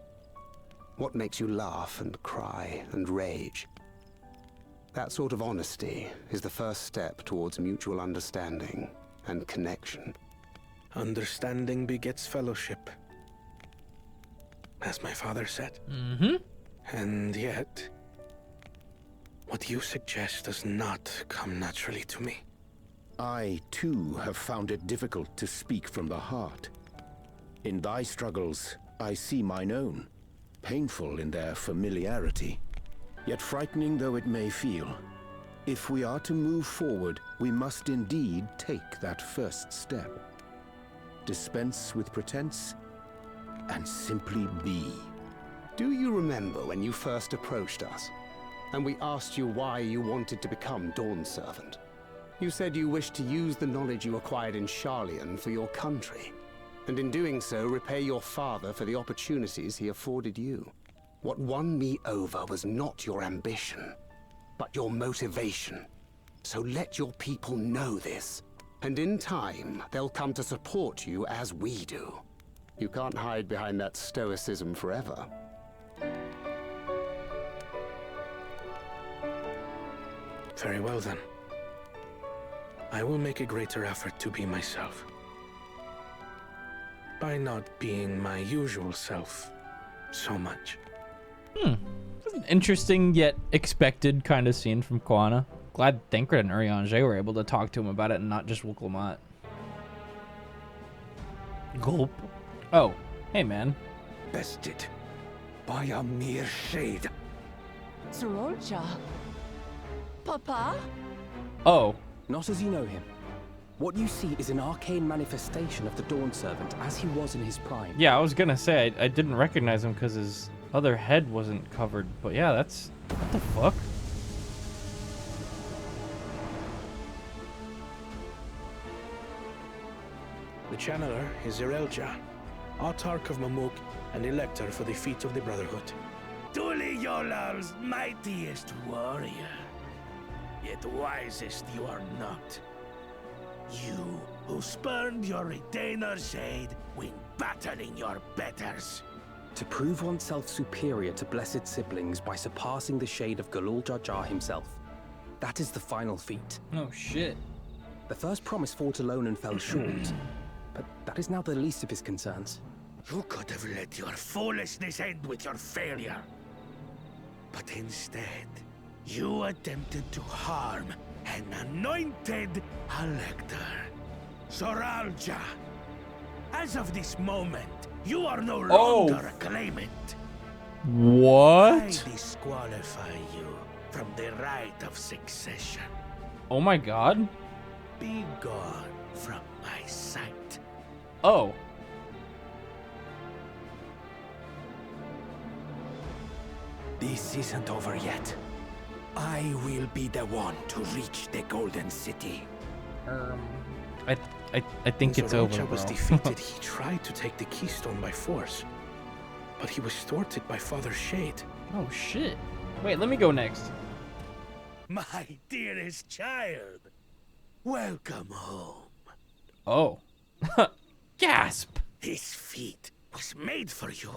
What makes you laugh and cry and rage. That sort of honesty is the first step towards mutual understanding and connection. Understanding begets fellowship, as my father said. Mm-hmm. And yet, what you suggest does not come naturally to me. I, too, have found it difficult to speak from the heart. In thy struggles, I see mine own, painful in their familiarity, yet frightening though it may feel. If we are to move forward, we must indeed take that first step. Dispense with pretense, and simply be. Do you remember when you first approached us, and we asked you why you wanted to become Dawn Servant? You said you wished to use the knowledge you acquired in Sharlayan for your country, and in doing so repay your father for the opportunities he afforded you. What won me over was not your ambition, but your motivation. So let your people know this, and in time, they'll come to support you as we do. You can't hide behind that stoicism forever. Very well then. I will make a greater effort to be myself. By not being my usual self so much. It's an interesting yet expected kind of scene from Koana. Glad Thancred and Urianger were able to talk to him about it and not just Wooklamat. Gulp. Oh, hey man. Bested by a mere shade. Sorolja? Papa? Oh. Not as you know him. What you see is an arcane manifestation of the Dawn Servant as he was in his prime. Yeah, I was gonna say, I didn't recognize him because his Other head wasn't covered, but yeah, that's... What the fuck? The channeler is Irelja, Autarch of Mamuk and Elector for the feet of the Brotherhood. Tuliolal's mightiest warrior. Yet wisest you are not. You who spurned your retainer's shade when battling your betters. To prove oneself superior to blessed siblings by surpassing the shade of Galul Jar Jar himself. That is the final feat. Oh shit. The first promise fought alone and fell short. But that is now the least of his concerns. You could have let your foolishness end with your failure. But instead, you attempted to harm an anointed elector, Zoralja. As of this moment, you are no longer a claimant. What? I disqualify you from the right of succession. Oh my god. Be gone from my sight. Oh. This isn't over yet. I will be the one to reach the Golden City. I think it's over, Zoralja bro. was defeated. He tried to take the keystone by force, but he was thwarted by Father Shade. Oh shit. Wait, let me go next. My dearest child, welcome home. Oh. Gasp! This feat was made for you.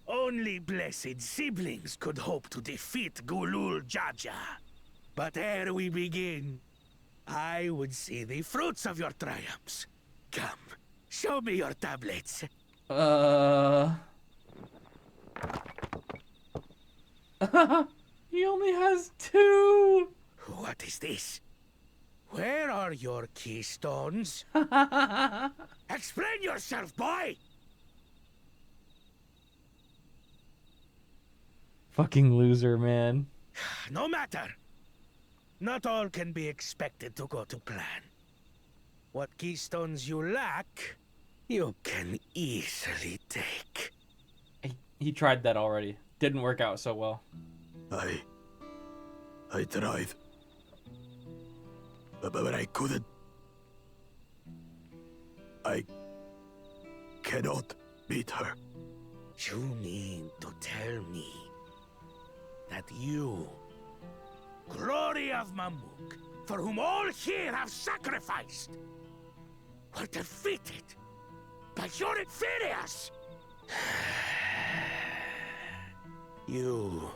Only blessed siblings could hope to defeat Gulul Jaja. But ere we begin, I would see the fruits of your triumphs. Come, show me your tablets. He only has 2. What is this? Where are your keystones? Explain yourself, boy! Fucking loser, man. No matter. Not all can be expected to go to plan. What keystones you lack, you can easily take. He tried that already. Didn't work out so well. I tried. But I couldn't. I cannot beat her. You mean to tell me that you, glory of Mamuk, for whom all here have sacrificed, were defeated by your inferiors? You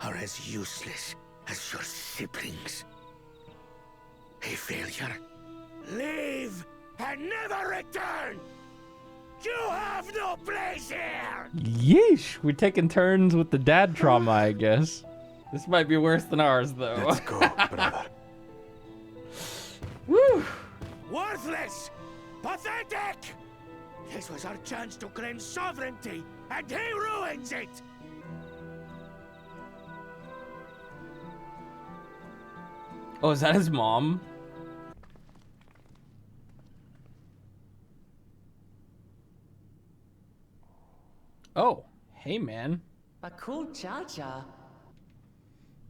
are as useless as your siblings. A failure. Leave and never return! You have no place here! Yeesh. We're taking turns with the dad trauma, I guess. This might be worse than ours, though. Let's go, brother. Woo! Worthless! Pathetic! This was our chance to claim sovereignty, and he ruins it! Oh, is that his mom? Oh, hey, man. A cool cha-cha.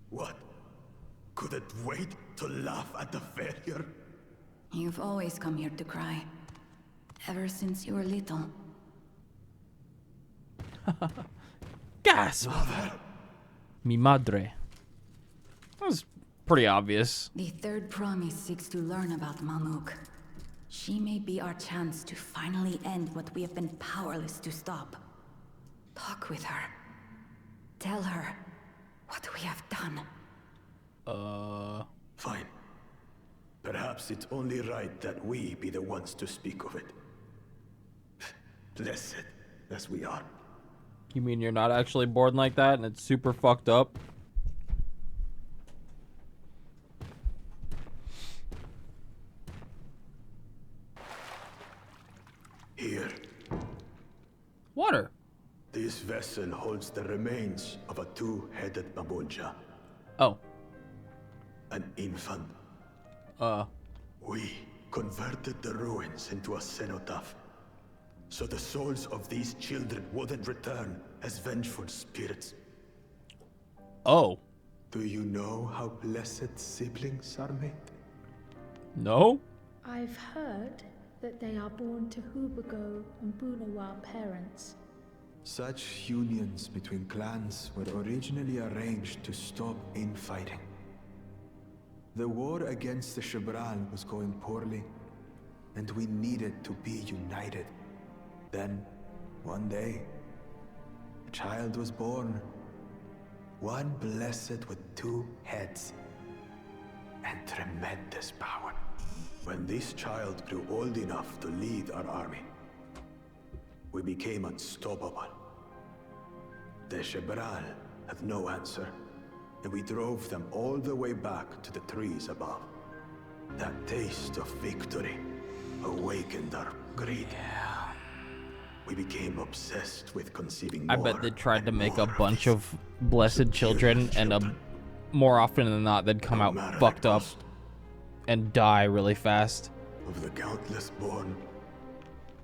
What? Couldn't wait to laugh at the failure? You've always come here to cry. Ever since you were little. Gasp! Mi madre. That was pretty obvious. The third promise seeks to learn about Mamuk. She may be our chance to finally end what we have been powerless to stop. Talk with her. Tell her what we have done. Fine. Perhaps it's only right that we be the ones to speak of it. Blessed as we are. You mean you're not actually born like that and it's super fucked up? Here. Water. This vessel holds the remains of a two-headed Babonja. Oh. An infant. We converted the ruins into a cenotaph. so the souls of these children wouldn't return as vengeful spirits. Oh. Do you know how blessed siblings are made? No? I've heard that they are born to Hubago and Bunawa parents. Such unions between clans were originally arranged to stop infighting. The war against the Shibral was going poorly, and we needed to be united. Then, one day, a child was born. One blessed with two heads and tremendous power. When this child grew old enough to lead our army, we became unstoppable. The Shibral had no answer, and we drove them all the way back to the trees above. That taste of victory awakened our greed. We became obsessed with conceiving more. I bet they tried to make a bunch of blessed children, and more often than not, they'd come out fucked up and die really fast. Of the countless born,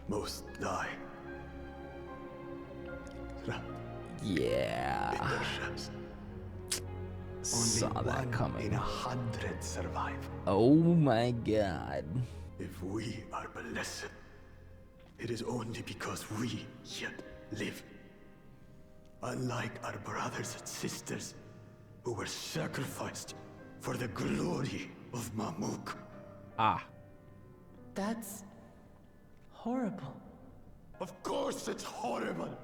most die. Yeah. In their ships. Saw Only that one coming. in 100 survive. Oh my god. If we are blessed, it is only because we yet live. Unlike our brothers and sisters, who were sacrificed for the glory of Mamuk. Ah. That's horrible. Of course it's horrible.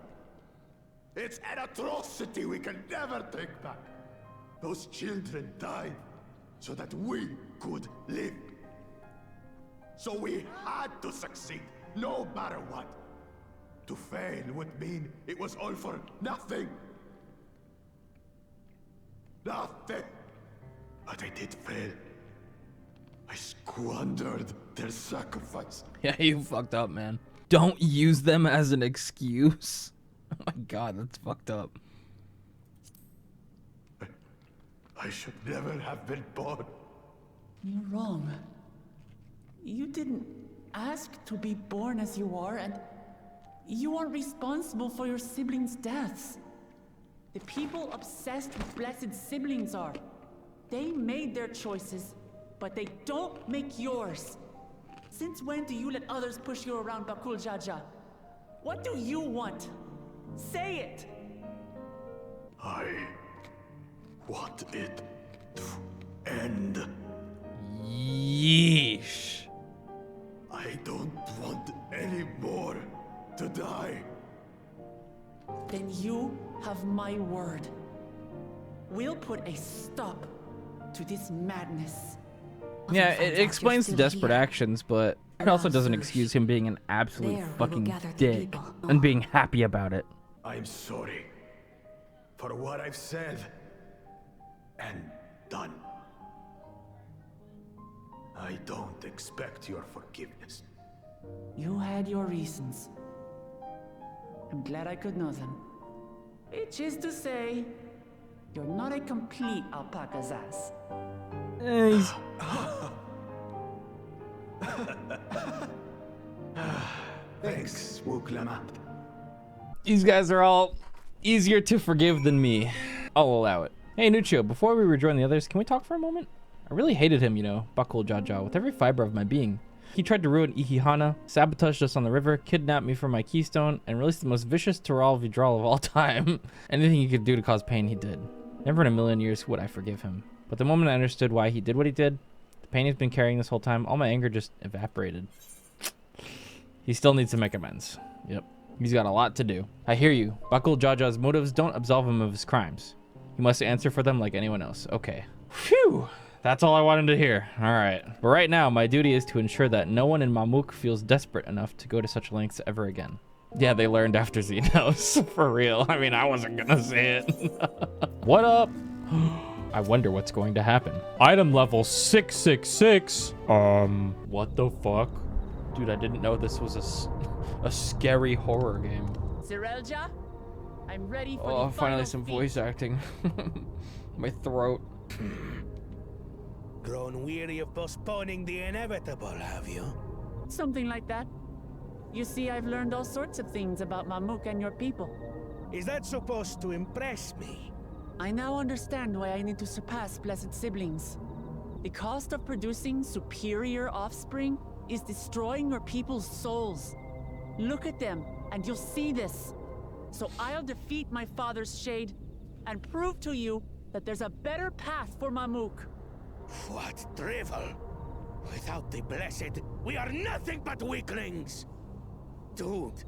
It's an atrocity we can never take back. Those children died so that we could live. So we had to succeed, no matter what. To fail would mean it was all for nothing. Nothing. But I did fail. I squandered their sacrifice. Yeah, you fucked up, man. Don't use them as an excuse. Oh my god, that's fucked up. I should never have been born. You're wrong. You didn't ask to be born as you are, and you aren't responsible for your siblings' deaths. The people obsessed with blessed siblings are. They made their choices, but they don't make yours. Since when do you let others push you around, Bakul Jaja? What do you want? Say it! I want it to end. Yeesh. I don't want any more to die. Then you have my word. We'll put a stop to this madness. Yeah, it explains the desperate actions, but it also doesn't excuse him being an absolute There we will fucking gather the dick people. and being happy about it. I'm sorry for what I've said and done. I don't expect your forgiveness. You had your reasons. I'm glad I could know them. Which is to say, you're not a complete alpaca's ass. Thanks, Wuklamat. These guys are all easier to forgive than me. I'll allow it. Hey, Nuccio, before we rejoin the others, can we talk for a moment? I really hated him, you know, Bakul Jaja, with every fiber of my being. He tried to ruin Ihihana, sabotaged us on the river, kidnapped me from my keystone, and released the most vicious Tural Vidral of all time. Anything he could do to cause pain, he did. Never in a million years would I forgive him. But the moment I understood why he did what he did, the pain he's been carrying this whole time, all my anger just evaporated. He still needs to make amends. Yep. He's got a lot to do. I hear you. Bakul Jaja's motives don't absolve him of his crimes. He must answer for them like anyone else. Okay. Phew. That's all I wanted to hear. All right. But right now, my duty is to ensure that no one in Mamuk feels desperate enough to go to such lengths ever again. Yeah, they learned after Xenos. For real. I mean, I wasn't gonna say it. What up? I wonder what's going to happen. Item level 666. What the fuck? Dude, I didn't know this was a scary horror game. Zerelja, I'm ready for Oh, the finally final some feat. voice acting. My throat. Grown weary of postponing the inevitable, have you? Something like that. You see, I've learned all sorts of things about Mamuk and your people. Is that supposed to impress me? I now understand why I need to surpass blessed siblings. The cost of producing superior offspring is destroying your people's souls. Look at them, and you'll see this. So I'll defeat my father's shade, and prove to you that there's a better path for Mamuk. What drivel! Without the blessed, we are nothing but weaklings! Doomed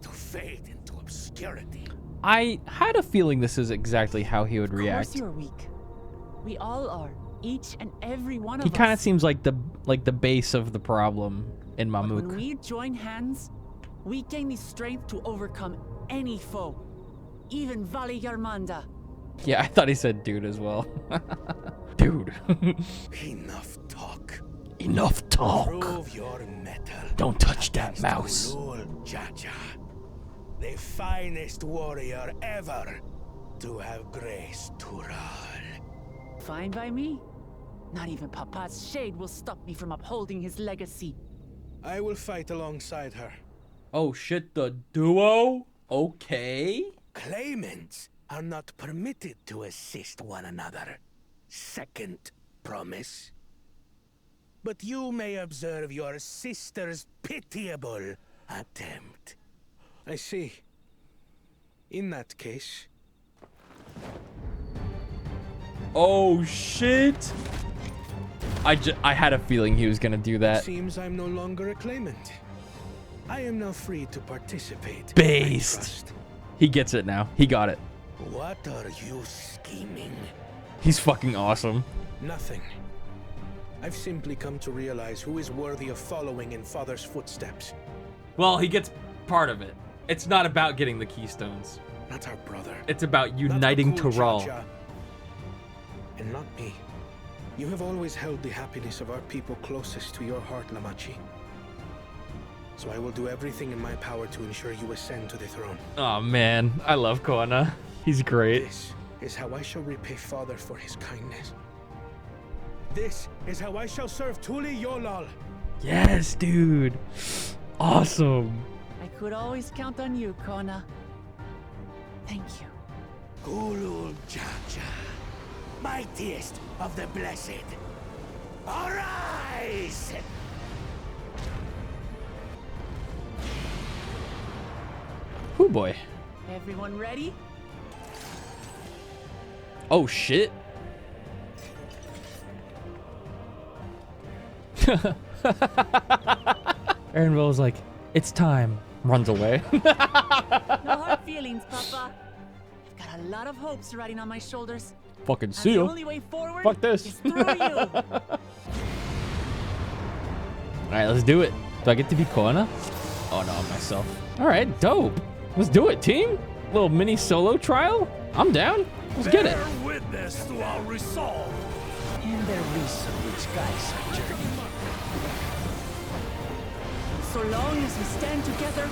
to fade into obscurity. I had a feeling this is exactly how he would react. Of course you're weak. We all are. Each and every one of He us. kind of seems like the base of the problem in But Mamuk. when we join hands, we gain the strength to overcome any foe. Even Vali Yarmanda. Yeah, I thought he said dude as well. Dude. Enough talk. Enough talk. Prove your mettle. Don't touch that mouse. Jaja, the finest warrior ever to have graced Tural. Fine by me. Not even Papa's shade will stop me from upholding his legacy. I will fight alongside her. Oh shit, the duo? Okay. Claimants are not permitted to assist one another. Second promise. But you may observe your sister's pitiable attempt. I see. In that case... Oh shit. I had a feeling he was gonna do that. Seems I'm no longer a claimant. I am now free to participate. Based. He gets it now. He got it. What are you scheming? He's fucking awesome. Nothing. I've simply come to realize who is worthy of following in Father's footsteps. Well, he gets part of it. It's not about getting the keystones. Not our brother. It's about uniting Not the cool Tural. Jaja. And not me. You have always held the happiness of our people closest to your heart, Lamachi. So I will do everything in my power to ensure you ascend to the throne. Oh man, I love Koana. He's great. This is how I shall repay Father for his kindness. This is how I shall serve Tuli Yolal. Yes, dude. Awesome. I could always count on you, Kona. Thank you. Gulul Jaja, mightiest of the blessed. Arise! Oh boy. Everyone ready? Oh shit. Aaron Will's like, it's time. Runs away. No hard feelings, Papa. I've got a lot of hopes riding on my shoulders. Fucking And see the ya. only way forward Fuck this. is through you. Alright, let's do it. Do I get to be Koana? Oh no, I'm myself. Alright, dope. Let's do it, team. Little mini solo trial. I'm down. Let's get it. Bear witness to our resolve. And there be some which guides our journey. So long as we stand together,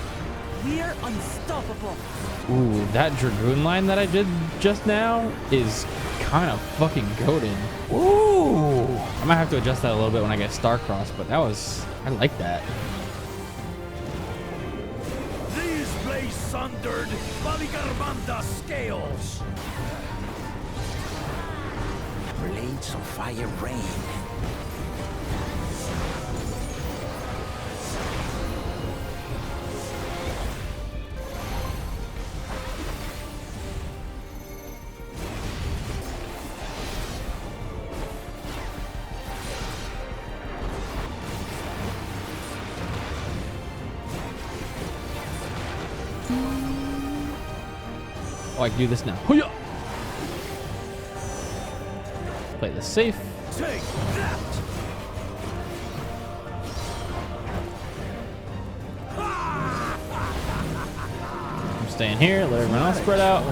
we're unstoppable. Ooh, that Dragoon line that I did just now is kind of fucking goated. Ooh. I might have to adjust that a little bit when I get Star-Crossed, but that was... I like that. These blades sundered Valigarmanda scales. Blades of fire rain. Oh, I can do this now. Hoo-yah! Play this safe. Take that! I'm staying here. Let everyone else spread out.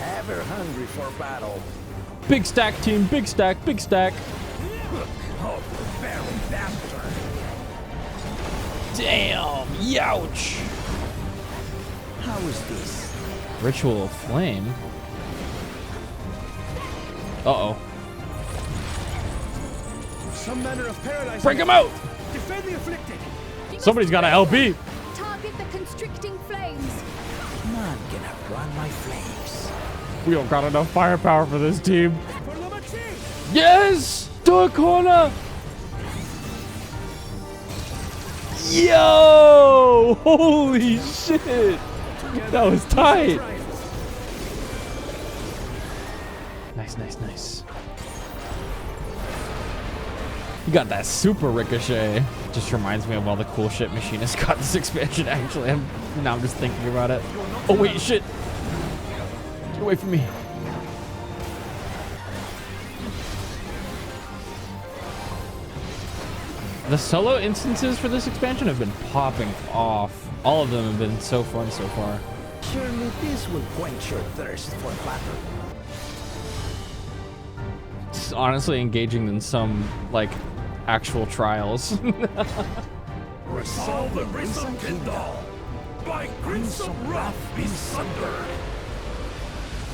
Ever hungry for battle. Big stack, team. Big stack. Big stack. Oh, very bastard. Damn. Youch. How is this? Ritual of Flame. Uh-oh. Some manner of paralyzing. Break him out! Defend the afflicted. Somebody's got an LB. Target the constricting flames. None can outrun my flames. We don't got enough firepower for this team. Yes! To a corner! Yo! Holy shit! That was tight. Nice, nice, nice. You got that super ricochet. Just reminds me of all the cool shit Machinists got this expansion, actually. Now I'm just thinking about it. Oh, wait, shit. Get away from me. The solo instances for this expansion have been popping off. All of them have been so fun so far. Surely this will quench your thirst for battle. It's honestly engaging in some, like, actual trials. Resolve the Grissom Kindle! By Grissom Wrath be sundered!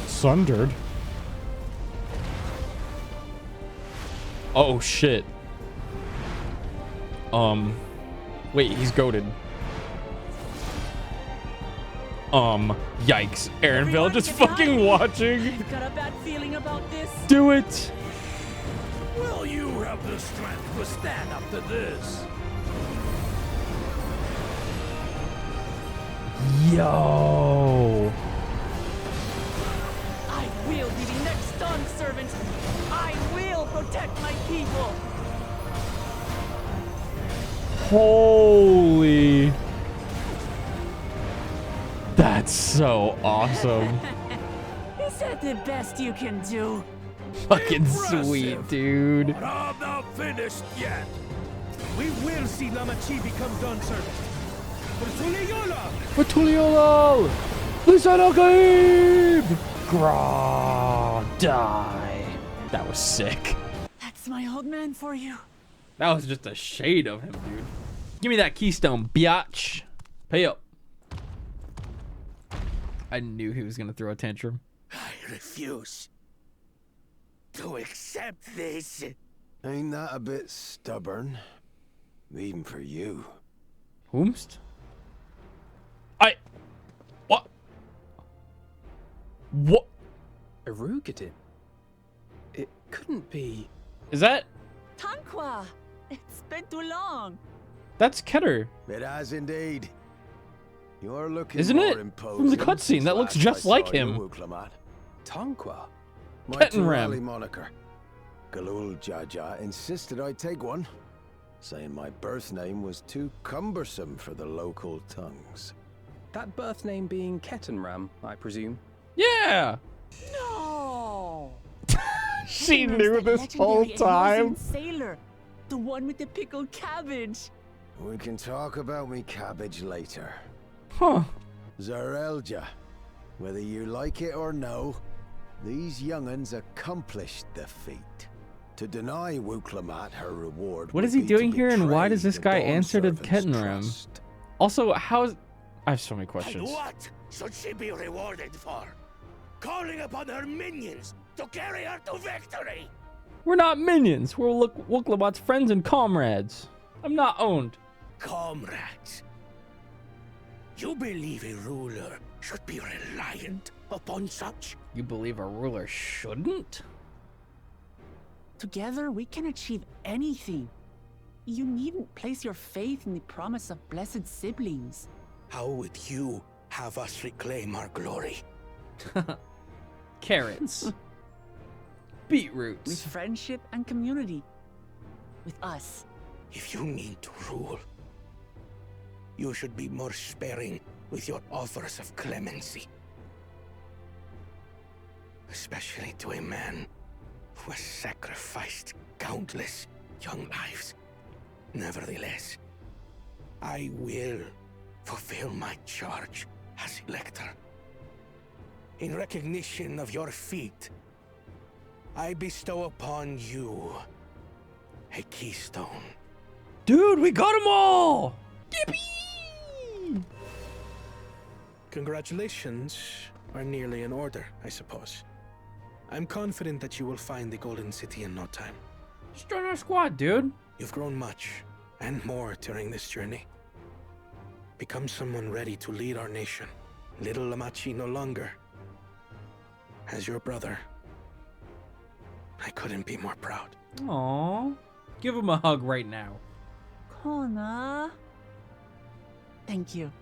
Sundered? Oh, shit. Wait, he's goated. Yikes. Aaronville just fucking watching. I've got a bad feeling about this. Do it. Will you have the strength to stand up to this? Yo. I will be the next dawn servant. I will protect my people. Holy. That's so awesome. Is that the best you can do? Fucking sweet, dude. But I'm not finished yet. We will see Lamachi become dawn servant. For Tuliola! For Tuliolo! Listen again! Gra, die. That was sick. That's my old man for you. That was just a shade of him, dude. Give me that keystone, biatch. Pay up. I knew he was gonna throw a tantrum. I refuse to accept this. Ain't that a bit stubborn? Even for you. Whomst? What? Erugadin? It couldn't be... Is that... Tanqua! It's been too long. That's Keter. It has indeed. You're looking Isn't more it? imposing From the cutscene, that looks since just I like saw you, him. Wuklamat. Tanqua? My Kettenram. Turali moniker. Galul Jaja insisted I take one, saying my birth name was too cumbersome for the local tongues. That birth name being Kettenram, I presume? Yeah! No! She Kettenram's knew the this whole legendary time. Eosian sailor, the one with the pickled cabbage. We can talk about me cabbage later. Huh. Zarelja, whether you like it or no, these young'uns accomplished the feat. To deny Wuklamat her reward. What is would he be to doing here, and why betray does this the guy Dawn answer to Servant's Kettenram? trust. Also, how is... I have so many And questions. what should she be rewarded for? Calling upon her minions to carry her to victory! We're not minions. We're Wuklamat's friends and comrades. I'm not owned. Comrades, you believe a ruler should be reliant upon such? You believe a ruler shouldn't? Together, we can achieve anything. You needn't place your faith in the promise of blessed siblings. How would you have us reclaim our glory? Carrots. Beetroots. With friendship and community. With us. If you mean to rule, you should be more sparing with your offers of clemency. Especially to a man who has sacrificed countless young lives. Nevertheless, I will fulfill my charge as Elector. In recognition of your feat, I bestow upon you a keystone. Dude, we got them all! Yippee! Congratulations are nearly in order, I suppose. I'm confident that you will find the Golden City in no time. Just join our squad, dude. You've grown much, and more during this journey. Become someone ready to lead our nation. Little Lamachi no longer. As your brother, I couldn't be more proud. Aww. Give him a hug right now. Kona. Thank you.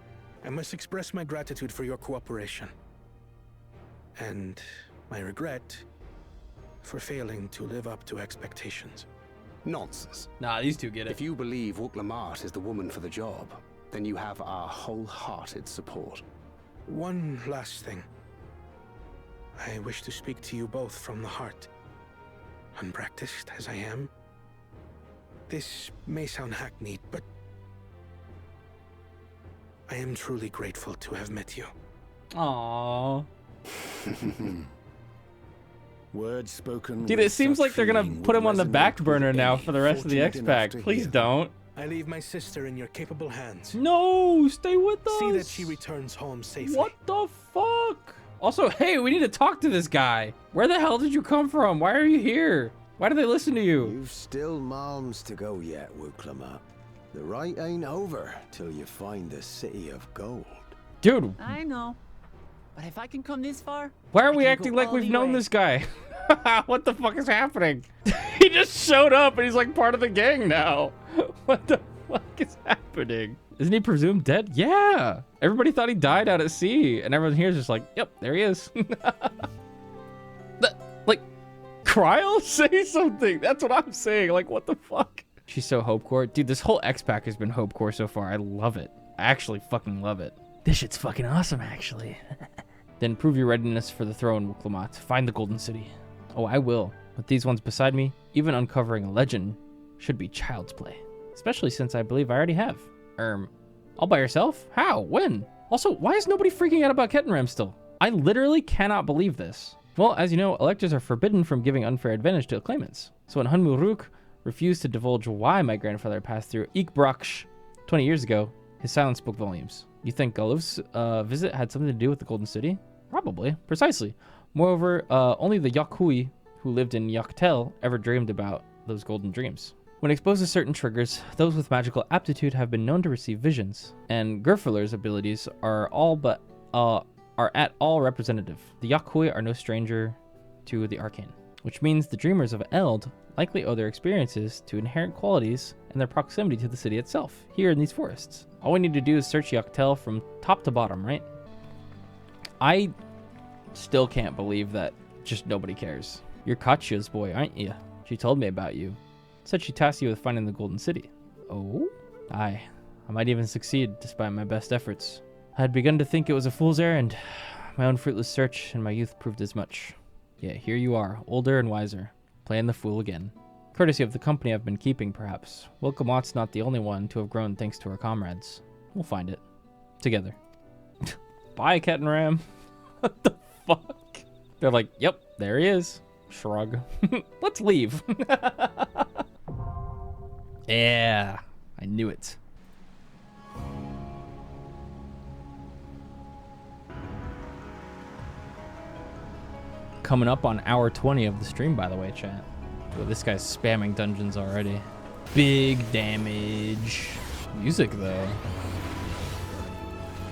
I must express my gratitude for your cooperation. And my regret for failing to live up to expectations. Nonsense. Nah, these two get it. If you believe Wooklamat is the woman for the job, then you have our wholehearted support. One last thing. I wish to speak to you both from the heart. Unpracticed as I am, this may sound hackneyed, but I am truly grateful to have met you. Aww. Words spoken. Dude, it seems like they're gonna put him on the back burner now for the rest of the X-Pack. Please don't. I leave my sister in your capable hands. No, stay with us. See that she returns home safely. What the fuck? Also, hey, we need to talk to this guy. Where the hell did you come from? Why are you here? Why do they listen to you? You've still moms to go yet, Wooklamat. The ride ain't over till you find the city of gold. Dude. I know. But if I can come this far, why are we acting like we've known this guy? What the fuck is happening? He just showed up and he's like part of the gang now. What the fuck is happening? Isn't he presumed dead? Yeah. Everybody thought he died out at sea. And everyone here is just like, yep, there he is. Like, Cryo? Say something. That's what I'm saying. Like, what the fuck? She's so hopecore. Dude, this whole X-Pack has been hopecore so far. I love it. I actually fucking love it. This shit's fucking awesome, actually. Then prove your readiness for the throne, Wooklamat. Find the Golden City. Oh, I will. With these ones beside me, even uncovering a legend should be child's play. Especially since I believe I already have. All by yourself? How? When? Also, why is nobody freaking out about Kettenram still? I literally cannot believe this. Well, as you know, electors are forbidden from giving unfair advantage to claimants. So when Hunmuruk refused to divulge why my grandfather passed through Ikbraksh 20 years ago, his silence spoke volumes. You think Galuf's visit had something to do with the Golden City? Probably. Precisely. Moreover, only the Yakhui who lived in Yaktel ever dreamed about those golden dreams. When exposed to certain triggers, those with magical aptitude have been known to receive visions, and Gerfurler's abilities are at all representative. The Yakhui are no stranger to the arcane, which means the dreamers of Eld likely owe their experiences to inherent qualities and their proximity to the city itself, here in these forests. All we need to do is search Yaktel from top to bottom, right? I still can't believe that just nobody cares. You're Katya's boy, aren't you? She told me about you. Said she tasked you with finding the Golden City. Oh? Aye. I might even succeed, despite my best efforts. I had begun to think it was a fool's errand. My own fruitless search in my youth proved as much. Yeah, here you are, older and wiser, playing the fool again. Courtesy of the company I've been keeping, perhaps. Wooklamat's not the only one to have grown thanks to our comrades. We'll find it. Together. Bye, Kettenram. What the fuck? They're like, yep, there he is. Shrug. Let's leave. Yeah, I knew it. Coming up on hour 20 of the stream, by the way, chat. Oh, this guy's spamming dungeons already. Big damage. Music, though.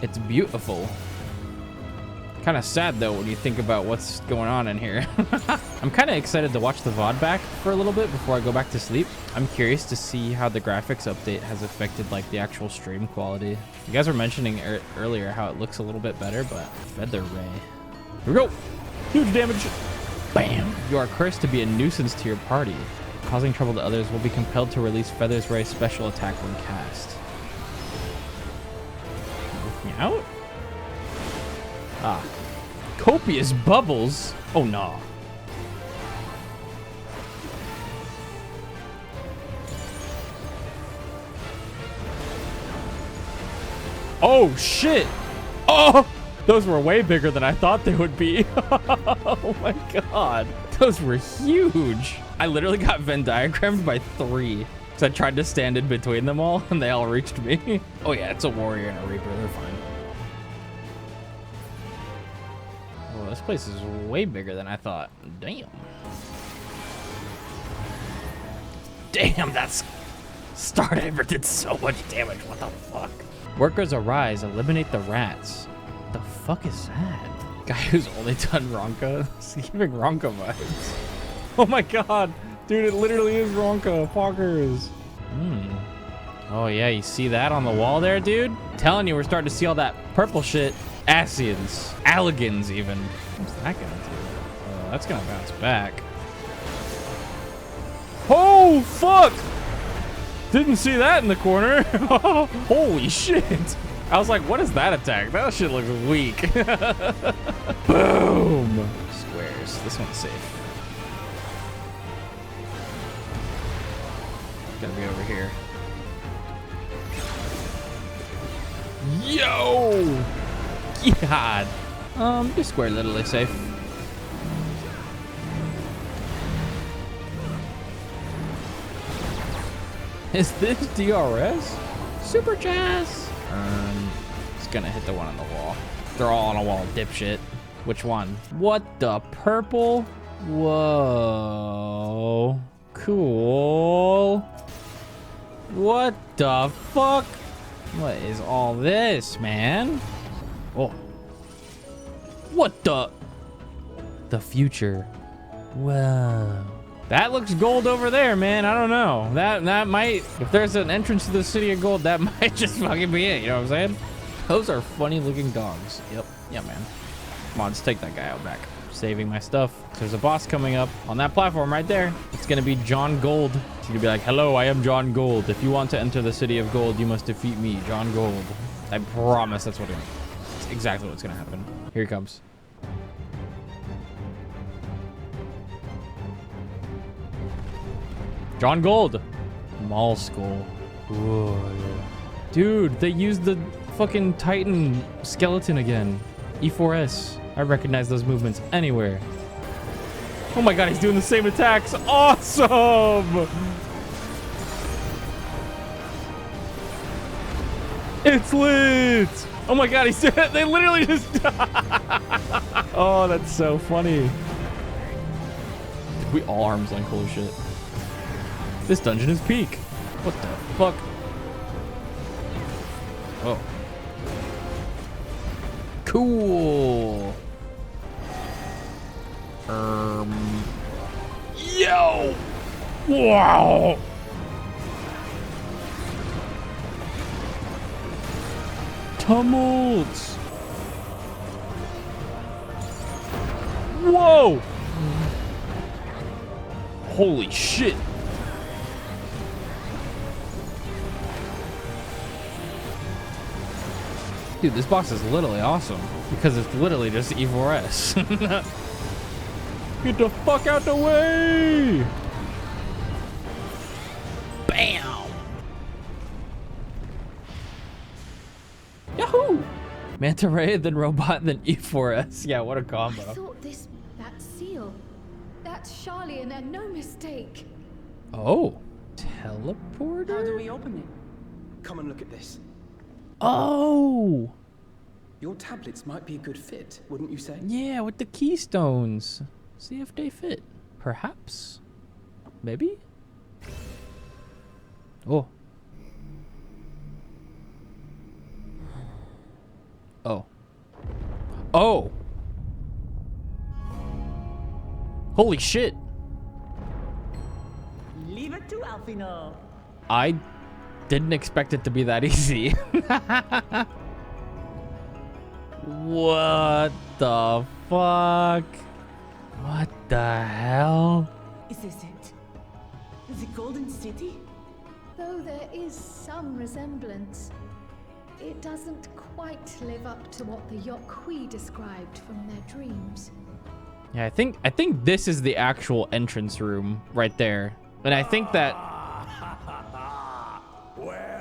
It's beautiful. Kind of sad, though, when you think about what's going on in here. I'm kind of excited to watch the VOD back for a little bit before I go back to sleep. I'm curious to see how the graphics update has affected, like, the actual stream quality. You guys were mentioning earlier how it looks a little bit better, but Feather Ray. Here we go. Huge damage. Bam. You are cursed to be a nuisance to your party. Causing trouble to others will be compelled to release Feather's Ray special attack when cast. Working out? Ah. Copious bubbles? Oh, no. Oh, shit. Oh, those were way bigger than I thought they would be. Oh, my God. Those were huge. I literally got Venn diagrammed by 3. So I tried to stand in between them all, and they all reached me. Oh, yeah, it's a warrior and a reaper. They're fine. Oh, this place is way bigger than I thought. Damn. Damn, that's... Stardiver did so much damage. What the fuck? Workers arise, eliminate the rats. What the fuck is that? Guy who's only done Ronka? He's giving Ronka vibes. Oh my god. Dude, it literally is Ronka. Poggers. Oh yeah, you see that on the wall there, dude? I'm telling you, we're starting to see all that purple shit. Asians. Alligans, even. What's that gonna do? That's gonna bounce back. Oh, fuck! Didn't see that in the corner. Holy shit. I was like, what is that attack? That shit looks weak. Boom. Squares. This one's safe. Gotta be over here. Yo! God. Just square literally safe. Is this DRS? Super Jazz? It's gonna hit the one on the wall. They're all on a wall, dipshit. Which one? What the purple? Whoa. Cool. What the fuck? What is all this, man? Oh. What the? The future. Whoa. That looks gold over there, man. I don't know. That might, if there's an entrance to the city of gold, that might just fucking be it. You know what I'm saying? Those are funny looking dogs. Yep. Yeah, man. Come on, let's take that guy out back. Saving my stuff. There's a boss coming up on that platform right there. It's gonna be John Gold. He's gonna be like, hello, I am John Gold. If you want to enter the city of gold, you must defeat me, John Gold. I promise that's that's exactly what's gonna happen. Here he comes. John Gold. Mall Skull. Whoa, yeah. Dude, they used the fucking Titan skeleton again. E4S. I recognize those movements anywhere. Oh my god, he's doing the same attacks. Awesome! It's lit! Oh my god, they literally just... Oh, that's so funny. We all arms length, holy shit. This dungeon is peak. What the fuck? Oh. Cool. Yo! Wow! Tumults! Whoa! Holy shit! Dude, this boss is literally awesome because it's literally just E4S. Get the fuck out the way! Bam! Yahoo! Manta Ray, then robot, then E4S. Yeah, what a combo. I thought that seal, that's Charlian and no mistake. Oh, teleporter? How do we open it? Come and look at this. Oh! Your tablets might be a good fit, wouldn't you say? Yeah, with the keystones. See if they fit. Perhaps? Maybe? Oh. Oh. Oh! Holy shit! Leave it to Alfino. I didn't expect it to be that easy. What the fuck? What the hell? Is this it? The Golden City? Though there is some resemblance, it doesn't quite live up to what the Yokhui described from their dreams. Yeah, I think this is the actual entrance room right there. And I think that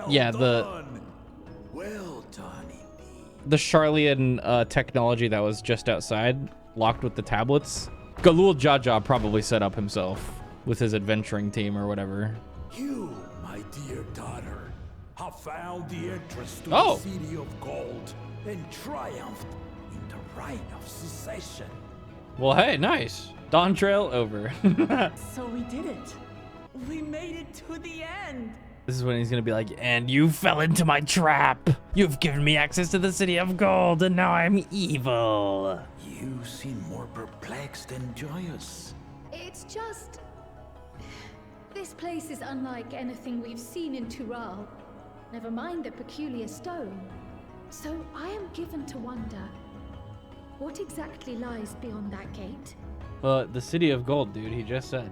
yeah, well done. The Charlian technology that was just outside, locked with the tablets, Galul Jaja probably set up himself with his adventuring team or whatever. You, my dear daughter, have found the entrance to Oh. the City of Gold and triumphed in the right of secession. Well, hey, nice. DAWNTRAIL over. So we did it. We made it to the end. This is when he's gonna be like, and you fell into my trap. You've given me access to the City of Gold, and now I'm evil. You seem more perplexed than joyous. It's just... This place is unlike anything we've seen in Tural. Never mind the peculiar stone. So I am given to wonder, what exactly lies beyond that gate? The City of Gold, dude, he just said.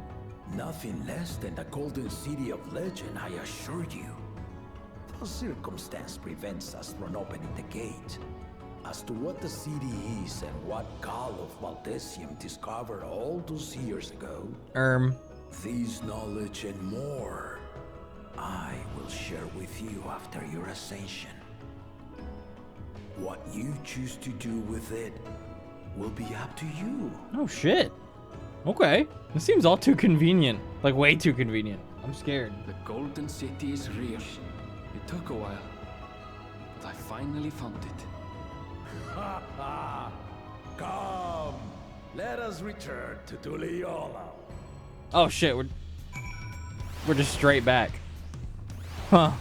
Nothing less than the golden city of legend, I assure you. The circumstance prevents us from opening the gate. As to what the city is and what Gall of Valdesium discovered all those years ago, this knowledge and more, I will share with you after your ascension. What you choose to do with it will be up to you. Oh shit. Okay. This seems all too convenient. Like way too convenient. I'm scared. The golden city is real. It took a while, but I finally found it. Ha ha! Come, let us return to Tuliola. Oh shit, we're just straight back. Huh.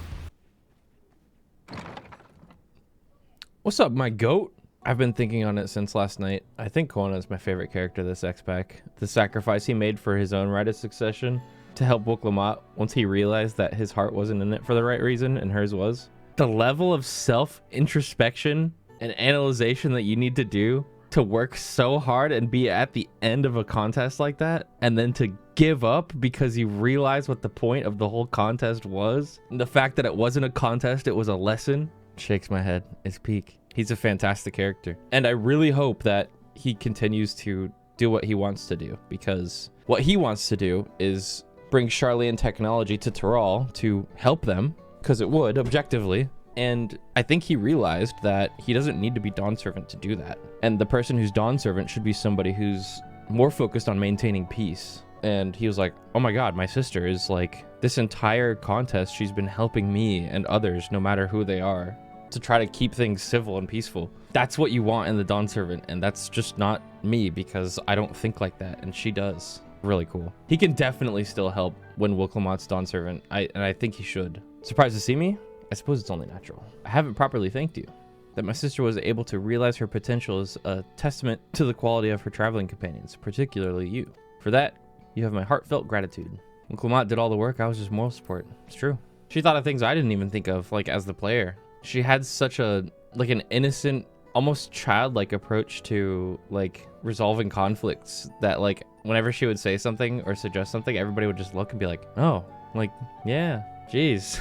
What's up, my goat? I've been thinking on it since last night. I think Kona is my favorite character this X-Pack. The sacrifice he made for his own right of succession to help Wooklamat once he realized that his heart wasn't in it for the right reason and hers was. The level of self-introspection and analyzation that you need to do to work so hard and be at the end of a contest like that, and then to give up because you realize what the point of the whole contest was, and the fact that it wasn't a contest, it was a lesson, shakes my head. It's peak. He's a fantastic character, and I really hope that he continues to do what he wants to do, because what he wants to do is bring Charlian technology to Tural to help them, because it would objectively. And I think he realized that he doesn't need to be Dawn Servant to do that. And the person who's Dawn Servant should be somebody who's more focused on maintaining peace. And he was like, oh my god, my sister is like, this entire contest, she's been helping me and others, no matter who they are, to try to keep things civil and peaceful. That's what you want in the Dawn Servant, and that's just not me, because I don't think like that, and she does. Really cool. He can definitely still help when Wooklamat's Dawn Servant, and I think he should. Surprised to see me? I suppose it's only natural. I haven't properly thanked you. That my sister was able to realize her potential is a testament to the quality of her traveling companions, particularly you. For that, you have my heartfelt gratitude. When Wooklamat did all the work, I was just moral support. It's true. She thought of things I didn't even think of, like as the player. She had such an innocent, almost childlike approach to like resolving conflicts that like whenever she would say something or suggest something, everybody would just look and be like, oh, like, yeah. Jeez.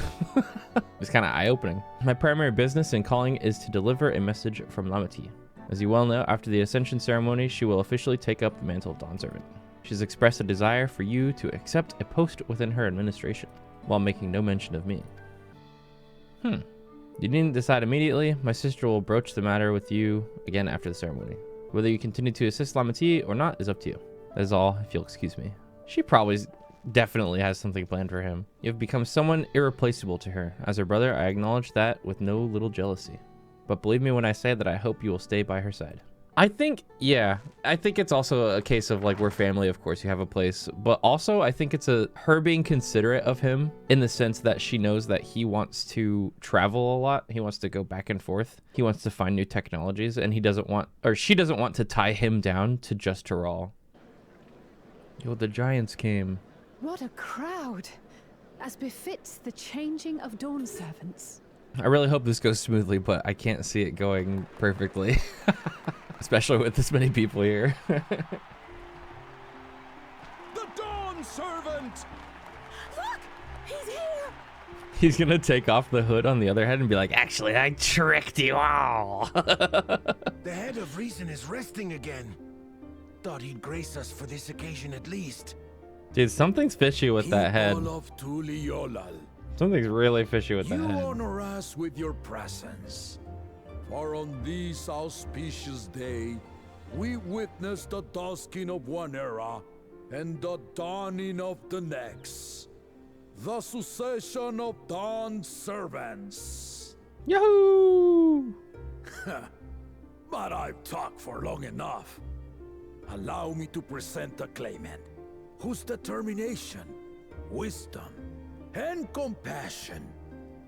It's kind of eye-opening. My primary business and calling is to deliver a message from Lamati. As you well know, after the Ascension ceremony, she will officially take up the mantle of Dawn Servant. She's expressed a desire for you to accept a post within her administration, while making no mention of me. You needn't decide immediately. My sister will broach the matter with you again after the ceremony. Whether you continue to assist Lamati or not is up to you. That is all, if you'll excuse me. She probably definitely has something planned for him. You've become someone irreplaceable to her. As her brother, I acknowledge that with no little jealousy. But believe me when I say that I hope you will stay by her side. I think, yeah, I think it's also a case of like, we're family, of course, you have a place. But also, I think it's her being considerate of him in the sense that she knows that he wants to travel a lot. He wants to go back and forth. He wants to find new technologies, and he doesn't want, or she doesn't want to tie him down to just Tural. Yo, the giants came. What a crowd, as befits the changing of Dawn Servants. I really hope this goes smoothly, but I can't see it going perfectly. Especially with this many people here. The Dawn Servant! Look! He's here! He's gonna take off the hood on the other head and be like, actually, I tricked you all. The head of reason is resting again. Thought he'd grace us for this occasion at least. Dude, something's fishy with that head. Of Tuliolal. Something's really fishy with that You head. honor us with your presence. For on this auspicious day, we witness the dusking of one era and the dawning of the next. The succession of Dawn Servants. Yahoo! But I've talked for long enough. Allow me to present the claimant, whose determination, wisdom, and compassion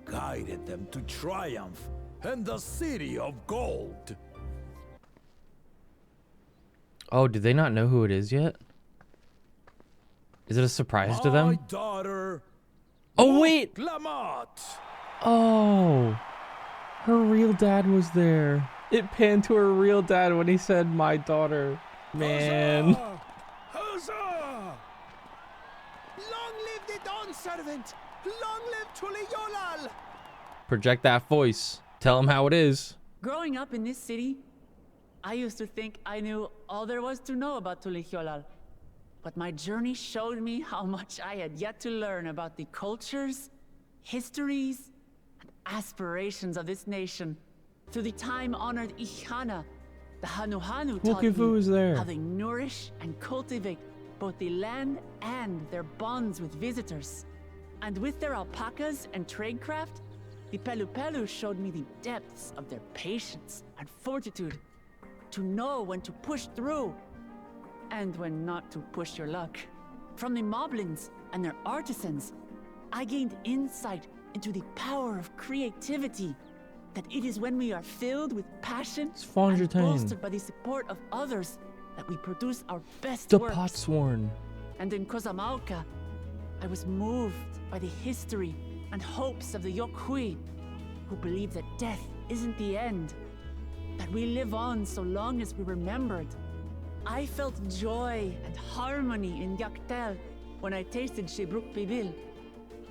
guided them to triumph and the city of gold. Oh, do they not know who it is yet? Is it a surprise to them? My daughter. Oh, wait. Lamont. Oh, her real dad was there. It panned to her real dad when he said, "My daughter." Man. Huzzah! Long live the Dawn Servant! Long live Tuliolal! Project that voice. Tell him how it is. Growing up in this city, I used to think I knew all there was to know about Tuliolal. But my journey showed me how much I had yet to learn about the cultures, histories, and aspirations of this nation. Through the time-honored Ihana, the Hanuhanu taught me how they nourish and cultivate both the land and their bonds with visitors. And with their alpacas and tradecraft, the Pelupelu showed me the depths of their patience and fortitude, to know when to push through and when not to push your luck. From the Moblins and their artisans, I gained insight into the power of creativity, that it is when we are filled with passion and bolstered by the support of others that we produce our best The works. Potsworn. And in Kozamauka, I was moved by the history and hopes of the Yokhui, who believe that death isn't the end, that we live on so long as we're remembered. I felt joy and harmony in Yaktel when I tasted Shebruk Pibil,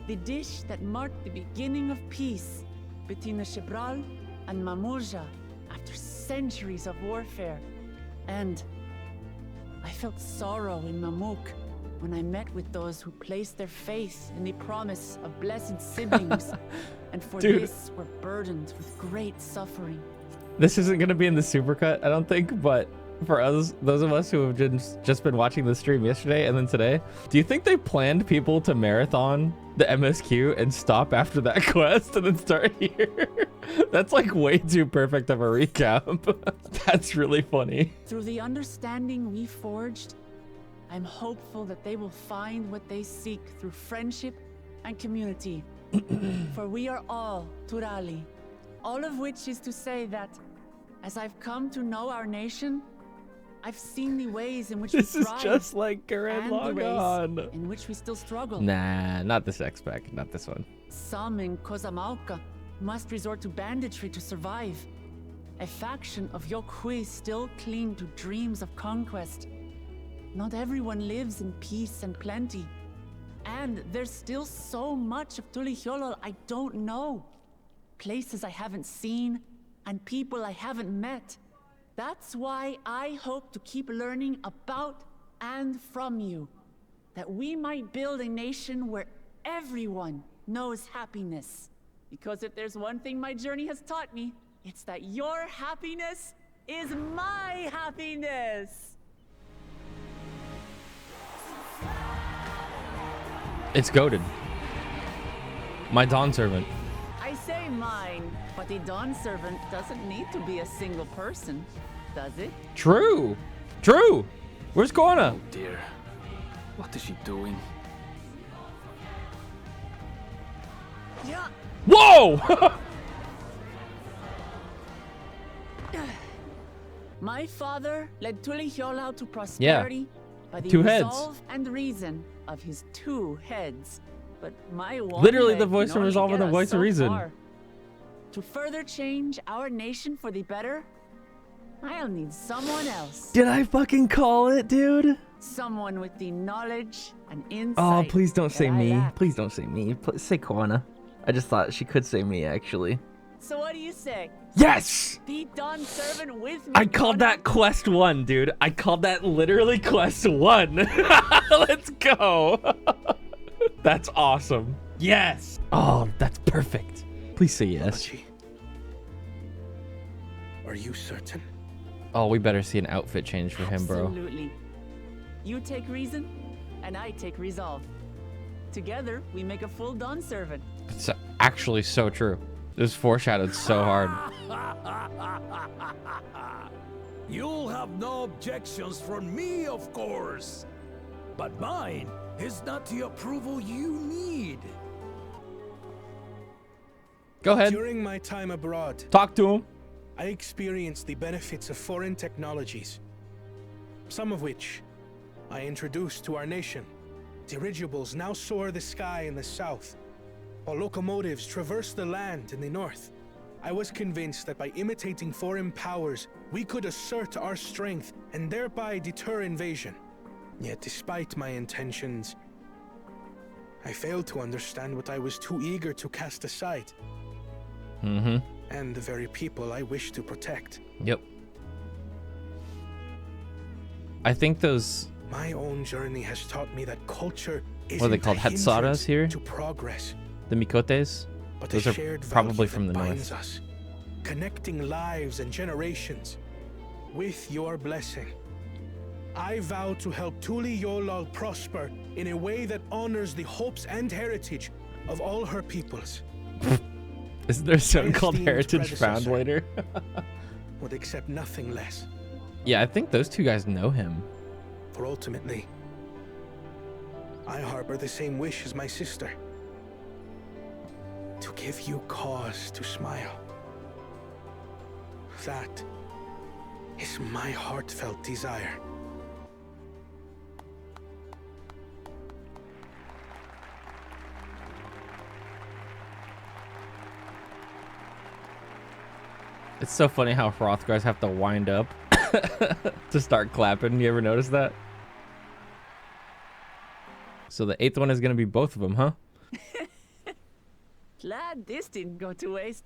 the dish that marked the beginning of peace between the Shebral and Mamurja after centuries of warfare. And I felt sorrow in Mamuk when I met with those who placed their faith in the promise of blessed siblings, and for this were burdened with great suffering. This isn't going to be in the supercut, I don't think, but for us, those of us who have just been watching the stream yesterday and then today, do you think they planned people to marathon the MSQ and stop after that quest and then start here? That's like way too perfect of a recap. That's really funny. Through the understanding we forged, I'm hopeful that they will find what they seek through friendship and community. For we are all Turali, all of which is to say that as I've come to know our nation, I've seen the ways in which This we is thrive just like Gurren and the Lagann. ways in which we still struggle. Nah, not this X-Pack, not this one. Some in Kozamauka must resort to banditry to survive. A faction of Yokhui still cling to dreams of conquest. Not everyone lives in peace and plenty. And there's still so much of Tuliolal I don't know. Places I haven't seen, and people I haven't met. That's why I hope to keep learning about and from you, that we might build a nation where everyone knows happiness. Because if there's one thing my journey has taught me, it's that your happiness is my happiness. It's goated. My Dawn Servant. I say mine, but the Dawn Servant doesn't need to be a single person, does it? True. True. Where's Kona? Oh dear. What is she doing? Yeah. Whoa! My father led Tuliolal to prosperity by the 2 heads. resolve and reason of his 2 heads. But my one Literally head the voice can of only resolve and get the us voice of so reason. far. To further change our nation for the better, I'll need someone else. Did I fucking call it, dude? Someone with the knowledge and Oh, insight. please don't say that I me. lack. Please don't say me. Say Kona. I just thought she could say me, actually. So what do you say? Yes! The Dawn Servant with me. I called that quest 1, dude. I called that literally quest 1. Let's go. That's awesome. Yes. Oh, that's perfect. Please say yes. Are you certain? Oh, we better see an outfit change for him, bro. Absolutely. You take reason, and I take resolve. Together, we make a full Dawn Servant. It's actually so true. This foreshadowed so hard. You'll have no objections from me, of course. But mine is not the approval you need. Go ahead. During my time abroad, Talk to him. I experienced the benefits of foreign technologies, some of which I introduced to our nation. Dirigibles now soar the sky in the south, while locomotives traverse the land in the north. I was convinced that by imitating foreign powers, we could assert our strength and thereby deter invasion. Yet despite my intentions, I failed to understand what I was too eager to cast aside. And the very people I wish to protect. Yep. I think those... My own journey has taught me that culture is What are they called? Hatsaras here? to progress, The Mikotes? but Those a are shared probably value from the that binds north. us, connecting lives and generations. With your blessing, I vow to help Tuli Yolal prosper in a way that honors the hopes and heritage of all her peoples. Isn't there a song called esteemed Heritage Found predecessor later? would accept nothing less. Yeah, I think those two guys know him. For ultimately, I harbor the same wish as my sister. To give you cause to smile. That is my heartfelt desire. It's so funny how Hrothgars have to wind up to start clapping. You ever notice that? So the 8th one is going to be both of them, huh? Glad this didn't go to waste.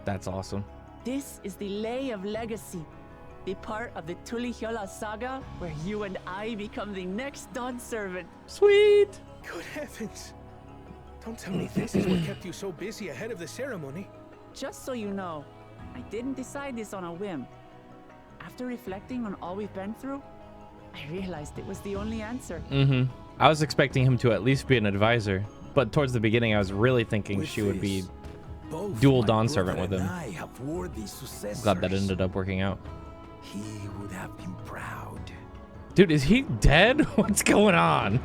That's awesome. This is the Lay of Legacy, the part of the Tulihyola saga where you and I become the next Dawn servant. Sweet! Good heavens. Don't tell me this is what kept you so busy ahead of the ceremony. Just so you know, I didn't decide this on a whim. After reflecting on all we've been through, I realized it was the only answer. I was expecting him to at least be an advisor, but towards the beginning I was really thinking she would be dual Dawn servant with him. Glad that ended up working out. He would have been proud. Dude, is he dead? What's going on?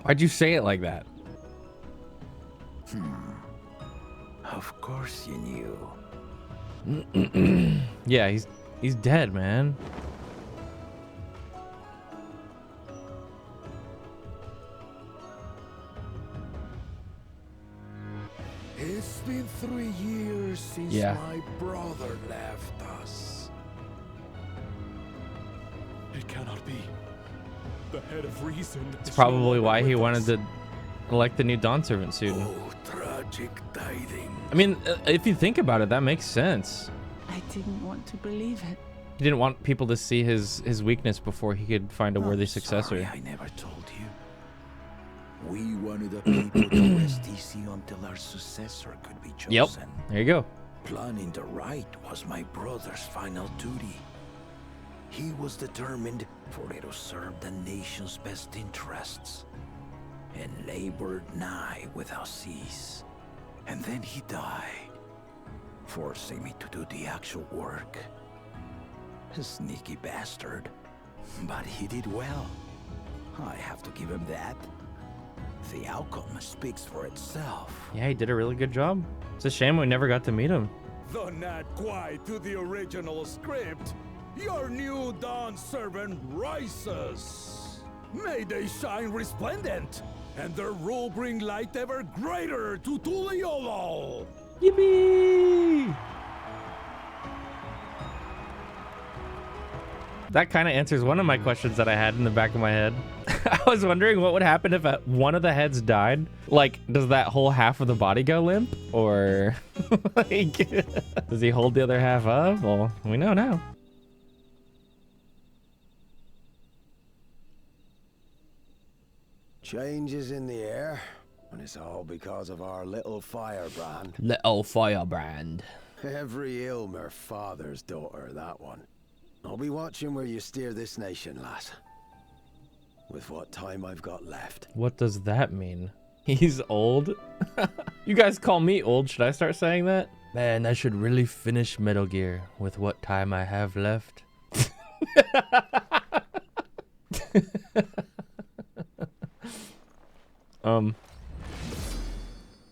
Why'd you say it like that? Of course you knew. Yeah, he's dead, man. It's been 3 years since my brother left us. It cannot be. The head of reason. It's probably why he wanted to elect the new Dawn servant soon. Oh, tragic tidings. I mean, if you think about it, that makes sense. I didn't want to believe it. He didn't want people to see his weakness before he could find a worthy successor. Sorry, I never told you. We wanted the people to rest easy until our successor could be chosen. Yep, there you go. Planning the right was my brother's final duty. He was determined for it to serve the nation's best interests, and labored nigh without cease. And then he died, forcing me to do the actual work. A sneaky bastard, but he did well. I have to give him that. The outcome speaks for itself. Yeah, he did a really good job. It's a shame we never got to meet him. Though not quite to the original script, your new Dawn servant rises. May they shine resplendent, and their rule bring light ever greater to Tuliolol. Yippee! That kind of answers one of my questions that I had in the back of my head. I was wondering what would happen if one of the heads died. Like, does that whole half of the body go limp? Or, like, does he hold the other half up? Well, we know now. Changes in the air, and it's all because of our little firebrand. Little firebrand. Every Ilmer father's daughter, that one. I'll be watching where you steer this nation, lass. With what time I've got left. What does that mean? He's old? You guys call me old. Should I start saying that? Man, I should really finish Metal Gear with what time I have left.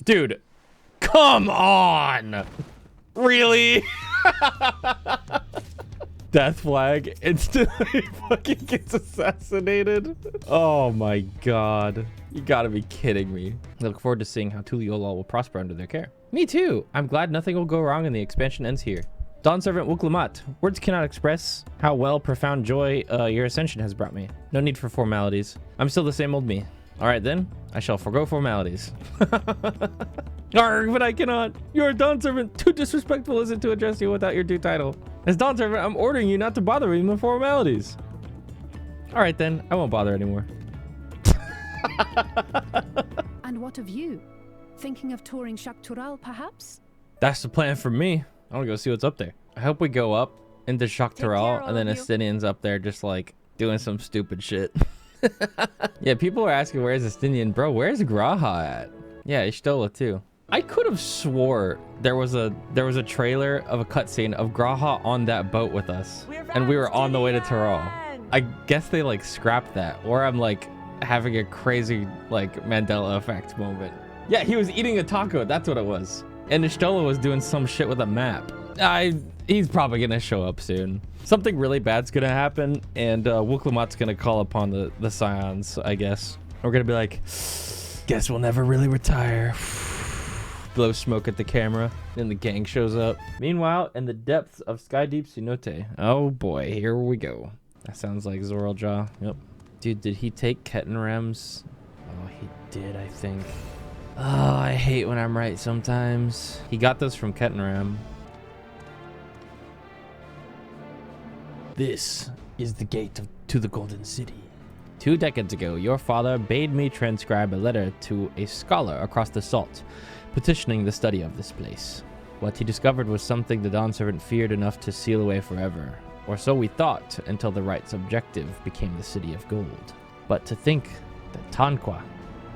Dude, come on! Really? Death Flag instantly fucking gets assassinated. Oh my god. You gotta be kidding me. I look forward to seeing how Tuliyola will prosper under their care. Me too. I'm glad nothing will go wrong and the expansion ends here. Dawn Servant Wuklamat. Words cannot express how well profound joy your ascension has brought me. No need for formalities. I'm still the same old me. Alright then, I shall forgo formalities. Arrgh, but I cannot. You're a Dawn Servant. Too disrespectful is it to address you without your due title. As Dawn Servant, I'm ordering you not to bother me with formalities. Alright then, I won't bother anymore. And what of you? Thinking of touring Shaktural, perhaps? That's the plan for me. I want to go see what's up there. I hope we go up into Shaktural and then Estinian's up there just like doing some stupid shit. Yeah, people are asking where's Estinian. Bro, where's Graha at? Yeah, Ishtola too. I could have swore there was a trailer of a cutscene of Graha on that boat with us, and we were on the way to Tyrol. I guess they like scrapped that, or I'm like having a crazy like Mandela effect moment. Yeah, he was eating a taco. That's what it was. And Ishtola was doing some shit with a map. He's probably gonna show up soon. Something really bad's gonna happen, and Wuklamat's gonna call upon the Scions, I guess. We're gonna be like, guess we'll never really retire. Blow smoke at the camera, then the gang shows up. Meanwhile, in the depths of Sky Deep Cenote. Oh boy, here we go. That sounds like Zoraljaw. Yep. Dude, did he take Kettenrems? Oh, he did, I think. Oh, I hate when I'm right sometimes. He got those from Kettenram. This is the gate to the Golden City. 2 decades ago, your father bade me transcribe a letter to a scholar across the Salt, petitioning the study of this place. What he discovered was something the Dawn Servant feared enough to seal away forever. Or so we thought, until the right's objective became the City of Gold. But to think that Tanqua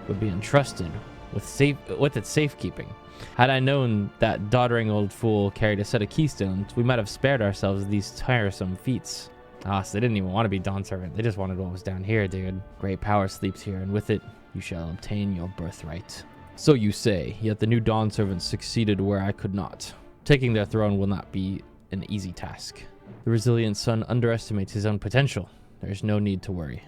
would be entrusted with its safekeeping. Had I known that doddering old fool carried a set of keystones, we might have spared ourselves these tiresome feats. Ah, so they didn't even want to be Dawn Servant. They just wanted what was down here, dude. Great power sleeps here, and with it, you shall obtain your birthright. So you say, yet the new Dawn Servants succeeded where I could not. Taking their throne will not be an easy task. The resilient son underestimates his own potential. There is no need to worry.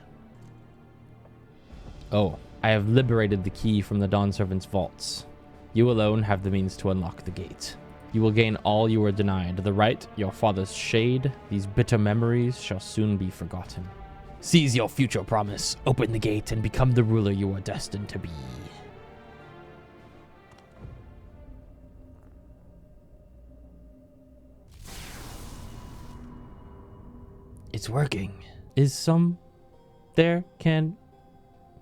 Oh, I have liberated the key from the Dawn Servant's vaults. You alone have the means to unlock the gate. You will gain all you were denied. The right, your father's shade, these bitter memories shall soon be forgotten. Seize your future promise, open the gate, and become the ruler you are destined to be. It's working. Is some there can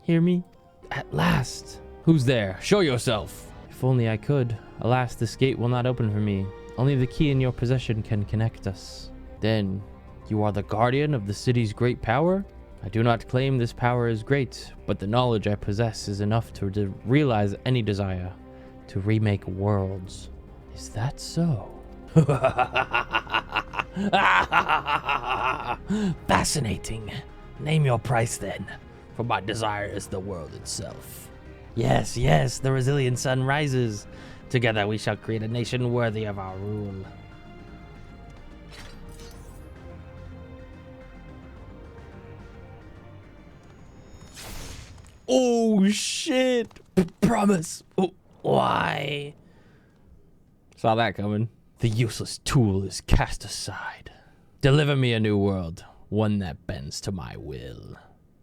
hear me? At last. Who's there? Show yourself. If only I could. Alas, this gate will not open for me. Only the key in your possession can connect us. Then, you are the guardian of the city's great power? I do not claim this power is great, but the knowledge I possess is enough to realize any desire, to remake worlds. Is that so? Fascinating. Name your price then, for my desire is the world itself. Yes, yes, the resilient sun rises. Together we shall create a nation worthy of our rule. Oh shit! Promise. Oh, why? Saw that coming. The useless tool is cast aside. Deliver me a new world, one that bends to my will.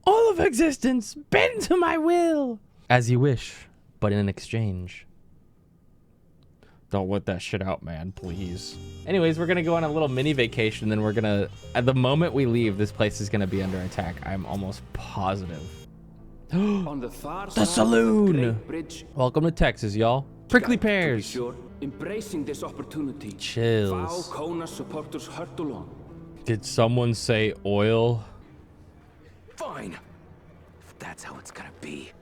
All of existence, bend to my will! As you wish, but in exchange. Don't let that shit out, man, please. Anyways, we're gonna go on a little mini vacation, then we're gonna... At the moment we leave, this place is gonna be under attack. I'm almost positive. On the far The side saloon! of the Great Bridge, Welcome to Texas, y'all. Prickly pears. sure, embracing this opportunity. Chills. Vow Kona supporters hurtle on. Did someone say oil? Fine. If that's how it's gonna be.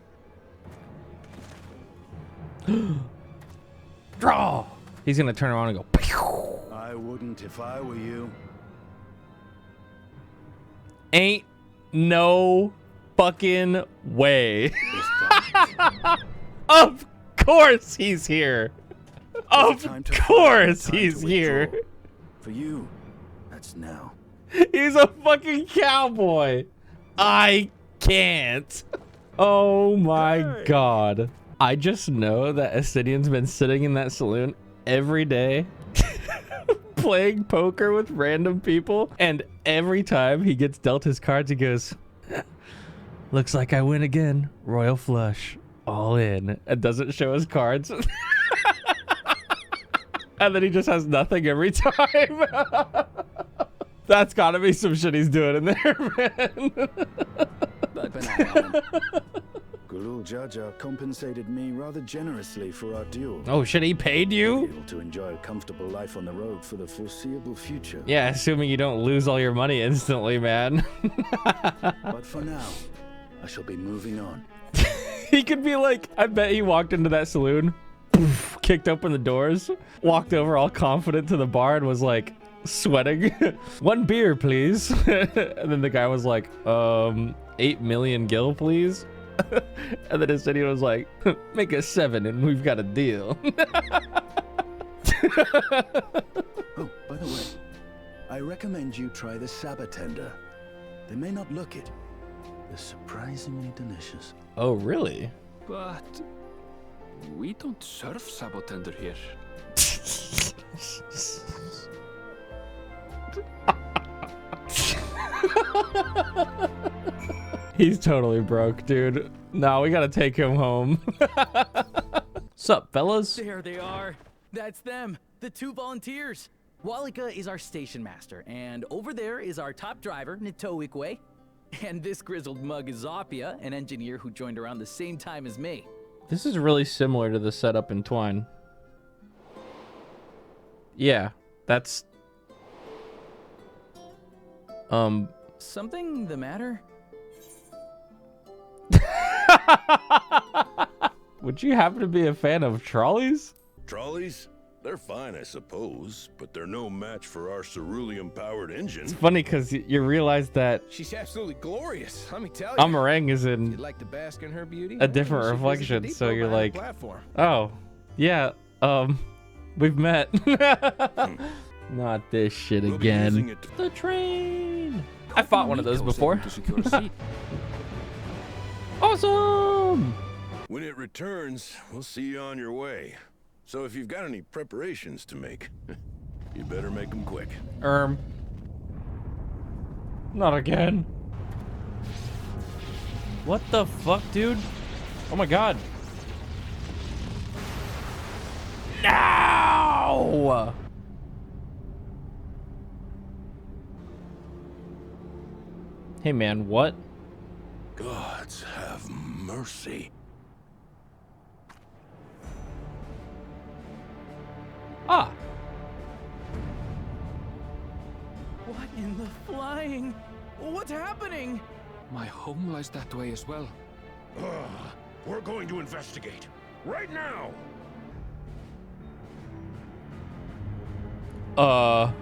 Draw! He's gonna turn around and go. Pew! I wouldn't if I were you. Ain't no fucking way. Of course he's here. Of course he's here. For you, that's now. He's a fucking cowboy. I can't. Oh my god. I just know that Ascidian's been sitting in that saloon every day playing poker with random people, and every time he gets dealt his cards, he goes, looks like I win again. Royal flush. All in. And doesn't show his cards. And then he just has nothing every time. That's gotta be some shit he's doing in there, man. Gulul Jaja compensated me rather generously for our duel. Oh shit, he paid you? Able to enjoy a comfortable life on the road for the foreseeable future. Yeah, assuming you don't lose all your money instantly, man. But for now, I shall be moving on. He could be like, I bet he walked into that saloon, poof, kicked open the doors, walked over all confident to the bar and was like sweating. 1 beer, please. And then the guy was like, 8 million gil, please. And then his city was like, make it 7 and we've got a deal. Oh, by the way, I recommend you try the Sabatender. They may not look it. They're surprisingly delicious. Oh, really? But we don't serve Sabotender here. He's totally broke, dude. No, we gotta take him home. Sup, fellas? There they are. That's them, the 2 volunteers. Walika is our station master, and over there is our top driver, Nitoikwe. And this grizzled mug is Zopia, an engineer who joined around the same time as me. This is really similar to the setup in Twine. Yeah, that's... Something the matter? Would you happen to be a fan of trolleys? Trolleys? They're fine, I suppose, but they're no match for our cerulean-powered engine. It's funny because you realize that She's absolutely glorious, let me tell you. Amarang is in You'd like to bask in her beauty? a different Well, you should visit reflection, the so depot you're behind like, the platform. oh, yeah, we've met. Not this shit We'll be using again. it The train! I fought one of those before. Awesome! When it returns, we'll see you on your way. So if you've got any preparations to make, you better make them quick. Not again. What the fuck, dude? Oh my god. No! Hey man, what? Gods have mercy. Ah. What in the flying? What's happening? My home lies that way as well. We're going to investigate. Right now! Oh.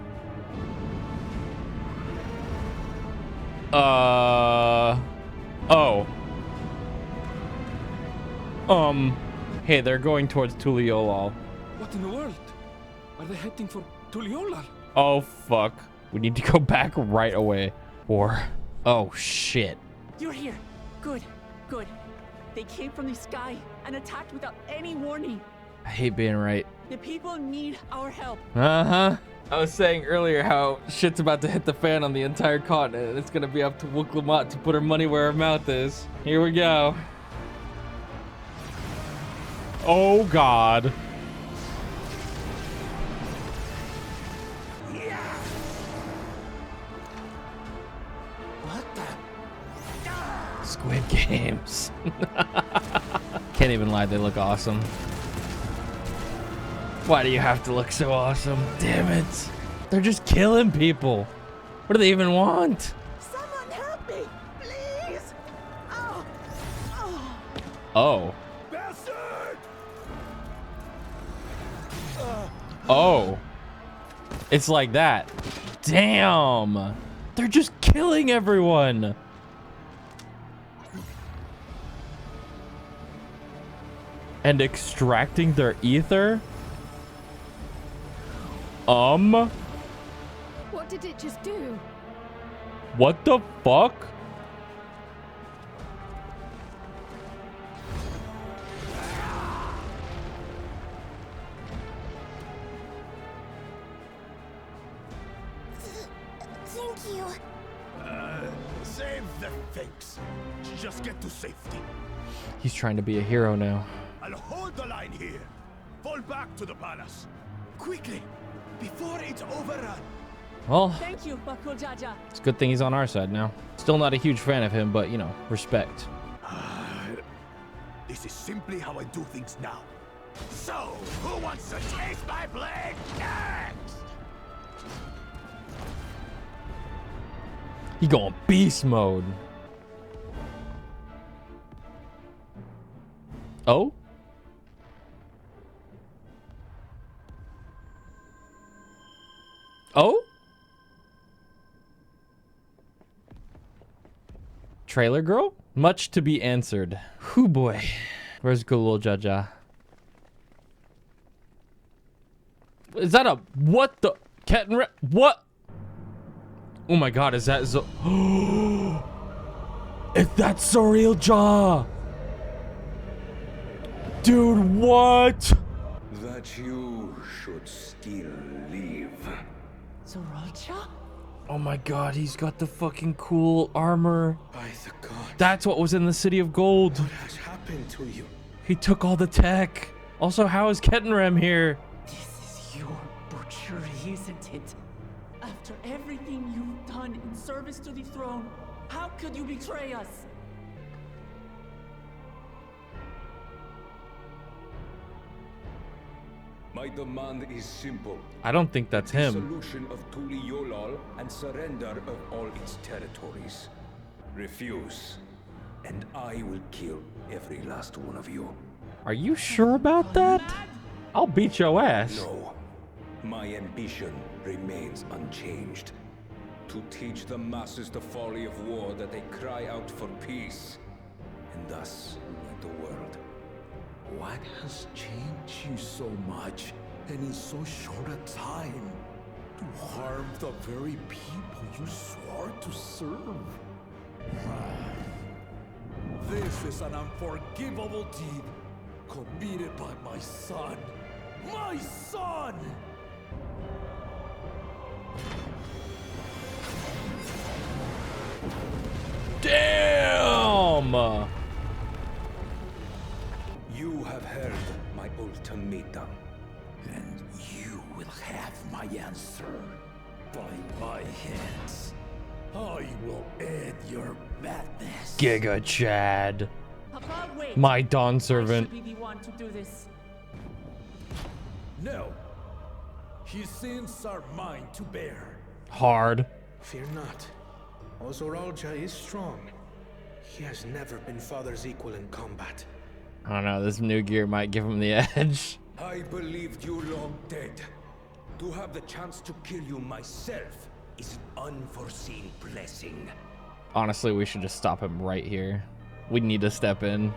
Hey, they're going towards Tuliolal. What in the world? Are they heading for Tuliolal? Oh, fuck. We need to go back right away. Or, oh, shit. You're here. Good, good. They came from the sky and attacked without any warning. I hate being right. The people need our help. Uh-huh. I was saying earlier how shit's about to hit the fan on the entire continent, and it's gonna be up to Wooklamat to put her money where her mouth is. Here we go. Oh, God. Squid Games. Can't even lie, they look awesome. Why do you have to look so awesome? Damn it. They're just killing people. What do they even want? Someone help me, please. Oh. Oh. Bastard! Oh. It's like that. Damn. They're just killing everyone. And extracting their ether? What did it just do? What the fuck? Thank you. Save the things. Just get to safety. He's trying to be a hero now. I'll hold the line here. Fall back to the palace. Quickly, before it's overrun. Well, Thank you, Bakul Jaja. it's a good thing he's on our side now. Still not a huge fan of him, but, you know, respect. This is simply how I do things now. So, who wants to taste my blade next? He going beast mode. Oh? Oh? Trailer girl? Much to be answered. Whoo boy. Where's Gulul Jaja? Is that a... What the... Kettenre... What? Oh my god, is that... If that's Surreal Jaw! Dude, what? That you should still live. Zoralcha? Oh my god, he's got the fucking cool armor. By the god. That's what was in the City of Gold. What has happened to you? He took all the tech. Also, how is Kettenrem here? This is your butchery, isn't it? After everything you've done in service to the throne, how could you betray us? My demand is simple. I don't think that's him. Dissolution of Tuli Yolal and surrender of all its territories. Refuse, and I will kill every last one of you. Are you sure about that? I'll beat your ass. No. My ambition remains unchanged. To teach the masses the folly of war, that they cry out for peace, and thus unite the world. What has changed you so much, and in so short a time? To harm the very people you swore to serve? This is an unforgivable deed committed by my son. My son! Damn! You have heard my ultimatum. And you will have my answer. By my hands, I will end your madness. Giga Chad. Papa, wait. My Dawn servant. I should be the one to do this. No. His sins are mine to bear. Hard. Fear not. Ozoralja is strong. He has never been father's equal in combat. I don't know, this new gear might give him the edge. I believed you long dead. To have the chance to kill you myself is an unforeseen blessing. Honestly, we should just stop him right here. We need to step in.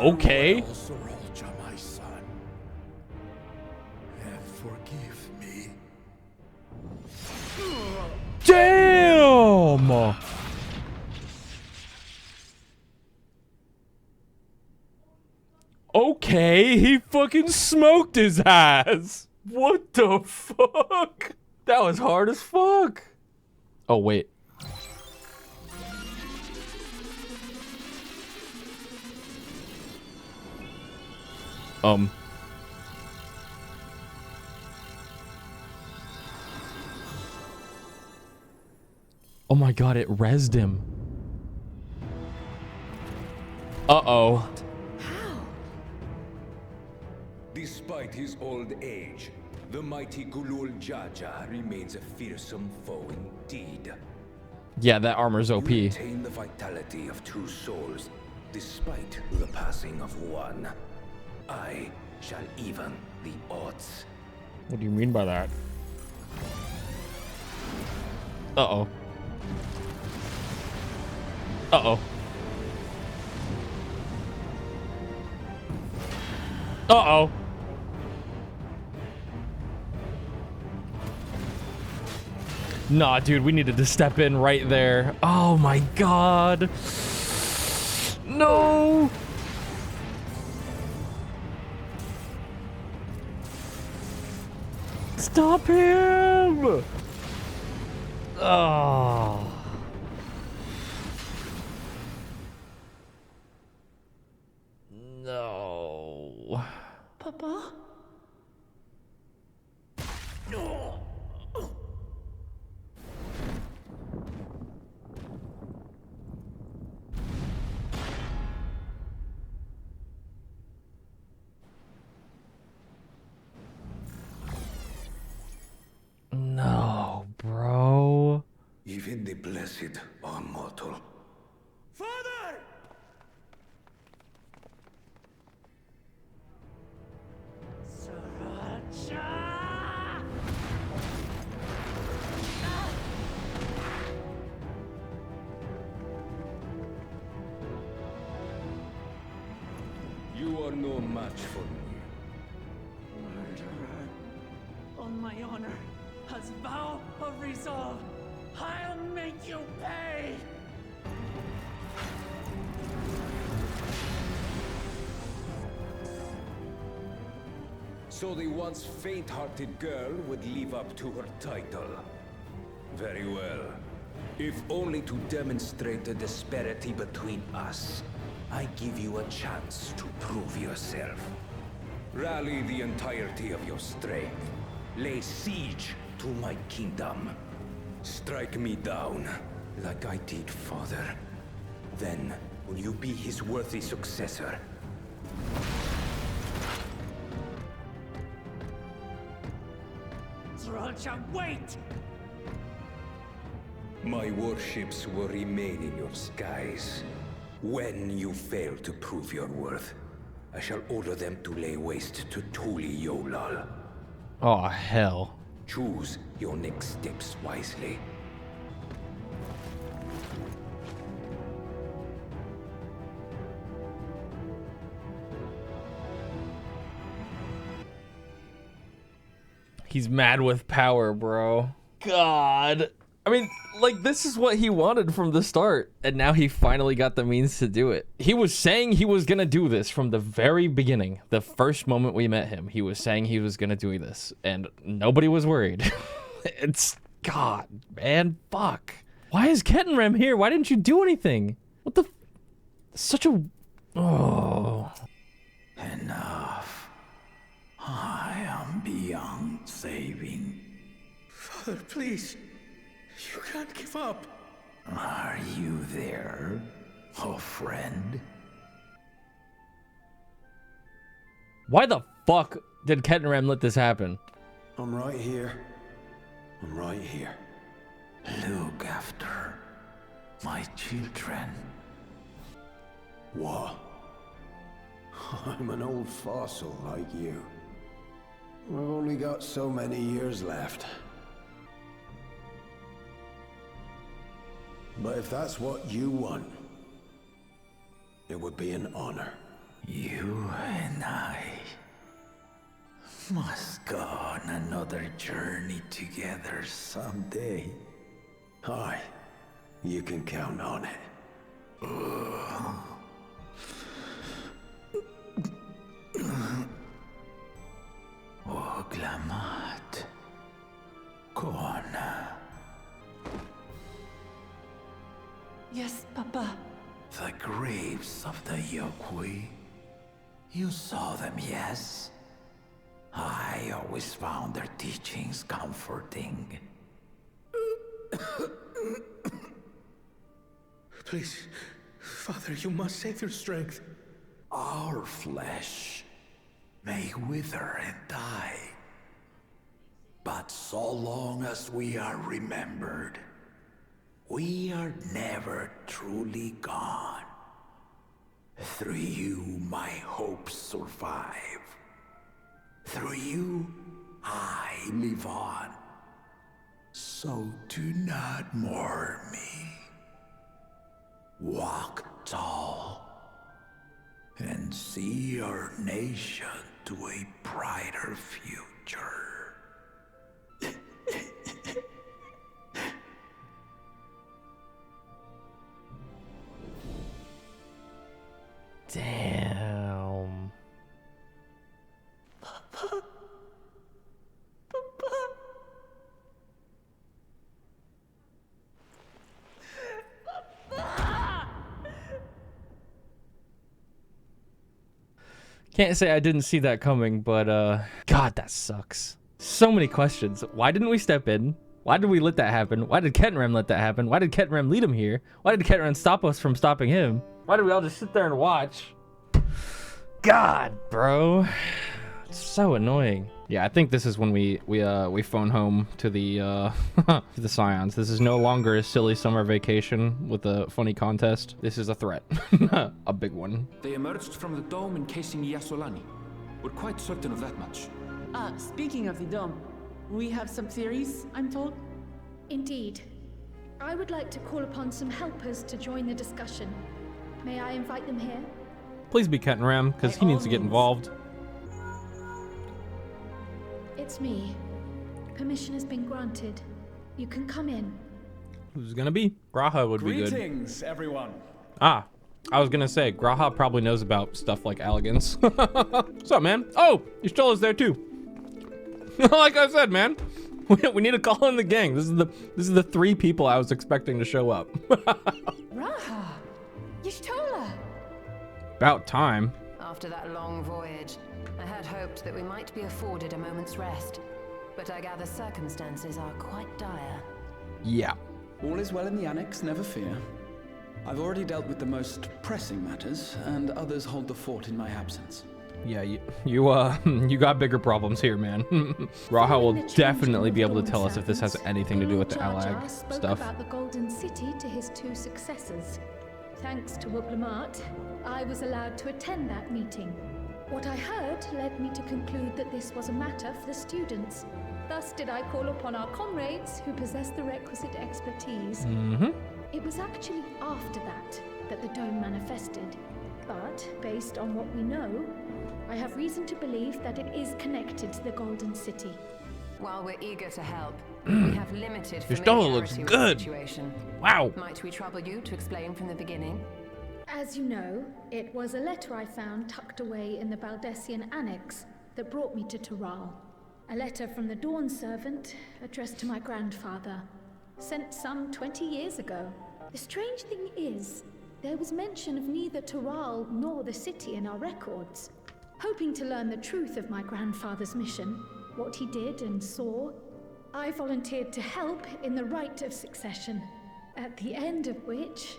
Okay. Zoralja, my son. And forgive me. Damn! Okay, he fucking smoked his ass. What the fuck? That was hard as fuck. Oh, wait. Oh my god, it rezzed him. Uh-oh. Despite his old age, the mighty Gulul Jaja remains a fearsome foe indeed. Yeah, that armor's OP. You retain the vitality of two souls, despite the passing of one. I shall even the odds. What do you mean by that? Uh-oh. Uh-oh. Uh-oh. Nah, dude, we needed to step in right there. Oh my god. No. Stop him. Oh. No. Papa? No. No, bro. Even the blessed are mortal. Father! You are no match for me. Murderer. On my honor, as vow of resolve, I'll make you pay! So the once faint-hearted girl would live up to her title. Very well. If only to demonstrate the disparity between us, I give you a chance to prove yourself. Rally the entirety of your strength. Lay siege to my kingdom. Strike me down, like I did, father. Then, will you be his worthy successor? Sriracha, wait! My warships will remain in your skies. When you fail to prove your worth, I shall order them to lay waste to Tuli Yolal. Oh, hell. Choose your next steps wisely. He's mad with power, bro. God. I mean, like, this is what he wanted from the start, and now he finally got the means to do it. He was saying he was gonna do this from the very beginning. The first moment we met him, he was saying he was gonna do this, and nobody was worried. It's, God, man, fuck. Why is Kettenrem here? Why didn't you do anything? What the, such a, oh. Enough. I am beyond saving. Father, please. You can't give up. Are you there, oh friend? Why the fuck did Kettenrem let this happen? I'm right here. I'm right here. Look after my children. What? I'm an old fossil like you. I've only got so many years left. But if that's what you want, it would be an honor. You and I must go on another journey together someday. Aye, you can count on it. Yes, Papa. The graves of the Yokui. You saw them, yes? I always found their teachings comforting. Please, Father, you must save your strength. Our flesh may wither and die, but so long as we are remembered, we are never truly gone. Through you, my hopes survive. Through you, I live on. So do not mourn me. Walk tall and see our nation to a brighter future. Damn. Can't say I didn't see that coming, but God, that sucks. So many questions. Why didn't we step in? Why did we let that happen? Why did Kettenrem let that happen? Why did Kettenrem lead him here? Why did Kettenrem stop us from stopping him? Why did we all just sit there and watch? God, bro. It's so annoying. Yeah, I think this is when we phone home to the to the Scions. This is no longer a silly summer vacation with a funny contest. This is a threat. A big one. They emerged from the dome encasing Yasolani. We're quite certain of that much. Speaking of the dome, we have some theories, I'm told? Indeed. I would like to call upon some helpers to join the discussion. May I invite them here? Please be Kettenrem, because he needs to get involved. It's me. Permission has been granted. You can come in. Who's gonna be? Graha would be good. Greetings, everyone. Ah, I was gonna say, Graha probably knows about stuff like elegance. What's up, man? Oh, Y'shtola's there too. Like I said, man, we need to call in the gang. This is the 3 people I was expecting to show up. Raha, Y'shtola. About time. After that long voyage, I had hoped that we might be afforded a moment's rest, but I gather circumstances are quite dire. Yeah. All is well in the annex, never fear. I've already dealt with the most pressing matters, and others hold the fort in my absence. Yeah, you got bigger problems here, man. Raha will definitely be able to tell us if this has anything to do with the Alag spoke stuff. about the Golden City to his 2 successors. Thanks to Woops, I was allowed to attend that meeting. What I heard led me to conclude that this was a matter for the students. Thus did I call upon our comrades who possess the requisite expertise. It was actually after that the dome manifested. But, based on what we know, I have reason to believe that it is connected to the Golden City. While we're eager to help, we have limited Y'shtola looks familiarity with good. the situation. Wow. Might we trouble you to explain from the beginning? As you know, it was a letter I found tucked away in the Baldessian annex that brought me to Tural. A letter from the Dawn servant addressed to my grandfather, sent some 20 years ago. The strange thing is, there was mention of neither Tural nor the city in our records. Hoping to learn the truth of my grandfather's mission, what he did and saw, I volunteered to help in the rite of succession, at the end of which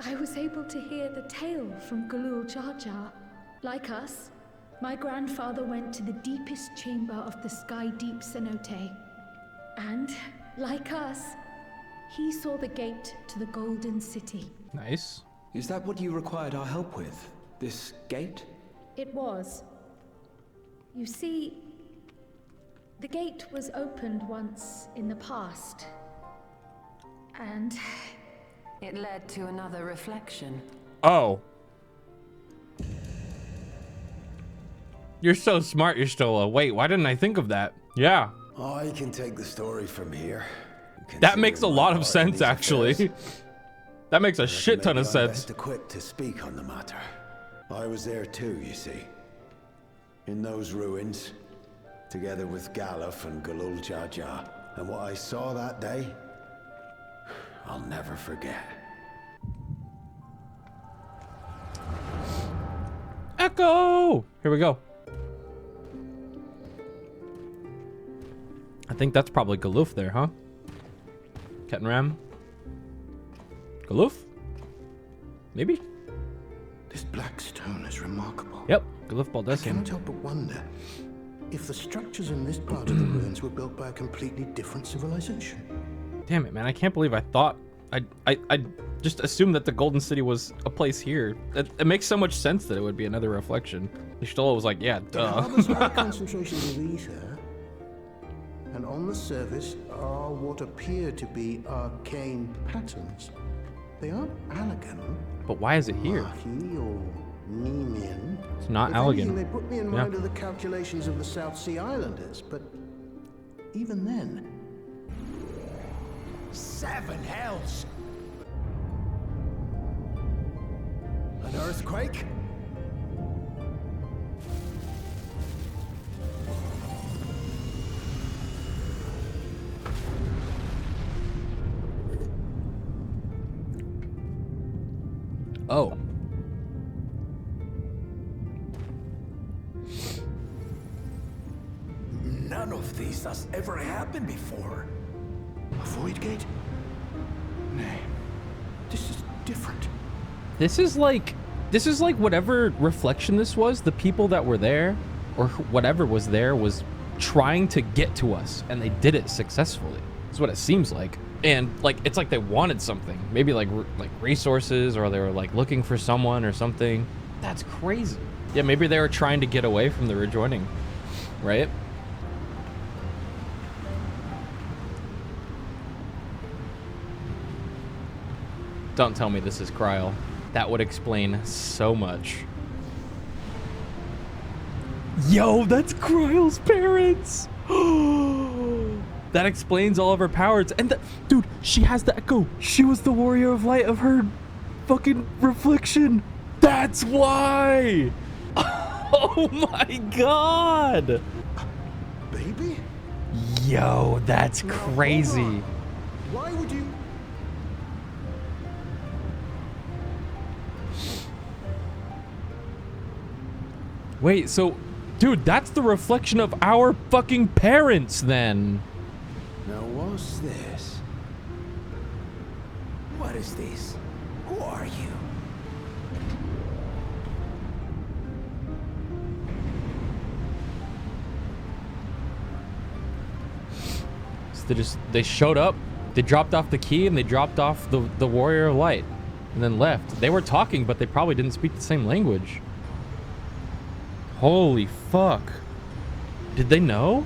I was able to hear the tale from Galul Jar Jar. Like us, my grandfather went to the deepest chamber of the Sky Deep Cenote. And, like us, he saw the gate to the Golden City. Nice. Is that what you required our help with? This gate? It was. You see, the gate was opened once in the past. And it led to another reflection. Oh. You're so smart, Y'shtola. Wait, why didn't I think of that? Yeah. I can take the story from here. That makes a lot of sense, actually. That makes a shit ton of sense. Best equipped to speak on the matter. I was there too, you see. In those ruins, together with Galuf and Galul Jar Jar. And what I saw that day, I'll never forget. Echo! Here we go. I think that's probably Galuf there, huh? Kettenram? Galuf? Maybe? This black stone is remarkable. Yep, Galuf I Baldessian. cannot help but wonder if the structures in this part of the ruins were built by a completely different civilization. Damn it, man. I can't believe I thought... I just assumed that the Golden City was a place here. It makes so much sense that it would be another reflection. Ishtola was like, yeah, duh. Harbors high concentrations of ether, and on the surface are what appear to be arcane patterns. They aren't elegant. But why is it here? Mahi or Nemian. It's not If elegant. anything, they put me in mind of the calculations of the South Sea Islanders, but even then... 7 hells! An earthquake? Oh. None of this has ever happened before. A void gate? Nay, this is different. This is like whatever reflection this was, the people that were there, or whatever was there, was trying to get to us, and they did it successfully. That's what it seems like. And like, it's like they wanted something, maybe like resources, or they were like looking for someone or something. That's crazy. Yeah, maybe they were trying to get away from the rejoining, right? Don't tell me this is Kryl. That would explain so much. Yo, that's Kryl's parents! That explains all of her powers. And dude, she has the echo. She was the warrior of light of her fucking reflection. That's why! Oh my god! Baby? Yo, that's crazy. Why would you... Wait, so, dude, that's the reflection of our fucking parents then. Now what's this? What is this? Who are you? So they showed up, they dropped off the key, and they dropped off the Warrior of Light, and then left. They were talking, but they probably didn't speak the same language. Holy fuck. Did they know?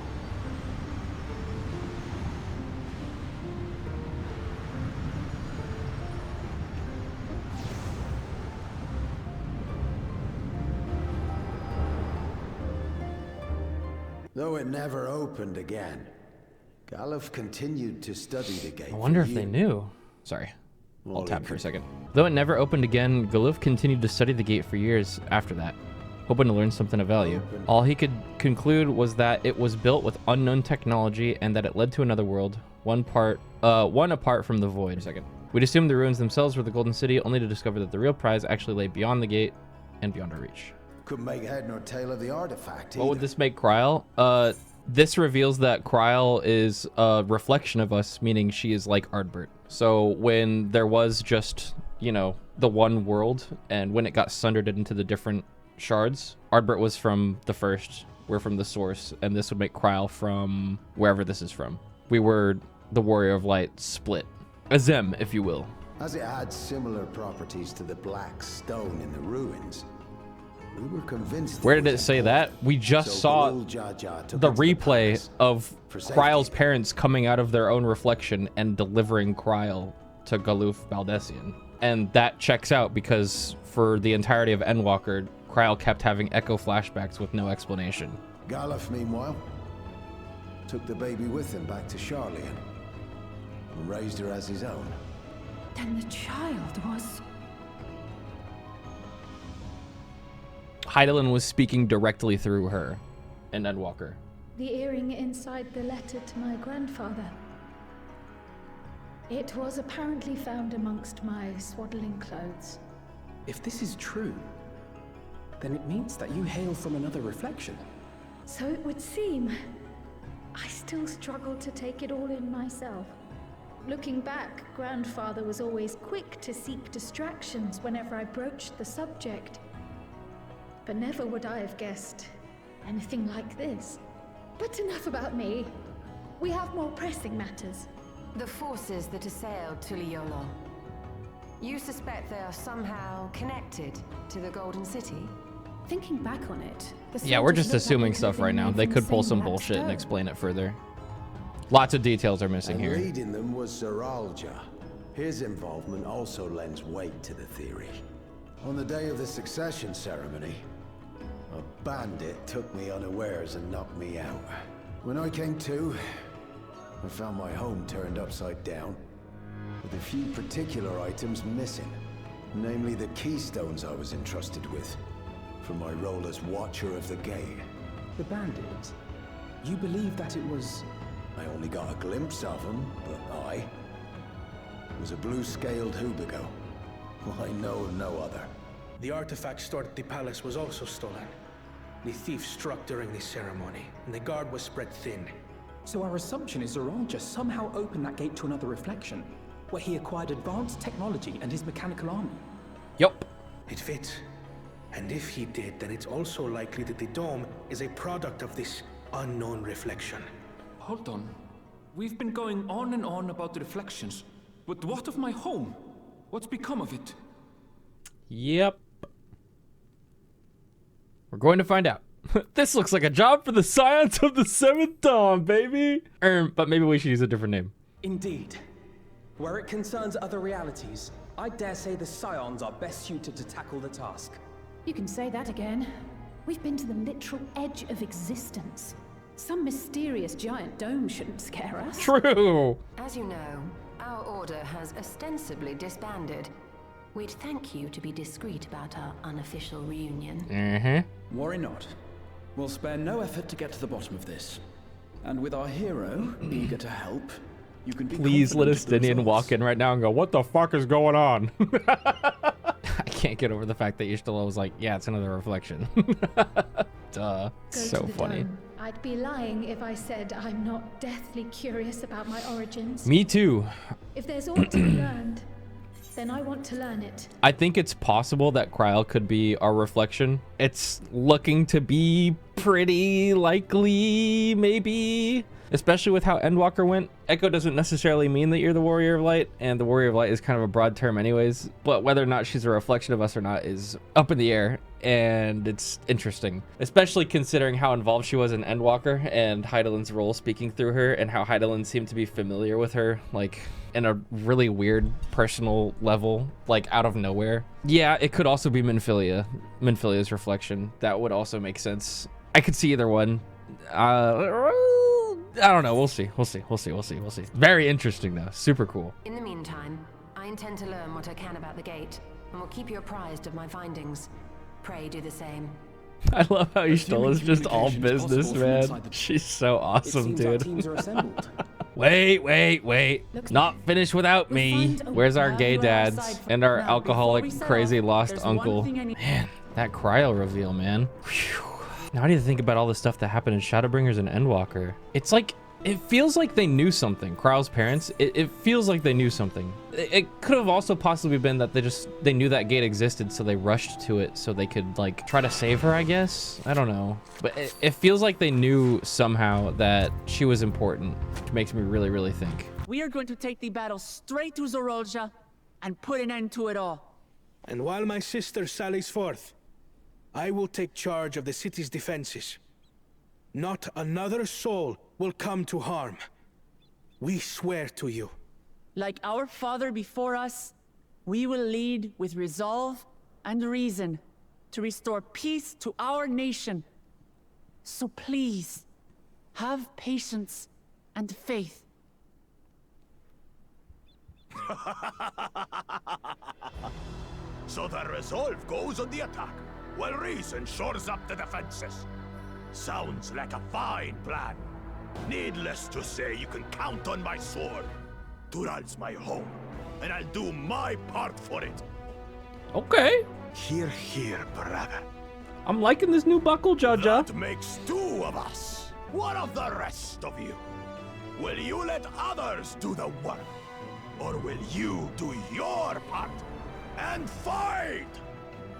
Though it never opened again, Galuf continued to study the gate. I wonder if they knew. Sorry, I'll tap for a second. Though it never opened again, Galuf continued to study the gate for years after that, hoping to learn something of value. All he could conclude was that it was built with unknown technology and that it led to another world, one apart from the void. We'd assumed the ruins themselves were the Golden City, only to discover that the real prize actually lay beyond the gate and beyond our reach. Couldn't make head nor tail of the artifact either. What would this make Kryl? This reveals that Kryl is a reflection of us, meaning she is like Ardbert. So when there was just, you know, the one world, and when it got sundered into the different shards, Ardbert was from the first, we're from the source, and this would make Kryl from wherever this is from. We were the Warrior of Light split. A Zem, if you will. As it had similar properties to the black stone in the ruins, we were convinced. Where did it say that? We just saw the replay of Kryl's parents coming out of their own reflection and delivering Kryl to Galuf Baldessian. And that checks out because for the entirety of Endwalker, Kryl kept having echo flashbacks with no explanation. Galuf, meanwhile, took the baby with him back to Charlian and raised her as his own. Then the child was... Hydaelyn was speaking directly through her and Endwalker. the earring inside the letter to my grandfather. It was apparently found amongst my swaddling clothes. If this is true, Then it means that you hail from another reflection. So it would seem. I still struggle to take it all in myself. Looking back, Grandfather was always quick to seek distractions whenever I broached the subject. But never would I have guessed anything like this. But enough about me. We have more pressing matters. The forces that assailed Tuliolo. You suspect they are somehow connected to the Golden City? Thinking back on it, Yeah, we're just assuming stuff right now. They could pull some bullshit and explain it further. Lots of details are missing here. Leading them was Zeralja. His involvement also lends weight to the theory. On the day of the succession ceremony, a bandit took me unawares and knocked me out. When I came to, I found my home turned upside down, with a few particular items missing, namely the keystones I was entrusted with, from my role as Watcher of the Gate. The bandit? You believe that it was... I only got a glimpse of him, but it was a blue-scaled Hubigo. I know of no other. The artifact stored at the palace was also stolen. The thief struck during the ceremony, and the guard was spread thin. So our assumption is Zeralja somehow opened that gate to another reflection, where he acquired advanced technology and his mechanical army. Yup. It fits. And if he did, then it's also likely that the dome is a product of this unknown reflection. Hold on. We've been going on and on about the reflections, but what of my home? What's become of it? Yep. We're going to find out. This looks like a job for the Scions of the Seventh Dawn, baby. But maybe we should use a different name. Indeed. Where it concerns other realities, I dare say the Scions are best suited to tackle the task. You can say that again. We've been to the literal edge of existence. Some mysterious giant dome shouldn't scare us. True. As you know, our order has ostensibly disbanded. We'd thank you to be discreet about our unofficial reunion. Worry not. We'll spare no effort to get to the bottom of this. And with our hero eager to help, you can be Please let confident Estinian walk in right now and go, what the fuck is going on? I can't get over the fact that Y'shtola was like, yeah, it's another reflection. Duh. So funny. I'd be lying if I said I'm not deathly curious about my origins. Me too. If there's aught to be learned, then I want to learn it. I think it's possible that Kryl could be our reflection. It's looking to be pretty likely, maybe. Especially with how Endwalker went. Echo doesn't necessarily mean that you're the Warrior of Light, and the Warrior of Light is kind of a broad term anyways. But whether or not she's a reflection of us or not is up in the air, and it's interesting. Especially considering how involved she was in Endwalker and Hydaelyn's role speaking through her, and how Hydaelyn seemed to be familiar with her, like, in a really weird personal level, like, out of nowhere. Yeah, it could also be Minfilia's reflection. That would also make sense. I could see either one. I don't know. We'll see. Very interesting, though. Super cool. In the meantime, I intend to learn what I can about the gate, and will keep you apprised of my findings. Pray do the same. I love how Y'shtola is just all business, man. She's so awesome, dude. Wait. Not finished without me. Where's our gay dads and our alcoholic, crazy, lost uncle? Man, that Kryl reveal, man. Whew. Now I need to think about all the stuff that happened in Shadowbringers and Endwalker. It's like, it feels like they knew something. Kryl's parents, it feels like they knew something. It could have also possibly been that they knew that gate existed, so they rushed to it so they could like try to save her, I guess. I don't know. But it feels like they knew somehow that she was important, which makes me really, really think. We are going to take the battle straight to Zeralja and put an end to it all. And while my sister sallies forth, I will take charge of the city's defenses. Not another soul will come to harm. We swear to you. Like our father before us, we will lead with resolve and reason to restore peace to our nation. So please, have patience and faith. So the resolve goes on the attack, while reason shores up the defenses. Sounds like a fine plan. Needless to say, you can count on my sword. Tural's my home, and I'll do my part for it. Okay. Hear, brother. I'm liking this new buckle, Jaja. That makes 2 of us. What of the rest of you? Will you let others do the work? Or will you do your part and fight?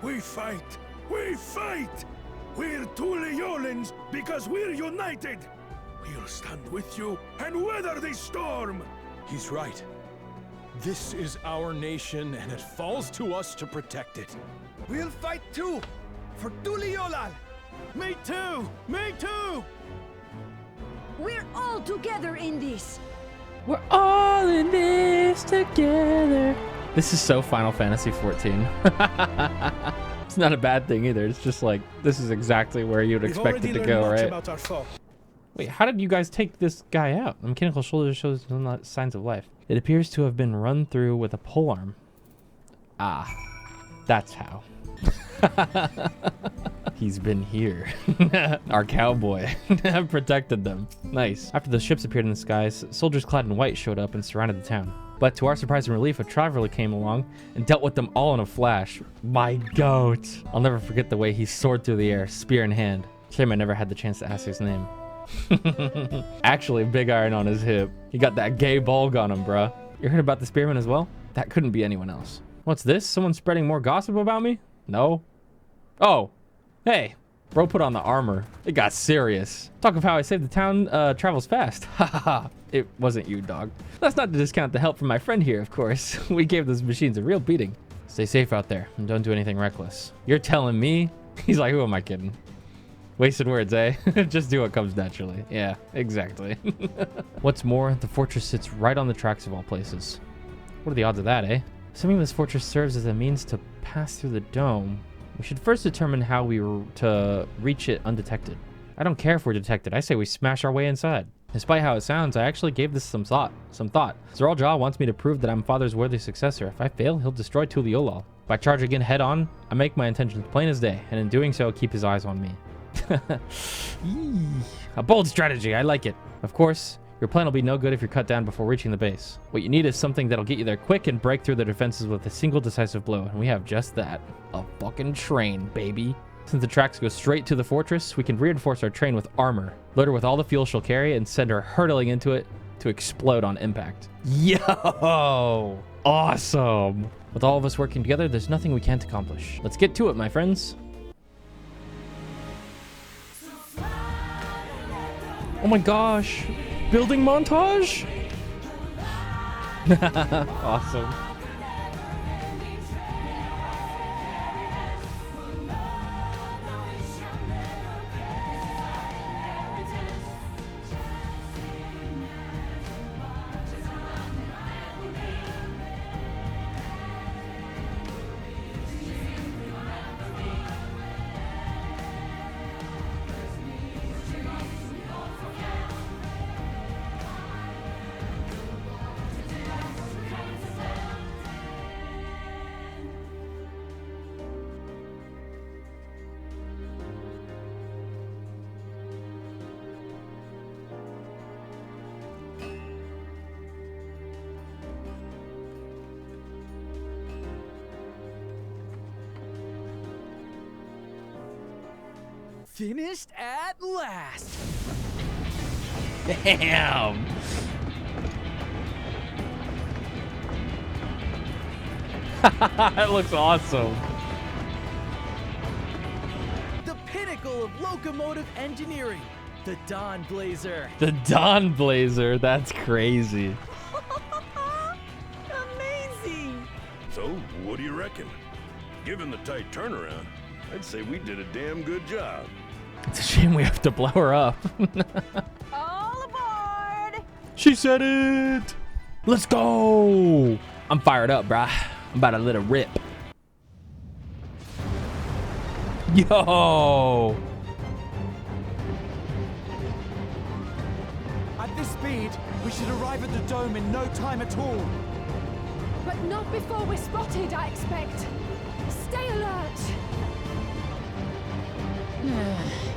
We fight! We fight! We're Tuliolans because we're united! We'll stand with you and weather this storm! He's right. This is our nation, and it falls to us to protect it. We'll fight too! For Tuliolal! Me too! Me too! We're all together in this. We're all in this together. This is so Final Fantasy 14. It's not a bad thing either. It's just like, this is exactly where you'd expect it to go, right? Wait, how did you guys take this guy out? The mechanical shoulder shows no signs of life. It appears to have been run through with a polearm. Ah, that's how. He's been here. Our cowboy protected them. Nice. After the ships appeared in the skies, soldiers clad in white showed up and surrounded the town. But to our surprise and relief, a traveler came along and dealt with them all in a flash. My goat. I'll never forget the way he soared through the air, spear in hand. Shame I never had the chance to ask his name. Actually, big iron on his hip. He got that gay bulg on him, bruh. You heard about the spearman as well? That couldn't be anyone else. What's this? Someone spreading more gossip about me? No. Oh. Hey. Bro put on the armor. It got serious. Talk of how I saved the town travels fast. Ha ha ha. It wasn't you, dog. That's not to discount the help from my friend here, of course. We gave those machines a real beating. Stay safe out there and don't do anything reckless. You're telling me? He's like, who am I kidding? Wasted words, eh? Just do what comes naturally. Yeah, exactly. What's more, the fortress sits right on the tracks of all places. What are the odds of that, eh? Assuming this fortress serves as a means to pass through the dome, we should first determine how we were to reach it undetected. I don't care if we're detected. I say we smash our way inside. Despite how it sounds, I actually gave this some thought. Zeraljaw wants me to prove that I'm Father's worthy successor. If I fail, he'll destroy Tuliolal. If I charge again head on, I make my intentions plain as day, and in doing so, keep his eyes on me. A bold strategy. I like it. Of course, your plan will be no good if you're cut down before reaching the base. What you need is something that'll get you there quick and break through the defenses with a single decisive blow, and we have just that. A fucking train, baby. Since the tracks go straight to the fortress, we can reinforce our train with armor, load her with all the fuel she'll carry, and send her hurtling into it to explode on impact. Yo! Awesome! With all of us working together, there's nothing we can't accomplish. Let's get to it, my friends. Oh my gosh! Building montage? Awesome. Finished at last. Damn. That looks awesome. The pinnacle of locomotive engineering, the Dawn Blazer. The Dawn Blazer. That's crazy. Amazing. So, what do you reckon? Given the tight turnaround, I'd say we did a damn good job. It's a shame we have to blow her up. All aboard! She said it! Let's go! I'm fired up, bruh. I'm about to let it rip. Yo! At this speed, we should arrive at the dome in no time at all. But not before we're spotted, I expect. Stay alert!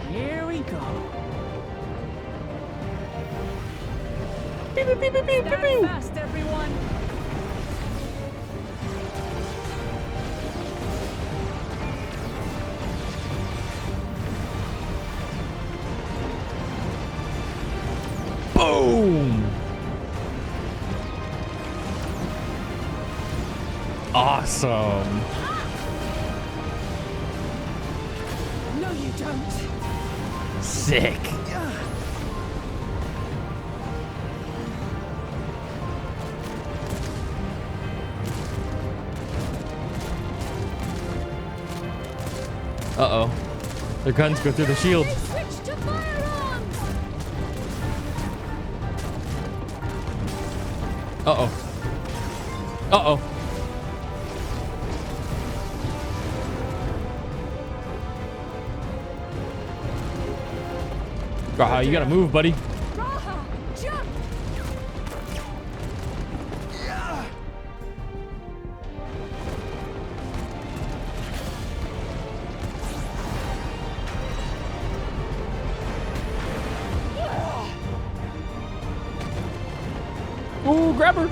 Here we go. Beep, beep, beep, beep, beep, beep. Fast, everyone. awesome. No, you don't. Sick. Uh-oh. Their guns go through the shield. Switch to firearms. Uh-oh. Uh-oh. Raha, you gotta move, buddy. Raha, jump. Ooh, grab her.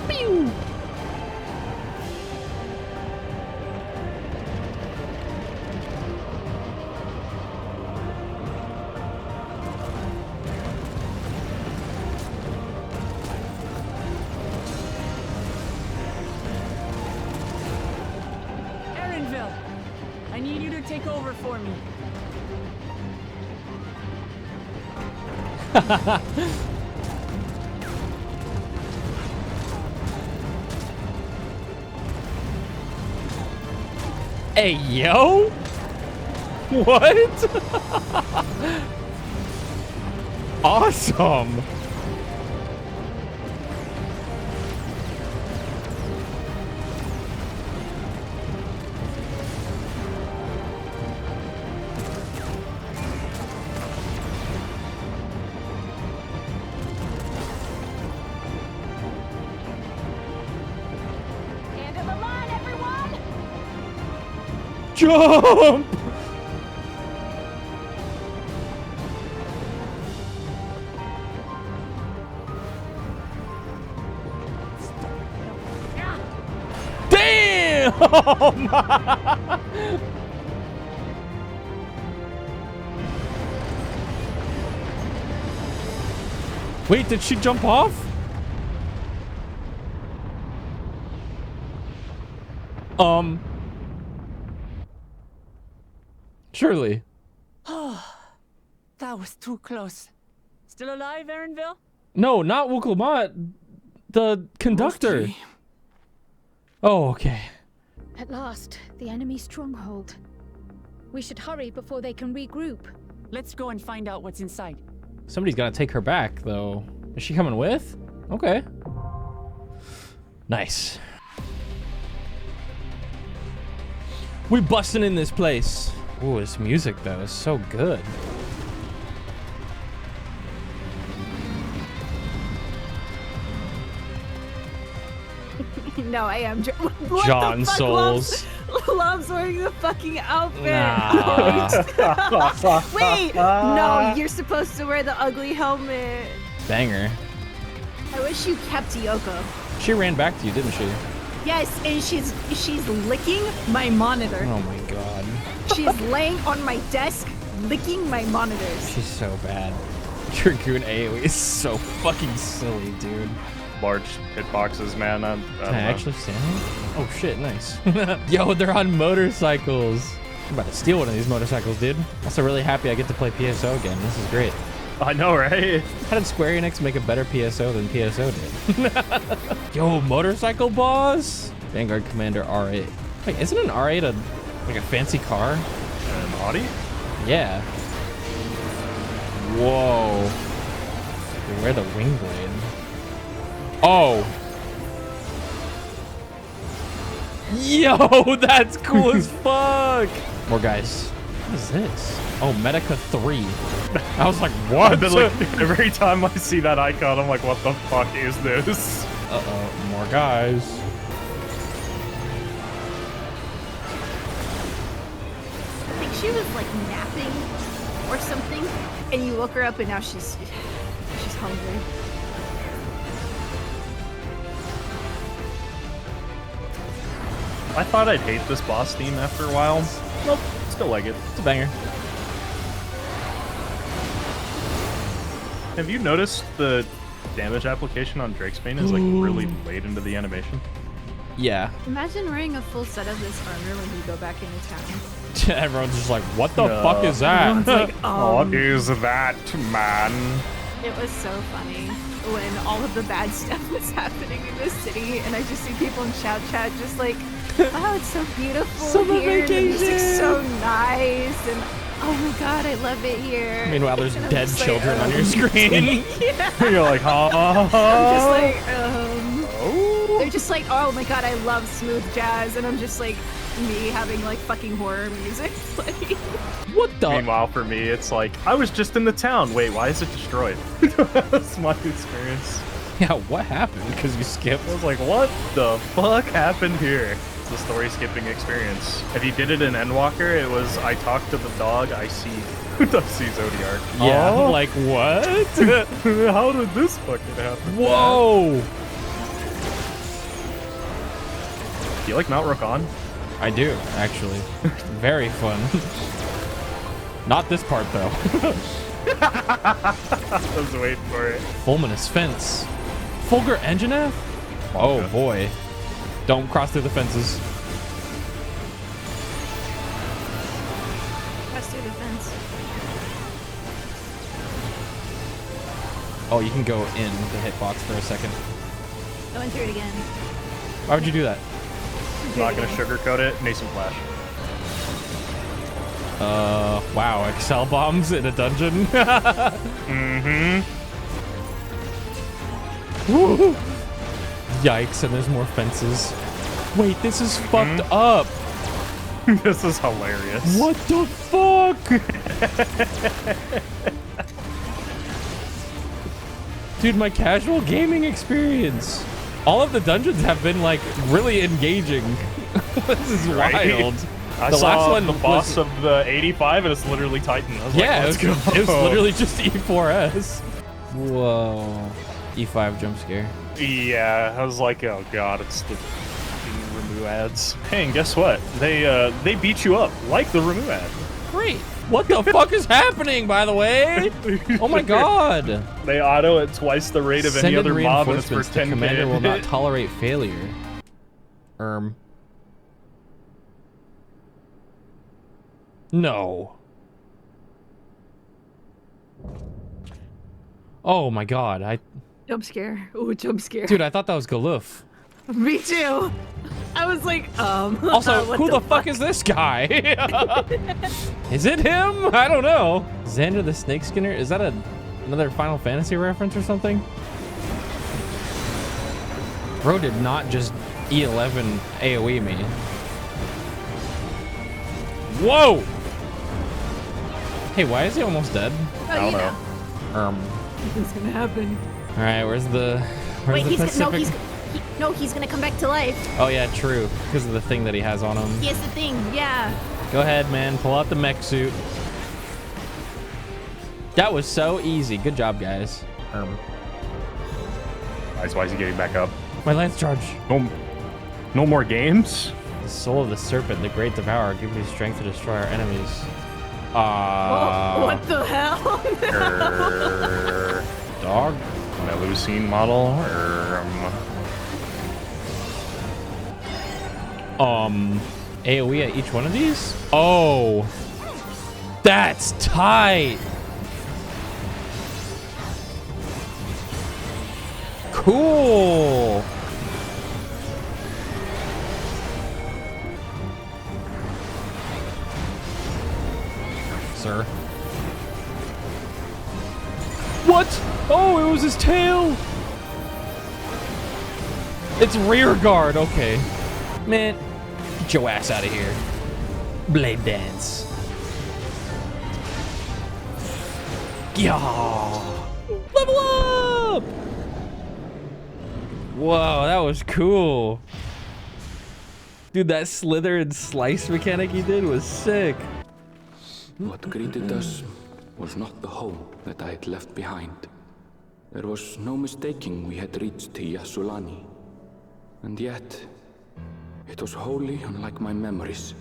Pew. Erinville, I need you to take over for me. Hey, yo. What? Awesome. End of the line, everyone. Jump. Damn! Wait, did she jump off? Surely. That was too close. Still alive, Erinville? No, not Wuklamat. The conductor. Mostly. Oh, okay. At last, the enemy stronghold. We should hurry before they can regroup. Let's go and find out what's inside. Somebody's got to take her back, though. Is she coming with? Okay. Nice. We busting in this place. Ooh, this music, though, is so good. No, I am. What John the fuck, Souls. Love's wearing the fucking outfit. Nah. Wait, no, you're supposed to wear the ugly helmet. Banger. I wish you kept Yoko. She ran back to you, didn't she? Yes, and she's licking my monitor. Oh my god. She's laying on my desk, licking my monitors. She's so bad. Dragoon AoE is so fucking silly, dude. Large hitboxes, man. Can I actually stand here? Oh shit, nice. Yo, they're on motorcycles. I'm about to steal one of these motorcycles, dude. Also really happy I get to play PSO again. This is great. I know, right? How did Square Enix make a better PSO than PSO did? Yo, motorcycle boss? Vanguard Commander R8. Wait, isn't an R8 like a fancy car? An Audi? Yeah. Whoa. Dude, where the wing blade? Oh. Yo, that's cool as fuck. More guys. What is this? Oh, Medica 3. I was like, what? Like, every time I see that icon, I'm like, what the fuck is this? Uh-oh, more guys. I think she was like napping or something, and you woke her up, and now she's hungry. I thought I'd hate this boss theme after a while. Nope, still like it. It's a banger. Have you noticed the damage application on Drakesbane is like really late into the animation? Yeah. Imagine wearing a full set of this armor when you go back into town. Everyone's just like, what the fuck is that? Everyone's like, What is that, man? It was so funny when all of the bad stuff was happening in the city, and I just see people in shout chat just like, oh, it's so beautiful Summer here, and the music's vacation. so nice, and oh my god, I love it here. Meanwhile, there's And I'm dead just like, children on your screen. Yeah. You're like, huh? I'm just like, They're just like, oh my god, I love smooth jazz, and I'm just like, me having like fucking horror music playing. What the? Meanwhile, for me, it's like, I was just in the town. Wait, why is it destroyed? That's my experience. Yeah, what happened? Because you skipped? I was like, what the fuck happened here? It's the story skipping experience. If you did it in Endwalker, it was, I talk to the dog, I see Zodiark. Yeah, like what? How did this fucking happen? Whoa! Do you like Mount Rakan? I do, actually. Very fun. Not this part, though. I was waiting for it. Fulminous Fence. Fulgur Engineath? Oh, boy. Don't cross through the fences. Press through the fence. Oh, you can go in the hitbox for a second. Going through it again. Why would you do that? Not gonna sugarcoat it. Nascent Flash. Wow, Excel bombs in a dungeon? Mm-hmm. Woo! Yikes, and there's more fences. Wait, this is fucked up. This is hilarious. What the fuck? Dude, my casual gaming experience. All of the dungeons have been like really engaging. This is wild. I The saw last one the boss was- of the 85 and it's literally Titan. I was Yeah, like, let's go. it was literally just E4S. Whoa. E5 jump scare. Yeah, I was like, oh god, it's the Remu ads. Hey, and guess what? They beat you up like the Remu ad. Great. What the fuck is happening, by the way? Oh my god. They auto at twice the rate of any Send in other mob and it's for reinforcements. The 10k. commander will not tolerate failure. No. Oh my god. Jump scare. Ooh, jump scare. Dude, I thought that was Galuf. Me too. I was like, Also, what who the fuck is this guy? Is it him? I don't know. Xander the Snake Skinner? Is that another Final Fantasy reference or something? Bro did not just E11 AoE me. Whoa! Hey, why is he almost dead? Oh, I don't know. What's gonna happen? All right, where's the Wait, Pacific? he's gonna come back to life. Oh yeah, true. Because of the thing that he has on him. He has the thing, yeah. Go ahead, man. Pull out the mech suit. That was so easy. Good job, guys. Why is he getting back up? My lance charge. No more games? The soul of the serpent, the great devourer, give me strength to destroy our enemies. What the hell? Dog? Melusine model? AoE at each one of these? Oh. That's tight. Cool. Sir. What? Oh, it was his tail. It's rear guard. Okay. Man, get your ass out of here. Blade dance. Yeah. Level up. Whoa, that was cool. Dude, that slither and slice mechanic he did was sick. What greeted us was not the home that I had left behind. There was no mistaking we had reached Yasulani. And yet, it was wholly unlike my memories.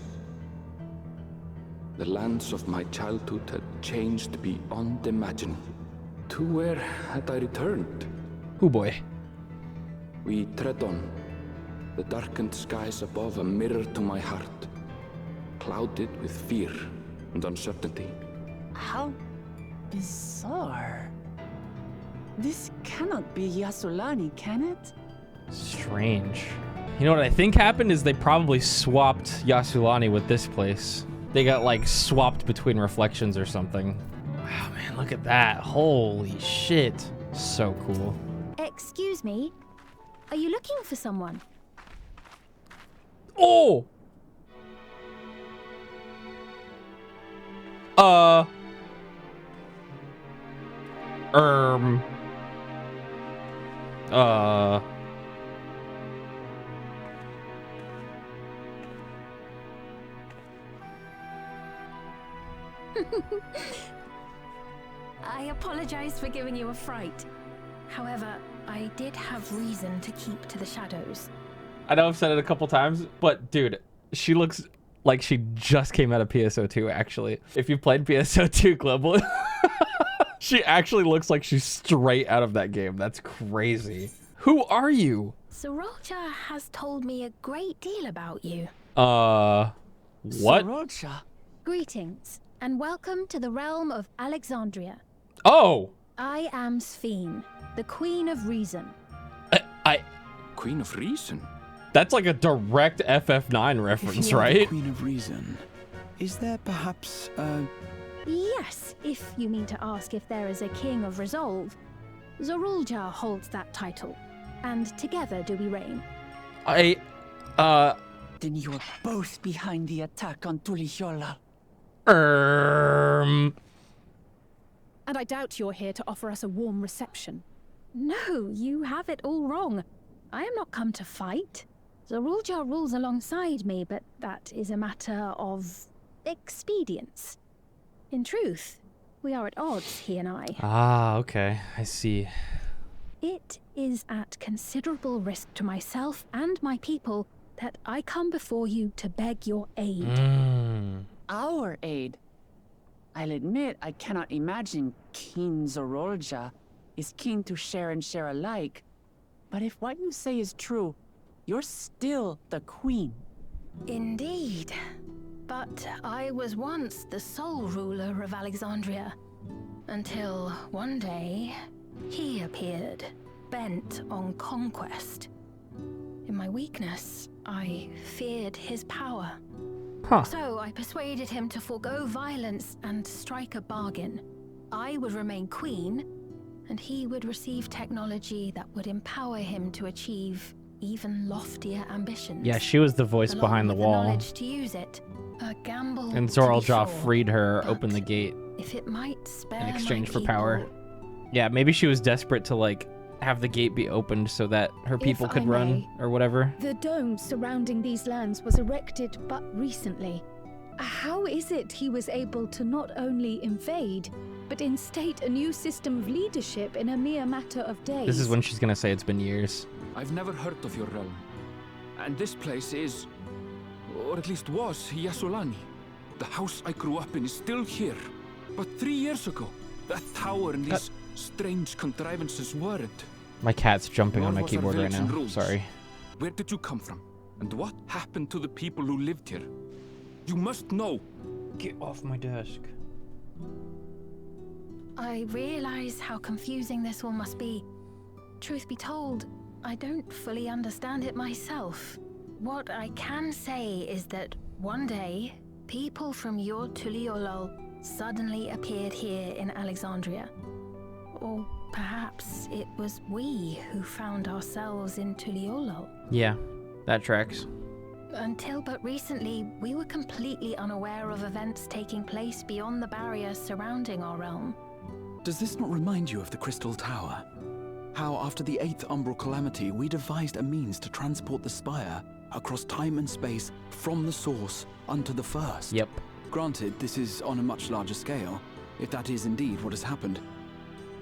The lands of my childhood had changed beyond imagining, to where had I returned? Oh boy. We tread on. The darkened skies above a mirror to my heart, clouded with fear and uncertainty. How bizarre. This cannot be Yassolani, can it? Strange. You know what I think happened is they probably swapped Yassolani with this place. They got like swapped between reflections or something. Wow, man, look at that. Holy shit. So cool. Excuse me. Are you looking for someone? Oh! I apologize for giving you a fright. However, I did have reason to keep to the shadows. I know I've said it a couple times, but dude, she looks like she just came out of PSO2, actually. If you played PSO2 Global, she actually looks like she's straight out of that game. That's crazy. Who are you? Sorolcha has told me a great deal about you. What? Sorolcha. Greetings, and welcome to the realm of Alexandria. Oh! I am Sphene, the Queen of Reason. Queen of Reason? That's like a direct FF9 reference, right? Queen of Reason. Is there perhaps a... Yes, if you mean to ask if there is a King of Resolve. Zorulja holds that title, and together do we reign. Then you are both behind the attack on Tuliyollal. And I doubt you're here to offer us a warm reception. No, you have it all wrong. I am not come to fight. Zorulja rules alongside me, but that is a matter of expedience. In truth, we are at odds, he and I. Ah, okay. I see. It is at considerable risk to myself and my people that I come before you to beg your aid. Our aid? I'll admit I cannot imagine King Zorolja is keen to share and share alike. But if what you say is true, you're still the queen. Indeed. But I was once the sole ruler of Alexandria. Until one day, he appeared, bent on conquest. In my weakness, I feared his power. So I persuaded him to forego violence and strike a bargain. I would remain queen, and he would receive technology that would empower him to achieve even loftier ambitions. Yeah, she was the voice behind the wall. Knowledge to use it, a gamble. And Zorulja freed her, opened the gate if it might spare in exchange for my power. people. Yeah, maybe she was desperate to like have the gate be opened so that her people could run or whatever. The dome surrounding these lands was erected but recently. How is it he was able to not only invade, but instate a new system of leadership in a mere matter of days? This is when she's gonna say it's been years. I've never heard of your realm. And this place is, or at least was, Yassolani. The house I grew up in is still here. But 3 years ago, that tower and these strange contrivances weren't. My cat's jumping Nor on my was our keyboard right village in now. ruins. Sorry. Where did you come from? And what happened to the people who lived here? You must know. Get off my desk. I realize how confusing this all must be. Truth be told, I don't fully understand it myself. What I can say is that one day, people from your Tuliyollal suddenly appeared here in Alexandria. Or perhaps it was we who found ourselves in Tuliyollal. Yeah, that tracks. Until but recently, we were completely unaware of events taking place beyond the barriers surrounding our realm. Does this not remind you of the Crystal Tower? How after the 8th Umbral Calamity, we devised a means to transport the Spire across time and space from the source unto the first? Yep. Granted, this is on a much larger scale, if that is indeed what has happened.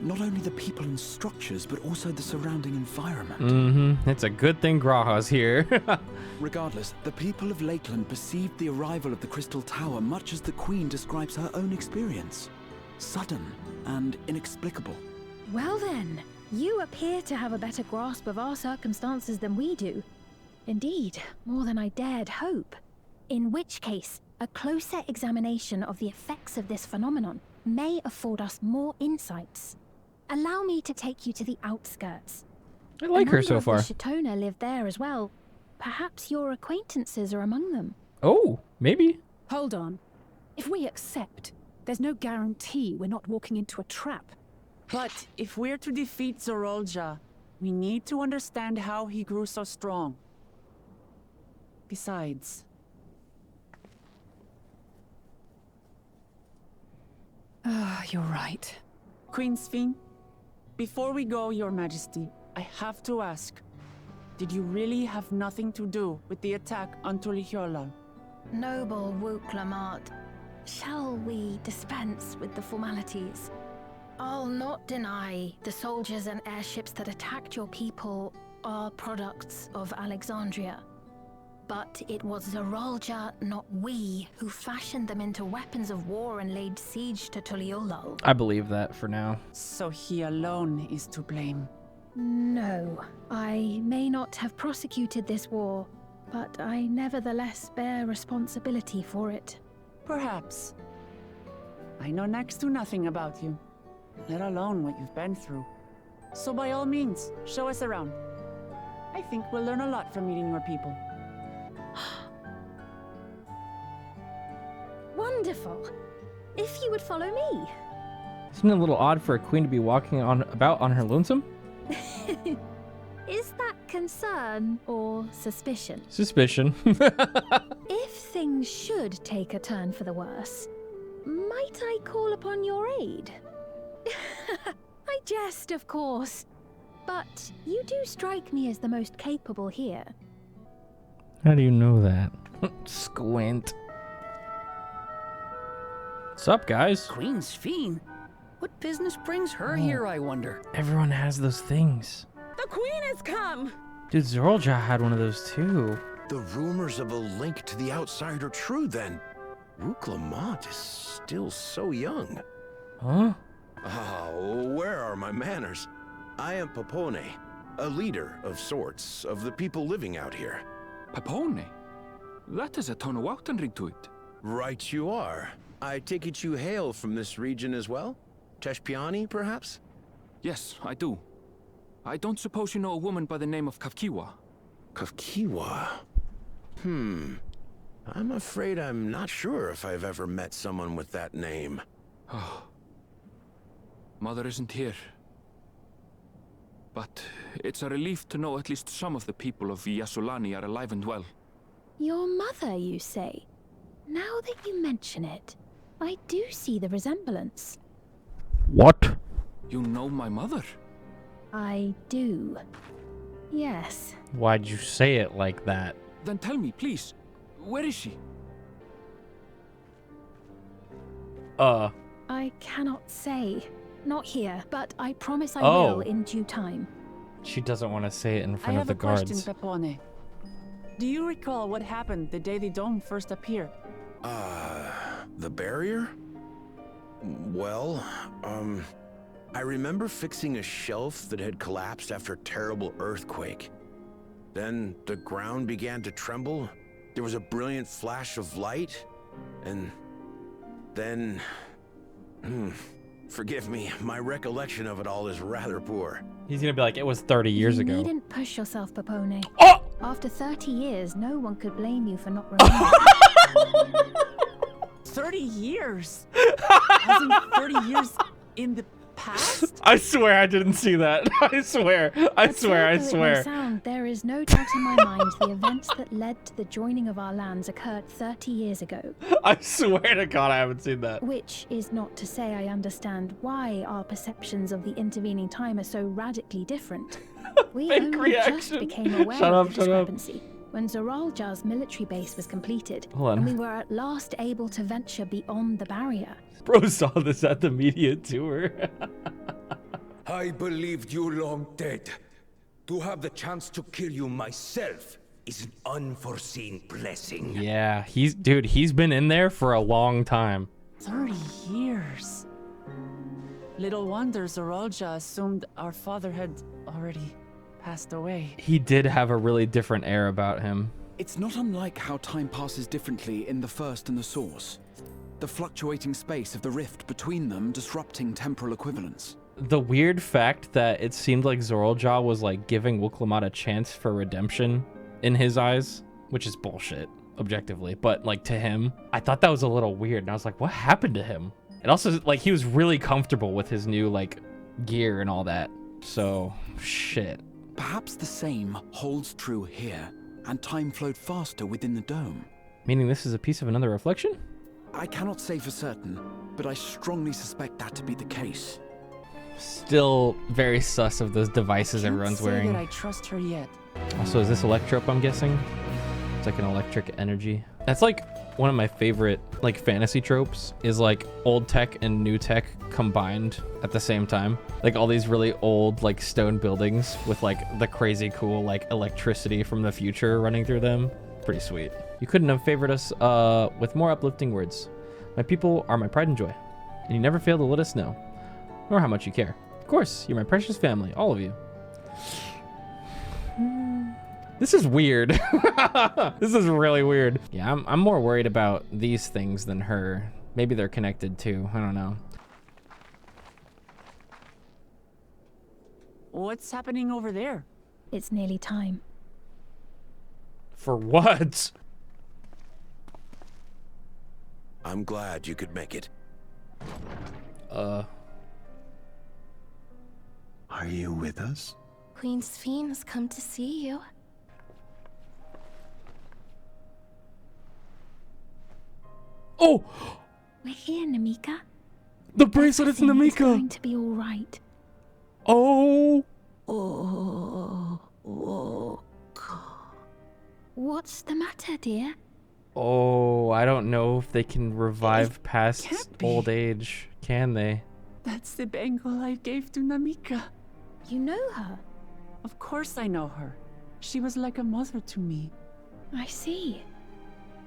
Not only the people and structures, but also the surrounding environment. It's a good thing Graha's here. Regardless, the people of Lakeland perceived the arrival of the Crystal Tower much as the Queen describes her own experience. Sudden and inexplicable. Well then, you appear to have a better grasp of our circumstances than we do. Indeed, more than I dared hope. In which case, a closer examination of the effects of this phenomenon may afford us more insights. Allow me to take you to the outskirts. I like her so far. The Shatona live there as well. Perhaps your acquaintances are among them. Oh, maybe. Hold on. If we accept, there's no guarantee we're not walking into a trap. But if we're to defeat Zorolja, we need to understand how he grew so strong. Besides... You're right. Queen Sphene, before we go, Your Majesty, I have to ask, did you really have nothing to do with the attack on Tulihiola? Noble Wooklamat, shall we dispense with the formalities? I'll not deny the soldiers and airships that attacked your people are products of Alexandria. But it was Zorolja, not we, who fashioned them into weapons of war and laid siege to Tuliolal. I believe that for now. So he alone is to blame. No, I may not have prosecuted this war, but I nevertheless bear responsibility for it. Perhaps. I know next to nothing about you, let alone what you've been through. So by all means, show us around. I think we'll learn a lot from meeting your people. Wonderful. If you would follow me. Isn't it a little odd for a queen to be walking about on her lonesome? Is that concern or suspicion? Suspicion. If things should take a turn for the worse, might I call upon your aid? I jest, of course, but you do strike me as the most capable here. How do you know that? Squint. What's up, guys? Queen Sphene? What business brings her here, I wonder? Everyone has those things. The Queen has come! Dude, Zorolja had one of those too. The rumors of a link to the outside are true then. Wooklamat is still so young. Huh? Oh, where are my manners? I am Papone, a leader of sorts of the people living out here. Papone? That is a Tonawautan ring to it. Right you are. I take it you hail from this region as well? Teshpiani, perhaps? Yes, I do. I don't suppose you know a woman by the name of Kafkiwa? Kafkiwa? I'm afraid I'm not sure if I've ever met someone with that name. Oh. Mother isn't here. But it's a relief to know at least some of the people of Yasulani are alive and well. Your mother, you say? Now that you mention it, I do see the resemblance. What? You know my mother? I do. Yes. Why'd you say it like that? Then tell me, please. Where is she? I cannot say. Not here, but I promise I will in due time. She doesn't want to say it in front of the I have a guards. question, Pepone. Do you recall what happened the day the dome first appeared? The barrier? Well, I remember fixing a shelf that had collapsed after a terrible earthquake. Then the ground began to tremble. There was a brilliant flash of light, and then... forgive me, my recollection of it all is rather poor. He's gonna be like, it was 30 years ago. You needn't push yourself, Papone. Oh! After 30 years, no one could blame you for not remembering. 30 years? As in 30 years in the past? I swear I didn't see that. I swear. I swear. There is no doubt in my mind the events that led to the joining of our lands occurred 30 years ago. I swear to God I haven't seen that. Which is not to say I understand why our perceptions of the intervening time are so radically different. We only just became aware of the discrepancy when Zorolja's military base was completed, and we were at last able to venture beyond the barrier. Bro saw this at the media tour. I believed you long dead. To have the chance to kill you myself is an unforeseen blessing. Yeah, he's been in there for a long time. 30 years. Little wonder Zoralja assumed our father had already passed away. He did have a really different air about him. It's not unlike how time passes differently in the First and the Source. The fluctuating space of the rift between them disrupting temporal equivalence. The weird fact that it seemed like Zoralja was like giving Wooklamat a chance for redemption in his eyes, which is bullshit, objectively. But like to him, I thought that was a little weird. And I was like, what happened to him? And also like he was really comfortable with his new like gear and all that. So shit. Perhaps the same holds true here, and time flowed faster within the dome. Meaning this is a piece of another reflection? I cannot say for certain, but I strongly suspect that to be the case. Still very sus of those devices everyone's wearing. That I trust her yet. Also, is this electrope, I'm guessing? It's like an electric energy. That's like one of my favorite like fantasy tropes is like old tech and new tech combined at the same time. Like all these really old like stone buildings with like the crazy cool like electricity from the future running through them. Pretty sweet. You couldn't have favored us with more uplifting words. My people are my pride and joy, and you never fail to let us know, nor how much you care. Of course, you're my precious family, all of you. This is weird. This is really weird. Yeah, I'm more worried about these things than her. Maybe they're connected too. I don't know. What's happening over there? It's nearly time. For what? I'm glad you could make it. Are you with us? Queen Sphene has come to see you. Oh! We're here, Namika. The bracelet is Namika! It's going to be all right. Oh! What's the matter, dear? Oh, I don't know if they can revive past old age. Can they? That's the bangle I gave to Namika. You know her? Of course I know her. She was like a mother to me. I see.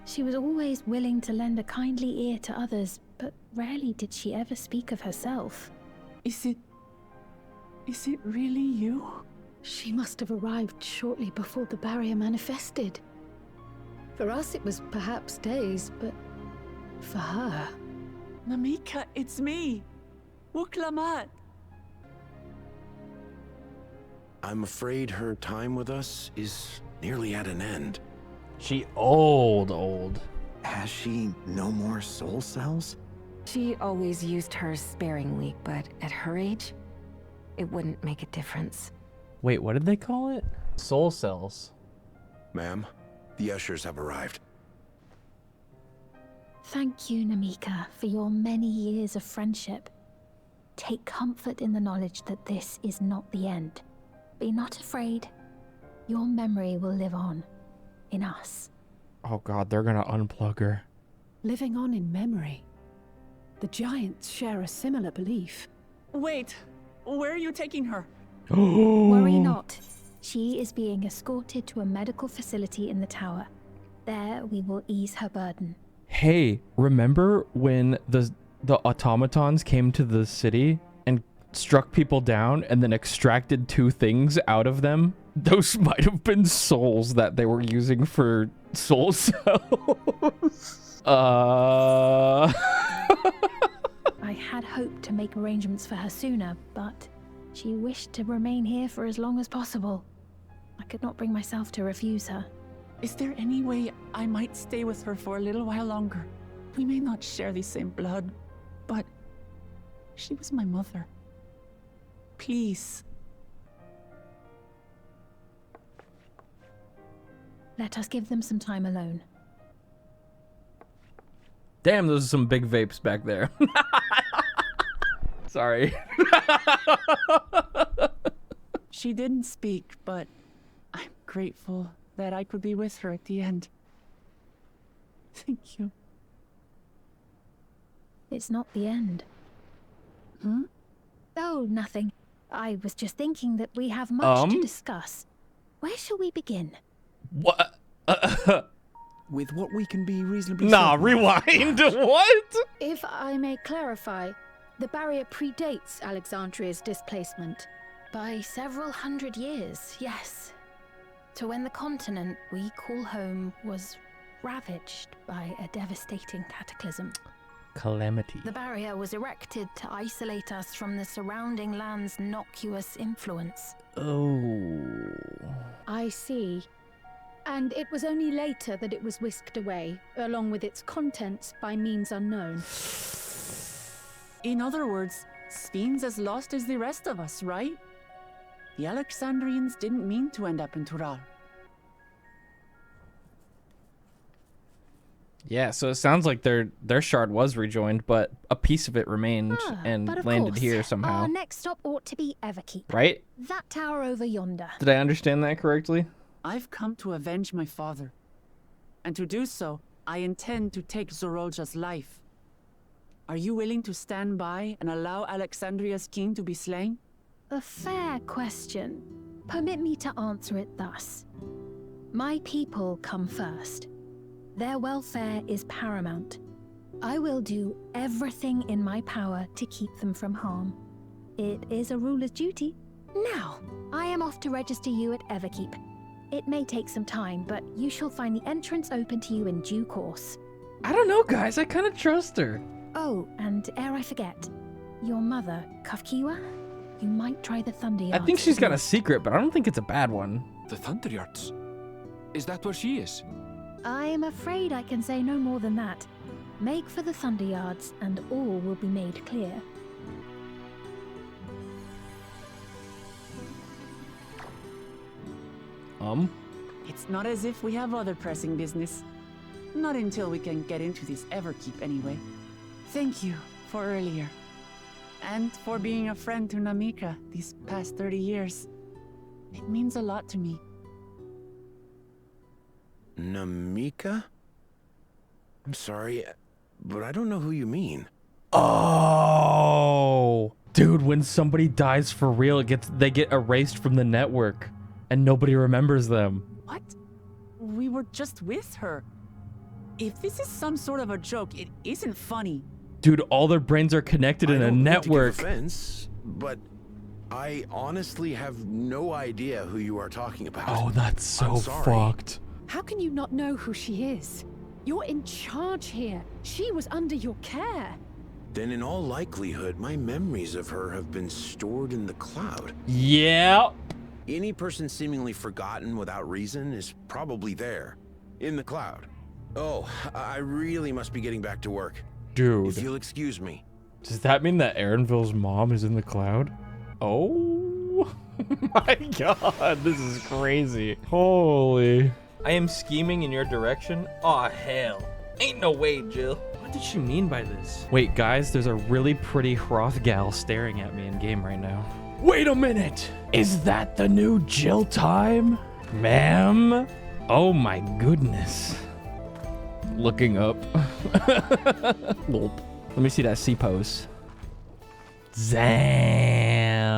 She was always willing to lend a kindly ear to others, but rarely did she ever speak of herself. Is it really you? She must have arrived shortly before the barrier manifested. For us it was perhaps days, but for her... Namika, it's me! Wooklamat! I'm afraid her time with us is nearly at an end. She old. Has she no more soul cells? She always used hers sparingly, but at her age, it wouldn't make a difference. Wait, what did they call it? Soul cells. Ma'am, the ushers have arrived. Thank you, Namika, for your many years of friendship. Take comfort in the knowledge that this is not the end. Be not afraid. Your memory will live on. In us. Oh god, they're gonna unplug her. Living on in memory. The giants share a similar belief. Wait, where are you taking her? Worry not. She is being escorted to a medical facility in the tower. There we will ease her burden. Hey, remember when the automatons came to the city and struck people down and then extracted 2 things out of them? Those might have been souls that they were using for soul cells. I had hoped to make arrangements for her sooner, but she wished to remain here for as long as possible. I could not bring myself to refuse her. Is there any way I might stay with her for a little while longer? We may not share the same blood, but she was my mother. Please. Let us give them some time alone. Damn, those are some big vapes back there. Sorry. She didn't speak, but I'm grateful that I could be with her at the end. Thank you. It's not the end. Hmm? Oh, nothing. I was just thinking that we have much to discuss. Where shall we begin? What? With what we can be reasonably Nah, certain. rewind. What? If I may clarify, The barrier predates Alexandria's displacement. By several hundred years, yes. To when the continent we call home was ravaged by a devastating cataclysm. Calamity. The barrier was erected to isolate us from the surrounding land's noxious influence. Oh. I see. And it was only later that it was whisked away, along with its contents by means unknown. In other words, Sven's as lost as the rest of us, right? The Alexandrians didn't mean to end up in Tural. Yeah, so it sounds like their shard was rejoined, but a piece of it remained and landed here somehow. Our next stop ought to be Everkeep. Right? That tower over yonder. Did I understand that correctly? I've come to avenge my father. And to do so, I intend to take Zorolja's life. Are you willing to stand by and allow Alexandria's king to be slain? A fair question. Permit me to answer it thus. My people come first. Their welfare is paramount. I will do everything in my power to keep them from harm. It is a ruler's duty. Now, I am off to register you at Everkeep. It may take some time, but you shall find the entrance open to you in due course. I don't know, guys. I kind of trust her. Oh, and ere I forget, your mother, Kafkiwa, you might try the Thunder Yards. I think she's got a secret, but I don't think it's a bad one. The Thunder Yards? Is that where she is? I am afraid I can say no more than that. Make for the Thunder Yards, and all will be made clear. It's not as if we have other pressing business. Not until we can get into this Everkeep anyway. Thank you for earlier. And for being a friend to Namika these past 30 years. It means a lot to me. Namika? I'm sorry, but I don't know who you mean. Oh, dude, when somebody dies for real, they get erased from the network and nobody remembers them. What? We were just with her. If this is some sort of a joke, it isn't funny. Dude, all their brains are connected in a network. I don't mean to give offense, but I honestly have no idea who you are talking about. Oh, that's so fucked. How can you not know who she is? You're in charge here. She was under your care. Then in all likelihood, my memories of her have been stored in the cloud. Yeah. Any person seemingly forgotten without reason is probably there, in the cloud. Oh, I really must be getting back to work. Dude. If you'll excuse me. Does that mean that Aaronville's mom is in the cloud? Oh my god, this is crazy. Holy. I am scheming in your direction? Aw, hell. Ain't no way, Jill. What did she mean by this? Wait, guys, there's a really pretty Hrothgal staring at me in game right now. Wait a minute! Is that the new Jill time? Ma'am? Oh my goodness. Looking up. Gulp. Let me see that C pose. Damn.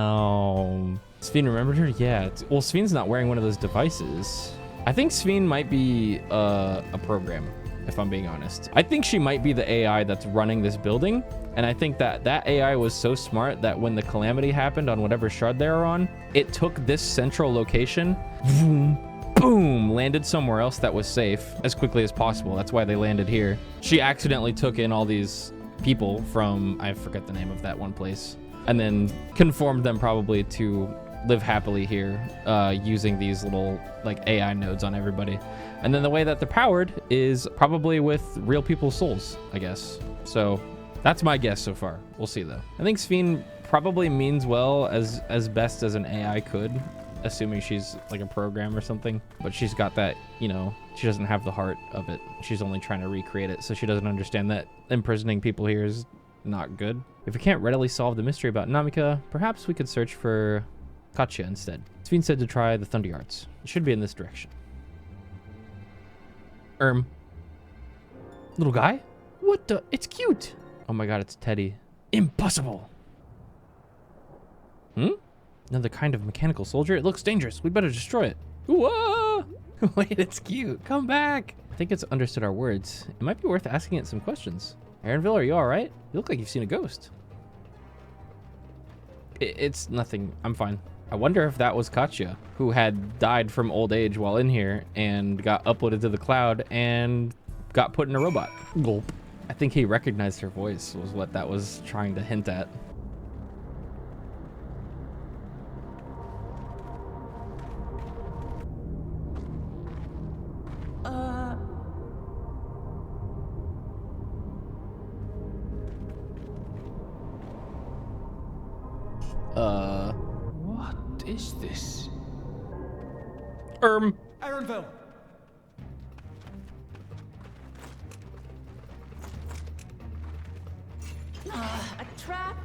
Sven remembered her? Yeah. Well, Sven's not wearing one of those devices. I think Sven might be a program, if I'm being honest. I think she might be the AI that's running this building. And I think that AI was so smart that when the calamity happened on whatever shard they were on, it took this central location, boom, landed somewhere else that was safe as quickly as possible. That's why they landed here. She accidentally took in all these people from, I forget the name of that one place, and then conformed them probably to live happily here using these little like AI nodes on everybody. And then the way that they're powered is probably with real people's souls, I guess. So that's my guess so far. We'll see though. I think Sven probably means well as best as an AI could, assuming she's like a program or something, but she's got that, you know, she doesn't have the heart of it. She's only trying to recreate it, so she doesn't understand that imprisoning people here is not good. If we can't readily solve the mystery about Namika, perhaps we could search for Katya instead. Sven said to try the Thunder Yards. It should be in this direction. Little guy? What the? It's cute. Oh my god, it's Teddy. Impossible. Another kind of mechanical soldier. It looks dangerous. We better destroy it. Whoa! Wait, it's cute. Come back. I think it's understood our words. It might be worth asking it some questions. Aaronville, are you all right? You look like you've seen a ghost. It's nothing. I'm fine. I wonder if that was Katya, who had died from old age while in here and got uploaded to the cloud and got put in a robot. Gulp. I think he recognized her voice was what that was trying to hint at. What is this? Aaronville! A trap?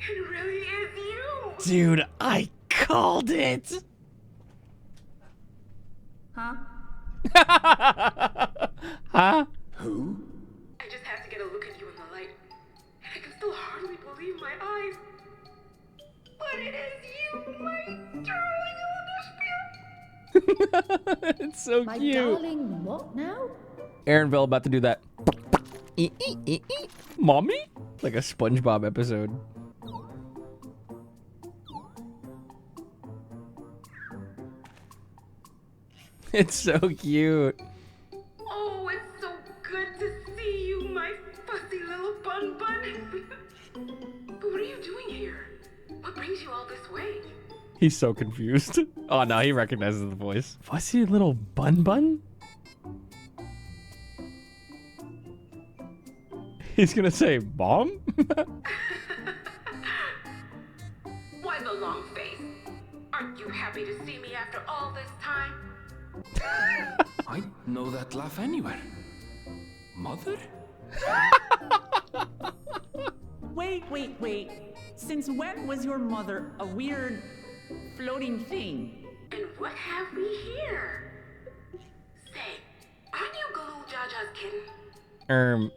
It really is you! Dude, I called it! Huh? Huh? Who? I just had to get a look at you in the light, and I can still hardly believe my eyes. But it is you, my darling Olivia! It's so My cute. darling, what now? Aaronville about to do that. Mommy? Like a SpongeBob episode. It's so cute. Oh, it's so good to see you, my fussy little bun bun. But what are you doing here? What brings you all this way? He's so confused. Oh no, he recognizes the voice. Fussy little bun bun? He's gonna say, Mom? Why the long face? Aren't you happy to see me after all this time? I know that laugh anywhere. Mother? Wait. Since when was your mother a weird floating thing? And what have we here? Say, aren't you Galoo Jaja's kitten?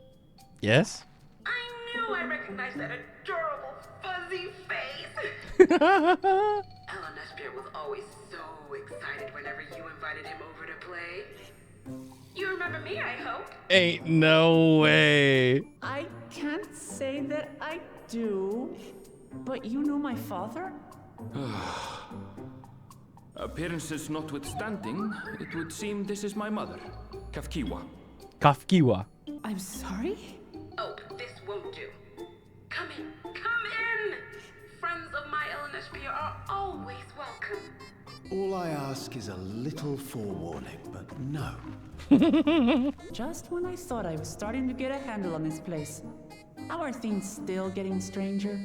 Yes? I knew I recognized that adorable fuzzy face. Ellen Espierre was always so excited whenever you invited him over to play. You remember me, I hope? Ain't no way. I can't say that I do, but you know my father? Appearances notwithstanding, it would seem this is my mother, Kafkiwa. Kafkiwa. I'm sorry? Oh, this won't do. Come in. Friends of my Ellen Espierre are always welcome. All I ask is a little forewarning, but no. Just when I thought I was starting to get a handle on this place. How are things still getting stranger?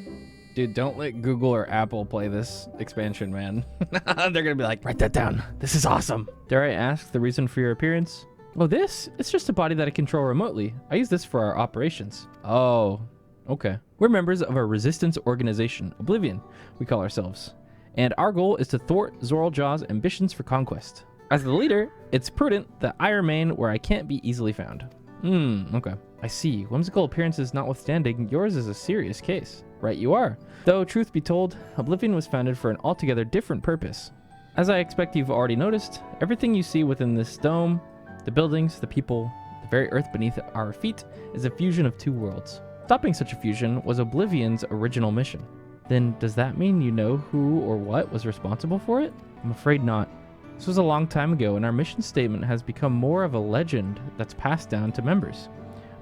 Dude, don't let Google or Apple play this expansion, man. They're gonna be like, write that down. This is awesome. Dare I ask the reason for your appearance? Oh, this? It's just a body that I control remotely. I use this for our operations. Oh, okay. We're members of a resistance organization, Oblivion, we call ourselves. And our goal is to thwart Zoraljaw's ambitions for conquest. As the leader, it's prudent that I remain where I can't be easily found. Okay. I see. Whimsical appearances notwithstanding, yours is a serious case. Right you are. Though, truth be told, Oblivion was founded for an altogether different purpose. As I expect you've already noticed, everything you see within this dome, the buildings, the people, the very earth beneath our feet, is a fusion of two worlds. Stopping such a fusion was Oblivion's original mission. Then does that mean you know who or what was responsible for it? I'm afraid not. This was a long time ago, and our mission statement has become more of a legend that's passed down to members.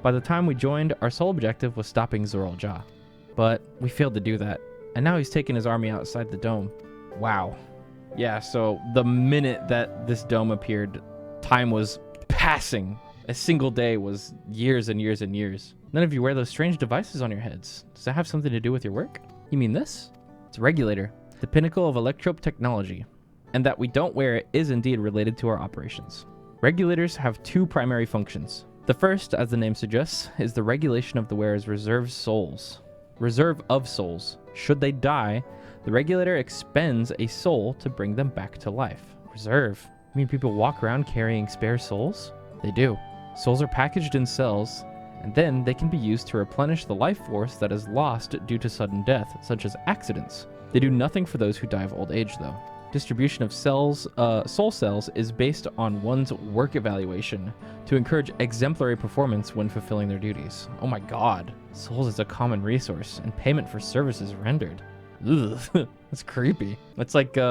By the time we joined, our sole objective was stopping Zoraljah. But we failed to do that, and now he's taken his army outside the dome. Wow. Yeah, so the minute that this dome appeared, time was passing. A single day was years and years and years. None of you wear those strange devices on your heads. Does that have something to do with your work? You mean this? It's a regulator, the pinnacle of electrope technology. And that we don't wear it is indeed related to our operations. Regulators have two primary functions. The first, as the name suggests, is the regulation of the wearer's reserve of souls. Should they die, the regulator expends a soul to bring them back to life. Reserve? You mean people walk around carrying spare souls? They do. Souls are packaged in cells, and then they can be used to replenish the life force that is lost due to sudden death, such as accidents. They do nothing for those who die of old age, though. Distribution of cells, soul cells is based on one's work evaluation to encourage exemplary performance when fulfilling their duties. Oh my god. Souls is a common resource and payment for services rendered. Ugh, that's creepy. It's like, you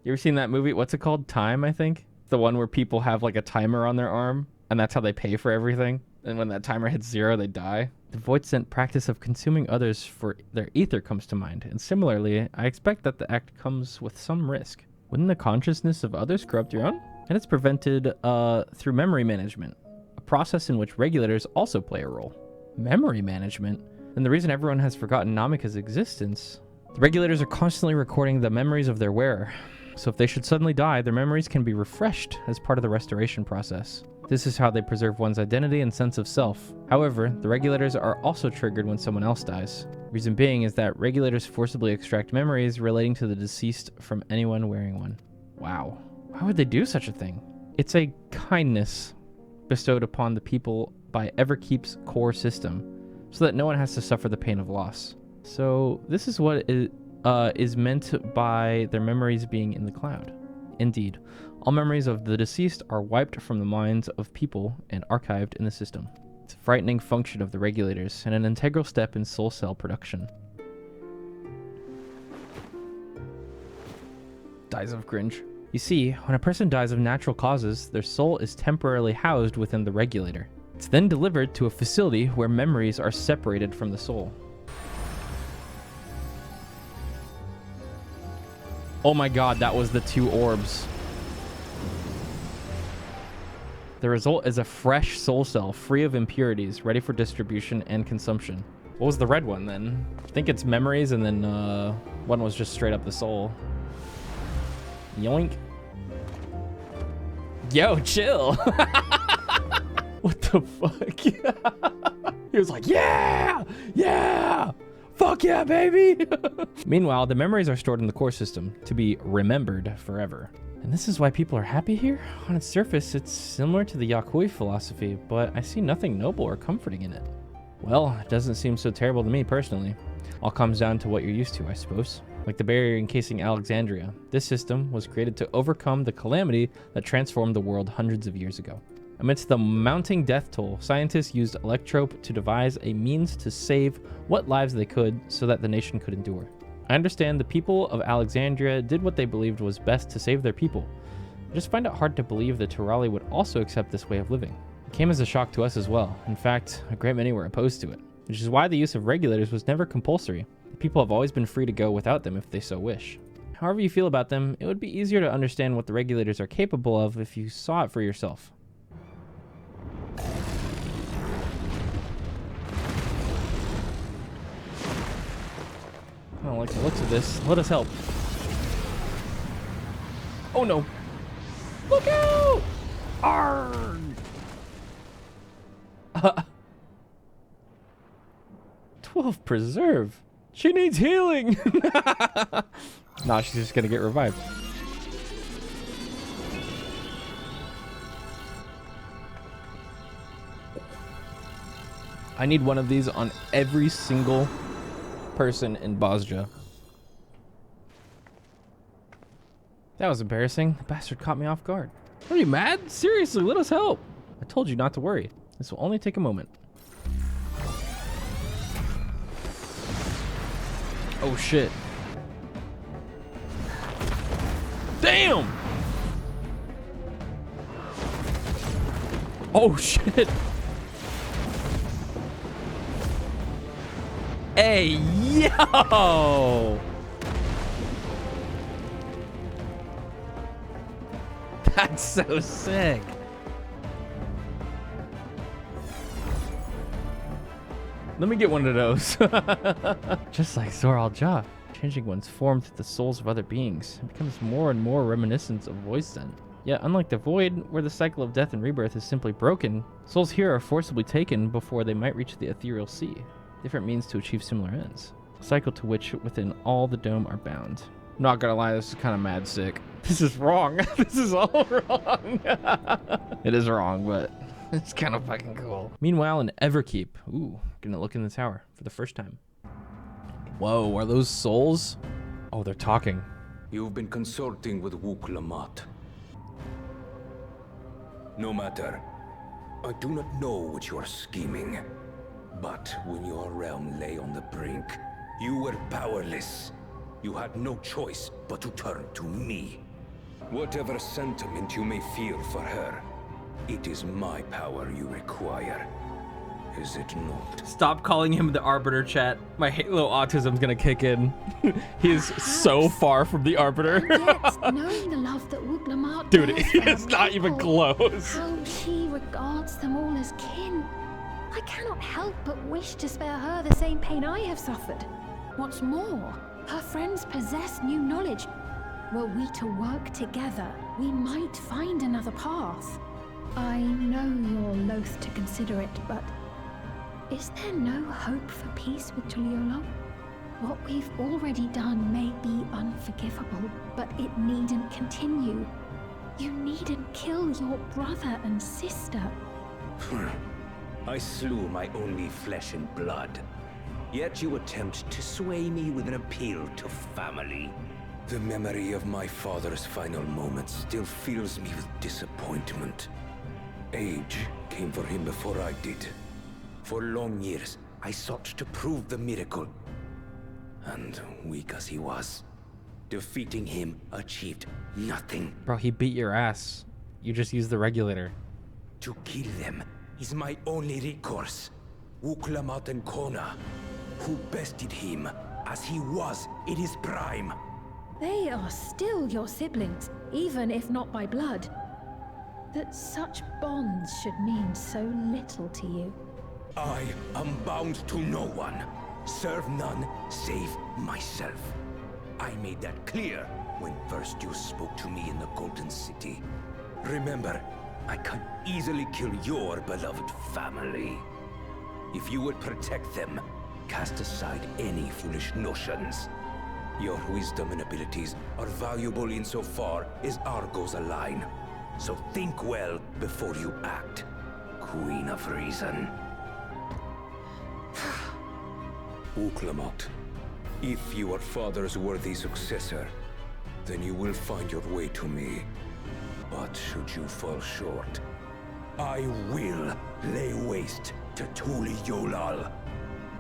ever seen that movie? What's it called? Time, I think? The one where people have like a timer on their arm and that's how they pay for everything. And when that timer hits 0, they die. The void-sent practice of consuming others for their ether comes to mind, and similarly, I expect that the act comes with some risk. Wouldn't the consciousness of others corrupt your own? And it's prevented through memory management, a process in which regulators also play a role. Memory management? And the reason everyone has forgotten Namika's existence, the regulators are constantly recording the memories of their wearer. So if they should suddenly die, their memories can be refreshed as part of the restoration process. This is how they preserve one's identity and sense of self. However, the regulators are also triggered when someone else dies. Reason being is that regulators forcibly extract memories relating to the deceased from anyone wearing one. Wow. Why would they do such a thing? It's a kindness bestowed upon the people by Everkeep's core system, so that no one has to suffer the pain of loss. So this is what is meant by their memories being in the cloud. Indeed, all memories of the deceased are wiped from the minds of people and archived in the system. It's a frightening function of the regulators and an integral step in soul cell production. Dies of cringe. You see, when a person dies of natural causes, their soul is temporarily housed within the regulator. It's then delivered to a facility where memories are separated from the soul. Oh my god, that was the 2 orbs. The result is a fresh soul cell, free of impurities, ready for distribution and consumption. What was the red one then? I think it's memories, and then one was just straight up the soul. Yoink. Yo, chill. What the fuck? He was like, yeah! Yeah! Fuck yeah, baby! Meanwhile, the memories are stored in the core system to be remembered forever. And this is why people are happy here? On its surface, it's similar to the Yakui philosophy, but I see nothing noble or comforting in it. Well, it doesn't seem so terrible to me personally. All comes down to what you're used to, I suppose. Like the barrier encasing Alexandria, this system was created to overcome the calamity that transformed the world hundreds of years ago. Amidst the mounting death toll, scientists used Electrope to devise a means to save what lives they could so that the nation could endure. I understand the people of Alexandria did what they believed was best to save their people. I just find it hard to believe that Turali would also accept this way of living. It came as a shock to us as well. In fact, a great many were opposed to it, which is why the use of regulators was never compulsory. The people have always been free to go without them if they so wish. However you feel about them, it would be easier to understand what the regulators are capable of if you saw it for yourself. I don't like the looks of this. Let us help. Oh no. Look out! Arrgh! 12 preserve. She needs healing. Nah, she's just gonna get revived. I need one of these on every single person in Bosja. That was embarrassing. The bastard caught me off guard. Are you mad? Seriously, let us help. I told you not to worry. This will only take a moment. Oh shit. Damn! Oh shit. Hey, yo! That's so sick. Let me get one of those. Just like Zoral Ja, changing one's form to the souls of other beings, it becomes more and more reminiscent of Void-Sent. Yet, unlike the Void, where the cycle of death and rebirth is simply broken, souls here are forcibly taken before they might reach the ethereal sea. Different means to achieve similar ends. A cycle to which within all the dome are bound. Not gonna lie, this is kind of mad sick. This is wrong. This is all wrong. It is wrong, but it's kind of fucking cool. Meanwhile, in Everkeep. Ooh, gonna look in the tower for the first time. Whoa, are those souls? Oh, they're talking. You've been consulting with Wook Lamont. No matter. I do not know what you are scheming. But when your realm lay on the brink, you were powerless. You had no choice but to turn to me. Whatever sentiment you may feel for her, it is my power you require. Is it not? Stop calling him the Arbiter, chat. My Halo autism's gonna kick in. He's so far from the Arbiter. Yet, knowing the love that Wook Lamont Dude, bears he for is her not even people, close. How she regards them all as kin. I cannot help but wish to spare her the same pain I have suffered. What's more, her friends possess new knowledge. Were we to work together, we might find another path. I know you're loath to consider it, but is there no hope for peace with Tuliolo? What we've already done may be unforgivable, but it needn't continue. You needn't kill your brother and sister. I slew my only flesh and blood. Yet you attempt to sway me with an appeal to family. The memory of my father's final moments still fills me with disappointment. Age came for him before I did. For long years, I sought to prove the miracle. And weak as he was, defeating him achieved nothing. Bro, he beat your ass. You just used the regulator. To kill them is my only recourse. Wook Lamont and Kona, who bested him as he was in his prime. They are still your siblings, even if not by blood. That such bonds should mean so little to you. I am bound to no one. Serve none save myself. I made that clear when first you spoke to me in the Golden City. Remember, I can easily kill your beloved family. If you would protect them, cast aside any foolish notions. Your wisdom and abilities are valuable insofar as our goals align. So think well before you act, Queen of Reason. Wook Lamont, if you are Father's worthy successor, then you will find your way to me. But should you fall short, I will lay waste to Tuliolal.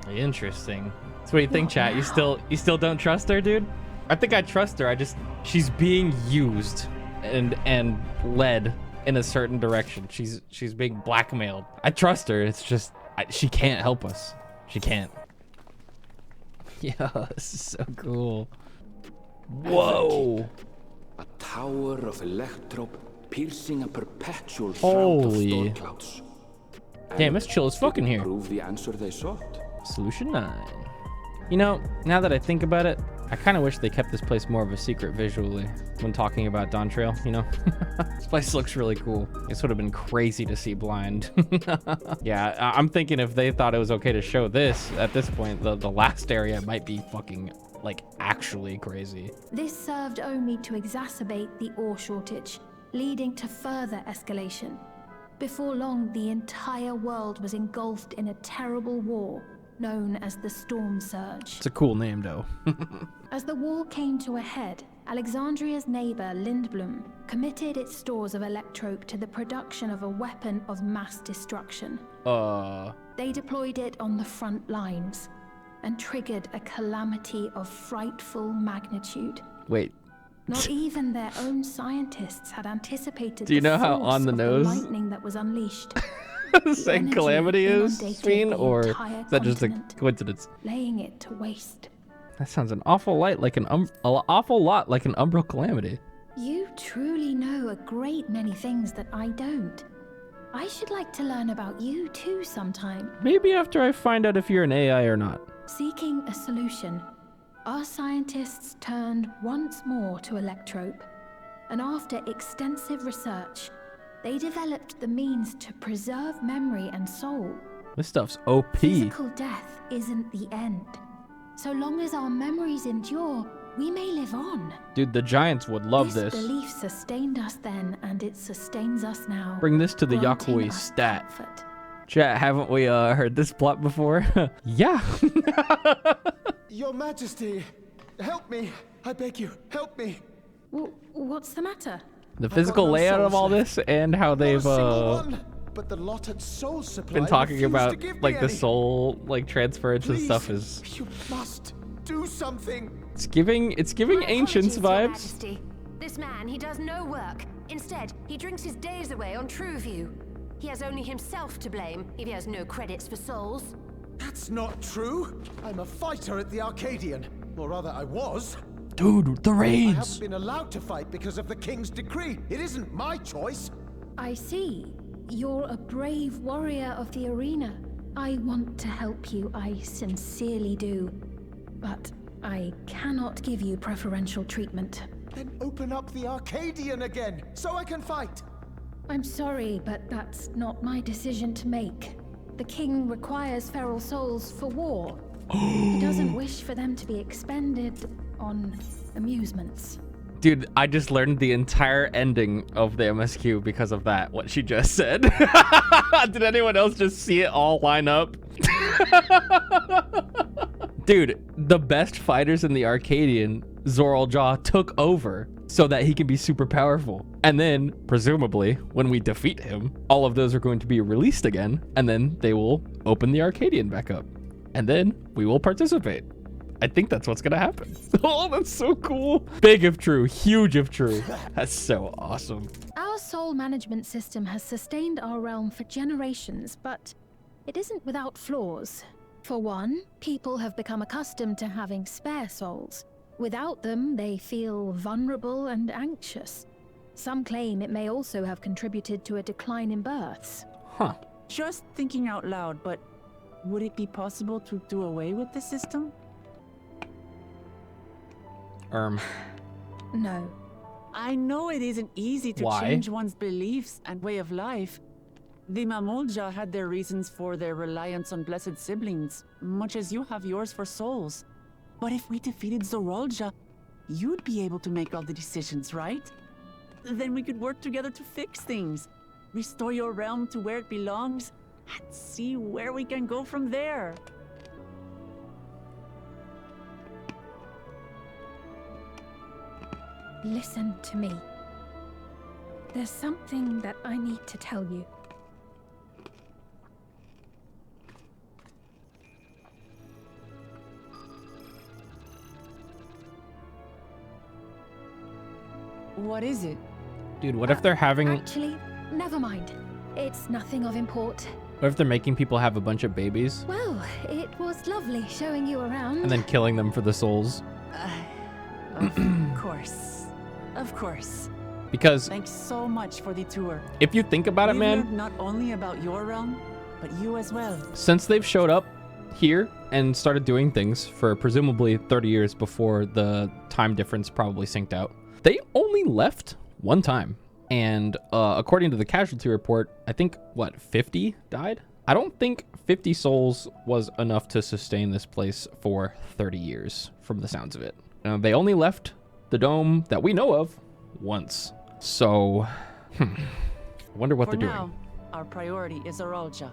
Interesting. So what do you think, chat? You still don't trust her, dude? I think I trust her. She's being used and led in a certain direction. She's being blackmailed. I trust her. It's just she can't help us. She can't. Yeah, this is so cool. Whoa. A tower of electrope piercing a perpetual Holy. shroud of storm clouds. Damn, it's chill as fuck in here. Prove the answer they sought. Solution 9. You know, now that I think about it, I kind of wish they kept this place more of a secret visually when talking about DAWNTRAIL, you know? This place looks really cool. This would have been crazy to see blind. Yeah, I'm thinking if they thought it was okay to show this, at this point, the last area might be fucking, like, actually crazy. This served only to exacerbate the ore shortage, leading to further escalation. Before long, the entire world was engulfed in a terrible war known as the Storm Surge. It's a cool name, though. As the war came to a head, Alexandria's neighbor, Lindblum, committed its stores of electrope to the production of a weapon of mass destruction. They deployed it on the front lines and triggered a calamity of frightful magnitude. Wait. Not even their own scientists had anticipated Do you know how force on the of nose lightning that was unleashed. the same calamity is, Fiend, or is that just a coincidence? Laying it to waste. That sounds an awful lot like an Umbral calamity. You truly know a great many things that I don't. I should like to learn about you too sometime. Maybe after I find out if you're an AI or not. Seeking a solution, our scientists turned once more to electrope, and after extensive research, they developed the means to preserve memory and soul. This stuff's OP. Physical death isn't the end. So long as our memories endure, we may live on. Dude, the Giants would love this. This belief sustained us then, and it sustains us now. Bring this to the Yakui stat. Chat, haven't we heard this plot before? Yeah. Your Majesty, Help me! I beg you, help me! What's the matter? The physical layout of all this and how they've But the lot at Soul Supply been talking refused about to give like me the any. soul like transference and Please, stuff is you must do something. it's giving Ancients Apologies, Your vibes. Majesty. This man, he does no work. Instead, he drinks his days away on Trueview. He has only himself to blame if he has no credits for souls. That's not true. I'm a fighter at the Arcadian. Or rather, I was. Dude, the I raids. haven't been allowed to fight because of the King's decree. It isn't my choice. I see. You're a brave warrior of the arena. I want to help you, I sincerely do. But I cannot give you preferential treatment. Then open up the Arcadian again, so I can fight. I'm sorry, but that's not my decision to make. The king requires feral souls for war. He doesn't wish for them to be expended on amusements. Dude, I just learned the entire ending of the MSQ because of that, what she just said. Did anyone else just see it all line up? Dude, the best fighters in the Arcadian, Zoraljaw took over so that he can be super powerful. And then, presumably, when we defeat him, all of those are going to be released again, and then they will open the Arcadian back up. And then we will participate. I think that's what's gonna happen. Oh, that's so cool. Big if true, huge if true. That's so awesome. Our soul management system has sustained our realm for generations, but it isn't without flaws. For one, people have become accustomed to having spare souls. Without them, they feel vulnerable and anxious. Some claim it may also have contributed to a decline in births. Huh. Just thinking out loud, but would it be possible to do away with the system? No. I know it isn't easy to Why? change one's beliefs and way of life. The Mamolja had their reasons for their reliance on blessed siblings, much as you have yours for souls. But if we defeated Zoralja, you'd be able to make all the decisions, right? Then we could work together to fix things, restore your realm to where it belongs, and see where we can go from there. Listen to me. There's something that I need to tell you. What is it? Dude, what if they're having... Actually, never mind. It's nothing of import. What if they're making people have a bunch of babies? Well, it was lovely showing you around. And then killing them for the souls? Of course. Of course. Because... Thanks so much for the tour. If you think about it, We've man... learned not only about your realm, but you as well. Since they've showed up here and started doing things for presumably 30 years before the time difference probably synced out, they only left one time. And according to the casualty report, I think, what, 50 died? I don't think 50 souls was enough to sustain this place for 30 years, from the sounds of it. They only left the dome that we know of once. So, I wonder what they're now, doing. Our priority is Zoralja.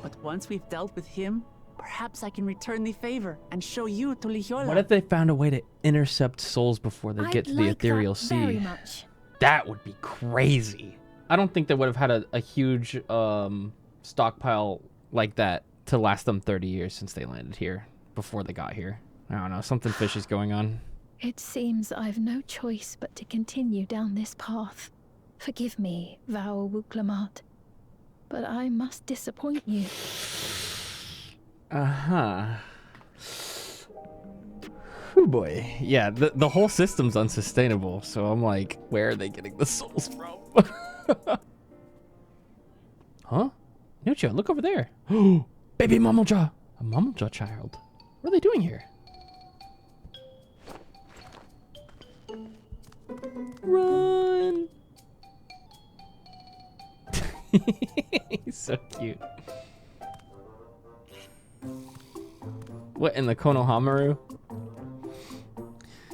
But once we've dealt with him, perhaps I can return the favor and show you to Lihiola. What if they found a way to intercept souls before they get to the ethereal sea? Very much. That would be crazy. I don't think they would have had a huge stockpile like that to last them 30 years since they landed here, before they got here. I don't know, something fishy's going on. It seems I've no choice but to continue down this path. Forgive me, Vau Wuklamat, but I must disappoint you. Uh-huh. Oh boy. Yeah, the whole system's unsustainable, so I'm like, where are they getting the souls from? Huh? Nucha, look over there. Baby Mamulja. A Mamulja child. What are they doing here? Run! He's so cute. What, in the Konohamaru?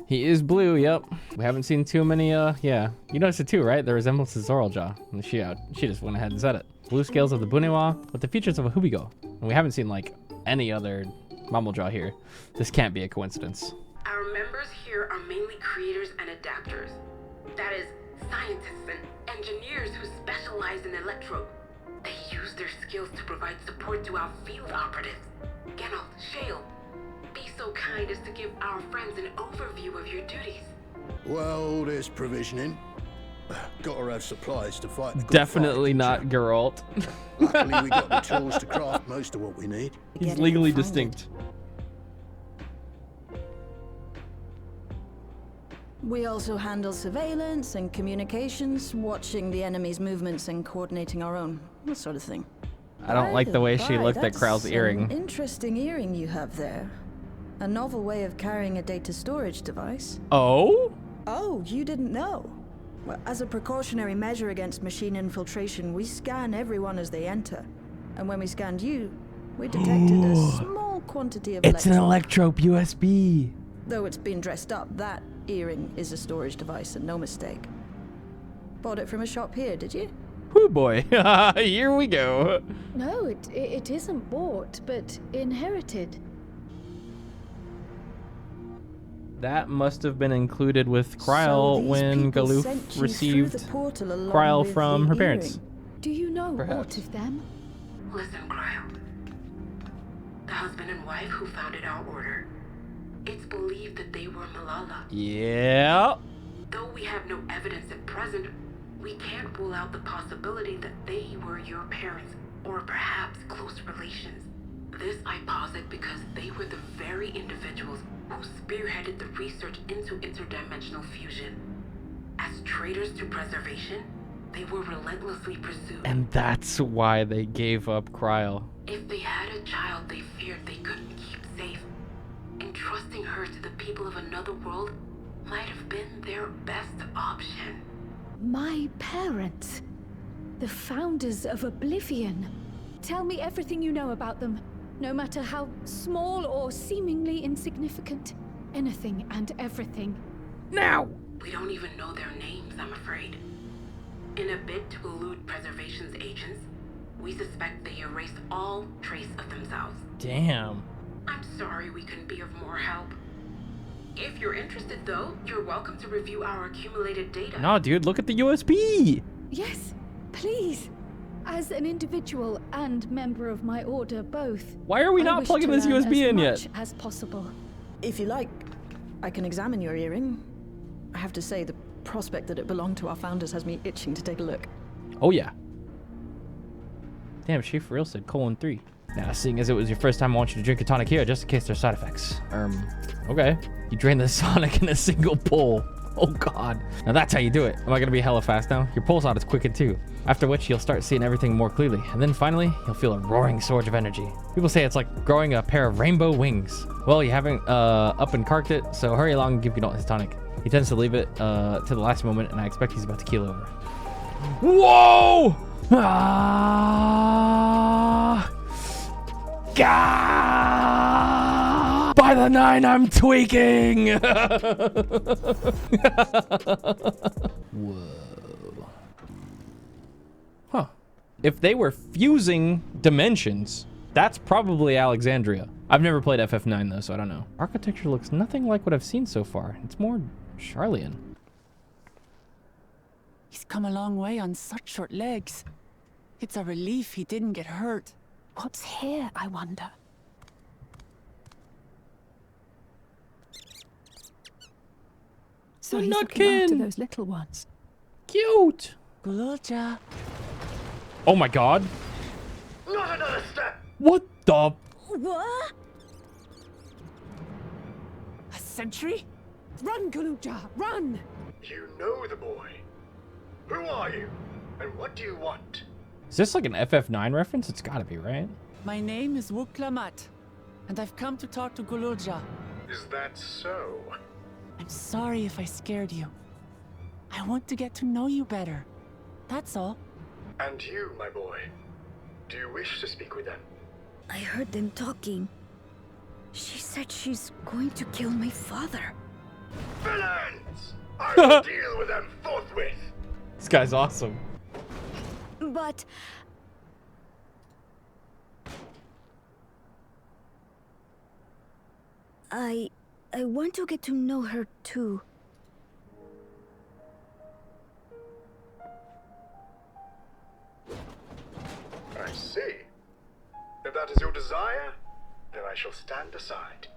He is blue, yep. We haven't seen too many, yeah. You noticed it too, right? The resemblance to Zoralja. And she just went ahead and said it. Blue scales of the Bunewa with the features of a Hubigo. And we haven't seen, like, any other Mamulja here. This can't be a coincidence. Our adapters. That is, scientists and engineers who specialize in electro. They use their skills to provide support to our field operatives. Geralt, Shale, be so kind as to give our friends an overview of your duties. Well, there's provisioning. Gotta have supplies to fight the good Definitely not Geralt. Luckily, we got the tools to craft most of what we need. He's legally distinct. We also handle surveillance and communications, watching the enemy's movements and coordinating our own, that sort of thing. I don't like the way she looked at Krau's earring. Interesting earring you have there. A novel way of carrying a data storage device. Oh? Oh, you didn't know? Well, as a precautionary measure against machine infiltration, we scan everyone as they enter. And when we scanned you, we detected a small quantity of It's an electrope USB. Though it's been dressed up, that earring is a storage device and no mistake. Bought it from a shop here, did you? Whoo boy, here we go. No, it isn't bought, but inherited. That must have been included with Kryl when Galoof received Kryl from her parents. Do you know Perhaps. aught of them? Listen, Kryle. The husband and wife who founded our order. It's believed that they were Malala. Yeah. Though we have no evidence at present, we can't rule out the possibility that they were your parents, or perhaps close relations. This I posit because they were the very individuals who spearheaded the research into interdimensional fusion. As traitors to preservation, they were relentlessly pursued. And that's why they gave up Kryl. If they had a child they feared they couldn't keep safe, entrusting her to the people of another world might have been their best option. My parents. The founders of Oblivion. Tell me everything you know about them, no matter how small or seemingly insignificant. Anything and everything. Now! We don't even know their names, I'm afraid. In a bid to elude preservation's agents, we suspect they erased all trace of themselves. Damn. I'm sorry we couldn't be of more help. If you're interested, though, you're welcome to review our accumulated data. No, dude, look at the USB. Yes, please. As an individual and member of my order, both. Why are we I not wish plugging to this learn USB in as yet? much as possible. If you like, I can examine your earring. I have to say, the prospect that it belonged to our founders has me itching to take a look. Oh yeah. Damn, she for real said :3. Now, seeing as it was your first time, I want you to drink a tonic here, just in case there's side effects. Okay. You drain the Sonic in a single pull. Oh god. Now that's how you do it. Am I gonna be hella fast now? Your pulse out is quickened too. After which you'll start seeing everything more clearly. And then finally, you'll feel a roaring surge of energy. People say it's like growing a pair of rainbow wings. Well, you haven't up and carked it, so hurry along and give Gnault his tonic. He tends to leave it to the last moment, and I expect he's about to keel over. Whoa! Ah! Gah! By the 9, I'm tweaking! Whoa. Huh. If they were fusing dimensions, that's probably Alexandria. I've never played FF9 though, so I don't know. Architecture looks nothing like what I've seen so far. It's more Charlian. He's come a long way on such short legs. It's a relief he didn't get hurt. What's here, I wonder? So he's looking after those little ones. Cute. Gululja. Oh my god. Not another step! What the? What? A sentry? Run, Gululja, run! You know the boy. Who are you? And what do you want? Is this like an FF9 reference? It's gotta be, right? My name is Wuklamat, and I've come to talk to Gululja. Is that so? I'm sorry if I scared you. I want to get to know you better. That's all. And you, my boy. Do you wish to speak with them? I heard them talking. She said she's going to kill my father. Villains! I will deal with them forthwith! This guy's awesome. But... I want to get to know her too. that is your desire, then I shall stand aside.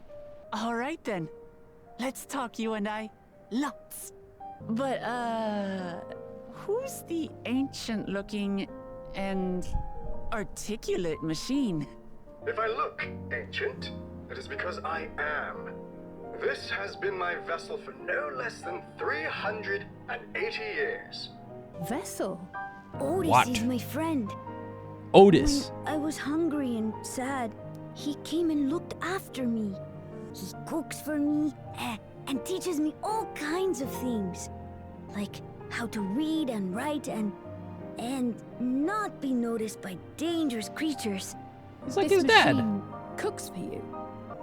All right then. Let's talk, you and I. Lots. But, who's the ancient-looking and articulate machine? If I look ancient, it is because I am. This has been my vessel for no less than 380 years. Vessel? Otis What? is my friend. Otis. When I was hungry and sad, he came and looked after me. He cooks for me and teaches me all kinds of things. Like how to read and write and not be noticed by dangerous creatures. It's like This his dad. machine cooks for you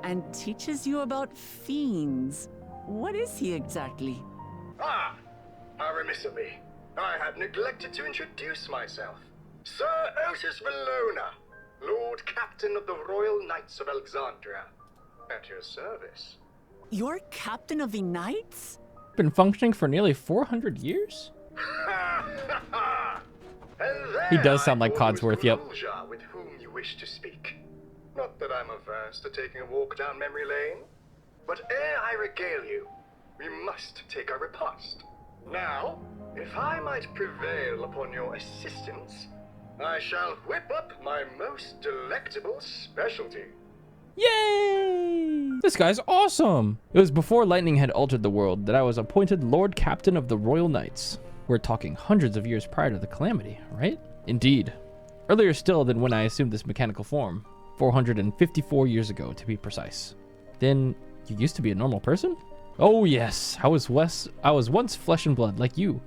and teaches you about fiends. What is he exactly? Ah, how remiss of me. I had neglected to introduce myself. Sir Otis Valona, Lord Captain of the Royal Knights of Alexandria. At your service. You're captain of the knights? Been functioning for nearly 400 years? And there He does sound I like thought it was Codsworth, yep. Grulja with whom you wish to speak. Not that I'm averse to taking a walk down memory lane, but ere I regale you, we must take a repast. Now, if I might prevail upon your assistance, I shall whip up my most delectable specialty. Yay! This guy's awesome! It was before lightning had altered the world that I was appointed Lord Captain of the Royal Knights. We're talking hundreds of years prior to the calamity, right? Indeed. Earlier still than when I assumed this mechanical form. 454 years ago, to be precise. Then, you used to be a normal person? Oh yes, I was once flesh and blood, like you,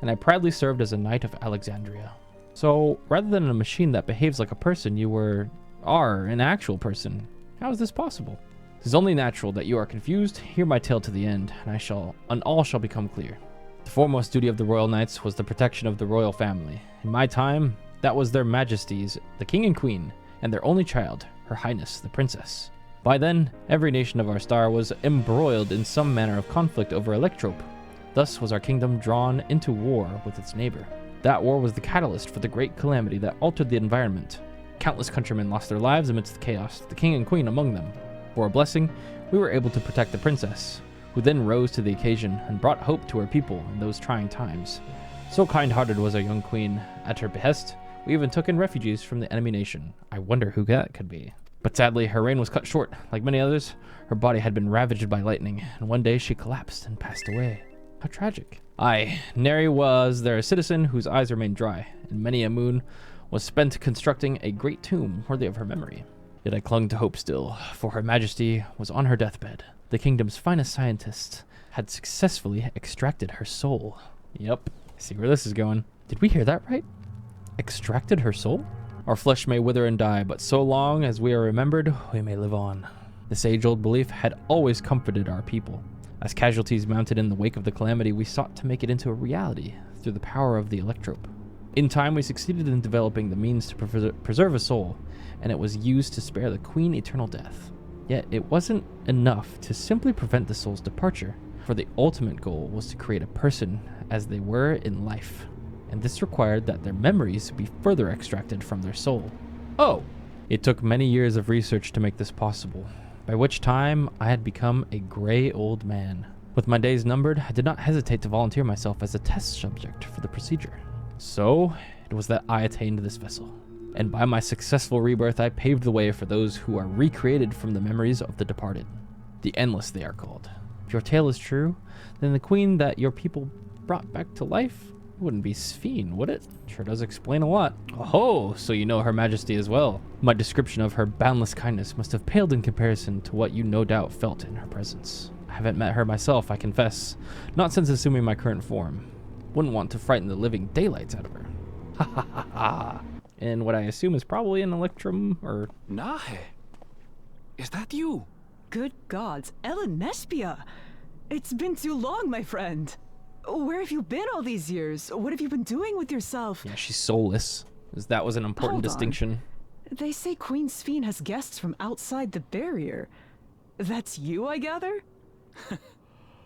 and I proudly served as a Knight of Alexandria. So, rather than a machine that behaves like a person, you are an actual person. How is this possible? It is only natural that you are confused. Hear my tale to the end, and all shall become clear. The foremost duty of the Royal Knights was the protection of the royal family. In my time, that was their majesties, the king and queen, and their only child, her highness, the princess. By then, every nation of our star was embroiled in some manner of conflict over Electrope. Thus was our kingdom drawn into war with its neighbor. That war was the catalyst for the great calamity that altered the environment. Countless countrymen lost their lives amidst the chaos, the king and queen among them. For a blessing, we were able to protect the princess, who then rose to the occasion and brought hope to her people in those trying times. So kind-hearted was our young queen. At her behest, we even took in refugees from the enemy nation. I wonder who that could be. But sadly, her reign was cut short. Like many others, her body had been ravaged by lightning, and one day she collapsed and passed away. How tragic. Aye, nary was there a citizen whose eyes remained dry, and many a moon was spent constructing a great tomb worthy of her memory. Yet I clung to hope still, for her majesty was on her deathbed. The kingdom's finest scientists had successfully extracted her soul. Yep, I see where this is going. Did we hear that right? Extracted her soul? Our flesh may wither and die, but so long as we are remembered, we may live on. This age-old belief had always comforted our people. As casualties mounted in the wake of the calamity, we sought to make it into a reality through the power of the Electrope. In time, we succeeded in developing the means to preserve a soul, and it was used to spare the Queen eternal death. Yet it wasn't enough to simply prevent the soul's departure, for the ultimate goal was to create a person as they were in life, and this required that their memories be further extracted from their soul. Oh! It took many years of research to make this possible, by which time I had become a gray old man. With my days numbered, I did not hesitate to volunteer myself as a test subject for the procedure. So, it was that I attained this vessel. And by my successful rebirth, I paved the way for those who are recreated from the memories of the departed. The Endless, they are called. If your tale is true, then the queen that your people brought back to life wouldn't be Sphene, would it? Sure does explain a lot. Oh, so you know Her Majesty as well. My description of her boundless kindness must have paled in comparison to what you no doubt felt in her presence. I haven't met her myself, I confess. Not since assuming my current form. Wouldn't want to frighten the living daylights out of her. Ha ha ha ha. In what I assume is probably an Electrum, or... Nahe, is that you? Good gods, Ellen Nespia! It's been too long, my friend. Where have you been all these years? What have you been doing with yourself? Yeah, she's soulless. That was an important distinction. They say Queen Sphene has guests from outside the barrier. That's you, I gather?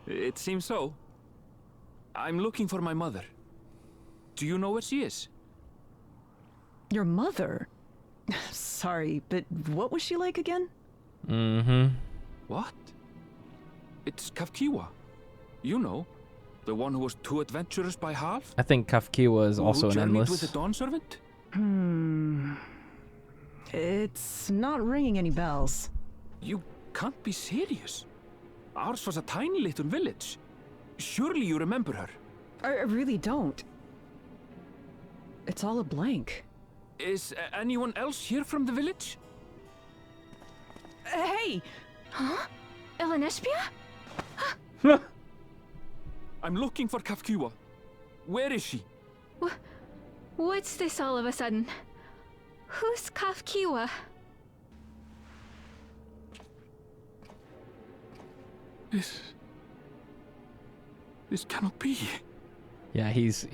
It seems so. I'm looking for my mother. Do you know where she is? Your mother? Sorry, but what was she like again? Mm-hmm. What? It's Kafkiwa. You know, the one who was too adventurous by half? I think Kafkiwa is also Who an journeyed endless. with the Dawn Servant? It's not ringing any bells. You can't be serious. Ours was a tiny little village. Surely you remember her. I really don't. It's all a blank. Is anyone else here from the village? Hey! Huh? Elenespia? I'm looking for Kafkiwa. Where is she? What's this all of a sudden? Who's Kafkiwa? This cannot be. Yeah, he's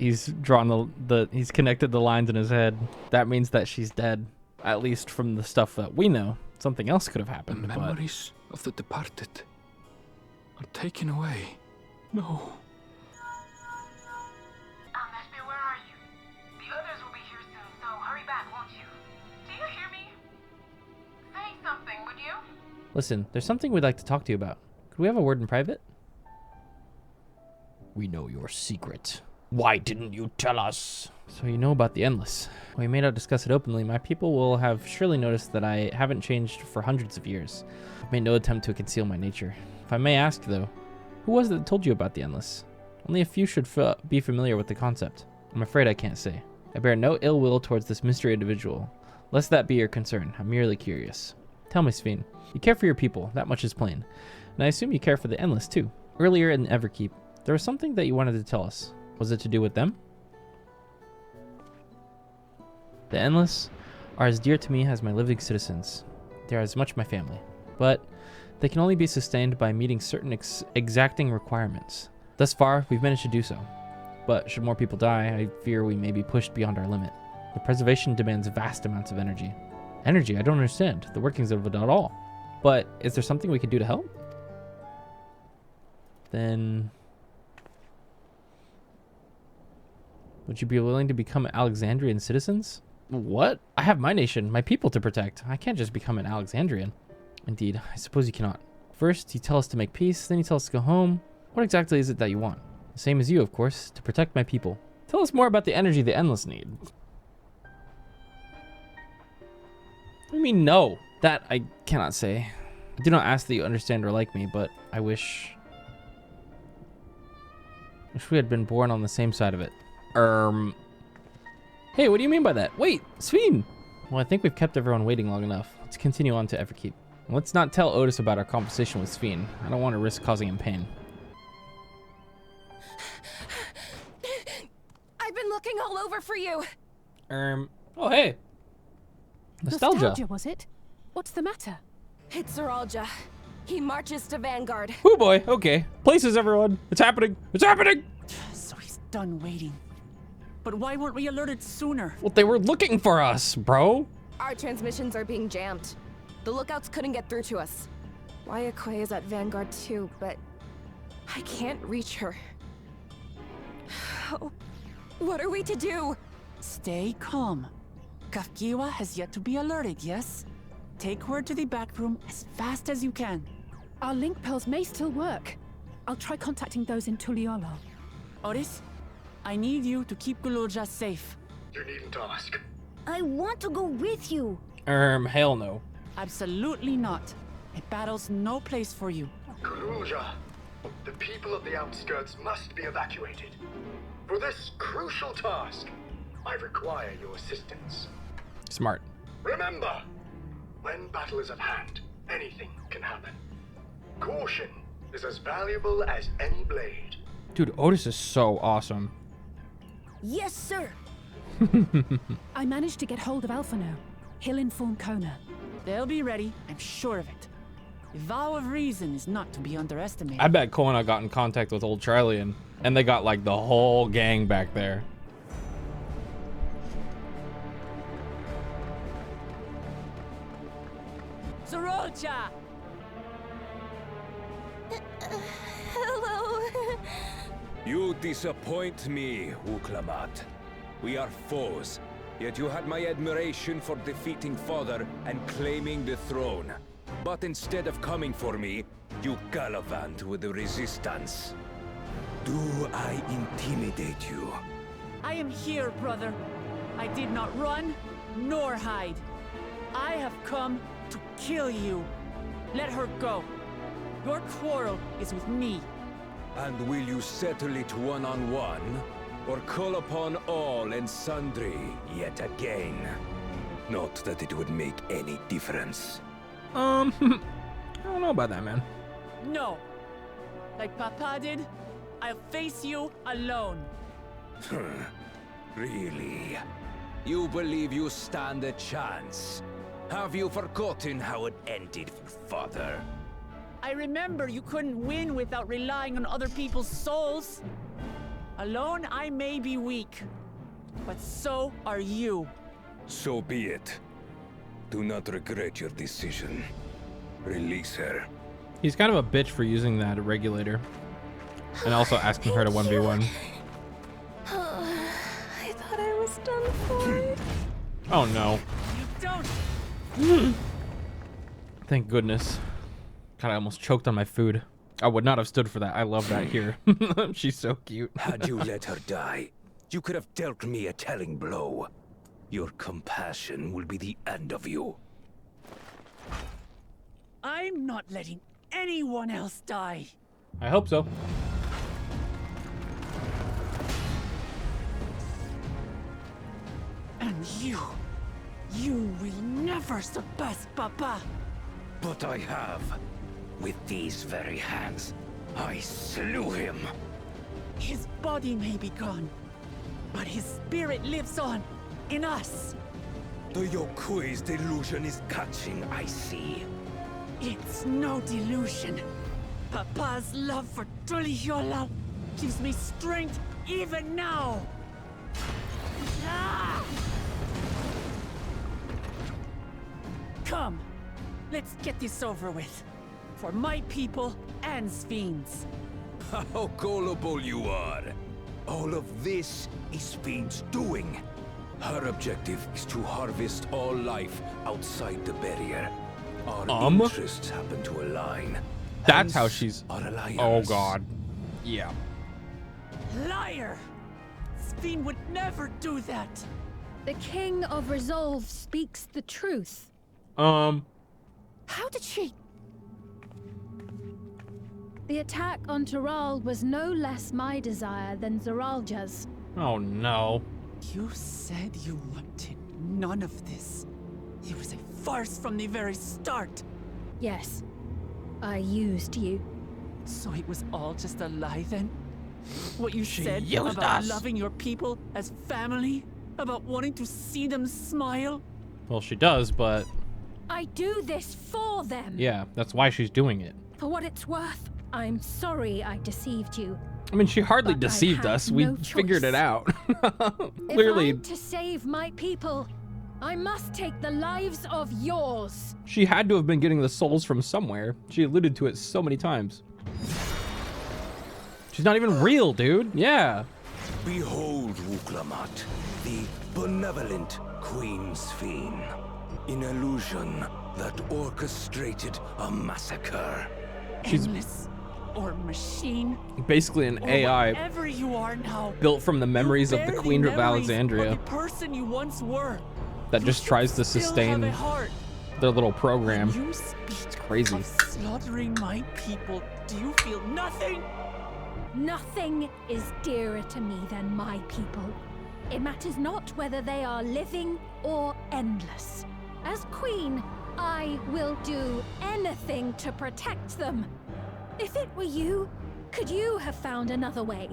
drawn he's connected the lines in his head. That means that she's dead, at least from the stuff that we know. Something else could have happened. The memories of the departed are taken away. No. MSQ, where are you? The others will be here soon, so hurry back, won't you? Do you hear me? Say something, would you? Listen, there's something we'd like to talk to you about. Could we have a word in private? We know your secret. Why didn't you tell us? So you know about the Endless. We may not discuss it openly. My people will have surely noticed that I haven't changed for hundreds of years. I've made no attempt to conceal my nature. If I may ask, though, who was it that told you about the Endless? Only a few should be familiar with the concept. I'm afraid I can't say. I bear no ill will towards this mystery individual. Lest that be your concern, I'm merely curious. Tell me, Sphene, you care for your people, that much is plain. And I assume you care for the Endless, too. Earlier in Everkeep, there was something that you wanted to tell us. Was it to do with them? The Endless are as dear to me as my living citizens. They are as much my family. But they can only be sustained by meeting certain exacting requirements. Thus far, we've managed to do so. But should more people die, I fear we may be pushed beyond our limit. The preservation demands vast amounts of energy. Energy? I don't understand the workings of it at all. But is there something we can do to help? Then would you be willing to become Alexandrian citizens? What? I have my nation, my people to protect. I can't just become an Alexandrian. Indeed, I suppose you cannot. First, you tell us to make peace, then you tell us to go home. What exactly is it that you want? The same as you, of course, to protect my people. Tell us more about the energy the Endless need. What do you mean, no? That I cannot say. I do not ask that you understand or like me, but I wish we had been born on the same side of it. Hey, what do you mean by that? Wait, Sphene! Well, I think we've kept everyone waiting long enough. Let's continue on to Everkeep. Let's not tell Otis about our conversation with Sphene. I don't want to risk causing him pain. I've been looking all over for you. Oh, hey. Nostalgia, was it? What's the matter? It's Zeralja. He marches to Vanguard. Oh boy, okay. Places, everyone. It's happening. It's happening! So he's done waiting. But why weren't we alerted sooner? Well, they were looking for us, bro. Our transmissions are being jammed. The lookouts couldn't get through to us. Wayakwe is at Vanguard too, but I can't reach her. What are we to do? Stay calm. Kafkiwa has yet to be alerted, yes? Take her to the back room as fast as you can. Our link pearls may still work. I'll try contacting those in Tuliolo. Otis, I need you to keep Guloja safe. You needn't ask. I want to go with you. Hell no. Absolutely not. A battle's no place for you. Kululja, the people of the outskirts must be evacuated. For this crucial task, I require your assistance. Smart. Remember, when battle is at hand, anything can happen. Caution is as valuable as any blade. Dude, Otis is so awesome. Yes, sir. I managed to get hold of Alphano. He'll inform Kona. They'll be ready, I'm sure of it. The vow of reason is not to be underestimated. I bet Kona got in contact with Old Trillian, and they got like the whole gang back there. Zeralja! Hello. You disappoint me, Uklamat. We are foes. Yet you had my admiration for defeating Father and claiming the throne. But instead of coming for me, you gallivant with the resistance. Do I intimidate you? I am here, brother. I did not run, nor hide. I have come to kill you. Let her go. Your quarrel is with me. And will you settle it one-on-one? Or call upon all and sundry yet again? Not that it would make any difference. I don't know about that, man. No. Like Papa did, I'll face you alone. Really? You believe you stand a chance? Have you forgotten how it ended for Father? I remember you couldn't win without relying on other people's souls. Alone, I may be weak, but so are you. So be it. Do not regret your decision. Release her. He's kind of a bitch for using that regulator. And also asking her to 1v1. I thought I was done for. Oh no. You don't. Thank goodness. God, I almost choked on my food. I would not have stood for that. I love that here. She's so cute. Had you let her die, you could have dealt me a telling blow. Your compassion will be the end of you. I'm not letting anyone else die. I hope so. And you will never surpass Papa. But I have. With these very hands, I slew him. His body may be gone, but his spirit lives on in us. The Yokui's delusion is catching, I see. It's no delusion. Papa's love for Tulihiola gives me strength even now. Ah! Come, let's get this over with. For my people and Sfiend's. How gullible you are. All of this is Sfiend's doing. Her objective is to harvest all life outside the barrier. Our interests happen to align. That's how she's... Our alliance. Oh god. Yeah. Liar! Sfiend would never do that. The King of Resolve speaks the truth. How did she... The attack on Taral was no less my desire than Zaralja's. Oh no. You said you wanted none of this. It was a farce from the very start. Yes, I used you. So it was all just a lie then? What you She said used about us. loving your people as family? About wanting to see them smile? Well, she does, but I do this for them. yeah, that's why she's doing it. For what it's worth, I'm sorry I deceived you. I mean, she hardly But I deceived had us. We no figured it choice. out. Clearly. Clearly, If I'm to save my people, I must take the lives of yours. she had to have been getting the souls from somewhere. She alluded to it so many times. She's not even real, dude. Yeah. Behold, Wuklamat, the benevolent Queen Sphene. An illusion that orchestrated a massacre. She's Endless or machine. basically an or AI whatever you are now. built from the memories of the Bear Queen of memories Alexandria of the person you once were. that just tries to Still sustain have a heart. their little program. You speak It's crazy. of slaughtering my people. Do you feel nothing? Nothing is dearer to me than my people. It matters not whether they are living or endless. As queen, I will do anything to protect them. If it were you, could you have found another way?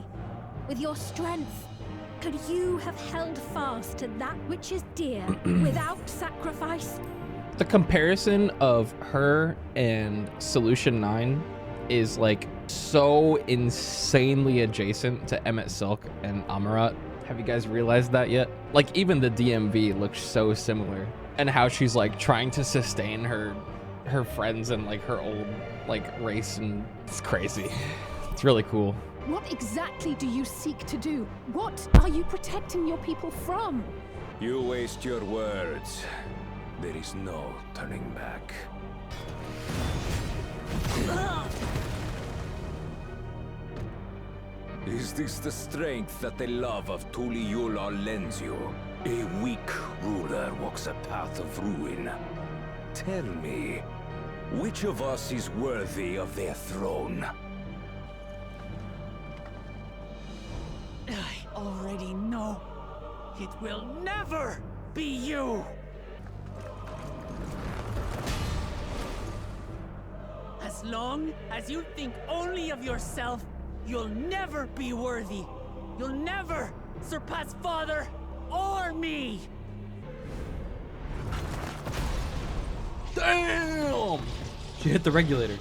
With your strength, could you have held fast to that which is dear without sacrifice? The comparison of her and Solution 9 is like so insanely adjacent to Emmett Silk and Amarat. Have you guys realized that yet? Like even the DMV looks so similar, and how she's like trying to sustain her friends and like her old like race, and it's crazy. It's really cool. What exactly do you seek to do? What are you protecting your people from? You waste your words. There is no turning back. Is this the strength that the love of Tuliyola lends you? A weak ruler walks a path of ruin. Tell me, which of us is worthy of their throne? I already know. It will never be you! As long as you think only of yourself, you'll never be worthy. You'll never surpass Father or me! Damn! She hit the regulator.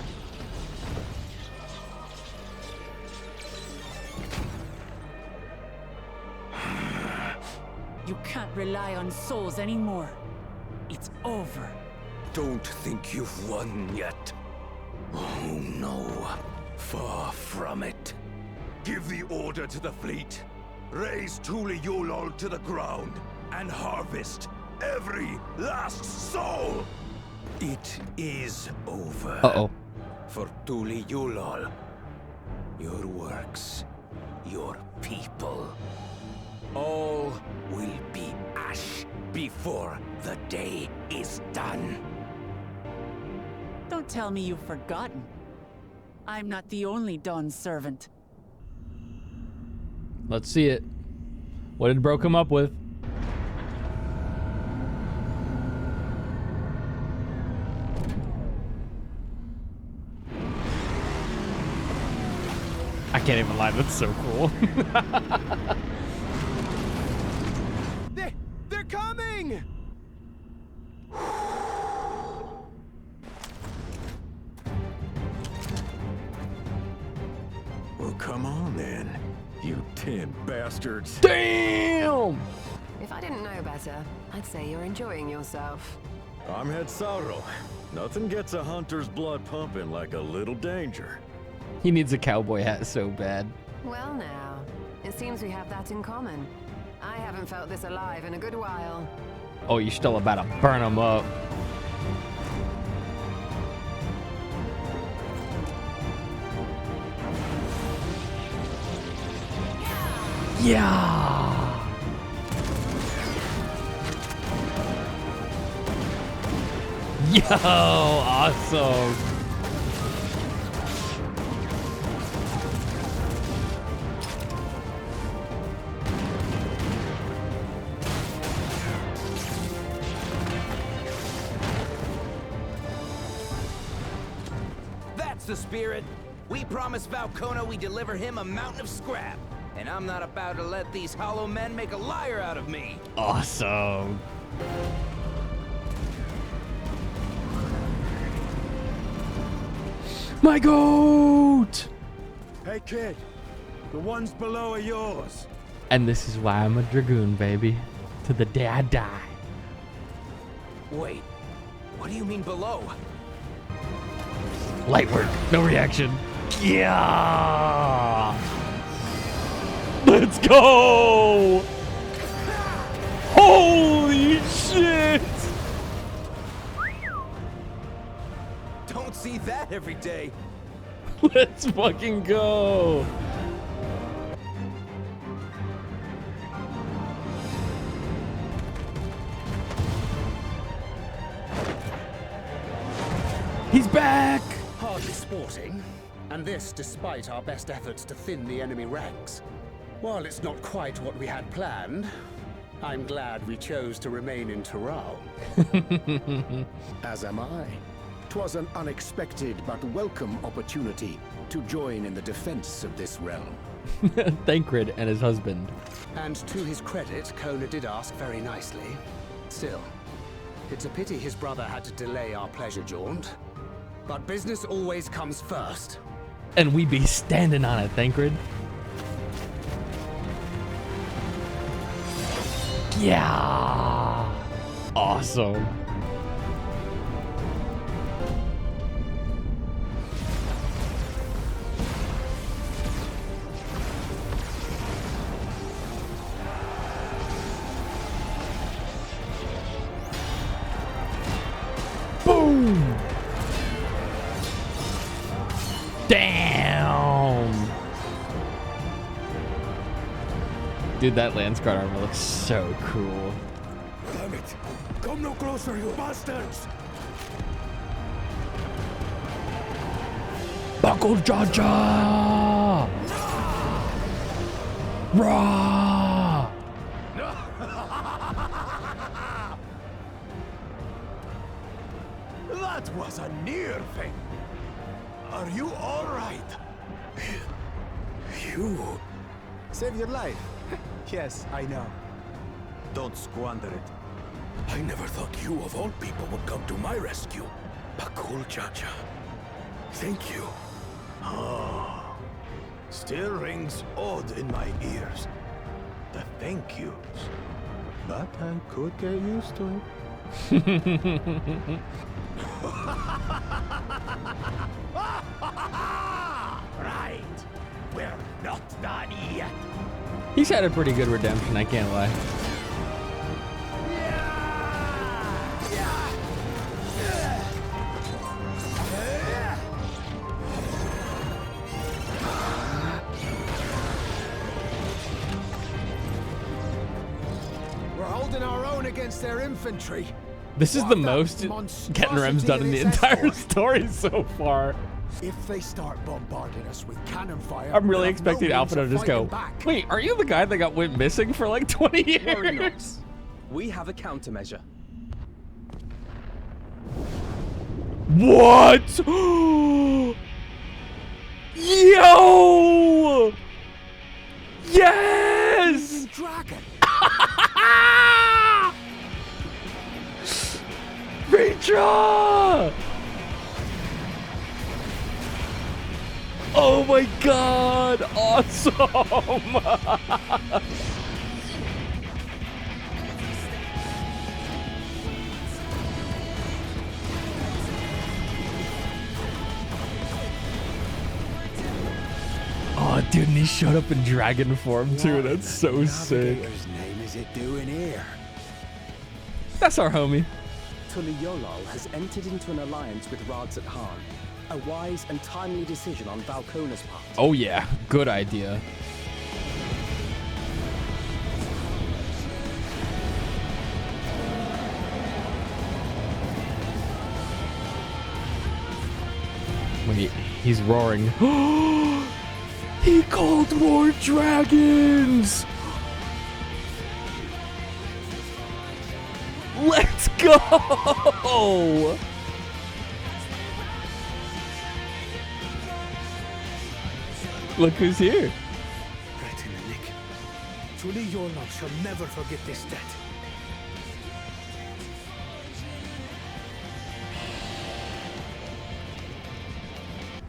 You can't rely on souls anymore. It's over. Don't think you've won yet. Oh no, far from it. Give the order to the fleet. Raise Tuliyola to the ground and harvest every last soul. It is over. Uh-oh. For Tuliyola, your works, your people, all will be ash before the day is done. Don't tell me you've forgotten. I'm not the only Dawn's servant. Let's see it. What did Bro come up with? I can't even lie, that's so cool. They're coming! Well, come on then, you 10 bastards. Damn! If I didn't know better, I'd say you're enjoying yourself. I'm Head Sauro. Nothing gets a hunter's blood pumping like a little danger. He needs a cowboy hat so bad. Well now, it seems we have that in common. I haven't felt this alive in a good while. Oh, you're still about to burn him up. Yeah! Yo, awesome! That's the spirit. We promised Valcona we deliver him a mountain of scrap. And I'm not about to let these hollow men make a liar out of me. Awesome. My goat! Hey kid, the ones below are yours. And this is why I'm a Dragoon, baby. To the day I die. Wait, what do you mean below? Light work, no reaction. Yeah! Let's go! Holy shit! Don't see that every day. Let's fucking go! He's back! Hardly sporting, and this despite our best efforts to thin the enemy ranks. While it's not quite what we had planned, I'm glad we chose to remain in Taral. As am I. 'Twas an unexpected but welcome opportunity to join in the defense of this realm. Thancred and his husband. And to his credit, Kona did ask very nicely. Still, it's a pity his brother had to delay our pleasure jaunt. But business always comes first. And we be standing on it, Thancred. Yeah! Awesome. Dude, that Lance Guard armor looks so cool. Damn it! Come no closer, you bastards! Buckle Jaja! Rah! That was a near thing. Are you all right? You Save your life. Yes, I know. don't squander it. I never thought you of all people would come to my rescue. Bakul Chacha. Thank you. Ah, still rings odd in my ears. The thank yous. But I could get used to it. Right. We're not done yet. He's had a pretty good redemption, I can't lie. We're holding our own against their infantry. This is the most getting Rems done in the entire story so far. If they start bombarding us with cannon fire, I'm really expecting Alpha to just go, wait, are you the guy that went missing for like 20 years? We have a countermeasure. What? Yo! Yes! Dragon. Redraw! Oh my god! Awesome! Oh, dude, and he showed up in dragon form too. That's so sick. Whose name is it doing here? That's our homie. Tuliyollal has entered into an alliance with Rads at Han. A wise and timely decision on Valkona's part. Oh yeah, good idea. Wait, he's roaring. He called more dragons! Let's go! Look who's here. Right in the nick. Tuliyollal shall never forget this debt.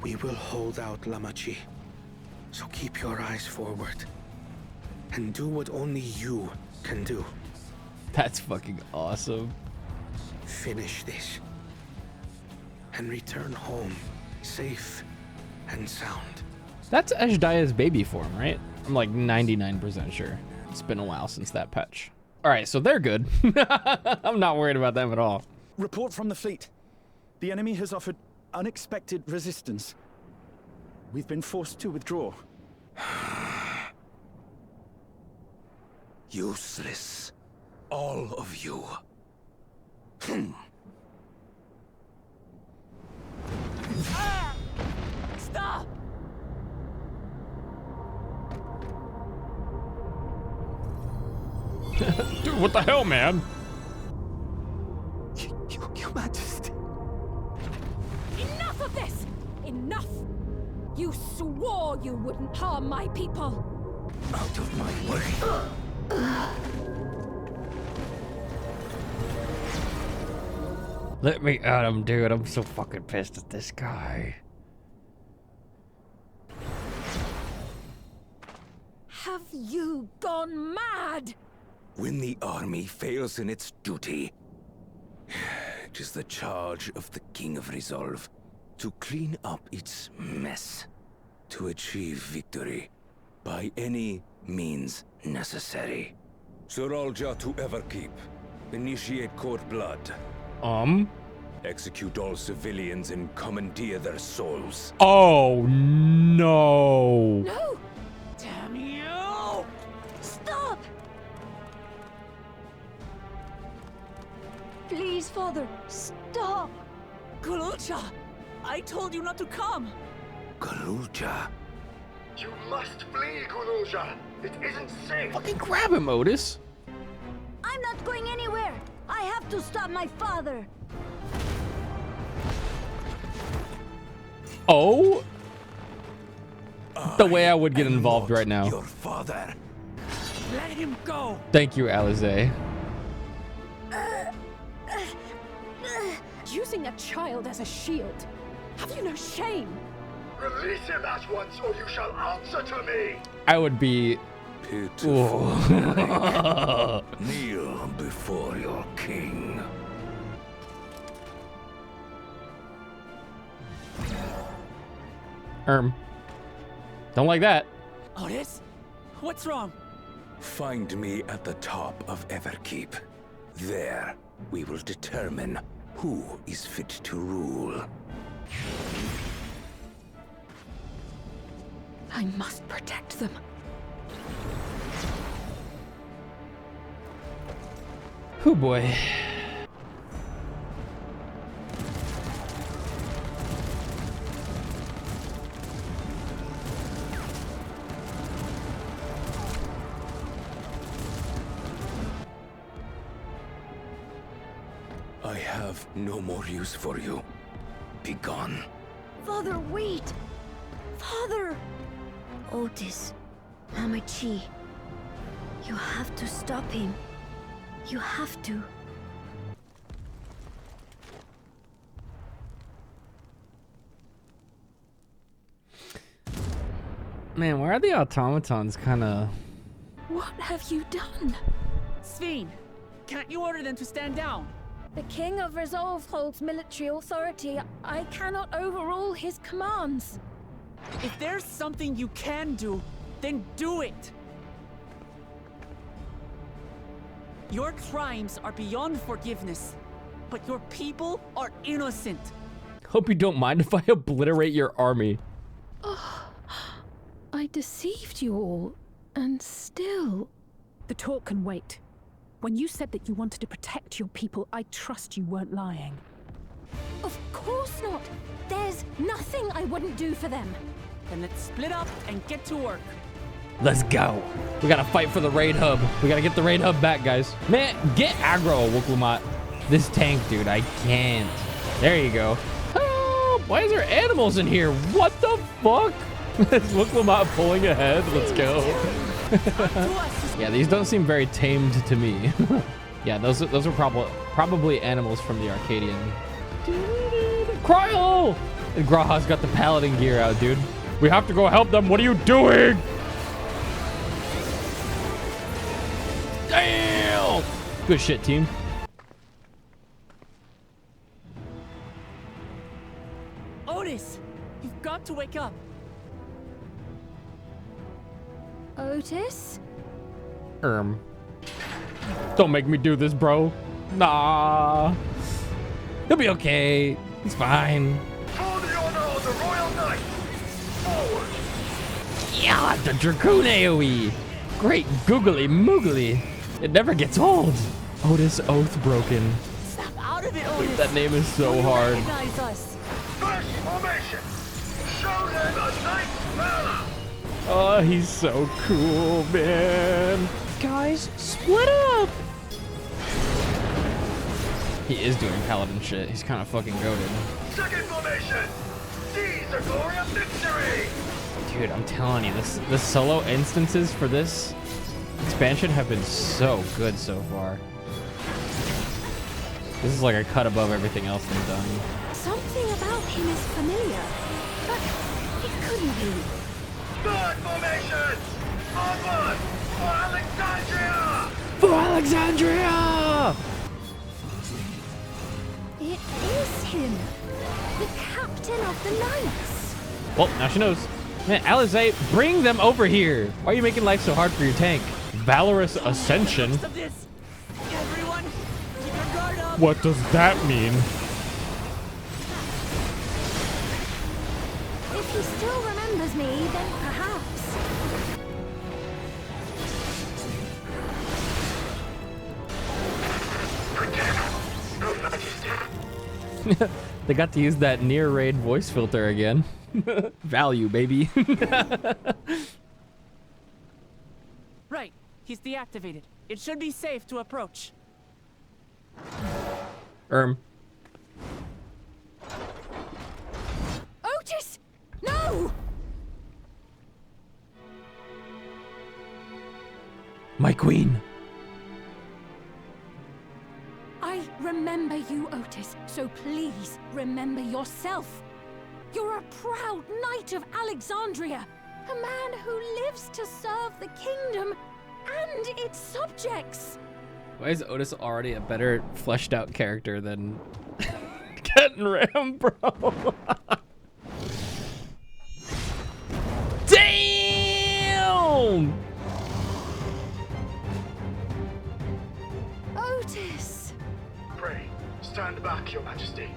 We will hold out, Lamachi. So keep your eyes forward. And do what only you can do. That's fucking awesome. Finish this. And return home, safe and sound. That's Ashdaya's baby form, right? I'm like 99% sure. It's been a while since that patch. All right, so they're good. I'm not worried about them at all. Report from the fleet. The enemy has offered unexpected resistance. We've been forced to withdraw. Useless. All of you. Stop! Dude, what the hell, man? Your Majesty. Enough of this! Enough! You swore you wouldn't harm my people! Out of my way. Let me at him, dude. I'm so fucking pissed at this guy. Have you gone mad? When the army fails in its duty, it is the charge of the King of Resolve to clean up its mess, to achieve victory by any means necessary. Suralja to Everkeep. Initiate court blood. Execute all civilians and commandeer their souls. Oh no! No! Damn you! Stop! Please, Father, stop! Galucha! I told you not to come! Galucha. You must flee, Gunuja. It isn't safe. Fucking grab him, Otis. I'm not going anywhere! I have to stop my father! Oh? The way I would get involved right now. Your father. Let him go! Thank you, Alize. Using a child as a shield. Have you no shame? Release him at once, or you shall answer to me. I would be pitiful. Kneel before your king. Don't like that. Otis? What's wrong? Find me at the top of Everkeep. There, we will determine who is fit to rule. I must protect them. Oh boy. I have no more use for you. Be gone. Father, wait! Father! Otis, Hamachi, you have to stop him. You have to. Man, why are the automatons kind of... What have you done? Sveen, can't you order them to stand down? The King of Resolve holds military authority. I cannot overrule his commands. If there's something you can do, then do it! Your crimes are beyond forgiveness, but your people are innocent. Hope you don't mind if I obliterate your army. Oh, I deceived you all, and still... The talk can wait. When you said that you wanted to protect your people, I trust you weren't lying. Of course not! There's nothing I wouldn't do for them. Then let's split up and get to work. Let's go. We gotta fight for the raid hub. We gotta get the raid hub back, guys. Man, get aggro, Wooklamat. This tank, dude, I can't. There you go. Oh, why is there animals in here? What the fuck? Is Wooklamat pulling ahead? Let's go. Yeah, these don't seem very tamed to me. Yeah, those are probably animals from the Arcadian. Cryo! And Graha's got the paladin gear out, dude. We have to go help them. What are you doing? Damn! Good shit, team. Otis, you've got to wake up. Otis? Don't make me do this, bro. Nah. He'll be okay. He's fine. For the honor of the Royal Knight! Forward! Yeah, the Dracoon AoE. Great googly moogly. It never gets old. Otis Oath Broken. Snap out of it, Otis. Wait, that name is so hard. Recognize us. First formation! Show them a knight's valor! Oh, he's so cool, man. Guys, split up. He is doing paladin shit. He's kind of fucking goated. Second formation! Seize the glory of victory! Dude, I'm telling you, the solo instances for this expansion have been so good so far. This is like a cut above everything else they've done. Something about him is familiar, but it couldn't be. Third formation! Onward! For Alexandria! For Alexandria! It is him, the captain of the knights. Well, now she knows. Man, Alize, bring them over here. Why are you making life so hard for your tank? Valorous Ascension? Everyone, keep your guard up. What does that mean? If he still remembers me, then perhaps. Protect. They got to use that near raid voice filter again. Value, baby. Right. He's deactivated. It should be safe to approach. Otis! No! My queen. I remember you, Otis, so please remember yourself. You're a proud knight of Alexandria, a man who lives to serve the kingdom and its subjects. Why is Otis already a better fleshed out character than Getting Ram, bro? Damn! Otis! Pray, stand back, Your Majesty.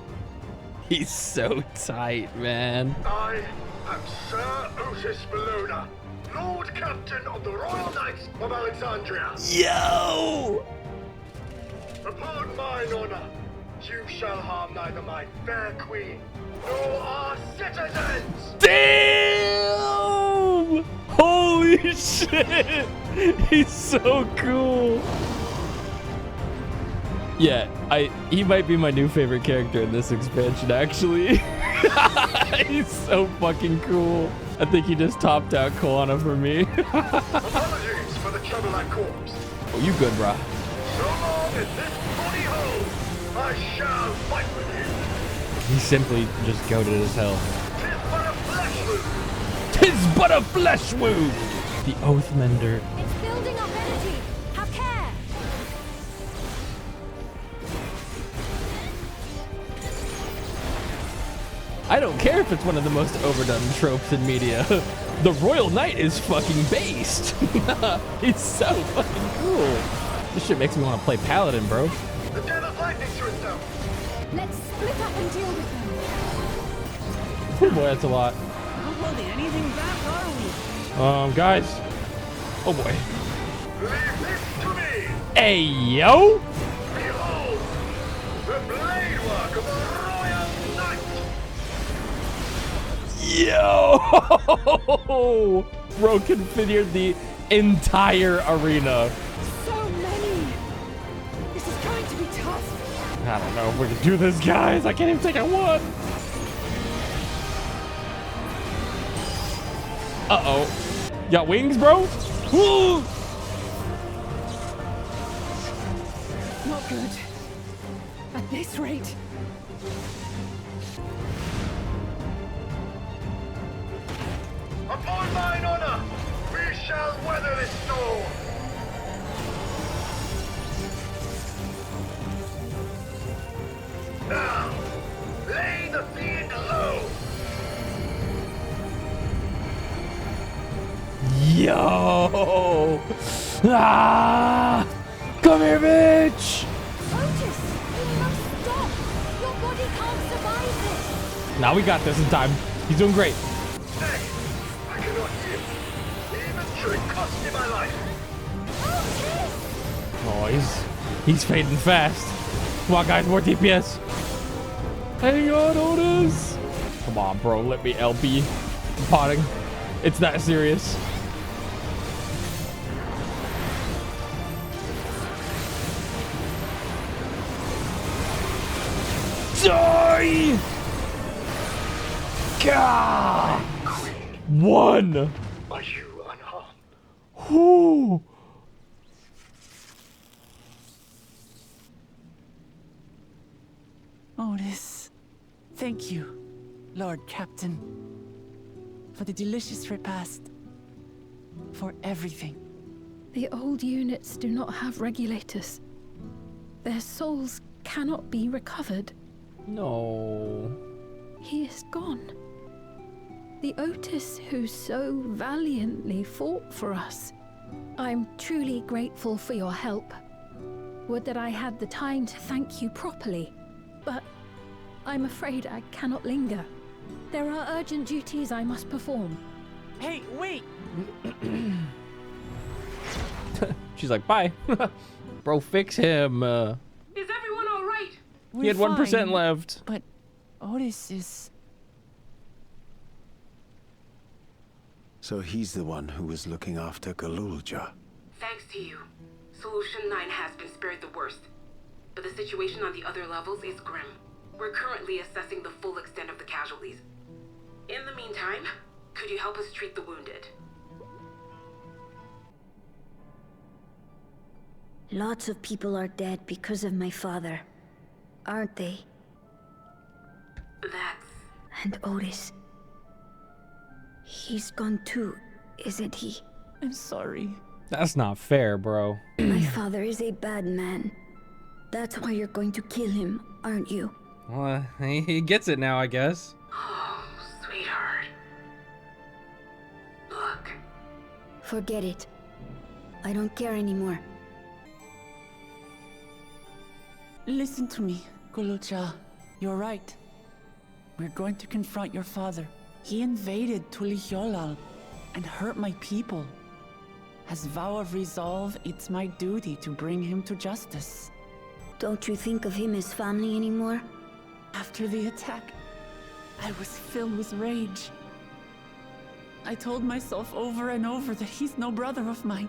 He's so tight, man. I am Sir Otis Bellona, Lord Captain of the Royal Knights of Alexandria. Yo! Upon mine honor, you shall harm neither my fair queen nor our citizens. Damn! Holy shit! He's so cool. Yeah, he might be my new favorite character in this expansion, actually. He's so fucking cool. I think he just topped out Koana for me. Apologies for the trouble I caused. Oh, you good, brah. So long as this body holds, I shall fight with you. He simply just goated as hell. 'Tis but a flesh wound. 'Tis but a flesh wound! The Oathmender. It's building up energy. Have care. I don't care if it's one of the most overdone tropes in media. The Royal Knight is fucking based. He's so fucking cool. This shit makes me want to play Paladin, bro. The dead of lightning to itself. Let's split up and deal with them. Oh boy, that's a lot. Not holding anything back, are we? Guys. Oh boy. Leave this to me. Hey, yo! Behold, the blade work of a royal knight. Yo! Bro configured the entire arena. So many. This is going to be tough. I don't know if we can do this, guys. I can't even take a one. Uh-oh. Got wings, bro? Woo! Not good. At this rate. Upon mine honor, we shall weather this storm. Now, lay the fiend low. Yo! Ah! Come here, bitch! Otis, you must stop. Your body can't survive this. Now we got this in time. He's doing great. Nay, I cannot yield, even should it cost me my life. Oh, he's fading fast. Come on, guys, more DPS. Hang on, Otis. Come on, bro. Let me LP. I'm potting. It's that serious. Die! God! One! Are you unharmed? Whoo! Otis, thank you, Lord Captain, for the delicious repast, for everything. The old units do not have regulators. Their souls cannot be recovered. No. He is gone. The Otis who so valiantly fought for us. I'm truly grateful for your help. Would that I had the time to thank you properly, but I'm afraid I cannot linger. There are urgent duties I must perform. Hey, wait! She's like, bye. Bro, fix him. Is everyone all right? We're He had 1% fine, left. But Otis is... So he's the one who was looking after Galulja. Thanks to you, Solution 9 has been spared the worst. But the situation on the other levels is grim. We're currently assessing the full extent of the casualties. In the meantime, could you help us treat the wounded? Lots of people are dead because of my father, aren't they? That's... And Otis. He's gone too, isn't he? I'm sorry. That's not fair, bro. My father is a bad man. That's why you're going to kill him, aren't you? Well, he gets it now, I guess. Oh, sweetheart. Look. Forget it. I don't care anymore. Listen to me, Galulja. You're right. We're going to confront your father. He invaded Tulihyolal and hurt my people. As vow of resolve, it's my duty to bring him to justice. Don't you think of him as family anymore? After the attack, I was filled with rage. I told myself over and over that he's no brother of mine.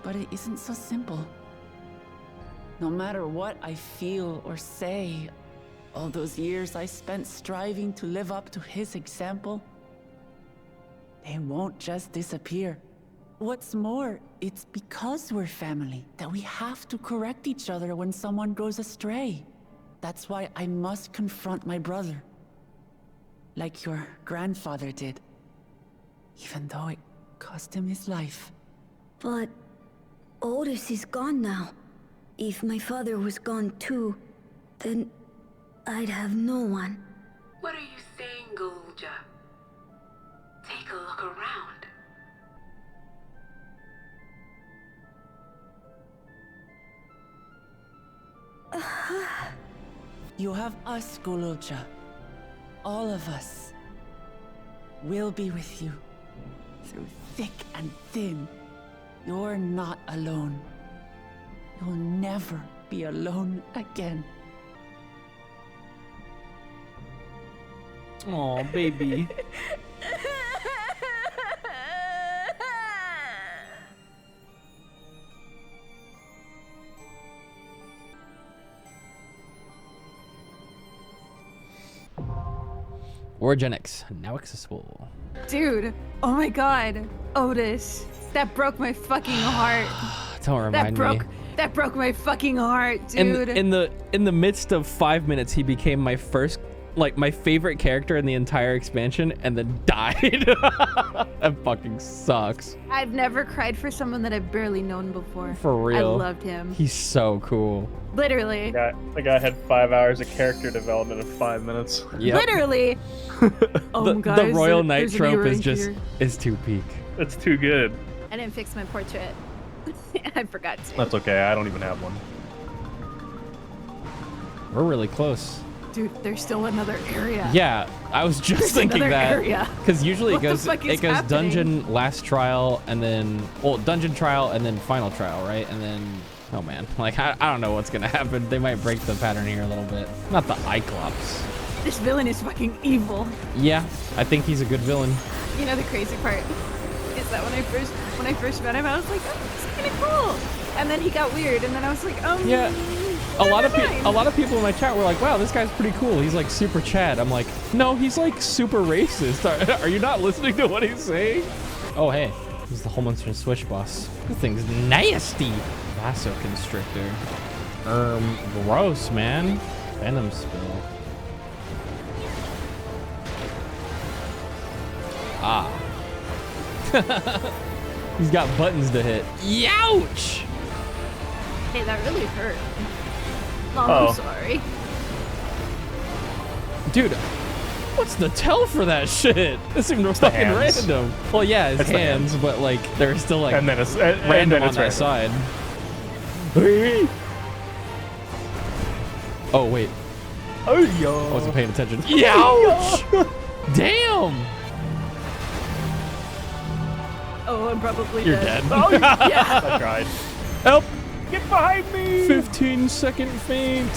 But it isn't so simple. No matter what I feel or say, all those years I spent striving to live up to his example, they won't just disappear. What's more, it's because we're family that we have to correct each other when someone goes astray. That's why I must confront my brother. Like your grandfather did. Even though it cost him his life. But Otis is gone now. If my father was gone too, then I'd have no one. What are you saying, Galulja? Take a look around. You have us, Galulja. All of us. We'll be with you. Through thick and thin. You're not alone. You'll never be alone again. Aw, baby. Origenics, now accessible. Dude, oh my god. Otis, that broke my fucking heart. Don't remind me. That broke my fucking heart, dude. In the midst of 5 minutes, he became my first, like, my favorite character in the entire expansion, and then died. That fucking sucks. I've never cried for someone that I've barely known before. For real. I loved him. He's so cool. Literally. The guy had 5 hours of character development in 5 minutes. Yep. Literally. Oh, the guys, Royal Knight there's a trope new is rank just here. is too peak. It's too good. I didn't fix my portrait. I forgot to. That's okay. I don't even have one. We're really close. Dude, there's still another area. Yeah, I was just There's thinking another that. area. Because usually What the fuck is happening? dungeon, last trial, and then dungeon trial, and then final trial, right? And then oh man, like I don't know what's gonna happen. They might break the pattern here a little bit. Not the Cyclops. This villain is fucking evil. Yeah, I think he's a good villain. You know the crazy part is that when I first met him, I was like, oh, he's kind of cool. And then he got weird, and then I was like, Yeah. A lot of people in my chat were like, wow, this guy's pretty cool. He's like super Chad. I'm like, no, he's like super racist. Are you not listening to what he's saying? Oh, hey, this is the Holmonster Swish boss. This thing's nasty. Vasoconstrictor. Gross, man. Venom spill. Ah. He's got buttons to hit. Youch! Hey, that really hurt. Oh, Oh. I'm sorry. Dude, what's the tell for that shit? This seemed fucking hands. random. Well, yeah, his It's the hands, but like they're still like And then it's random on that side. Oh wait. Oh yo. I wasn't paying attention. Youch! Damn! Oh, I'm probably You're dead. dead. Oh, yeah. I tried. Help! Get behind me! 15-second feint.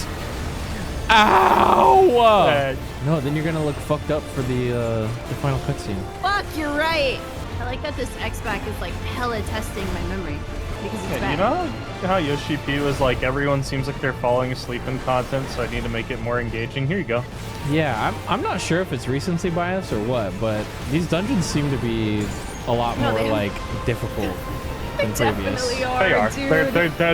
Ow! No, then you're gonna look fucked up for the final cutscene. Fuck, you're right. I like that this X-Back is like hella testing my memory because it's bad. You know how Yoshi P was like, everyone seems like they're falling asleep in content, so I need to make it more engaging. Here you go. Yeah, I'm not sure if it's recency bias or what, but these dungeons seem to be a lot more like difficult than previous. They are.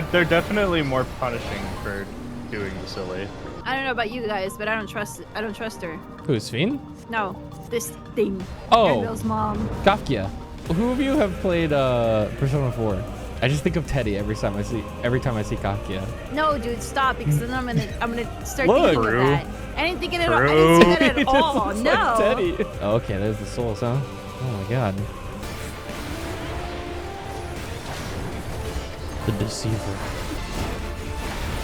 They're definitely more punishing for doing the silly. I don't know about you guys, but I don't trust her. Who's Fiend? No, this thing. Oh, Annabelle's mom. Kafka. Who of you have played Persona 4? I just think of Teddy every time I see Kafka. No, dude, stop, because then I'm gonna start Look. thinking of that. I didn't think of it at all. I didn't think of it at all. It's No. like Teddy. Oh, okay, there's the souls, huh? Oh my god. The Deceiver.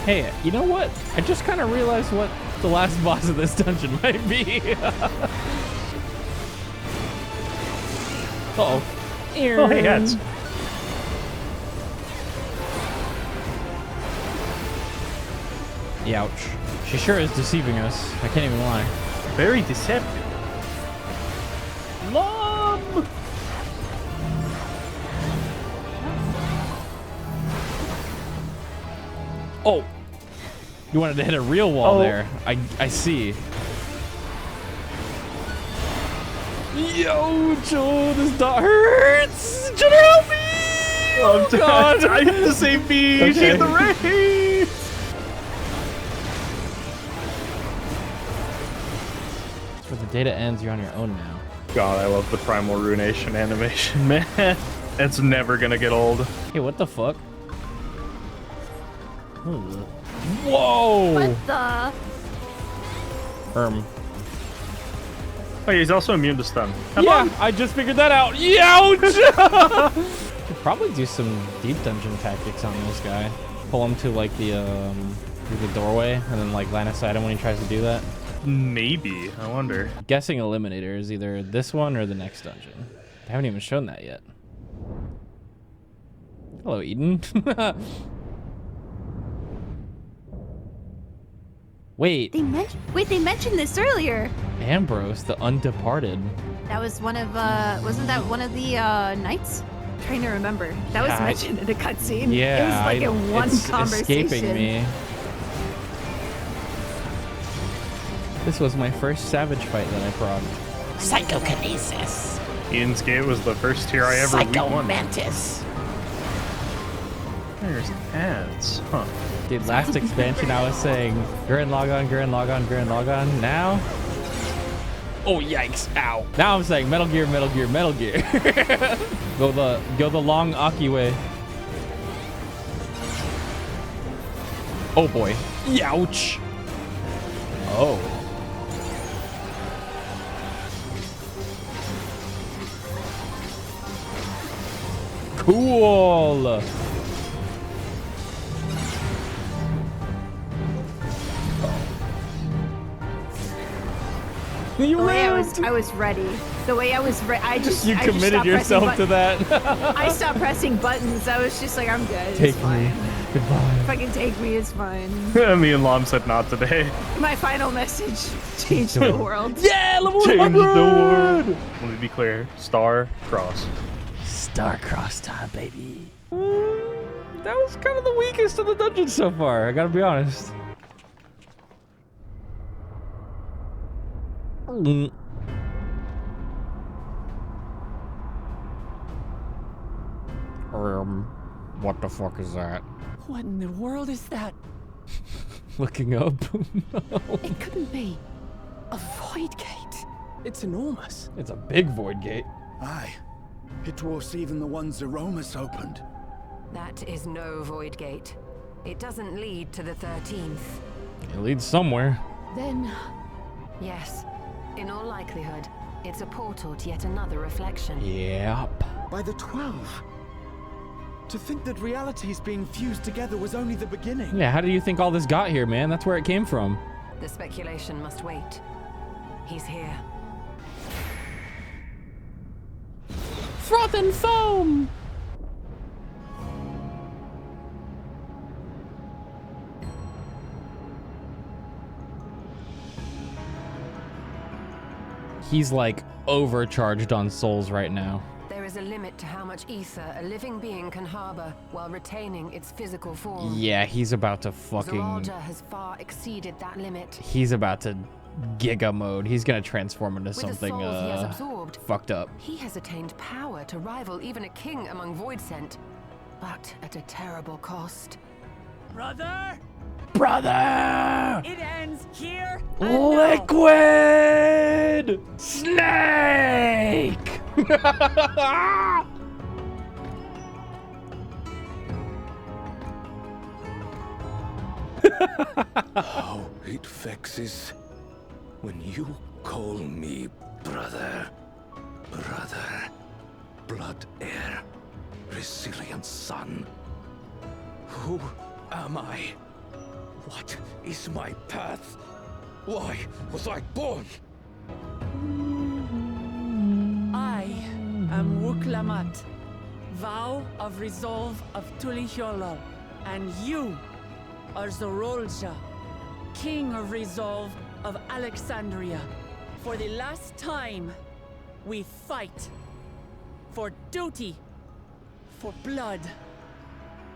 Hey, you know what? I just kind of realized what the last boss of this dungeon might be. Uh-oh. Oh, hey, heads. Ouch. She sure is deceiving us. I can't even lie. Very deceptive. Love! Oh! You wanted to hit a real wall there. I see. Yo, Joel, this dot hurts! Joel, help me! Oh, God! I hit the same beat! Okay. She's in the race! Where the data ends, you're on your own now. God, I love the Primal Ruination animation, man. It's never gonna get old. Hey, what the fuck? Whoa! What the? Oh, he's also immune to stun. Yeah, I just figured that out. Ouch! Could probably do some deep dungeon tactics on this guy. Pull him to like the through the doorway, and then like line of sight him when he tries to do that. Maybe. I wonder. Guessing Eliminator is either this one or the next dungeon. They haven't even shown that yet. Hello, Eden. Wait. They mentioned this earlier. Ambrose, the Undeparted. That was one of wasn't that one of the knights? I'm trying to remember. That was mentioned in the cutscene. Yeah, it was like in one it's conversation. Escaping me. This was my first Savage fight that I progged. Psychokinesis. Eden's Gate was the first tier I ever week one. Psychomantis. There's ads, huh? Dude, last expansion I was saying Gurren Lagann, Gurren Lagann, Gurren Lagann. Now, oh yikes! Ow! Now I'm saying Metal Gear, Metal Gear, Metal Gear. go the long Aki way. Oh boy! Ouch! Oh. Cool. The way I was ready. The way I was ready. I just committed yourself to that. I stopped pressing buttons. I was just like, I'm good. Take it's fine. me. Goodbye. Fucking take me. It's fine. Me and Lom said not today. My final message: change the world. Yeah, level Change 100. the world. Let me be clear. Star Cross. Star-crossed time, baby. That was kind of the weakest of the dungeons so far. I gotta be honest. What the fuck is that? What in the world is that? Looking up. No. It couldn't be. A void gate. It's enormous. It's a big void gate. Aye. It dwarfs even the one Zeromus opened. That is no void gate. It doesn't lead to the 13th. It leads somewhere. Then... Yes. In all likelihood, it's a portal to yet another reflection. Yep. By the 12. To think that realities being fused together was only the beginning. Yeah, how do you think all this got here, man? That's where it came from. The speculation must wait. He's here. Froth and foam! He's like overcharged on souls right now. There is a limit to how much ether a living being can harbor while retaining its physical form. Yeah, he's about to fucking... Zoraja has far exceeded that limit. He's about to giga mode. He's gonna transform into something he has absorbed, fucked up. He has attained power to rival even a king among Voidsent, but at a terrible cost. Brother! Brother! It ends here. Liquid Snake! How it vexes when you call me brother. Brother. Blood heir. Resilient son. Who am I? What is my path? Why was I born? I am Wuklamat, vow of resolve of Tulihyolol, and you are Zorolja, king of resolve of Alexandria. For the last time, we fight for duty, for blood,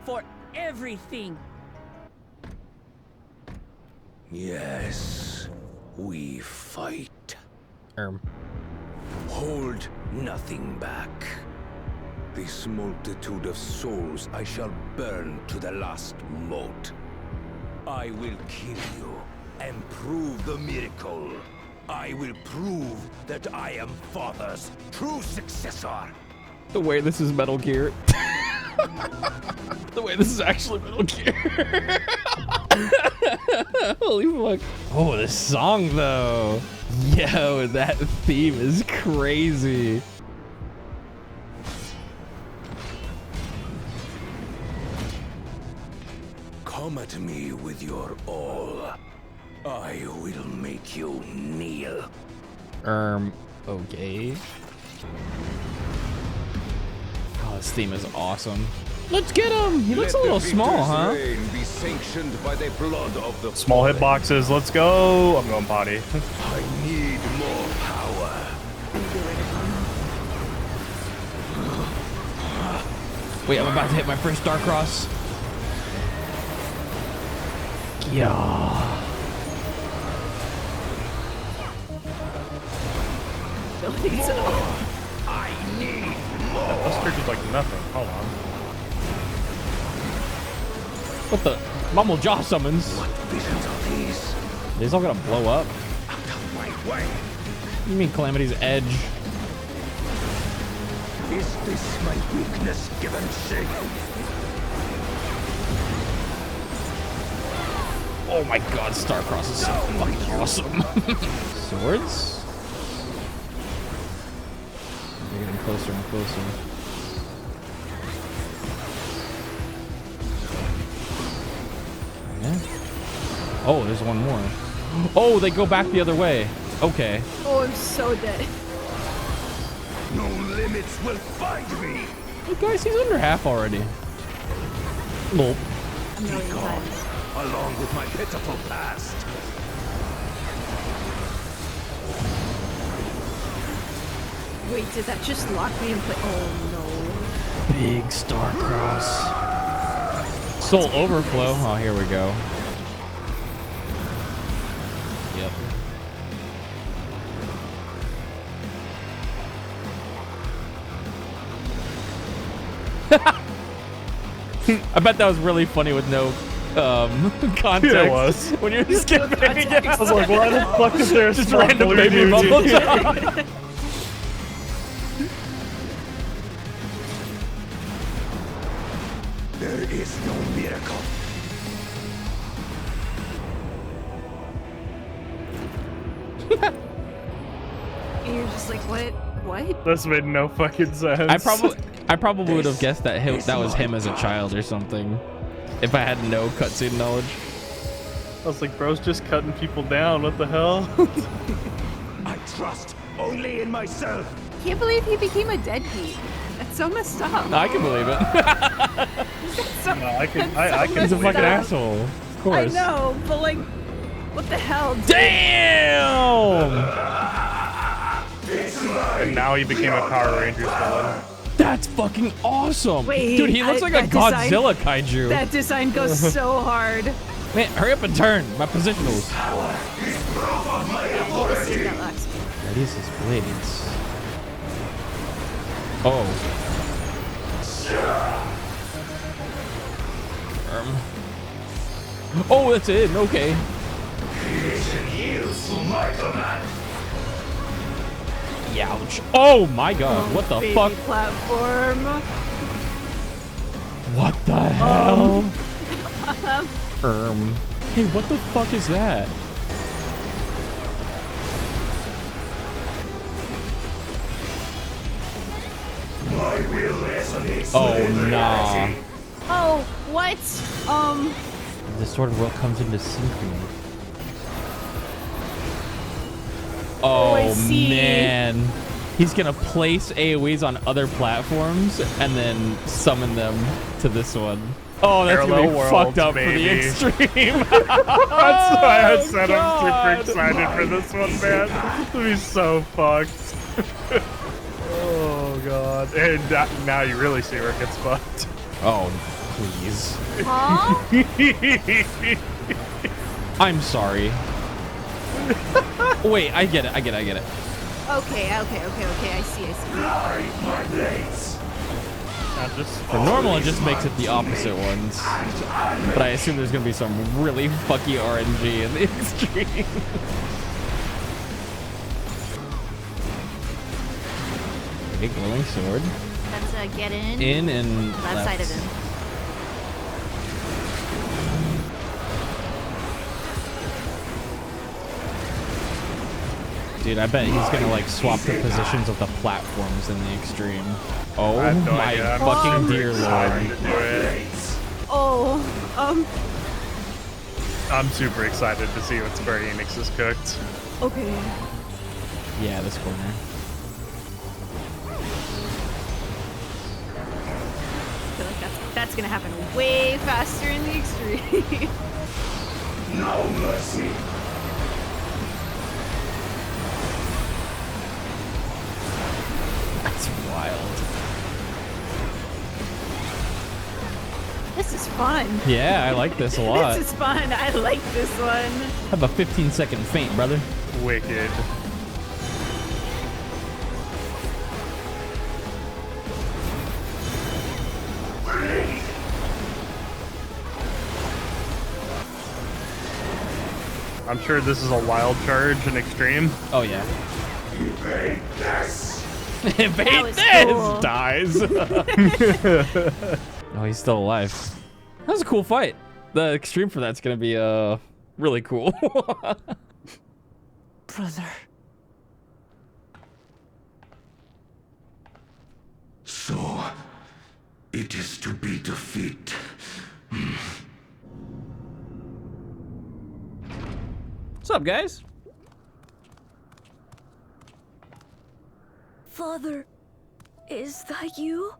for everything. Yes, we fight. Hold nothing back. This multitude of souls I shall burn to the last mote. I will kill you and prove the miracle. I will prove that I am Father's true successor. The way this is Metal Gear. The way this is actually Metal Gear. Holy fuck. Oh, this song though. Yo, that theme is crazy. Come at me with your all. I will make you kneel. Okay. Oh, this theme is awesome. Let's get him! He looks a little small, huh? Be sanctioned by the blood of the small hitboxes, let's go! I'm going potty. I need more power. Wait, I'm about to hit my first Dark Cross. Yeah. I need more. That buster did like nothing. Hold on. What the? Mumble Jaw summons. What visions are these? These all gonna blow up. Out of my way. You mean Calamity's Edge? Is this my weakness given shape? Oh my god, Starcross is so fucking awesome. Swords? They're getting closer and closer. Yeah. Oh, there's one more. Oh, they go back the other way. Okay. Oh, I'm so dead. No limits will find me. Hey guys, he's under half already. Nope. Be gone, along with my pitiful past. Wait, did that just lock me in place? Oh no. Big Starcross. Soul Overflow. Oh, here we go. Yep. I bet that was really funny with no context. Yeah, it was. When you're skipping. I was like, why the fuck is there just random baby bubble jump? There is no miracle. And you're just like, what? What? This made no fucking sense. I probably would have guessed that that was him as a child or something, if I had no cutscene knowledge. I was like, bro's just cutting people down. What the hell? I trust only in myself. Can't believe he became a deadbeat. That's so messed up. No, I can believe it. No, I can He's a fucking asshole. Of course. I know, but like, what the hell? Damn! now he became a Power Rangers villain. That's fucking awesome. Wait, dude, he looks like a Godzilla kaiju. That design goes so hard. Man, hurry up and turn. My positionals. Readies his blades. Oh. Oh, that's it. Okay. Youch. Oh my god. What the baby fuck? Platform. What the hell? Oh. Hey, what the fuck is that? Oh, nah. Oh, what? The Distorted world comes into synchrony. Oh, I see. man. He's gonna place AoEs on other platforms and then summon them to this one. Oh, that's gonna be fucked up baby. for the extreme. That's why I said God. I'm super excited for this one, man. It'll be so fucked. Oh god. And now you really see where it gets fucked. Oh, please. Huh? I'm sorry. Wait, I get it. Okay. I see. For normal, it just makes it the opposite ones. But I assume there's gonna be some really fucky RNG in the extreme. Okay, glowing sword. Let's get in. In and that left. side of him. Dude, I bet he's gonna like swap the positions of the platforms in the extreme. Oh I have no my idea. I'm fucking super dear excited lord. to do it. Oh, I'm super excited to see what Square Enix has cooked. okay. Yeah, this corner. I feel like that's gonna happen way faster in the extreme. No mercy. That's wild. This is fun. Yeah, I like this a lot. This is fun. I like this one. Have a 15-second feint, brother. Wicked. I'm sure this is a wild charge in extreme. Oh yeah. Evade this. Evade was this! cool. Dies. Oh, he's still alive. That was a cool fight. The extreme for that's gonna be really cool. Brother. So, it is to be defeat. What's up, guys? Father, is that you?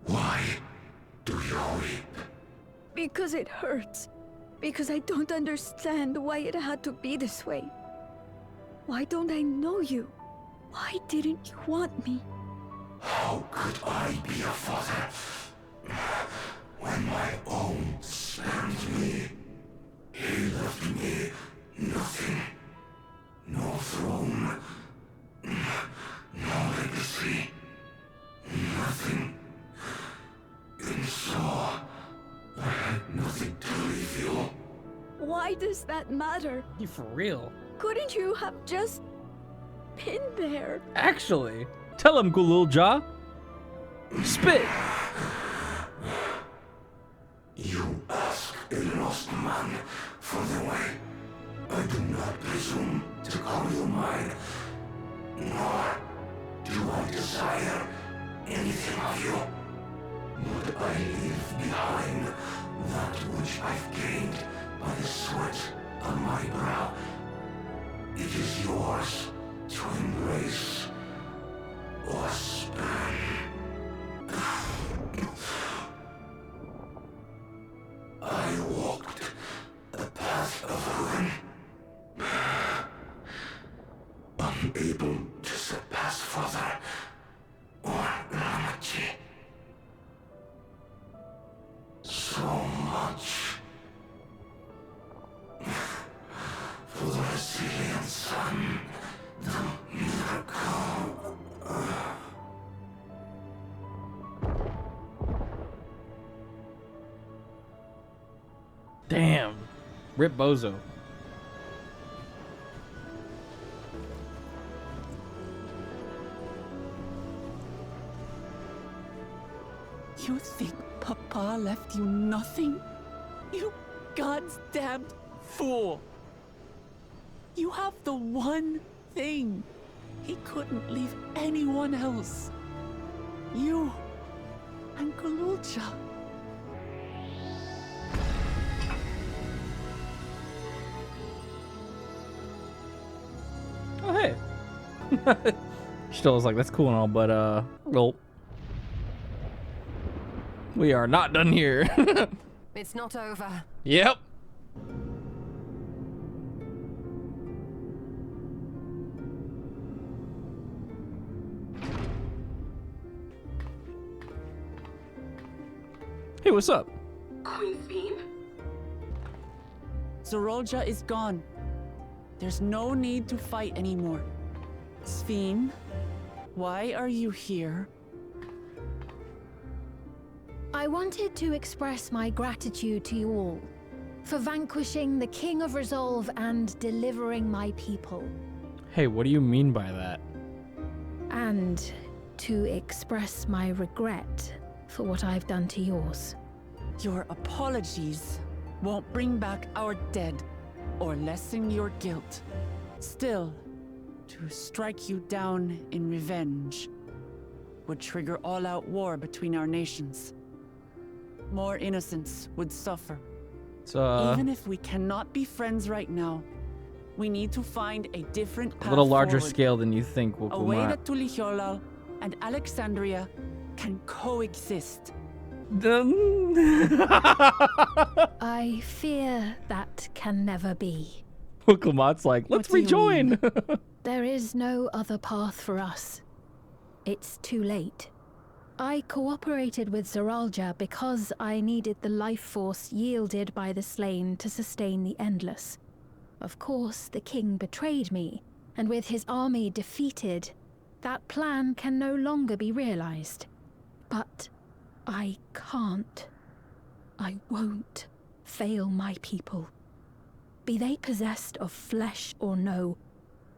Why do you weep? Because it hurts. Because I don't understand why it had to be this way. Why don't I know you? Why didn't you want me? How could I be a father when my own spurned me? He left me nothing. No throne. No legacy. Nothing. And so, I had nothing to leave you. Why does that matter? You for real? Couldn't you have just been there? Actually, tell him, Gulul Ja. Spit. You ask a lost man for the way. I do not presume to call you mine, nor do I desire anything of you. But I leave behind that which I've gained by the sweat on my brow. It is yours to embrace or spurn. I walked the path of ruin. Damn. Rip Bozo. You think Papa left you nothing? You God's damned fool! You have the one thing he couldn't leave anyone else. You and Kululcha. Oh, hey. Still was like, that's cool and all, but, well, we are not done here. It's not over. Yep. Hey, what's up? Queen Sphene? Zorolja is gone. There's no need to fight anymore. Sphene, why are you here? I wanted to express my gratitude to you all for vanquishing the King of Resolve and delivering my people. Hey, what do you mean by that? And to express my regret for what I've done to yours. Your apologies won't bring back our dead or lessen your guilt. Still, to strike you down in revenge would trigger all-out war between our nations. More innocents would suffer. Even if we cannot be friends right now, we need to find a different path A little larger forward. scale than you think, A way Wukumat. that Tuliholal and Alexandria can coexist. I fear that can never be. Wukumat's like, let's What do you rejoin. There is no other path for us. It's too late. I cooperated with Zoralja because I needed the life force yielded by the slain to sustain the Endless. Of course, the king betrayed me, and with his army defeated, that plan can no longer be realized. But I can't. I won't fail my people. Be they possessed of flesh or no,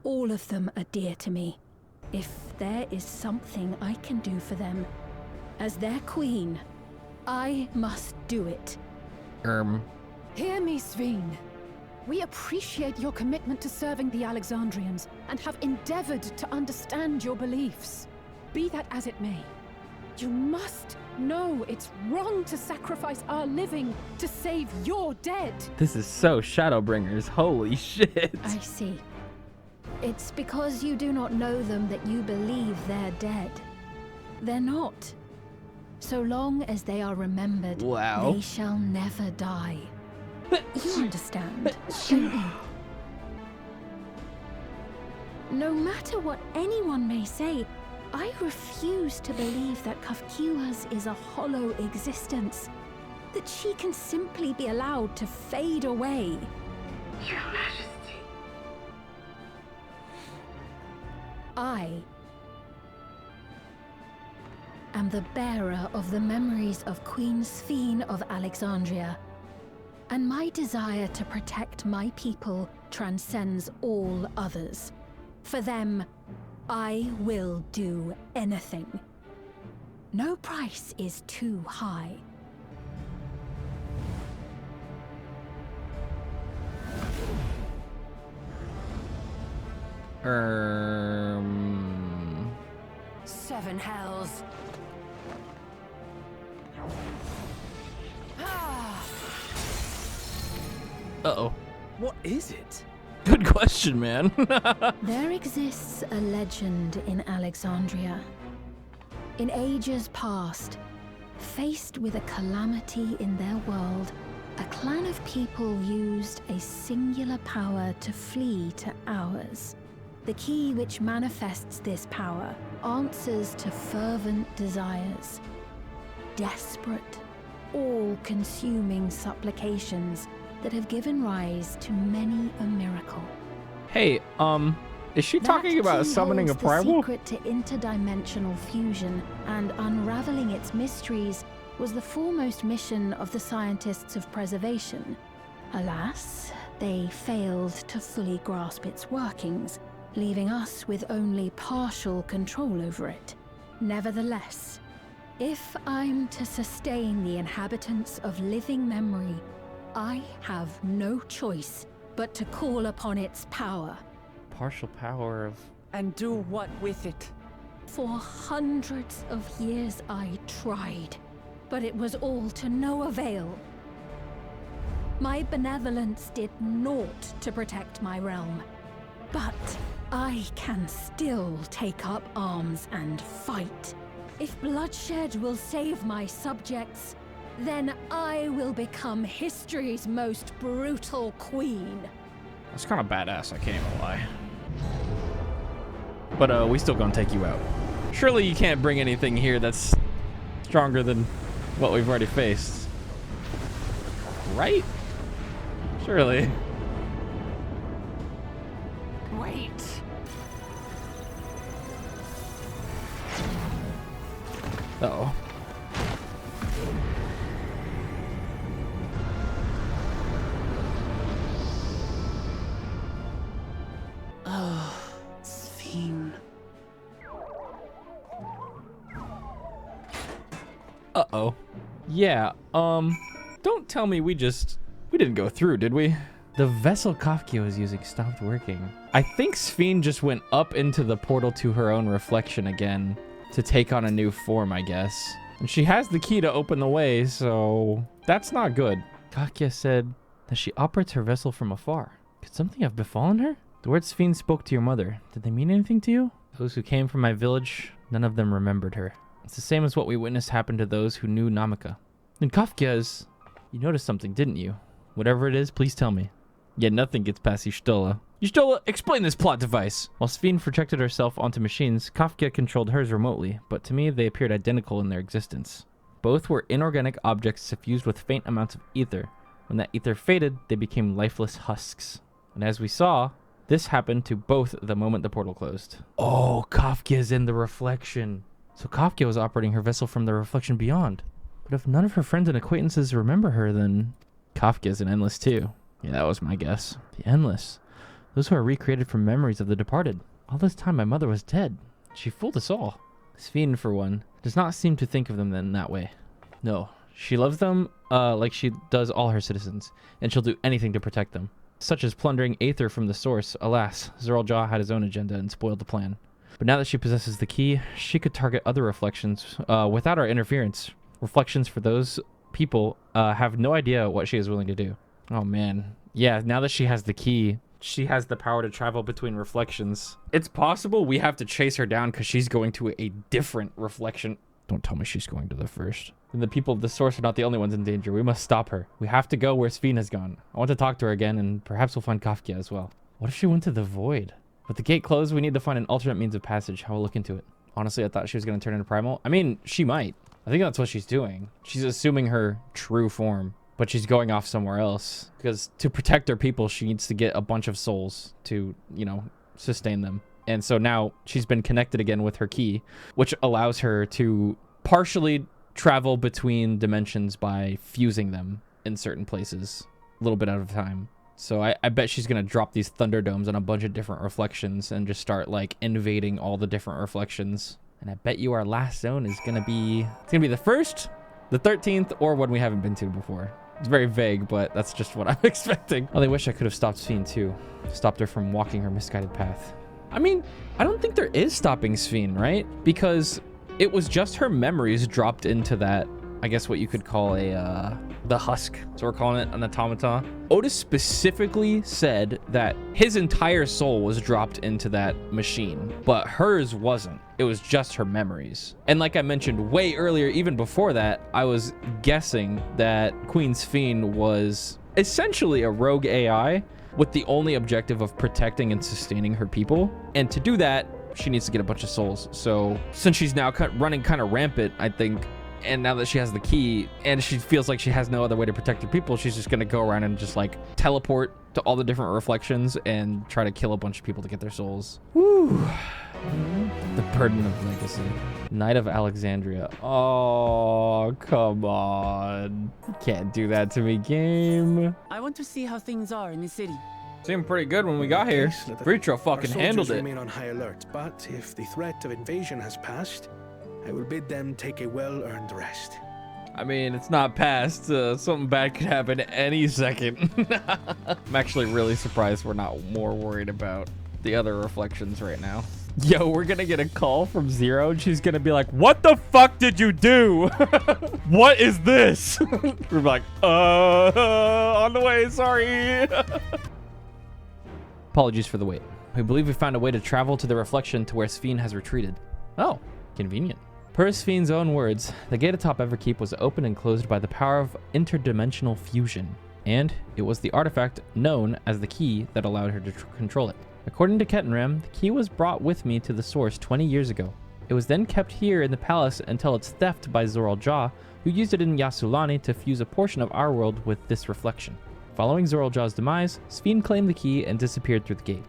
all of them are dear to me. If there is something I can do for them, as their queen, I must do it. Hear me, Sphene. We appreciate your commitment to serving the Alexandrians and have endeavored to understand your beliefs. Be that as it may, you must know it's wrong to sacrifice our living to save your dead. This is so Shadowbringers. Holy shit. I see. It's because you do not know them that you believe they're dead. They're not. So long as they are remembered, Wow. they shall never die. You understand, don't you? No matter what anyone may say, I refuse to believe that Kafkiwas is a hollow existence. That she can simply be allowed to fade away. Your Majesty. I am the bearer of the memories of Queen Sphene of Alexandria, and my desire to protect my people transcends all others. For them, I will do anything. No price is too high. Seven hells. Uh-oh. What is it? Good question, man. There exists a legend in Alexandria. In ages past, faced with a calamity in their world, a clan of people used a singular power to flee to ours. The key which manifests this power answers to fervent desires. Desperate, all-consuming supplications that have given rise to many a miracle. Hey, is she talking about summoning a The primal? secret to interdimensional fusion and unraveling its mysteries was the foremost mission of the scientists of preservation. Alas, they failed to fully grasp its workings, leaving us with only partial control over it. Nevertheless, if I'm to sustain the inhabitants of living memory, I have no choice but to call upon its power. Partial power of... And do what with it? For hundreds of years I tried, but it was all to no avail. My benevolence did naught to protect my realm, but I can still take up arms and fight. If bloodshed will save my subjects, then I will become history's most brutal queen. That's kind of badass, I can't even lie. But we still gonna take you out. Surely you can't bring anything here that's stronger than what we've already faced. Right? Surely. Wait. Uh-oh. Oh, Sphene. Uh-oh. Yeah, don't tell me we didn't go through, did we? The vessel Kafka was using stopped working. I think Sphene just went up into the portal to her own reflection again to take on a new form, I guess. And she has the key to open the way, so that's not good. Kafka said that she operates her vessel from afar. Could something have befallen her? The words Sphene spoke to your mother, did they mean anything to you? Those who came from my village, none of them remembered her. It's the same as what we witnessed happen to those who knew Namaka. And Kafka's, you noticed something, didn't you? Whatever it is, please tell me. Yet nothing gets past Y'shtola. Y'shtola, explain this plot device! While Sphene projected herself onto machines, Kafka controlled hers remotely, but to me they appeared identical in their existence. Both were inorganic objects suffused with faint amounts of ether. When that ether faded, they became lifeless husks. And as we saw, this happened to both the moment the portal closed. Oh, Kafka is in the reflection. So Kafka was operating her vessel from the reflection beyond. But if none of her friends and acquaintances remember her, then Kafka is an endless too. Yeah, that was my guess. The endless. Those who are recreated from memories of the departed. All this time my mother was dead. She fooled us all. Sphene, for one, does not seem to think of them in that way. No, she loves them like she does all her citizens, and she'll do anything to protect them. Such as plundering Aether from the source. Alas, Zeraljaw had his own agenda and spoiled the plan. But now that she possesses the key, she could target other reflections without our interference. Reflections for those people have no idea what she is willing to do. Oh man. Yeah, now that she has the key, she has the power to travel between reflections. It's possible we have to chase her down because she's going to a different reflection. Don't tell me she's going to the first. And the people of the source are not the only ones in danger. We must stop her. We have to go where Sphene has gone. I want to talk to her again, and perhaps we'll find Kafka as well. What if she went to the void? With the gate closed, we need to find an alternate means of passage. I will look into it. Honestly, I thought she was going to turn into Primal. I mean, she might. I think that's what she's doing. She's assuming her true form, but she's going off somewhere else. Because to protect her people, she needs to get a bunch of souls to, you know, sustain them. And so now she's been connected again with her key, which allows her to partially travel between dimensions by fusing them in certain places a little bit at a time. So I bet she's going to drop these Thunderdomes on a bunch of different reflections and just start like invading all the different reflections. And I bet you our last zone is going to be, it's going to be the 1st, the 13th, or one we haven't been to before. It's very vague, but that's just what I'm expecting. Oh, they wish I could have stopped Sphene too. Stopped her from walking her misguided path. I mean, I don't think there is stopping Sphene, right? Because it was just her memories dropped into that, I guess what you could call the husk. So we're calling it an automata. Otis specifically said that his entire soul was dropped into that machine, but hers wasn't. It was just her memories. And like I mentioned way earlier, even before that, I was guessing that Queen Sphene was essentially a rogue AI with the only objective of protecting and sustaining her people. And to do that, she needs to get a bunch of souls. So since she's now running kind of rampant, I think, and now that she has the key and she feels like she has no other way to protect her people, she's just going to go around and just like teleport to all the different reflections and try to kill a bunch of people to get their souls. Whew. The burden of legacy. Knight of Alexandria. Oh, come on. You can't do that to me, game. I want to see how things are in the city. Seemed pretty good when we got here. Breacher fucking handled it. Remain on high alert, but if the threat of invasion has passed, I will bid them take a well-earned rest. I mean, it's not past. Something bad could happen any second. I'm actually really surprised we're not more worried about the other reflections right now. Yo, we're gonna get a call from Zero and she's gonna be like, what the fuck did you do? What is this? We're like, on the way, sorry. Apologies for the wait. We believe we found a way to travel to the reflection to where Sphene has retreated. Oh, convenient. Per Sphene's own words, the gate atop Everkeep was opened and closed by the power of interdimensional fusion, and it was the artifact known as the key that allowed her to control it. According to Kettenram, the key was brought with me to the source 20 years ago. It was then kept here in the palace until its theft by Zoral Jah, who used it in Yasulani to fuse a portion of our world with this reflection. Following Zoral Jah's demise, Sphene claimed the key and disappeared through the gate.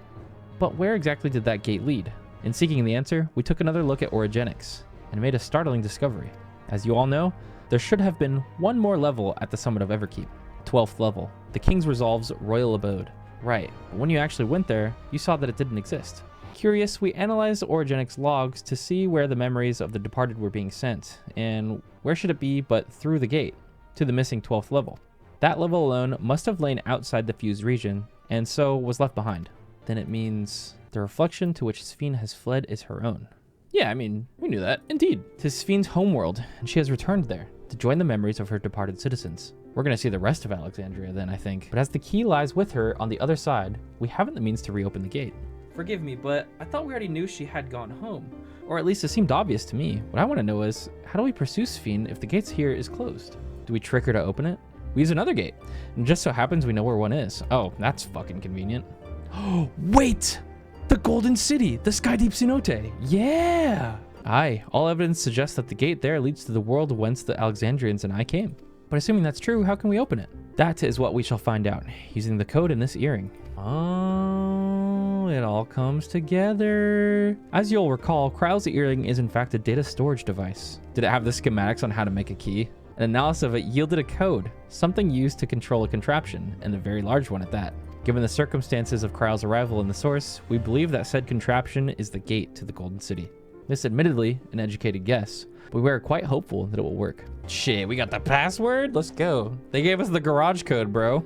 But where exactly did that gate lead? In seeking the answer, we took another look at orogenics and made a startling discovery. As you all know, there should have been one more level at the summit of Everkeep, 12th level, the King's Resolve's royal abode. Right, but when you actually went there, you saw that it didn't exist. Curious, we analyzed orogenics logs to see where the memories of the departed were being sent, and where should it be but through the gate, to the missing 12th level. That level alone must have lain outside the fused region, and so was left behind. Then it means the reflection to which Sphene has fled is her own. Yeah, I mean, we knew that. Indeed, 'tis Sphene's homeworld, and she has returned there to join the memories of her departed citizens. We're gonna see the rest of Alexandria then, I think. But as the key lies with her on the other side, we haven't the means to reopen the gate. Forgive me, but I thought we already knew she had gone home. Or at least it seemed obvious to me. What I want to know is, how do we pursue Sphene if the gates here is closed? Do we trick her to open it? We use another gate, and just so happens we know where one is. Oh, that's fucking convenient. Oh, wait! The Golden City, the Sky Deep Cenote. Yeah! Aye, all evidence suggests that the gate there leads to the world whence the Alexandrians and I came. But assuming that's true, how can we open it? That is what we shall find out, using the code in this earring. Oh, it all comes together. As you'll recall, Kryle's earring is in fact a data storage device. Did it have the schematics on how to make a key? An analysis of it yielded a code, something used to control a contraption, and a very large one at that. Given the circumstances of Kryle's arrival in the source, we believe that said contraption is the gate to the Golden City. This admittedly an educated guess, but we are quite hopeful that it will work. Shit, we got the password? Let's go. They gave us the garage code, bro.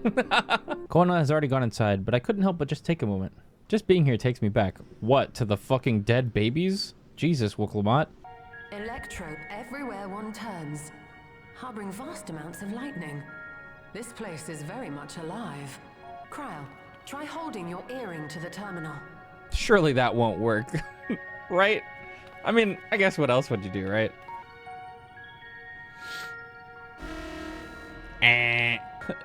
Kona has already gone inside, but I couldn't help but just take a moment. Just being here takes me back. What, to the fucking dead babies? Jesus, Wooklamat. Electrope everywhere one turns, harboring vast amounts of lightning. This place is very much alive. Kryle, try holding your earring to the terminal. Surely that won't work, right? I mean, I guess what else would you do, right?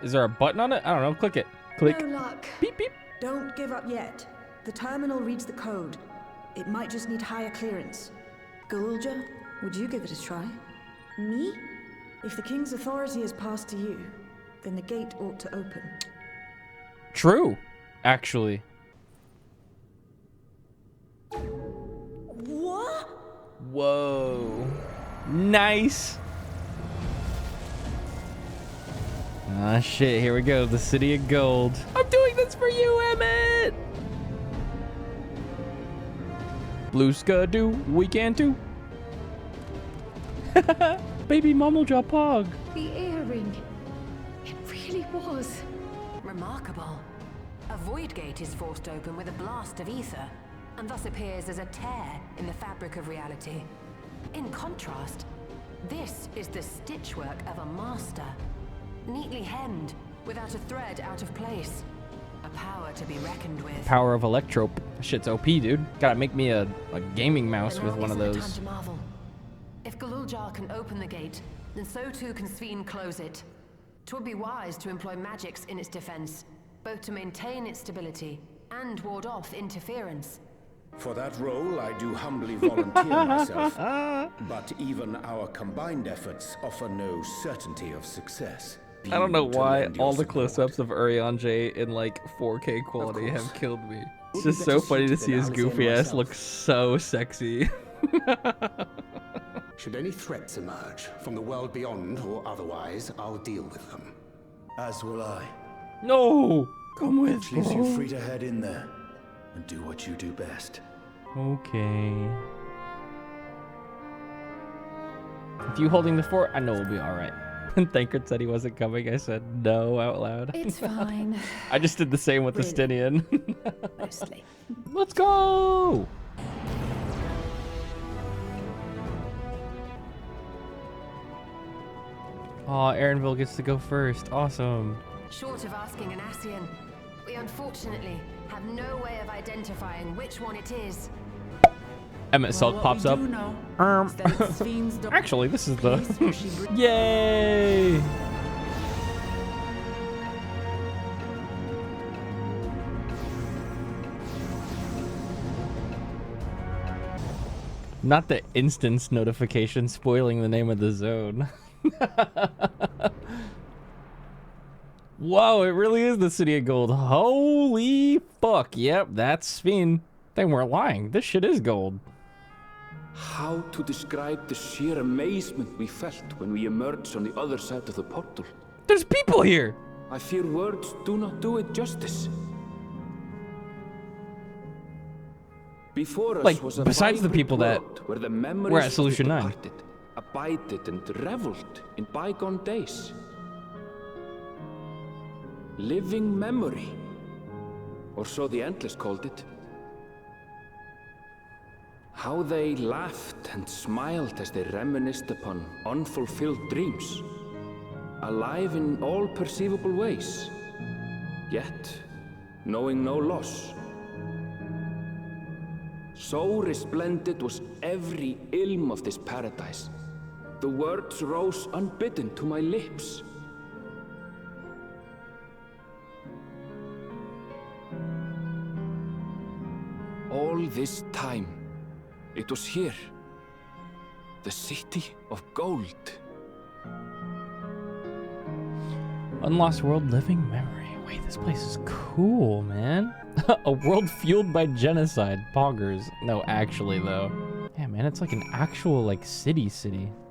Is there a button on it? I don't know. Click it. Click. No luck. Beep, beep. Don't give up yet. The terminal reads the code. It might just need higher clearance. Galulja, would you give it a try? Me? If the king's authority is passed to you, then the gate ought to open. True, actually. What? Whoa. Nice. Ah, shit, here we go. The City of Gold. I'm doing this for you, Emmett! Blue Skadoo, we can too. Baby Mamoja Pog. The earring. It really was. Remarkable. A void gate is forced open with a blast of ether, and thus appears as a tear in the fabric of reality. In contrast, this is the stitchwork of a master. Neatly hemmed, without a thread out of place. A power to be reckoned with. Power of Electrope. Shit's OP, dude. Gotta make me a gaming mouse with one of those. Time to marvel. If Galulja can open the gate, then so too can Sphene close it. 'Twould be wise to employ magics in its defense, both to maintain its stability and ward off interference. For that role, I do humbly volunteer myself. But even our combined efforts offer no certainty of success. I don't know why all the close-ups of Urianger in like 4K quality have killed me. It's just so funny to see his goofy ass look so sexy. Should any threats emerge from the world beyond or otherwise, I'll deal with them. As will I. No! Come with Which leaves me. you free to head in there and do what you do best. Okay. With you holding the fort, I know we'll be alright. When Thancred said he wasn't coming, I said no out loud. It's fine. I just did the same with Really? Estinian. Mostly. Let's go! Oh, Aaronville gets to go first. Awesome. Short of asking an Ascian, we unfortunately have no way of identifying which one it is. Emmett Sulk pops up. Actually, this is the... Yay! Not the instance notification spoiling the name of the zone. Whoa, it really is the City of Gold. Holy fuck. Yep, that's Sphene. They weren't lying. This shit is gold. How to describe the sheer amazement we felt when we emerged on the other side of the portal? There's people here! I fear words do not do it justice. Before us Like, was a besides the vibrant people that world where the memories were at of the Solution 9. departed abided and reveled in bygone days. Living memory, or so the Endless called it. How they laughed and smiled as they reminisced upon unfulfilled dreams, alive in all perceivable ways, yet knowing no loss. So resplendent was every ilm of this paradise. The words rose unbidden to my lips. All this time, it was here. The City of Gold. Unlost world living memory. Wait, this place is cool, man. A world fueled by genocide. Poggers. No, actually, though. Yeah, man, it's like an actual, like, city.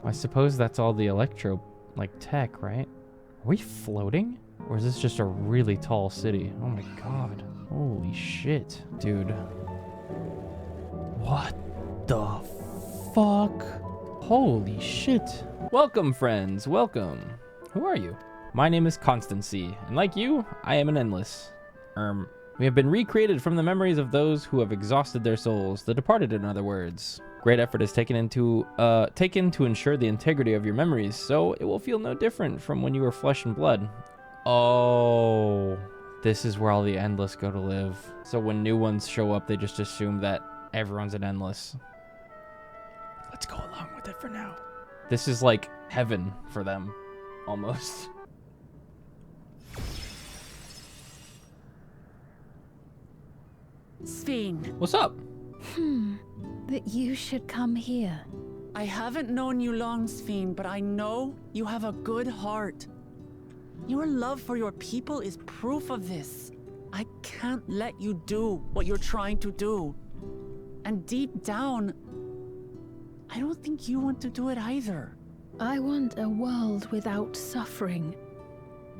I suppose that's all the electro, like, tech, right? Are we floating? Or is this just a really tall city? Oh my god. Holy shit. Dude. What the fuck? Holy shit. Welcome, friends. Welcome. Who are you? My name is Constancy, and like you, I am an Endless. We have been recreated from the memories of those who have exhausted their souls, the departed in other words. Great effort is taken to ensure the integrity of your memories, so it will feel no different from when you were flesh and blood. Oh, this is where all the Endless go to live. So when new ones show up, they just assume that everyone's an Endless. Let's go along with it for now. This is like heaven for them, almost. Sphene. What's up? That you should come here. I haven't known you long, Sphene, but I know you have a good heart. Your love for your people is proof of this. I can't let you do what you're trying to do. And deep down, I don't think you want to do it either. I want a world without suffering.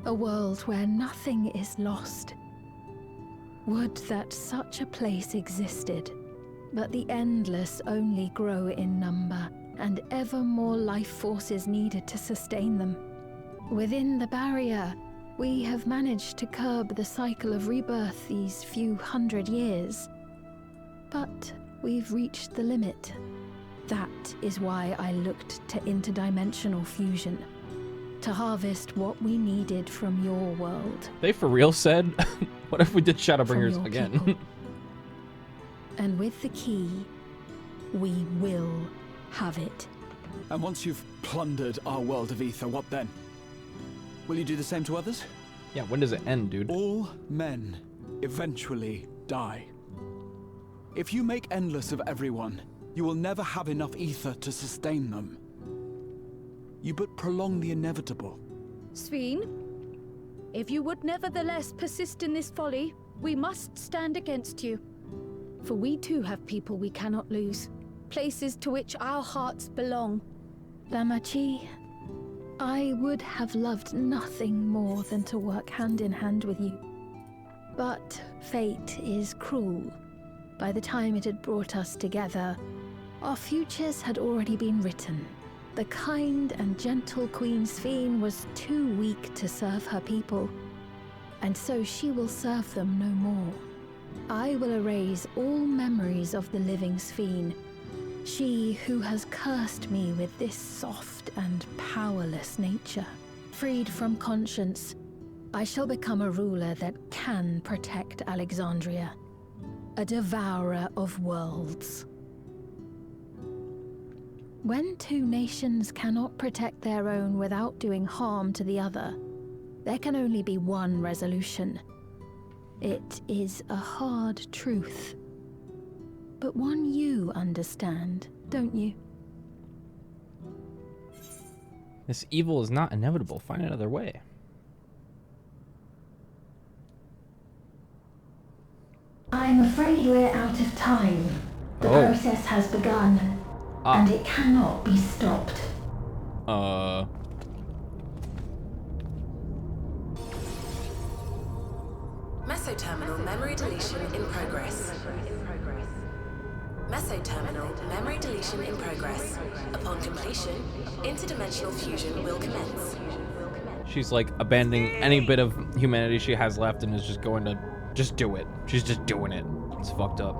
A world where nothing is lost. Would that such a place existed. But the Endless only grow in number, and ever more life forces needed to sustain them. Within the barrier, we have managed to curb the cycle of rebirth these few hundred years. But we've reached the limit. That is why I looked to interdimensional fusion. To harvest what we needed from your world. They for real said, what if we did Shadowbringers again? And with the key, we will have it. And once you've plundered our world of ether, what then? Will you do the same to others? Yeah, when does it end, dude? All men eventually die. If you make endless of everyone, you will never have enough ether to sustain them. You but prolong the inevitable. Sveen, if you would nevertheless persist in this folly, we must stand against you. For we too have people we cannot lose, places to which our hearts belong. Damachi, I would have loved nothing more than to work hand in hand with you. But fate is cruel. By the time it had brought us together, our futures had already been written. The kind and gentle Queen Sveen was too weak to serve her people, and so she will serve them no more. I will erase all memories of the living Sveen, she who has cursed me with this soft and powerless nature. Freed from conscience, I shall become a ruler that can protect Alexandria, a devourer of worlds. When two nations cannot protect their own without doing harm to the other, there can only be one resolution. It is a hard truth, but one you understand, don't you? This evil is not inevitable. Find another way. I'm afraid we're out of time. The process has begun, and it cannot be stopped. Mesoterminal memory deletion in progress. Mesoterminal memory deletion in progress. Upon completion, interdimensional fusion will commence. She's like abandoning any bit of humanity she has left and is just going to just do it. She's just doing it. It's fucked up.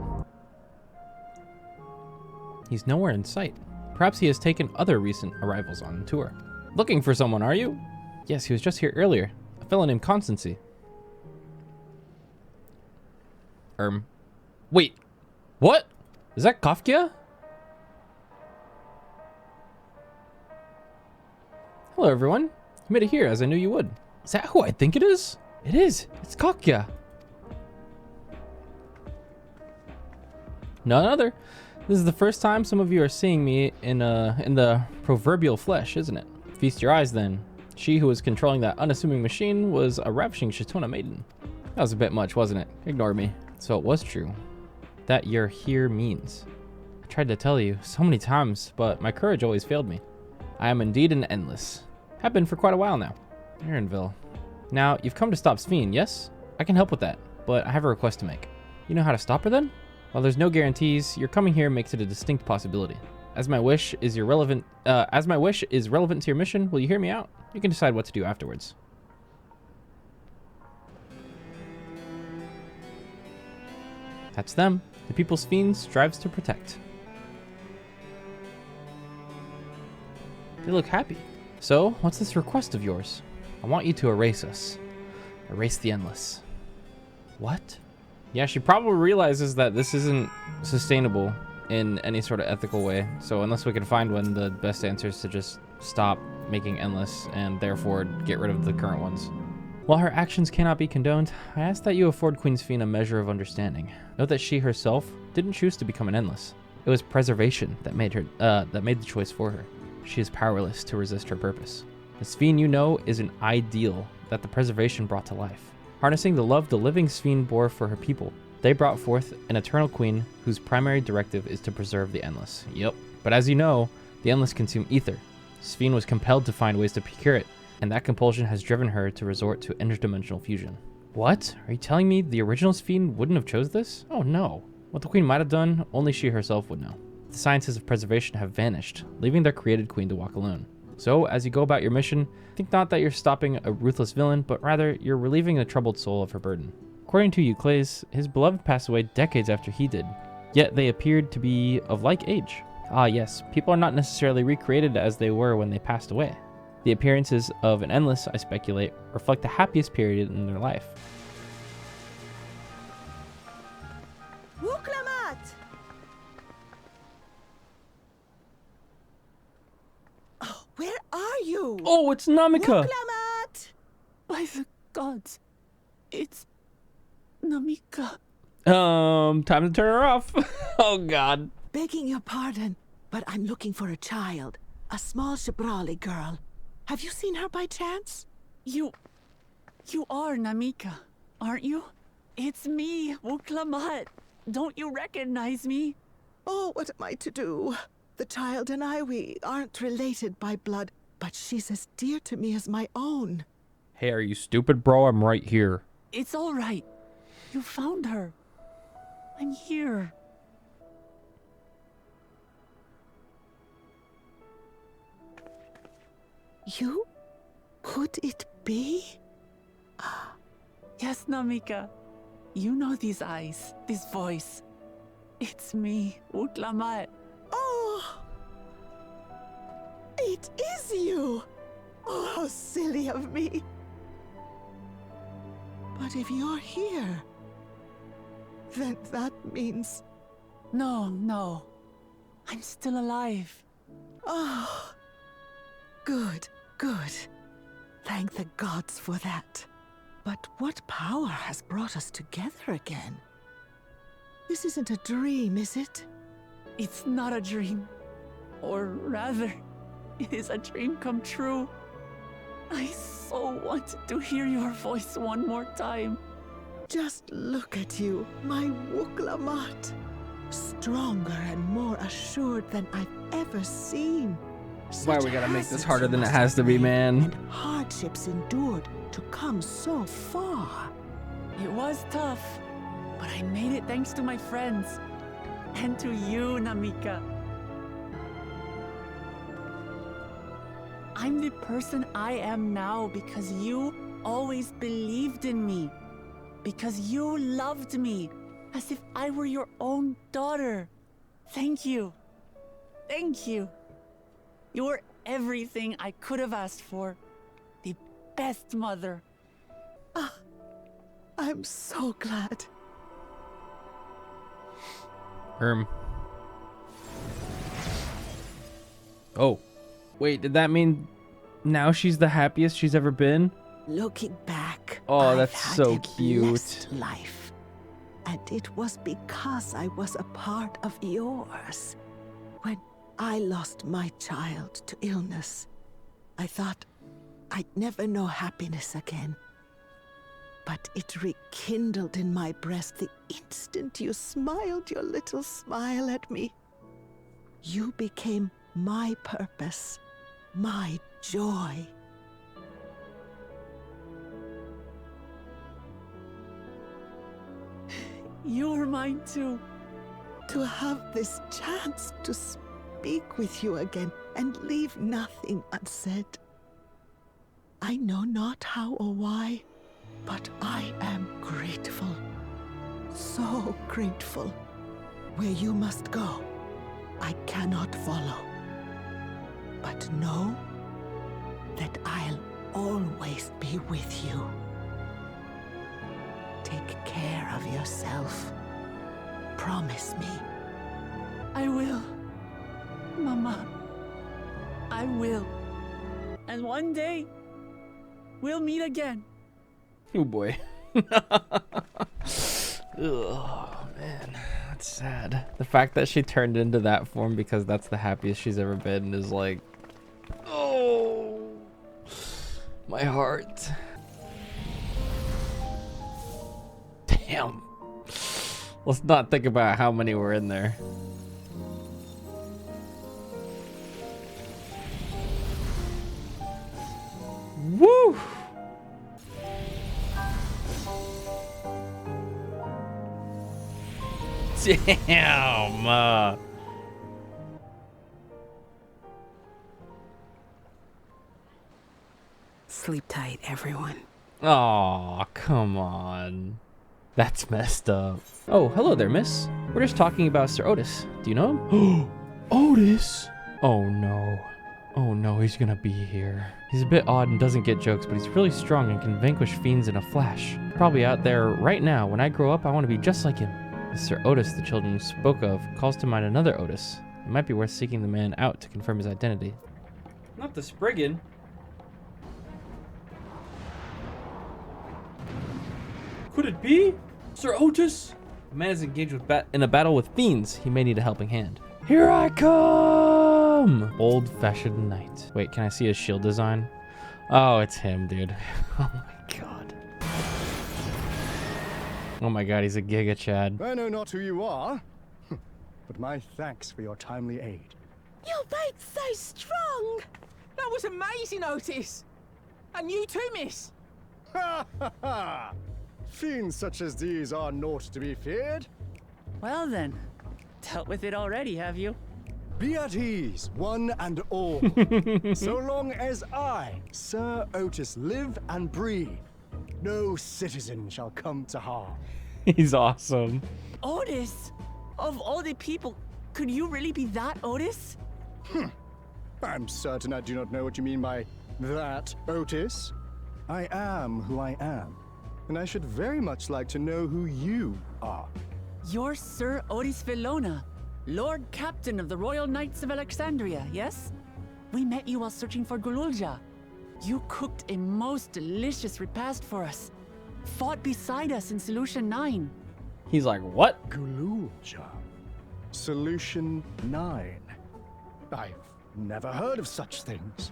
He's nowhere in sight. Perhaps he has taken other recent arrivals on the tour. Looking for someone, are you? Yes, he was just here earlier. A fellow named Constancy. Wait. What? Is that Kafka? Hello, everyone. You made it here, as I knew you would. Is that who I think it is? It is. It's Kafka. None other. This is the first time some of you are seeing me in the proverbial flesh, isn't it? Feast your eyes, then. She who was controlling that unassuming machine was a ravishing Shatona maiden. That was a bit much, wasn't it? Ignore me. So it was true. That you're here means. I tried to tell you so many times, but my courage always failed me. I am indeed an endless. Have been for quite a while now. Aaronville. Now, you've come to stop Sveen, yes? I can help with that, but I have a request to make. You know how to stop her then? While there's no guarantees, your coming here makes it a distinct possibility. As my wish is relevant to your mission, will you hear me out? You can decide what to do afterwards. That's them. The people Sveen strives to protect. They look happy. So, what's this request of yours? I want you to erase us. Erase the endless. What? Yeah, she probably realizes that this isn't sustainable in any sort of ethical way. So unless we can find one, the best answer is to just stop making endless and therefore get rid of the current ones. While her actions cannot be condoned, I ask that you afford Queen Sveen a measure of understanding. Note that she herself didn't choose to become an endless. It was preservation that made the choice for her. She is powerless to resist her purpose. The Sveen you know is an ideal that the preservation brought to life. Harnessing the love the living Sveen bore for her people, they brought forth an eternal queen whose primary directive is to preserve the endless. Yep. But as you know, the endless consume ether. Sveen was compelled to find ways to procure it, and that compulsion has driven her to resort to interdimensional fusion. What? Are you telling me the original Sveen wouldn't have chose this? Oh no. What the queen might have done, only she herself would know. The sciences of preservation have vanished, leaving their created queen to walk alone. So, as you go about your mission, think not that you're stopping a ruthless villain, but rather you're relieving the troubled soul of her burden. According to Euclides, his beloved passed away decades after he did, yet they appeared to be of like age. Ah yes, people are not necessarily recreated as they were when they passed away. The appearances of an endless, I speculate, reflect the happiest period in their life. Wuklamat! Oh, where are you? Oh, it's Namika! Wuklamat! By the gods, it's Namika. Time to turn her off. Oh god. Begging your pardon, but I'm looking for a child. A small Shabrali girl. Have you seen her by chance? You are Namika, aren't you? It's me, Wuklamat. Don't you recognize me? Oh, what am I to do? The child and I, we aren't related by blood, but she's as dear to me as my own. Hey, are you stupid, bro? I'm right here. It's all right. You found her. I'm here. You? Could it be? Yes, Namika. You know these eyes, this voice. It's me, Wuklamat. Oh! It is you! Oh, how silly of me. But if you're here, then that means... No. I'm still alive. Oh, good. Thank the gods for that. But what power has brought us together again? This isn't a dream, is it? It's not a dream. Or rather, it is a dream come true. I so wanted to hear your voice one more time. Just look at you, my Wuklamat. Stronger and more assured than I've ever seen. Why we gotta make this harder than it has to be, man? Hardships endured to come so far. It was tough, but I made it thanks to my friends. And to you, Namika. I'm the person I am now because you always believed in me. Because you loved me as if I were your own daughter. Thank you. Thank you. You're everything I could have asked for. The best mother. I'm so glad. Oh. Wait, did that mean now she's the happiest she's ever been? Looking back, oh, that's I've had so a cute. blessed life. And it was because I was a part of yours. When I lost my child to illness, I thought I'd never know happiness again. But it rekindled in my breast the instant you smiled your little smile at me. You became my purpose, my joy. You're mine too. To have this chance to speak with you again and leave nothing unsaid. I know not how or why, but I am grateful. So grateful. Where you must go, I cannot follow. But know that I'll always be with you. Take care of yourself. Promise me. I will. Mama. I will. And one day, we'll meet again. Oh boy. Oh man, that's sad. The fact that she turned into that form because that's the happiest she's ever been is like, oh, my heart. Damn. Let's not think about how many were in there. Woo! Damn. Sleep tight, everyone. Aw, come on. That's messed up. Oh, hello there, miss. We're just talking about Sir Otis. Do you know him? Otis? Oh no. Oh no, he's gonna be here. He's a bit odd and doesn't get jokes, but he's really strong and can vanquish fiends in a flash. Probably out there right now. When I grow up, I want to be just like him. Sir Otis the children spoke of calls to mind another Otis. It might be worth seeking the man out to confirm his identity. Not the Spriggan. Could it be? Sir Otis? The man is engaged with in a battle with fiends. He may need a helping hand. Here I come! Old-fashioned knight. Wait, can I see his shield design? Oh, it's him, dude. Oh my god. Oh my god, he's a Giga Chad. I know not who you are, but my thanks for your timely aid. Your bait's so strong! That was amazing, Otis! And you too, miss! Ha ha ha! Fiends such as these are naught to be feared. Well then, dealt with it already, have you? Be at ease, one and all. So long as I, Sir Otis, live and breathe, no citizen shall come to harm. He's awesome. Otis? Of all the people, could you really be that Otis? I'm certain I do not know what you mean by that, Otis. I am who I am, and I should very much like to know who you are. You're Sir Otis Villona, Lord Captain of the Royal Knights of Alexandria, yes? We met you while searching for Gululja. You cooked a most delicious repast for us. Fought beside us in Solution 9. He's like, what? Gululja. Solution 9. I've never heard of such things.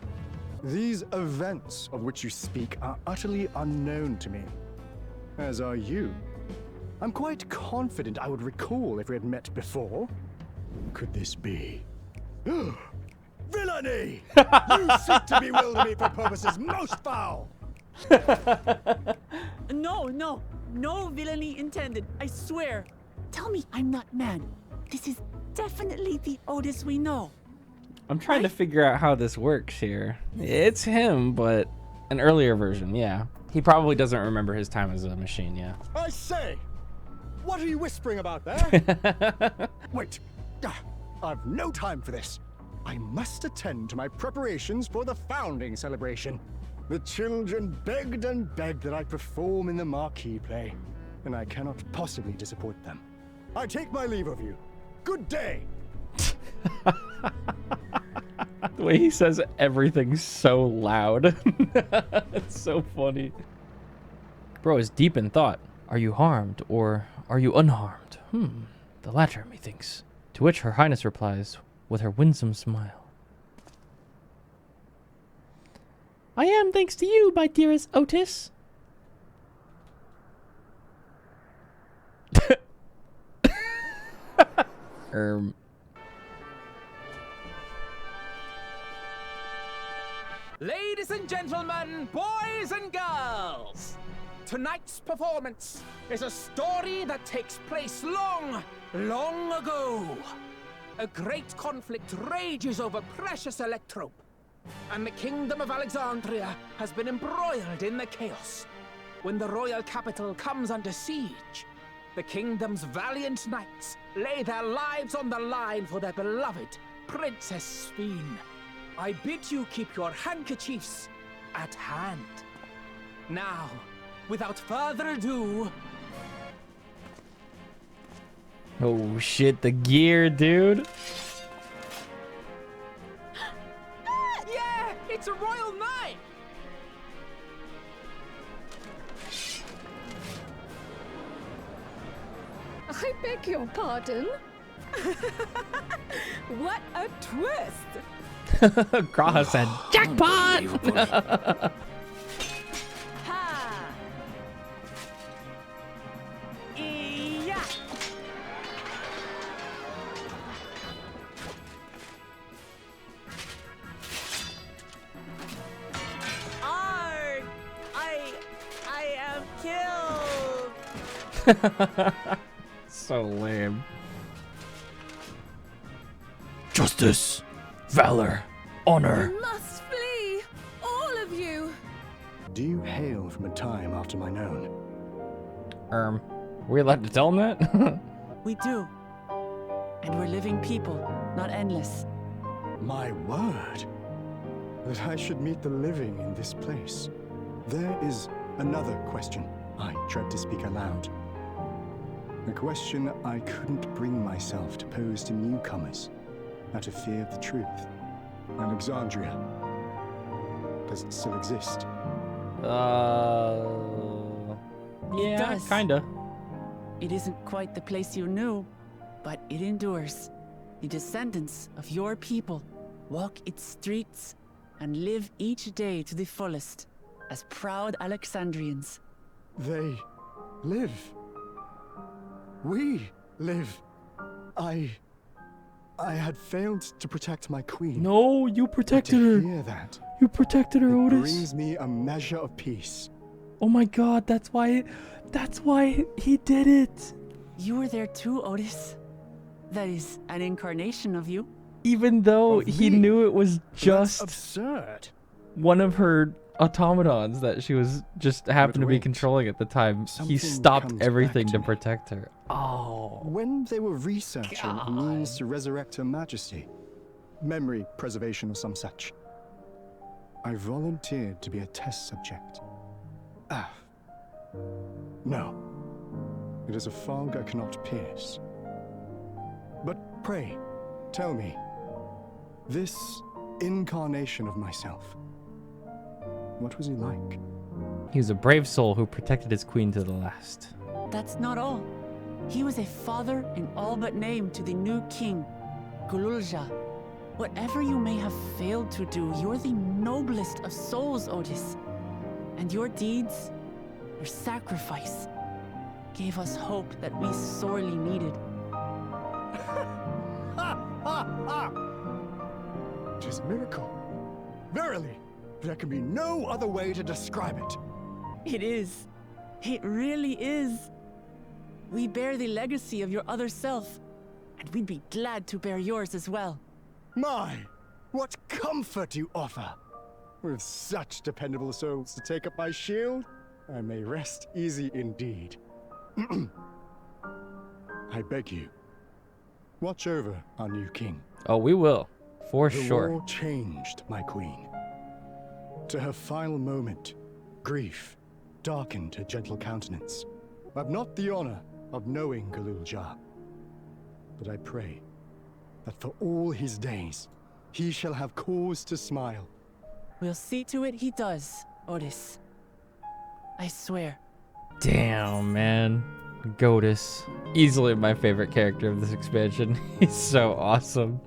These events of which you speak are utterly unknown to me. As are you. I'm quite confident I would recall if we had met before. Could this be? Villainy! You seek to bewilder me for purposes most foul! No villainy intended, I swear. Tell me I'm not mad. This is definitely the Otis we know. I'm trying to figure out how this works here. It's him, but an earlier version, yeah. He probably doesn't remember his time as a machine, yeah. I say! What are you whispering about there? Wait. I've no time for this. I must attend to my preparations for the founding celebration. The children begged and begged that I perform in the marquee play, and I cannot possibly disappoint them. I take my leave of you. Good day! The way he says everything's so loud. It's so funny. Bro is deep in thought. Are you harmed or are you unharmed? The latter, methinks. To which Her Highness replies with her winsome smile. I am, thanks to you, my dearest Otis. Ladies and gentlemen, boys and girls, tonight's performance is a story that takes place long, long ago. A great conflict rages over precious electrope, and the kingdom of Alexandria has been embroiled in the chaos. When the royal capital comes under siege, the kingdom's valiant knights lay their lives on the line for their beloved Princess Sphene. I bid you keep your handkerchiefs at hand. Now, without further ado... Oh shit, the gear, dude. Yeah, it's a royal knight! I beg your pardon? What a twist! Graha said, jackpot! I am killed! So lame. Justice, valor, honor. You must flee, all of you. Do you hail from a time after mine own? Are we allowed to tell him that? We do. And we're living people, not endless. My word. That I should meet the living in this place. There is another question I dread to speak aloud. A question I couldn't bring myself to pose to newcomers out of fear of the truth. Alexandria. Does it still exist? Yeah, kinda. It isn't quite the place you knew, but it endures. The descendants of your people walk its streets and live each day to the fullest as proud Alexandrians. They live. We live. I had failed to protect my queen. No, you protected her. Hear that? You protected her, It Otis. brings me a measure of peace. Oh my God, that's why he did it. You were there too, Otis. That is an incarnation of you. Even though he knew it was just absurd. One of her automatons that she was just happened to be controlling at the time. He stopped everything to protect her. Oh. When they were researching a means to resurrect Her Majesty, memory preservation or some such, I volunteered to be a test subject. No. It is a fog I cannot pierce. But pray, tell me, this incarnation of myself, what was he like? He was a brave soul who protected his queen to the last. That's not all. He was a father in all but name to the new king, Gululja. Whatever you may have failed to do, you're the noblest of souls, Otis. And your deeds, your sacrifice, gave us hope that we sorely needed. Tis a miracle. Verily, there can be no other way to describe it. It is. It really is. We bear the legacy of your other self, and we'd be glad to bear yours as well. My, what comfort you offer! With such dependable souls to take up my shield, I may rest easy indeed. I beg you, watch over our new king. Oh, we will, for the sure. war changed my queen. To her final moment, grief darkened her gentle countenance. I've not the honor of knowing Gululja, but I pray that for all his days, he shall have cause to smile. We'll see to it he does, Otis. I swear. Damn, man. Goatus. Easily my favorite character of this expansion. He's so awesome.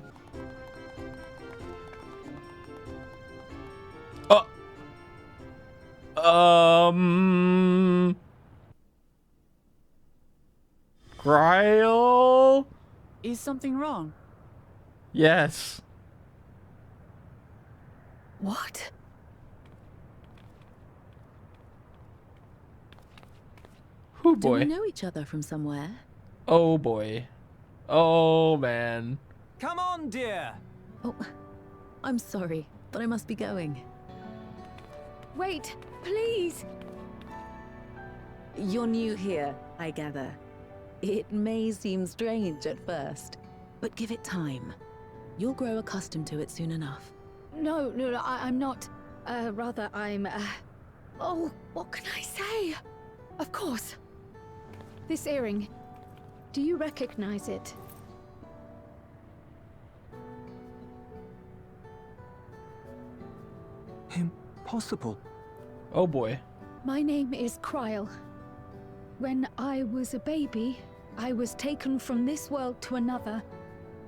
Grail? Is something wrong? Yes. What? Oh Do boy. we know each other from somewhere? Oh boy. Oh man. Come on, dear. Oh, I'm sorry, but I must be going. Wait, please. You're new here, I gather. It may seem strange at first, but give it time. You'll grow accustomed to it soon enough. No, I'm not. Rather, I'm. Oh, what can I say? Of course. This earring. Do you recognize it? Impossible. Oh boy. My name is Kryl. When I was a baby, I was taken from this world to another,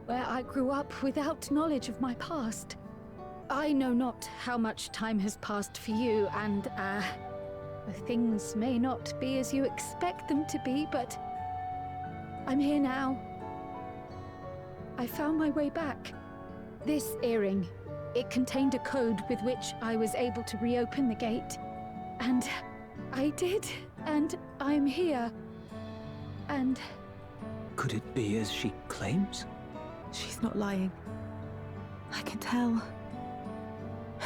where I grew up without knowledge of my past. I know not how much time has passed for you, and, things may not be as you expect them to be, but I'm here now. I found my way back. This earring, it contained a code with which I was able to reopen the gate. And I did, and I'm here. And... Could it be as she claims? She's not lying. I can tell.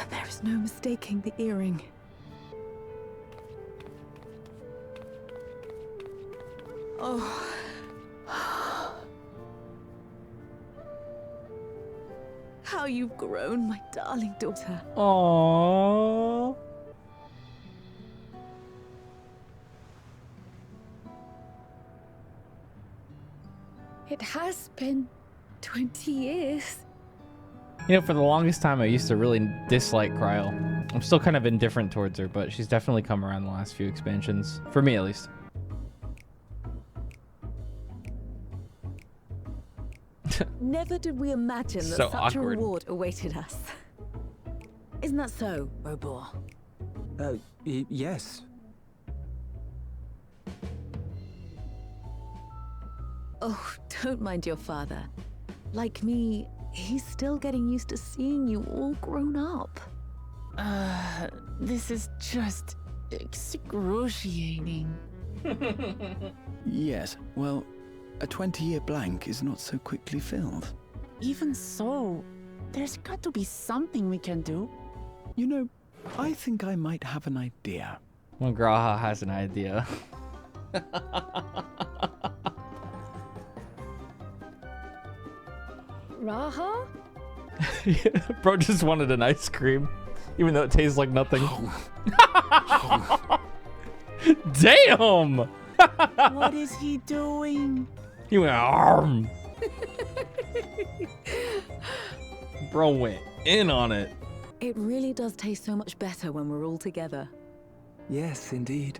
There is no mistaking the earring. Oh. How you've grown, my darling daughter. Aww. it has been 20 years. You know, for the longest time, I used to really dislike Kryl. I'm still kind of indifferent towards her, but she's definitely come around the last few expansions. For me, at least. Never did we imagine that So such a awkward. reward awaited us. Isn't that so, Robor? Yes. Oh, don't mind your father. Like me, he's still getting used to seeing you all grown up. This is just excruciating. Yes, well, a 20-year blank is not so quickly filled. Even so, there's got to be something we can do. You know, I think I might have an idea. When Graha has an idea. Raha? Bro just wanted an ice cream, even though it tastes like nothing. Damn! What is he doing? He went arm. Bro went in on it. It really does taste so much better when we're all together. Yes, indeed.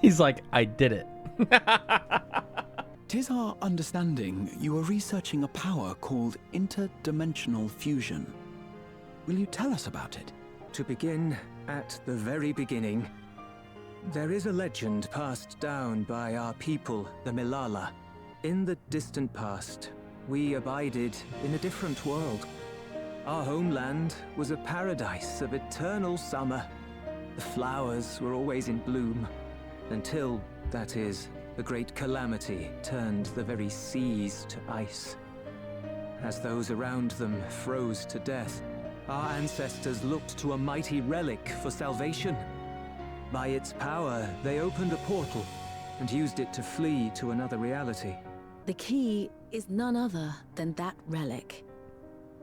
He's like, I did it. 'Tis our understanding you are researching a power called interdimensional fusion. Will you tell us about it? To begin at the very beginning, there is a legend passed down by our people, the Milala. In the distant past, we abided in a different world. Our homeland was a paradise of eternal summer. The flowers were always in bloom, until, that is, the great calamity turned the very seas to ice. As those around them froze to death, our ancestors looked to a mighty relic for salvation. By its power, they opened a portal and used it to flee to another reality. The key is none other than that relic.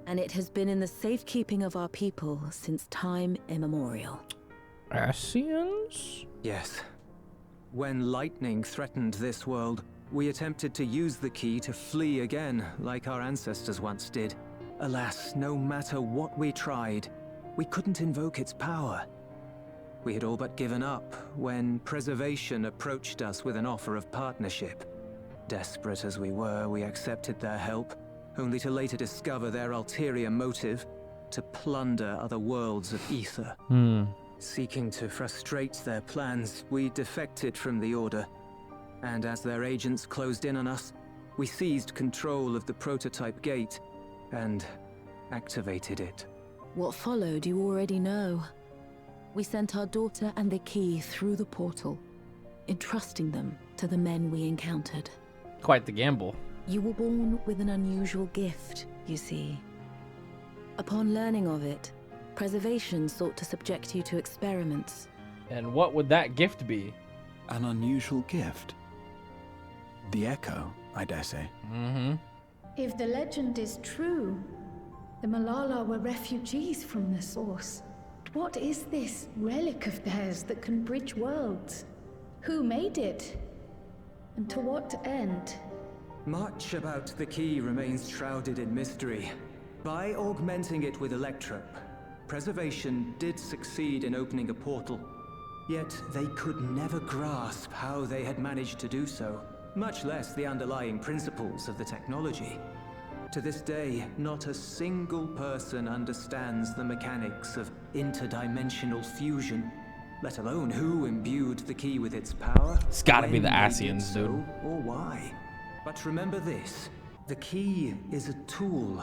And it has been in the safekeeping of our people since time immemorial. Asians? Yes. When lightning threatened this world, we attempted to use the key to flee again, like our ancestors once did. Alas, no matter what we tried, we couldn't invoke its power. We had all but given up when Preservation approached us with an offer of partnership. Desperate as we were, we accepted their help, only to later discover their ulterior motive, to plunder other worlds of ether. Seeking to frustrate their plans, we defected from the Order, and as their agents closed in on us, we seized control of the prototype gate and activated it. What followed you already know. We sent our daughter and the key through the portal, entrusting them to the men we encountered. Quite the gamble. You were born with an unusual gift, you see. Upon learning of it, Preservation sought to subject you to experiments. And what would that gift be? An unusual gift. The Echo, I dare say. If the legend is true, the Malala were refugees from the source. What is this relic of theirs that can bridge worlds? Who made it? And to what end? Much about the key remains shrouded in mystery. By augmenting it with Electrope, Preservation did succeed in opening a portal. Yet they could never grasp how they had managed to do so, much less the underlying principles of the technology. To this day, not a single person understands the mechanics of interdimensional fusion, let alone who imbued the key with its power. It's gotta be the when they did Asians, so, dude. or why. But remember this, the key is a tool,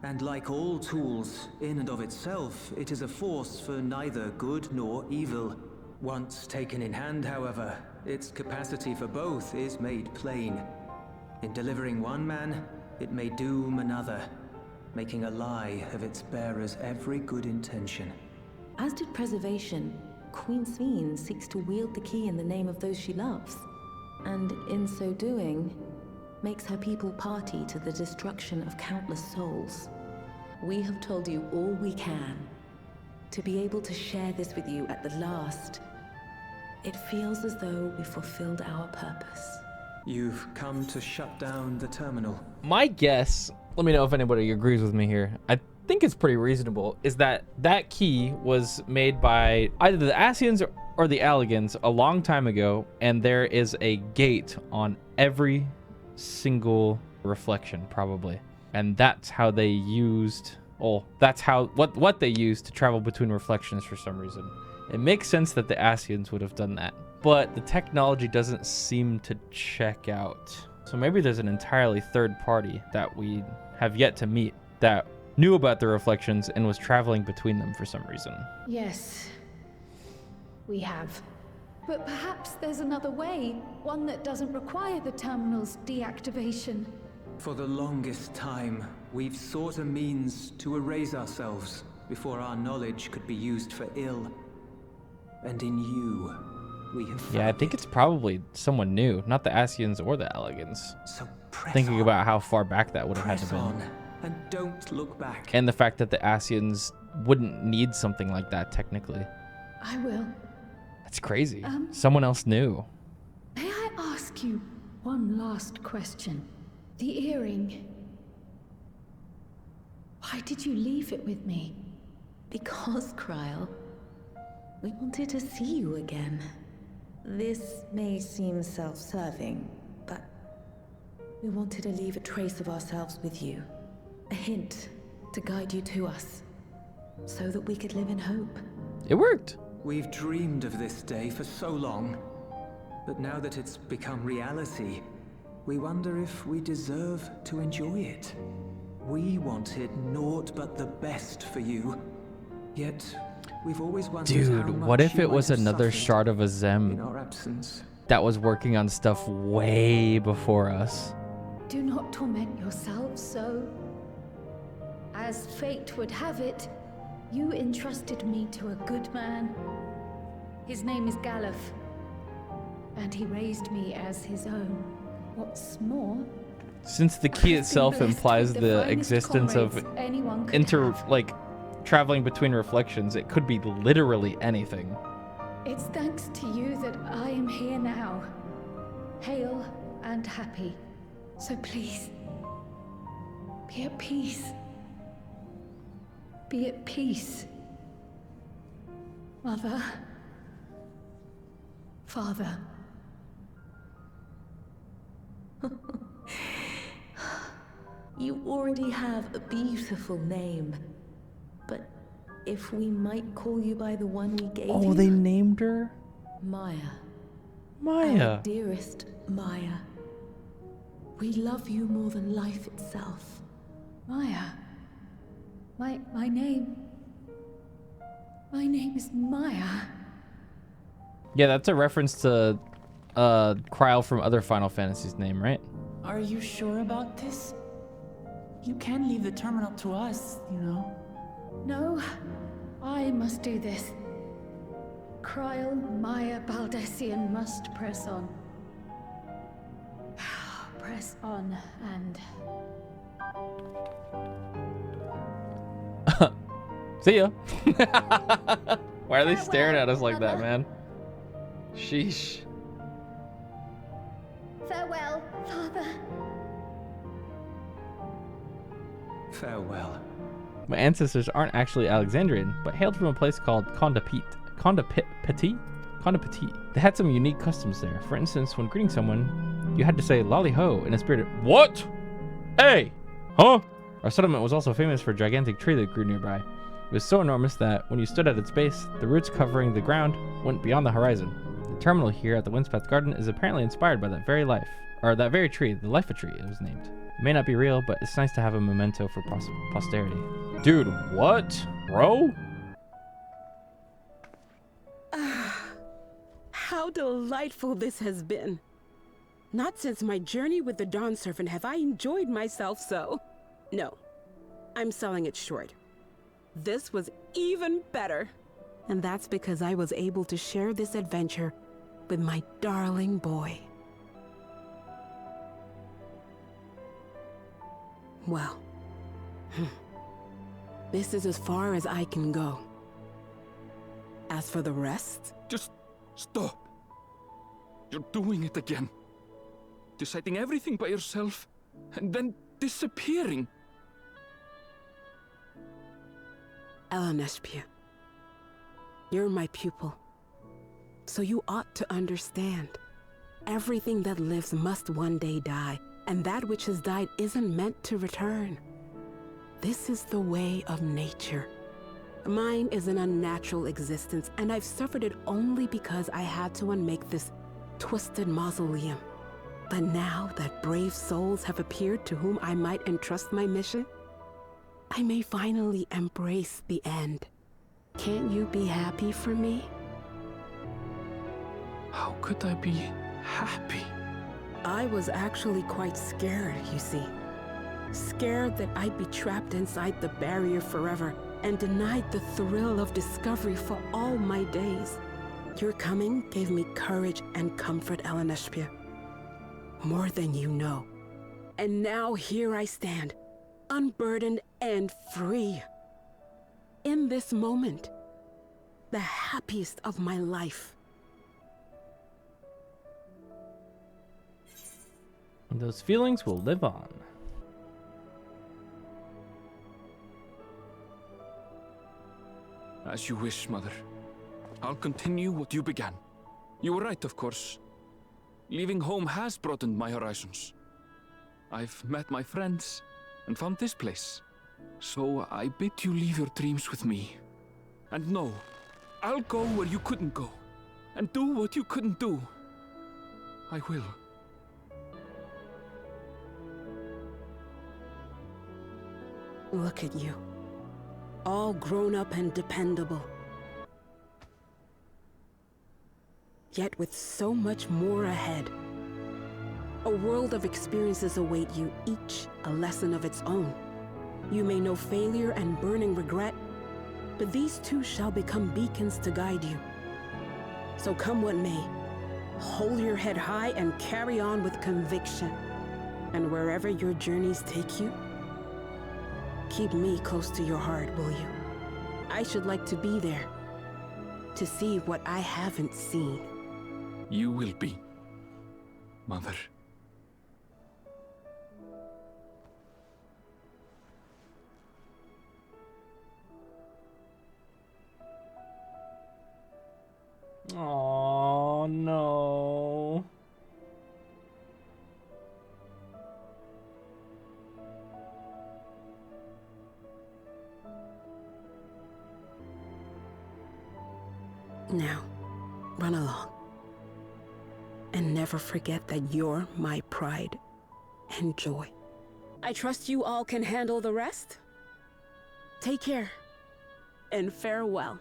and like all tools, in and of itself, it is a force for neither good nor evil. Once taken in hand, however, its capacity for both is made plain. In delivering one man, it may doom another, making a lie of its bearer's every good intention. As did Preservation, Queen Sveen seeks to wield the key in the name of those she loves, and in so doing, makes her people party to the destruction of countless souls. We have told you all we can. To be able to share this with you at the last, it feels as though we fulfilled our purpose. You've come to shut down the terminal. My guess, let me know if anybody agrees with me here, I think it's pretty reasonable, is that that key was made by either the Asians or the Alligans a long time ago, and there is a gate on every single reflection, probably. And that's how they used Oh, that's how what they use to travel between reflections for some reason. It makes sense that the Asians would have done that, but the technology doesn't seem to check out. So maybe there's an entirely third party that we have yet to meet that knew about the reflections and was traveling between them for some reason. Yes, we have. But perhaps there's another way, one that doesn't require the terminal's deactivation. For the longest time, we've sought a means to erase ourselves before our knowledge could be used for ill. And in you, we have Yeah, I think it's probably someone new, not the Asians or the Elegans. So thinking about how far back that would have had to be. And don't look back. And the fact that the Asians wouldn't need something like that technically. I will. That's crazy. Someone else knew. May I ask you one last question? The earring. Why did you leave it with me? Because, Kryl, we wanted to see you again. This may seem self-serving, but we wanted to leave a trace of ourselves with you. A hint to guide you to us, so that we could live in hope. It worked. We've dreamed of this day for so long, but now that it's become reality, we wonder if we deserve to enjoy it. We wanted naught but the best for you, yet we've always wondered how Dude, much what if you it might was have another suffered shard of a in Zem our absence. that was working on stuff way before us? Do not torment yourselves so. As fate would have it, you entrusted me to a good man. His name is Galuf, and he raised me as his own. What's more, Since the key itself blessed implies with the the finest existence of comrades anyone could traveling between reflections, it could be literally anything. it's thanks to you that I am here now, hale and happy. So please, be at peace. Be at peace. Mother. Father. You already have a beautiful name, but if we might call you by the one we gave you... Oh, they named her? Maya. Maya. Our dearest Maya. We love you more than life itself. Maya. My name... My name is Maya. Yeah, that's a reference to Kryl from other Final Fantasy's name, right? Are you sure about this? You can leave the terminal to us, you know. No, I must do this. Kryl Maya Baldessian must press on. Press on and... See ya. Why are they staring at us like that, man? Sheesh. Farewell, Father. Farewell. My ancestors aren't actually Alexandrian, but hailed from a place called Condapet. Condapeti? They had some unique customs there. For instance, when greeting someone, you had to say lolly ho in a spirit of, what? Hey! Huh? Our settlement was also famous for a gigantic tree that grew nearby. It was so enormous that when you stood at its base, the roots covering the ground went beyond the horizon. The terminal here at the Windspath Garden is apparently inspired by that very tree, the Life tree it was named. It may not be real, but it's nice to have a memento for posterity. Dude, what? Bro? How delightful this has been. Not since my journey with the Dawn Servant have I enjoyed myself so. No, I'm selling it short. This was even better. And that's because I was able to share this adventure with my darling boy. Well, this is as far as I can go. As for the rest... Just stop. You're doing it again. Deciding everything by yourself, and then disappearing. Elenespia, you're my pupil, so you ought to understand. Everything that lives must one day die, and that which has died isn't meant to return. this is the way of nature. Mine is an unnatural existence, and I've suffered it only because I had to unmake this twisted mausoleum. But now that brave souls have appeared to whom I might entrust my mission, I may finally embrace the end. Can't you be happy for me? How could I be happy? I was actually quite scared, you see. Scared that I'd be trapped inside the barrier forever and denied the thrill of discovery for all my days. Your coming gave me courage and comfort, Elenespia. More than you know. And now here I stand, unburdened and free. In this moment, the happiest of my life. And those feelings will live on. As you wish, Mother. I'll continue what you began. You were right, of course. Leaving home has broadened my horizons. I've met my friends and found this place. So I bid you leave your dreams with me. And know, I'll go where you couldn't go. And do what you couldn't do. I will. Look at you. All grown up and dependable. Yet with so much more ahead. A world of experiences await you, each a lesson of its own. You may know failure and burning regret, but these too shall become beacons to guide you. So come what may, hold your head high and carry on with conviction. And wherever your journeys take you, keep me close to your heart, will you? I should like to be there, to see what I haven't seen. You will be, Mother. Oh no. Now, run along. And never forget that you're my pride and joy. I trust you all can handle the rest. Take care, and farewell.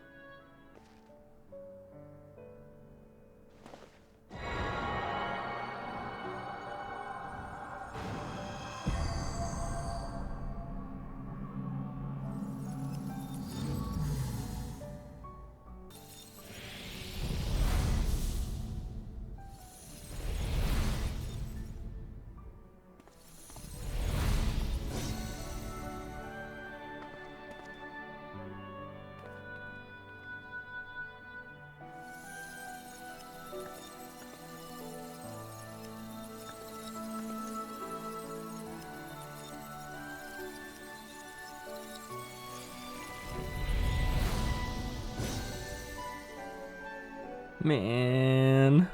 Man.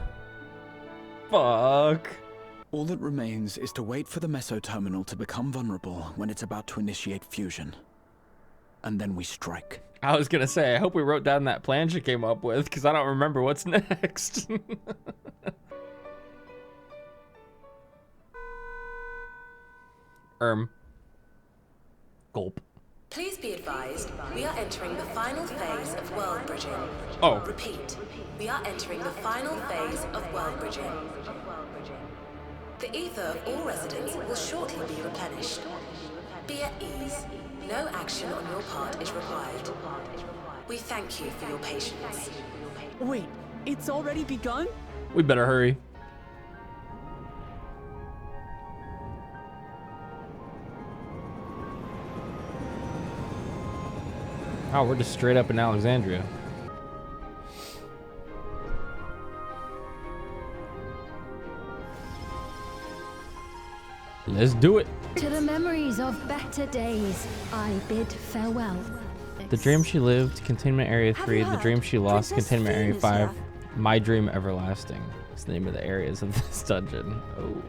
Fuck. All that remains is to wait for the meso terminal to become vulnerable when it's about to initiate fusion. And then we strike. I was gonna say, I hope we wrote down that plan she came up with, because I don't remember what's next. Gulp. Please be advised, we are entering the final phase of world bridging. Oh. Repeat, we are entering the final phase of world bridging. The ether of all residents will shortly be replenished. Be at ease. No action on your part is required. We thank you for your patience. Wait, it's already begun? We better hurry. Oh, we're just straight up in Alexandria. Let's do it. To the memories of better days, I bid farewell. The dream she lived, Containment Area 3. The dream she lost, Containment Area 5. My Dream Everlasting. It's the name of the areas of this dungeon. Oh.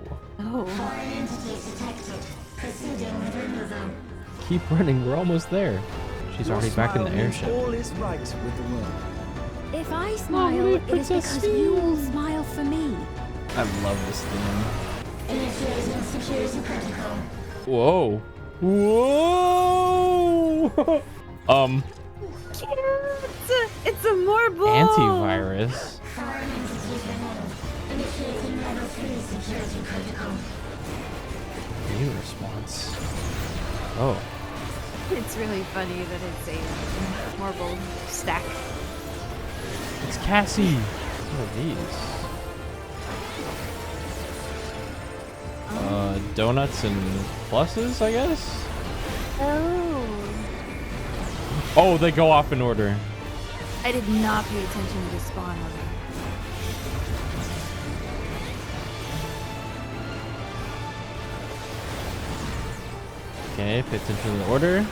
Oh. Foreign entities detected. Proceeding with removal. Keep running. We're almost there. She's Your already back in the smile means airship. all is right with the world. If I smile, it is because you all smile for me. I love this theme. Initiating security protocol. Whoa. Whoa. It's a marble. Antivirus. Foreign entities removed. Initiating level 3 security protocol. New response. Oh. It's really funny that it's a marble stack. It's Cassie. What are these? Donuts and pluses, I guess? Oh. Oh, they go off in order. I did not pay attention to the spawn order. Okay, pay attention to the order.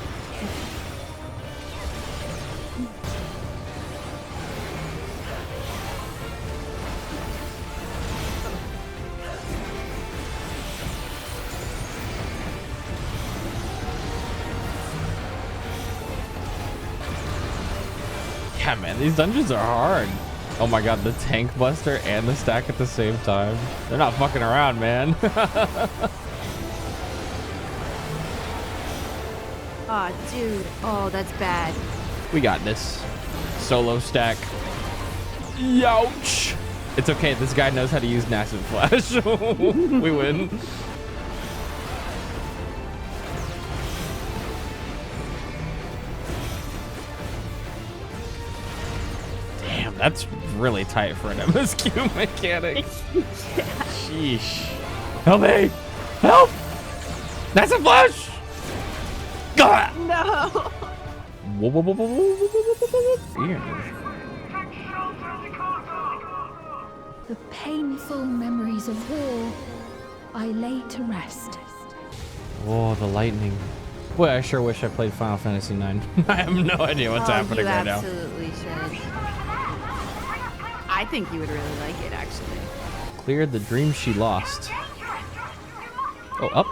Yeah, man, these dungeons are hard. Oh my god, the tank buster and the stack at the same time. They're not fucking around, man. Aw, dude. Oh, that's bad. We got this. Solo stack. Youch! It's okay, this guy knows how to use Massive Flash. We win. Damn, that's really tight for an MSQ mechanic. Sheesh. Help me! Help! Massive Flash! God! No. Whoa, whoa, whoa, whoa, whoa, whoa, whoa, whoa. Weird. The painful memories of war I lay to rest. Oh, the lightning. Boy, I sure wish I played Final Fantasy IX. I have no idea what's happening right now. You absolutely should. I think you would really like it, actually. Cleared the dream she lost. Oh, up.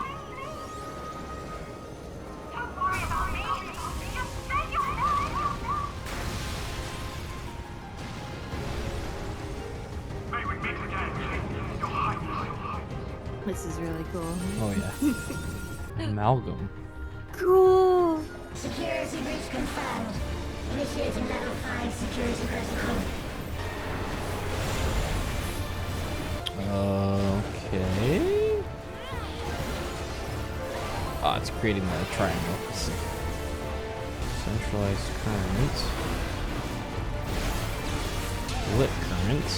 This is really cool. Oh, yeah. Amalgam. Cool. Security breach confirmed. Initiating level 5 security protocol. Okay. Oh, it's creating the triangle. Centralized current. Lit current.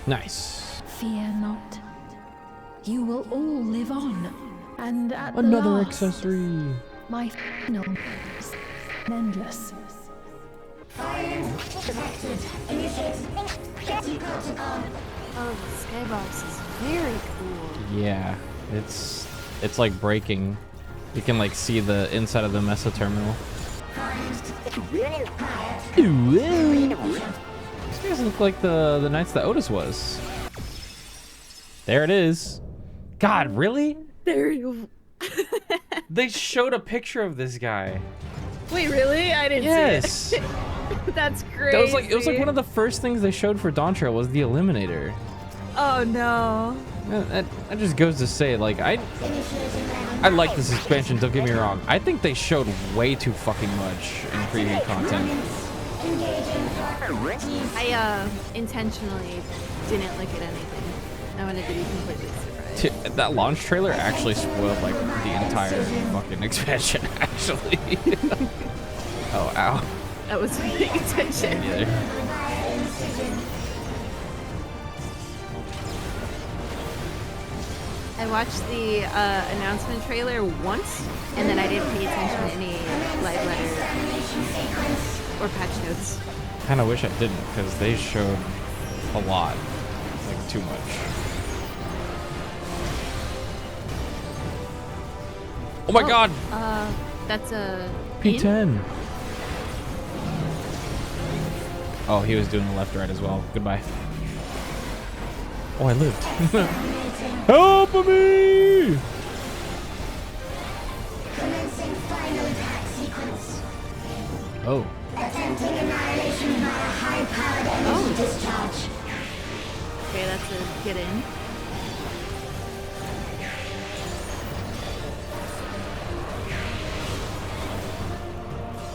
Nice. Fear not. You will all live on. And at Another the last, accessory. my final is endless. Oh, the skybox is very cool. Yeah, it's like breaking. You can like see the inside of the Mesa terminal. These guys look like the knights that Otis was. There it is. God, really? There you. They showed a picture of this guy. Wait, really? I didn't see it. That's crazy. That was like, it was like one of the first things they showed for DAWNTRAIL was the Eliminator. Oh no. That just goes to say, like, I like this expansion, don't get me wrong. I think they showed way too fucking much in preview content. I intentionally didn't look at anything. I wanted to be completely surprised. That launch trailer actually spoiled like the entire fucking expansion, actually. Oh, ow. I wasn't paying attention. Yeah. I watched the announcement trailer once, and then I didn't pay attention to any live letter or patch notes. Kind of wish I didn't, because they showed a lot, like too much. Oh my god! That's a P10. Oh, he was doing the left right as well. Goodbye. Oh, I lived. Help me! Commencing final attack sequence. Oh. Attempting annihilation via high-powered energy discharge. Okay, that's a get in.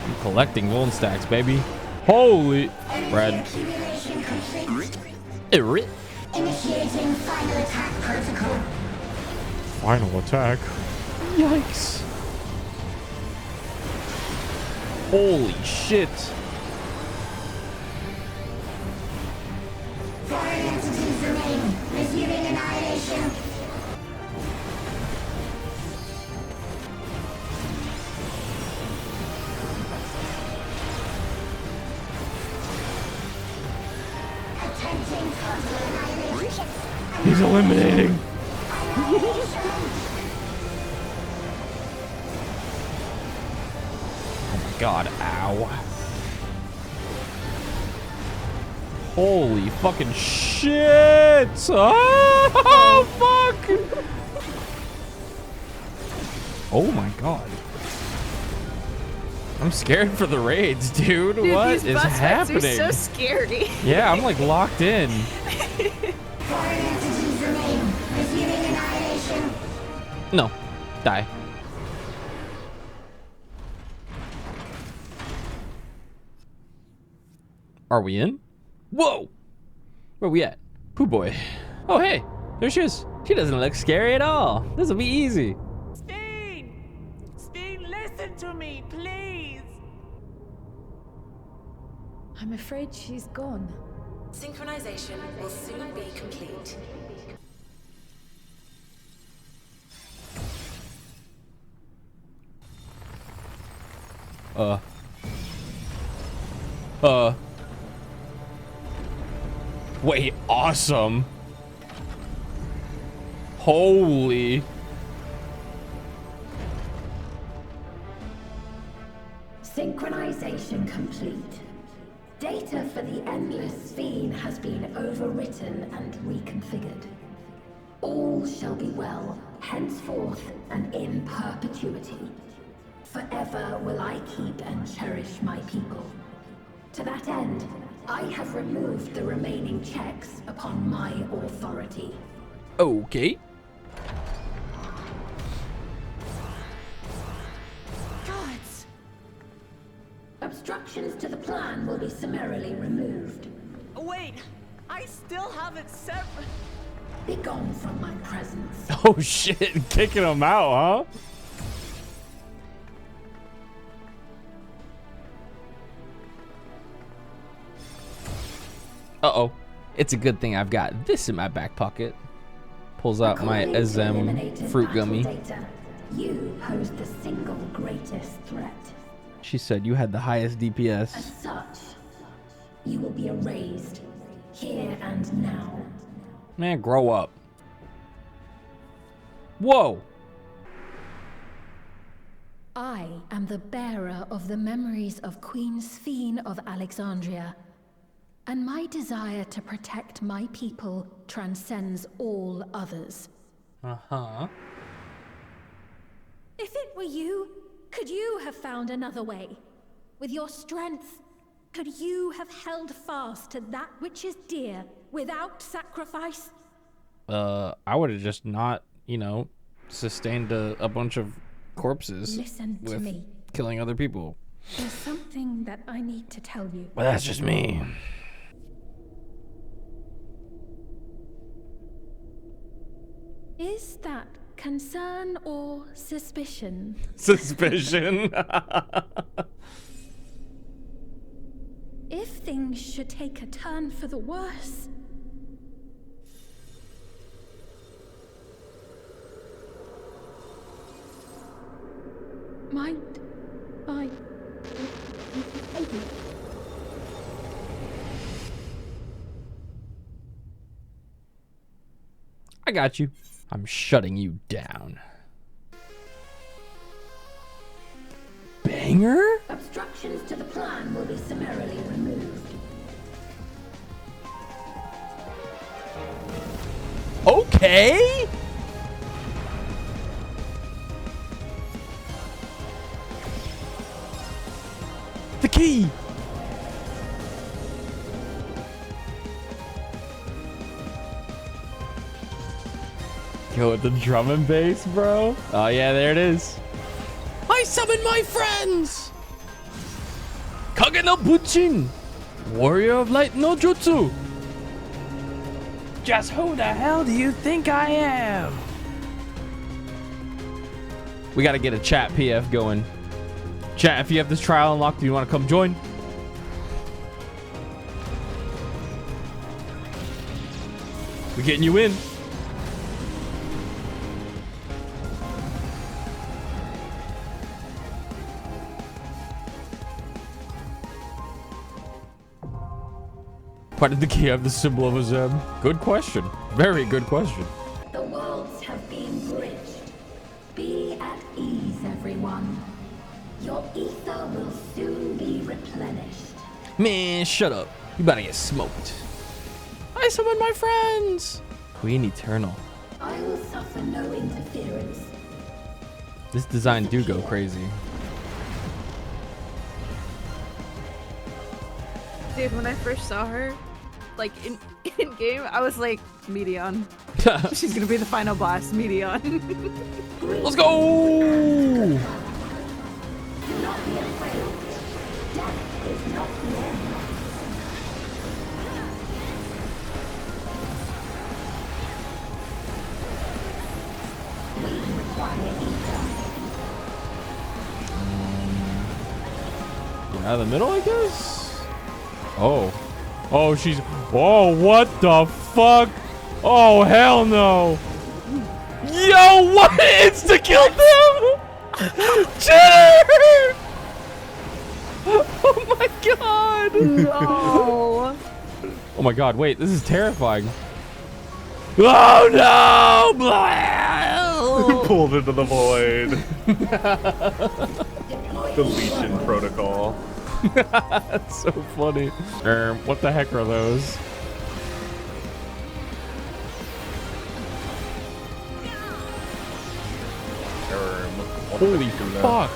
I'm collecting wound stacks, baby. Holy red. Accumulation complete. Initiating final attack protocol. Final attack. Yikes. Holy shit. Foreign entities remain. Resuming annihilation. Attempting total annihilation. He's eliminating. Oh my god, ow. Holy fucking shit! Oh, fuck! Oh my god. I'm scared for the raids, dude. What these is bus fights happening? are so scary. Yeah, I'm like locked in. Foreign entities remain. Resuming annihilation. No. Die. Are we in? Whoa! Where we at? Pooh boy. Oh, hey. There she is. She doesn't look scary at all. This will be easy. Steen, listen to me, please. I'm afraid she's gone. Synchronization will soon be complete. Wait, awesome. Holy. Synchronization complete. Data for the Endless Fiend has been overwritten and reconfigured. All shall be well, henceforth and in perpetuity. Forever will I keep and cherish my people. To that end, I have removed the remaining checks upon my authority. Okay. Gods! Obstructions to the plan will be summarily removed. Wait, I still have it separate. Be gone from my presence. Oh shit, kicking him out, huh? Uh-oh. It's a good thing I've got this in my back pocket. Pulls out my Azem fruit gummy. Data, you pose the single greatest threat. She said you had the highest DPS. As such, you will be erased here and now. Man, grow up. Whoa. I am the bearer of the memories of Queen Sphene of Alexandria, and my desire to protect my people transcends all others. Uh-huh. If it were you, could you have found another way? With your strength, could you have held fast to that which is dear without sacrifice? I would have just not, you know, sustained a bunch of corpses Listen to with me. killing other people. There's something that I need to tell you. Well, that's just me. Is that concern or suspicion? Suspicion. If things should take a turn for the worse, might I... I got you. I'm shutting you down. Banger? Obstructions to the plan will be summarily removed. Okay. The key. Yo, with the drum and bass, bro. Oh yeah, there it is. I summon my friends. Kage no Buchin, warrior of light no jutsu. Just who the hell do you think I am? We gotta get a chat PF going. Chat, if you have this trial unlocked, do you want to come join? We're getting you in. Why did the key have the symbol of a Zeb? Good question. Very good question. The worlds have been bridged. Be at ease, everyone. Your ether will soon be replenished. Man, shut up. You about to get smoked. I summoned my friends. Queen Eternal. I will suffer no interference. This design do go crazy. Dude, when I first saw her, like in game, I was like, Medion. She's gonna be the final boss, Medion. Let's go! Do not be afraid. Death is not the end. We require ether. Out of the middle, I guess? Oh. Oh, she's... Oh, what the fuck? Oh, hell no. Yo, what? Insta-killed them? Cheater! Oh my god. No. Oh my god, wait, this is terrifying. Oh no! Pulled into the void. The Legion protocol. That's so funny. What the heck are those? Holy fuck.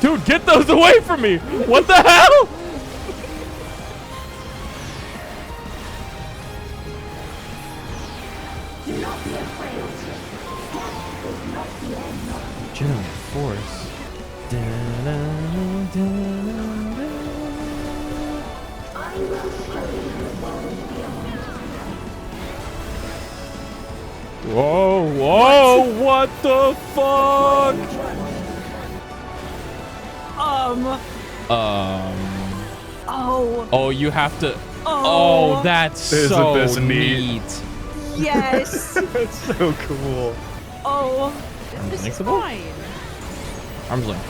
Dude, get those away from me! What the hell? Do not be afraid. Death is not the end. Generate force. I will show you the world beyond. Whoa, whoa, what the fuck? Oh, you have to. Oh, that's Isn't so this neat. Yes. That's so cool. Oh, this is Linkable? fine. Arms length.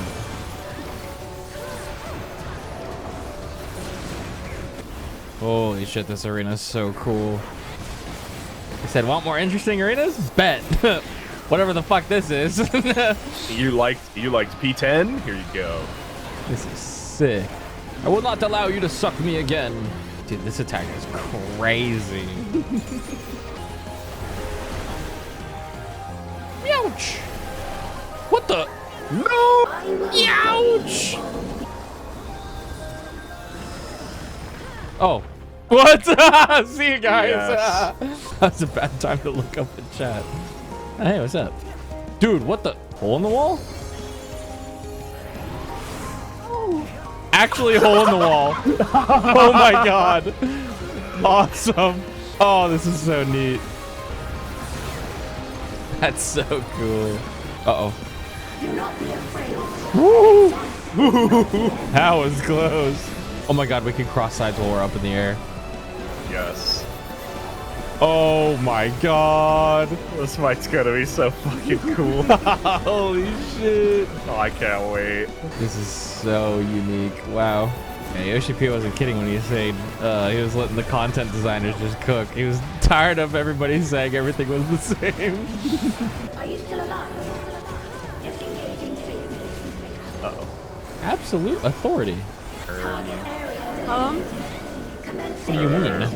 Holy shit, this arena is so cool. I said, want more interesting arenas? Bet. Whatever the fuck this is. You liked P10? Here you go. This is sick. I will not allow you to suck me again. Dude, this attack is crazy. Ouch! What the? No! Ouch! Oh. What? See you guys. Yes. That's a bad time to look up in chat. Hey, what's up? Dude, what the? Hole in the wall? Actually, hole in the wall. Oh my god. Awesome. Oh, this is so neat. That's so cool. Uh-oh. Do not be afraid. Woo! That was close. Oh my god, we can cross sides while we're up in the air. Yes. Oh my god. This fight's gonna be so fucking cool. Holy shit. Oh, I can't wait. This is so unique. Wow. Yeah, Yoshi P wasn't kidding when he said he was letting the content designers just cook. He was tired of everybody saying everything was the same. Are you still alive? Disengaging phase. Uh-oh. Absolute authority. Target area. What do you mean?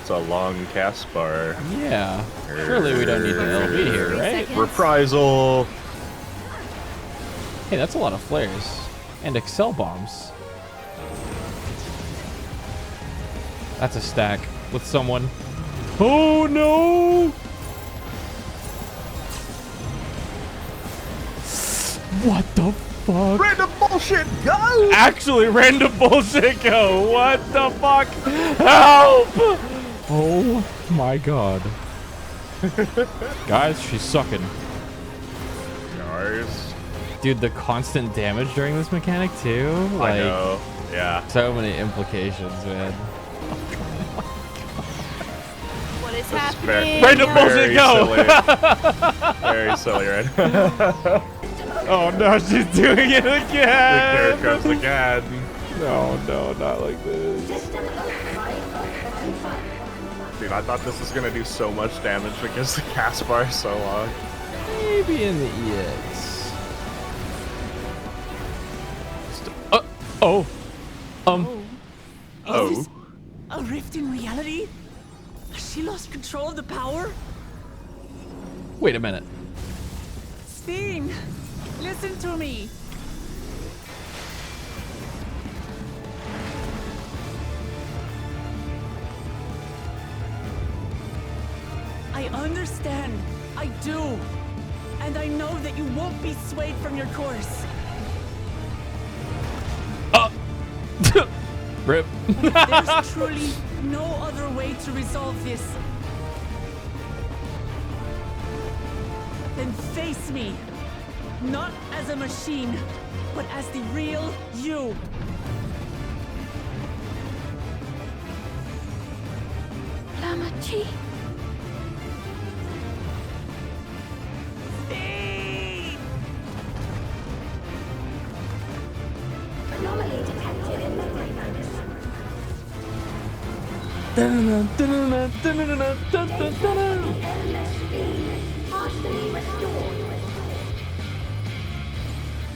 That's a long cast bar. Yeah. Surely we don't need to LB here, right? Reprisal. Hey, that's a lot of flares. And Excel bombs. That's a stack with someone. Oh no! What the fuck? Random bullshit go! Actually, random bullshit go! What the fuck? Help! Oh my god. Guys, she's sucking. Guys. Dude, the constant damage during this mechanic too? Like, I know. Yeah. So many implications, man. What is happening? Random bullshit go! Very silly, right? Oh no, she's doing it again! There comes again. No, not like this. Dude, I thought this was gonna do so much damage because the cast bar is so long. Maybe in the EX. Is this a rift in reality? Has she lost control of the power? Wait a minute. Steen, listen to me. I understand. I do. And I know that you won't be swayed from your course. Rip. But there's truly no other way to resolve this. Then face me. Not as a machine, but as the real you. Lamachi. Anomaly detected in memory banks. Partially restored.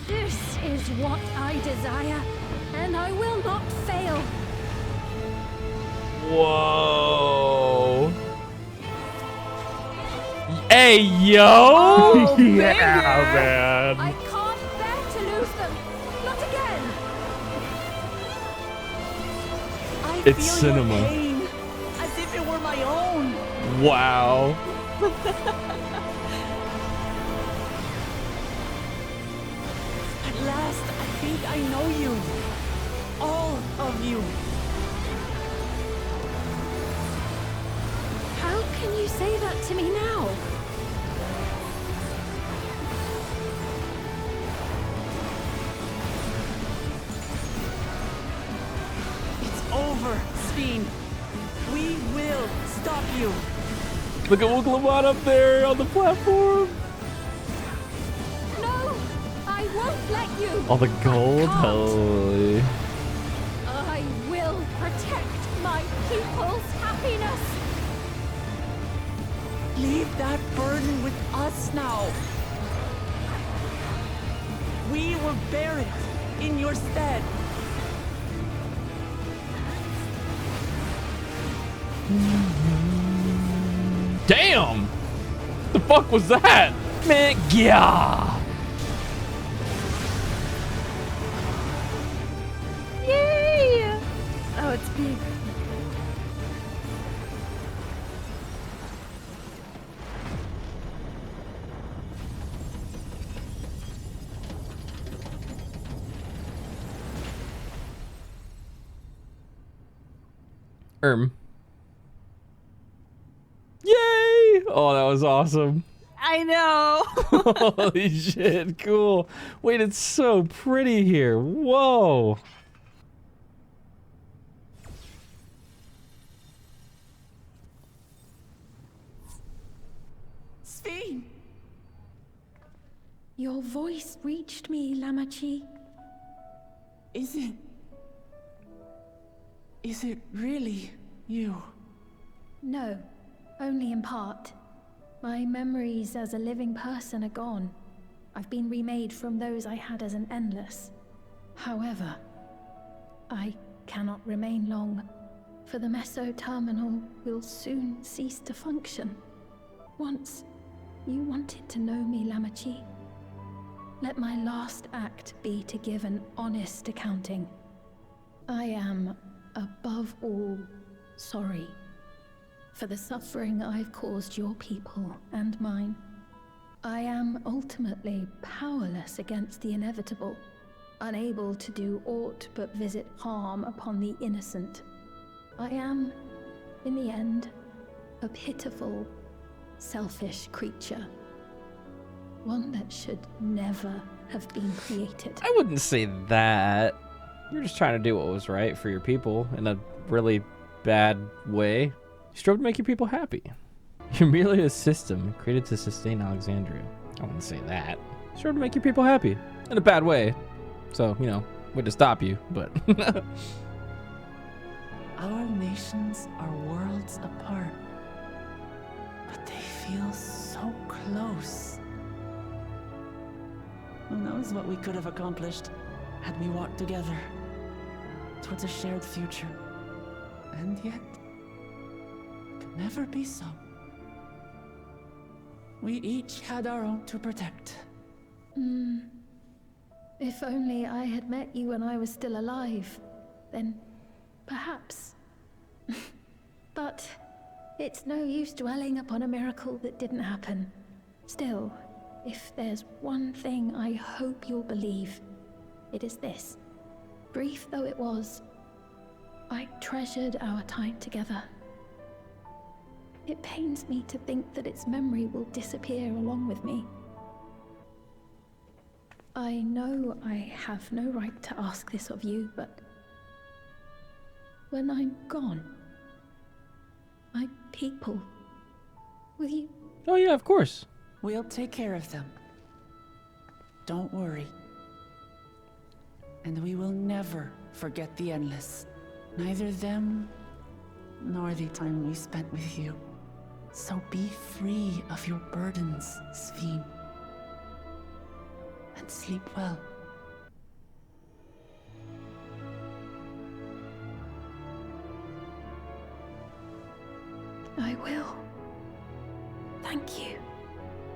This is what I desire, and I will not fail. Whoa. Hey, yo! Oh, yeah, man. I can't bear to lose them. Not again. I It's feel cinema. your pain, as if it were my own. Wow. At last, I think I know you. All of you. How can you say that to me now? It's over, Steen. We will stop you. Look at Wooglamon up there on the platform. No, I won't let you. All the gold. I can't. Holy. I will protect my people's happiness. Leave that burden with us now. We will bear it in your stead. Damn! The fuck was that? Man, yeah. Yay! Oh, it's big. Yay! Oh, that was awesome. I know. Holy shit, cool. Wait, it's so pretty here. Whoa. Steen! Your voice reached me, Lamachi. Is it really you? No, only in part. My memories as a living person are gone. I've been remade from those I had as an endless. However, I cannot remain long, for the Meso Terminal will soon cease to function. Once, you wanted to know me, Lamachi. Let my last act be to give an honest accounting. I am, above all, sorry for the suffering I've caused your people and mine. I am ultimately powerless against the inevitable, unable to do aught but visit harm upon the innocent. I am, in the end, a pitiful, selfish creature. One that should never have been created. I wouldn't say that. You're just trying to do what was right for your people in a really bad way. You strove to make your people happy. You're merely a system created to sustain Alexandria. I wouldn't say that. You strove to make your people happy in a bad way. So, you know, way to stop you, but... Our nations are worlds apart, but they feel so close. Who knows what we could have accomplished had we walked together towards a shared future. And yet, it could never be so. We each had our own to protect. If only I had met you when I was still alive, then perhaps. But it's no use dwelling upon a miracle that didn't happen. Still, if there's one thing I hope you'll believe, it is this. Brief though it was, I treasured our time together. It pains me to think that its memory will disappear along with me. I know I have no right to ask this of you, but when I'm gone, my people, will you? Oh yeah, of course. We'll take care of them. Don't worry. And we will never forget the Endless. Neither them, nor the time we spent with you. So be free of your burdens, Sphene. And sleep well. I will. Thank you.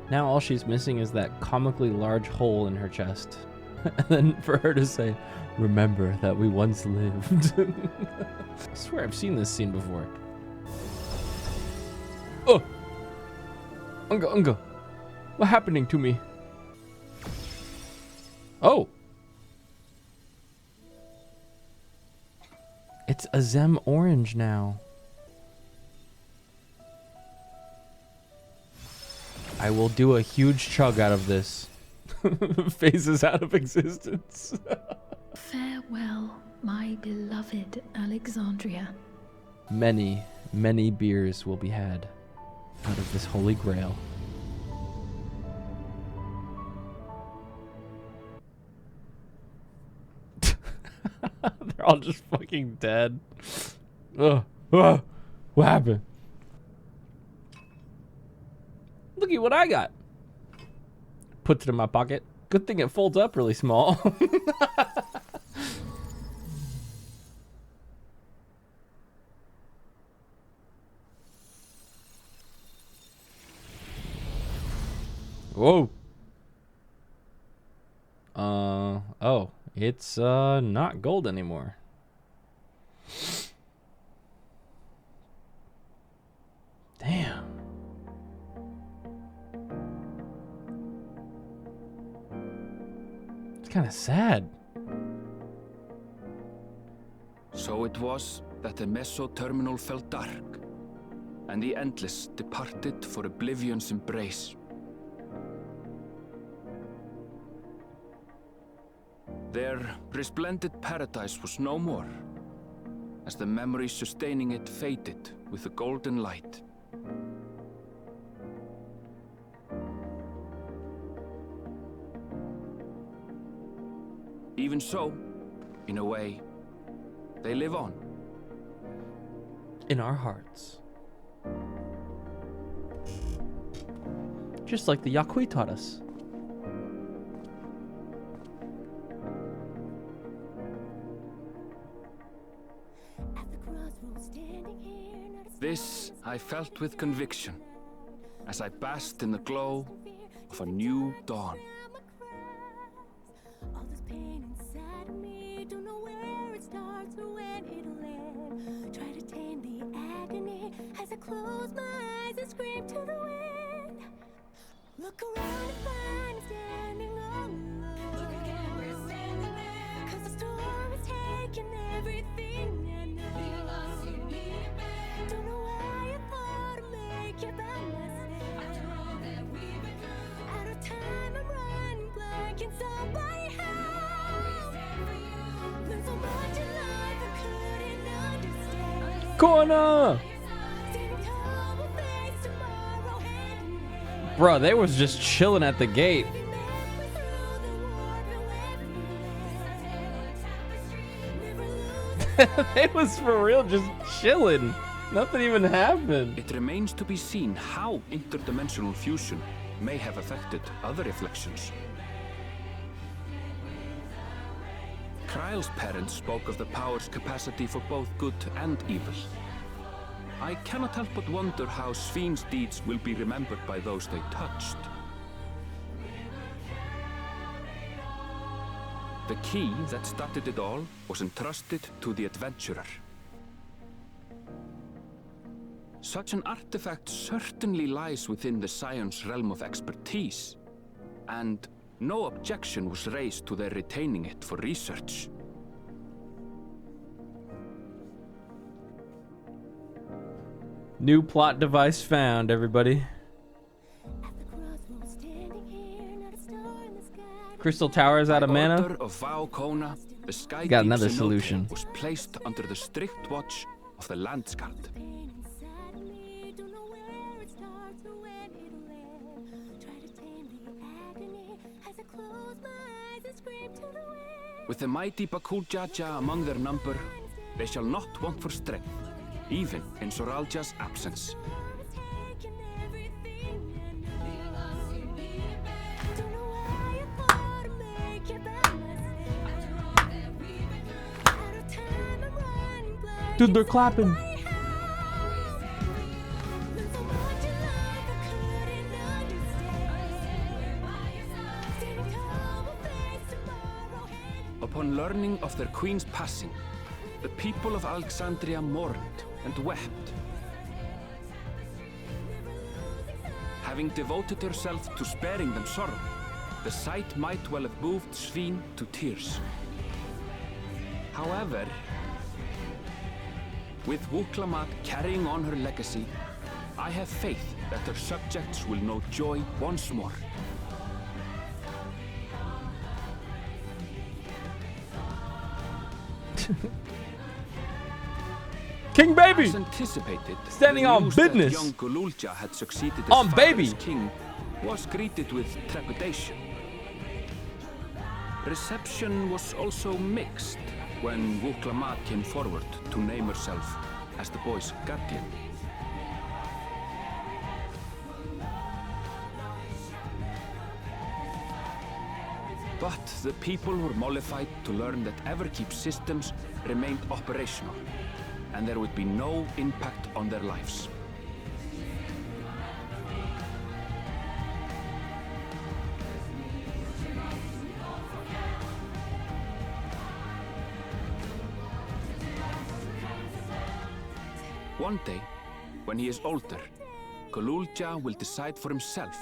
Now all she's missing is that comically large hole in her chest. And then for her to say, remember that we once lived. I swear I've seen this scene before. Oh! Unga. What's happening to me? Oh! It's a Zem orange now. I will do a huge chug out of this. Phases out of existence. Farewell, my beloved Alexandria. Many, many beers will be had out of this holy grail. They're all just fucking dead. Ugh. What happened? Look at what I got. Puts it in my pocket. Good thing it folds up really small. Whoa. Oh, it's not gold anymore. Damn. It's kind of sad. So it was that the Meso Terminal fell dark, and the Endless departed for oblivion's embrace. Their resplendent paradise was no more, as the memory sustaining it faded with the golden light. Even so, in a way, they live on. In our hearts. Just like the Yaqui taught us. At the crossroads, This I felt with conviction as I basked in the glow of a new dawn. All this pain inside of me, don't know where it starts or when it'll end. Try to tame the agony as I close my eyes and scream to the wind. Look around and find I'm standing all alone. Look again, we're standing there. 'Cause the storm is taking everything I know. The loss you need it back. Don't know why I thought I'd make it by myself. After all that we've been through, out of time I'm running blank. Can somebody help? Learned so much in life I couldn't understand. Corner! Bro, they was just chilling at the gate. They was for real just chilling. Nothing even happened. It remains to be seen how interdimensional fusion may have affected other reflections. Kryle's parents spoke of the power's capacity for both good and evil. I cannot help but wonder how Svin's deeds will be remembered by those they touched. The key that started it all was entrusted to the adventurer. Such an artifact certainly lies within the Scion's realm of expertise, and no objection was raised to their retaining it for research. New plot device found, everybody. Crystal Towers out of mana. Of Vau Kona, the Sky Got Deep another cenote solution. was placed under the strict watch of the Landsguard. With the mighty Bakuljaja among their number, they shall not want for strength, even in Soralja's absence. Dude, they're clapping. Upon learning of their queen's passing, the people of Alexandria mourned and wept. Having devoted herself to sparing them sorrow, the sight might well have moved Svin to tears. However, with Wuklamat carrying on her legacy, I have faith that her subjects will know joy once more. King Baby! As anticipated, Standing the on news business. that young Gululja had succeeded as On father baby. as king was greeted with trepidation. Reception was also mixed when Wuklamat came forward to name herself as the boy's guardian. But the people were mollified to learn that Everkeep systems remained operational, and there would be no impact on their lives. One day, when he is older, Gululja will decide for himself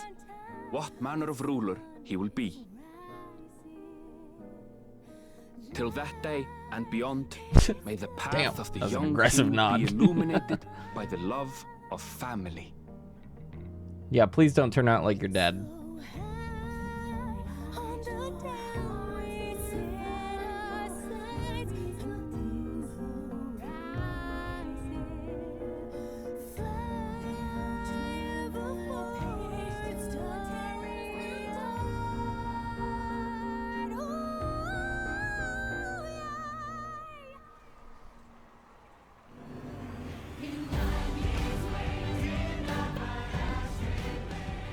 what manner of ruler he will be. Till that day and beyond, may the path Damn, of the that was an young aggressive king nod. be illuminated by the love of family. Yeah, please don't turn out like your dad.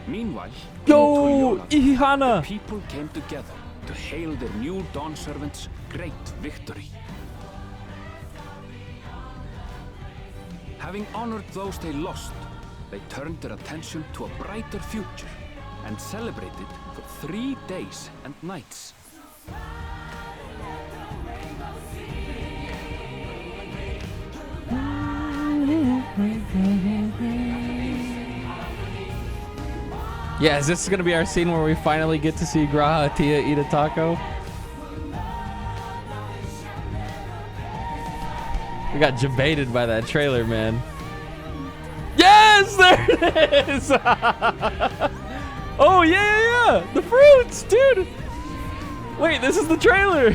Meanwhile, Yo, in Tuliona, Ihana! the people came together to hail their new Dawn servant's great victory. Having honored those they lost, they turned their attention to a brighter future and celebrated for 3 days and nights. Yeah, is this gonna be our scene where we finally get to see Graha Tia eat a taco? We got jebaited by that trailer, man. Yes, there it is! Oh, yeah. The fruits, dude! Wait, this is the trailer!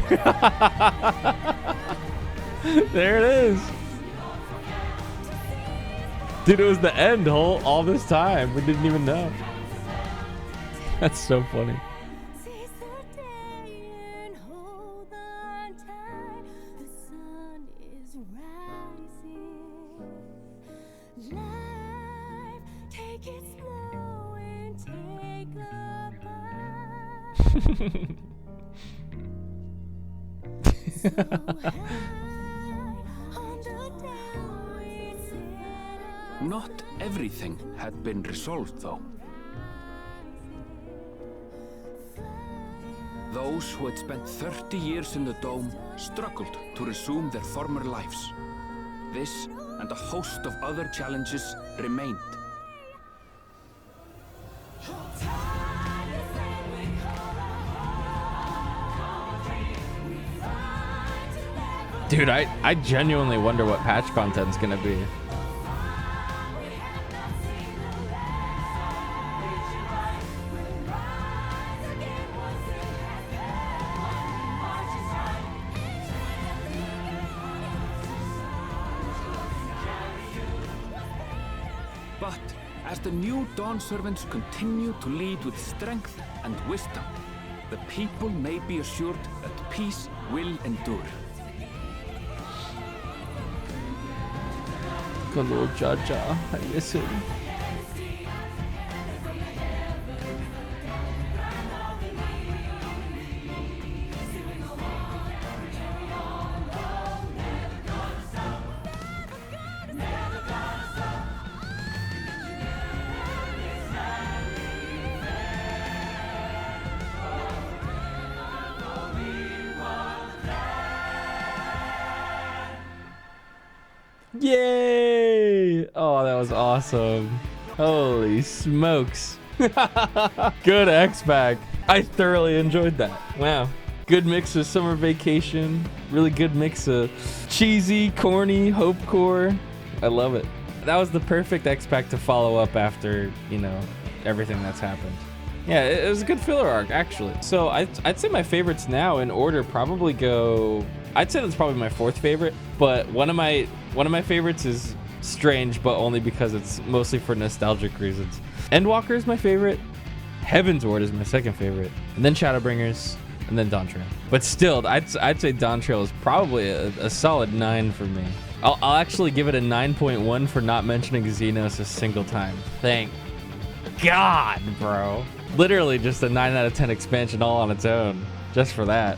There it is. Dude, it was the end all this time. We didn't even know. That's so funny. Not everything had been resolved, though. Those who had spent 30 years in the dome struggled to resume their former lives. This and a host of other challenges remained. Dude, I genuinely wonder what patch content's gonna be. But as the new Dawn servants continue to lead with strength and wisdom, the people may be assured that peace will endure. Good little Jaja, I miss him. Yay! Oh, that was awesome. Holy smokes. Good X-Pack. I thoroughly enjoyed that. Wow. Good mix of summer vacation. Really good mix of cheesy, corny, hopecore. I love it. That was the perfect X-Pack to follow up after, you know, everything that's happened. Yeah, it was a good filler arc, actually. So I'd say my favorites now in order probably go... I'd say that's probably my fourth favorite, but one of my favorites is Strange, but only because it's mostly for nostalgic reasons. Endwalker is my favorite. Heaven's Ward is my second favorite, and then Shadowbringers, and then DAWNTRAIL. But still, I'd say DAWNTRAIL is probably a solid 9 for me. I'll actually give it a 9.1 for not mentioning Xenos a single time. Thank God, bro. Literally just a 9 out of 10 expansion all on its own, just for that.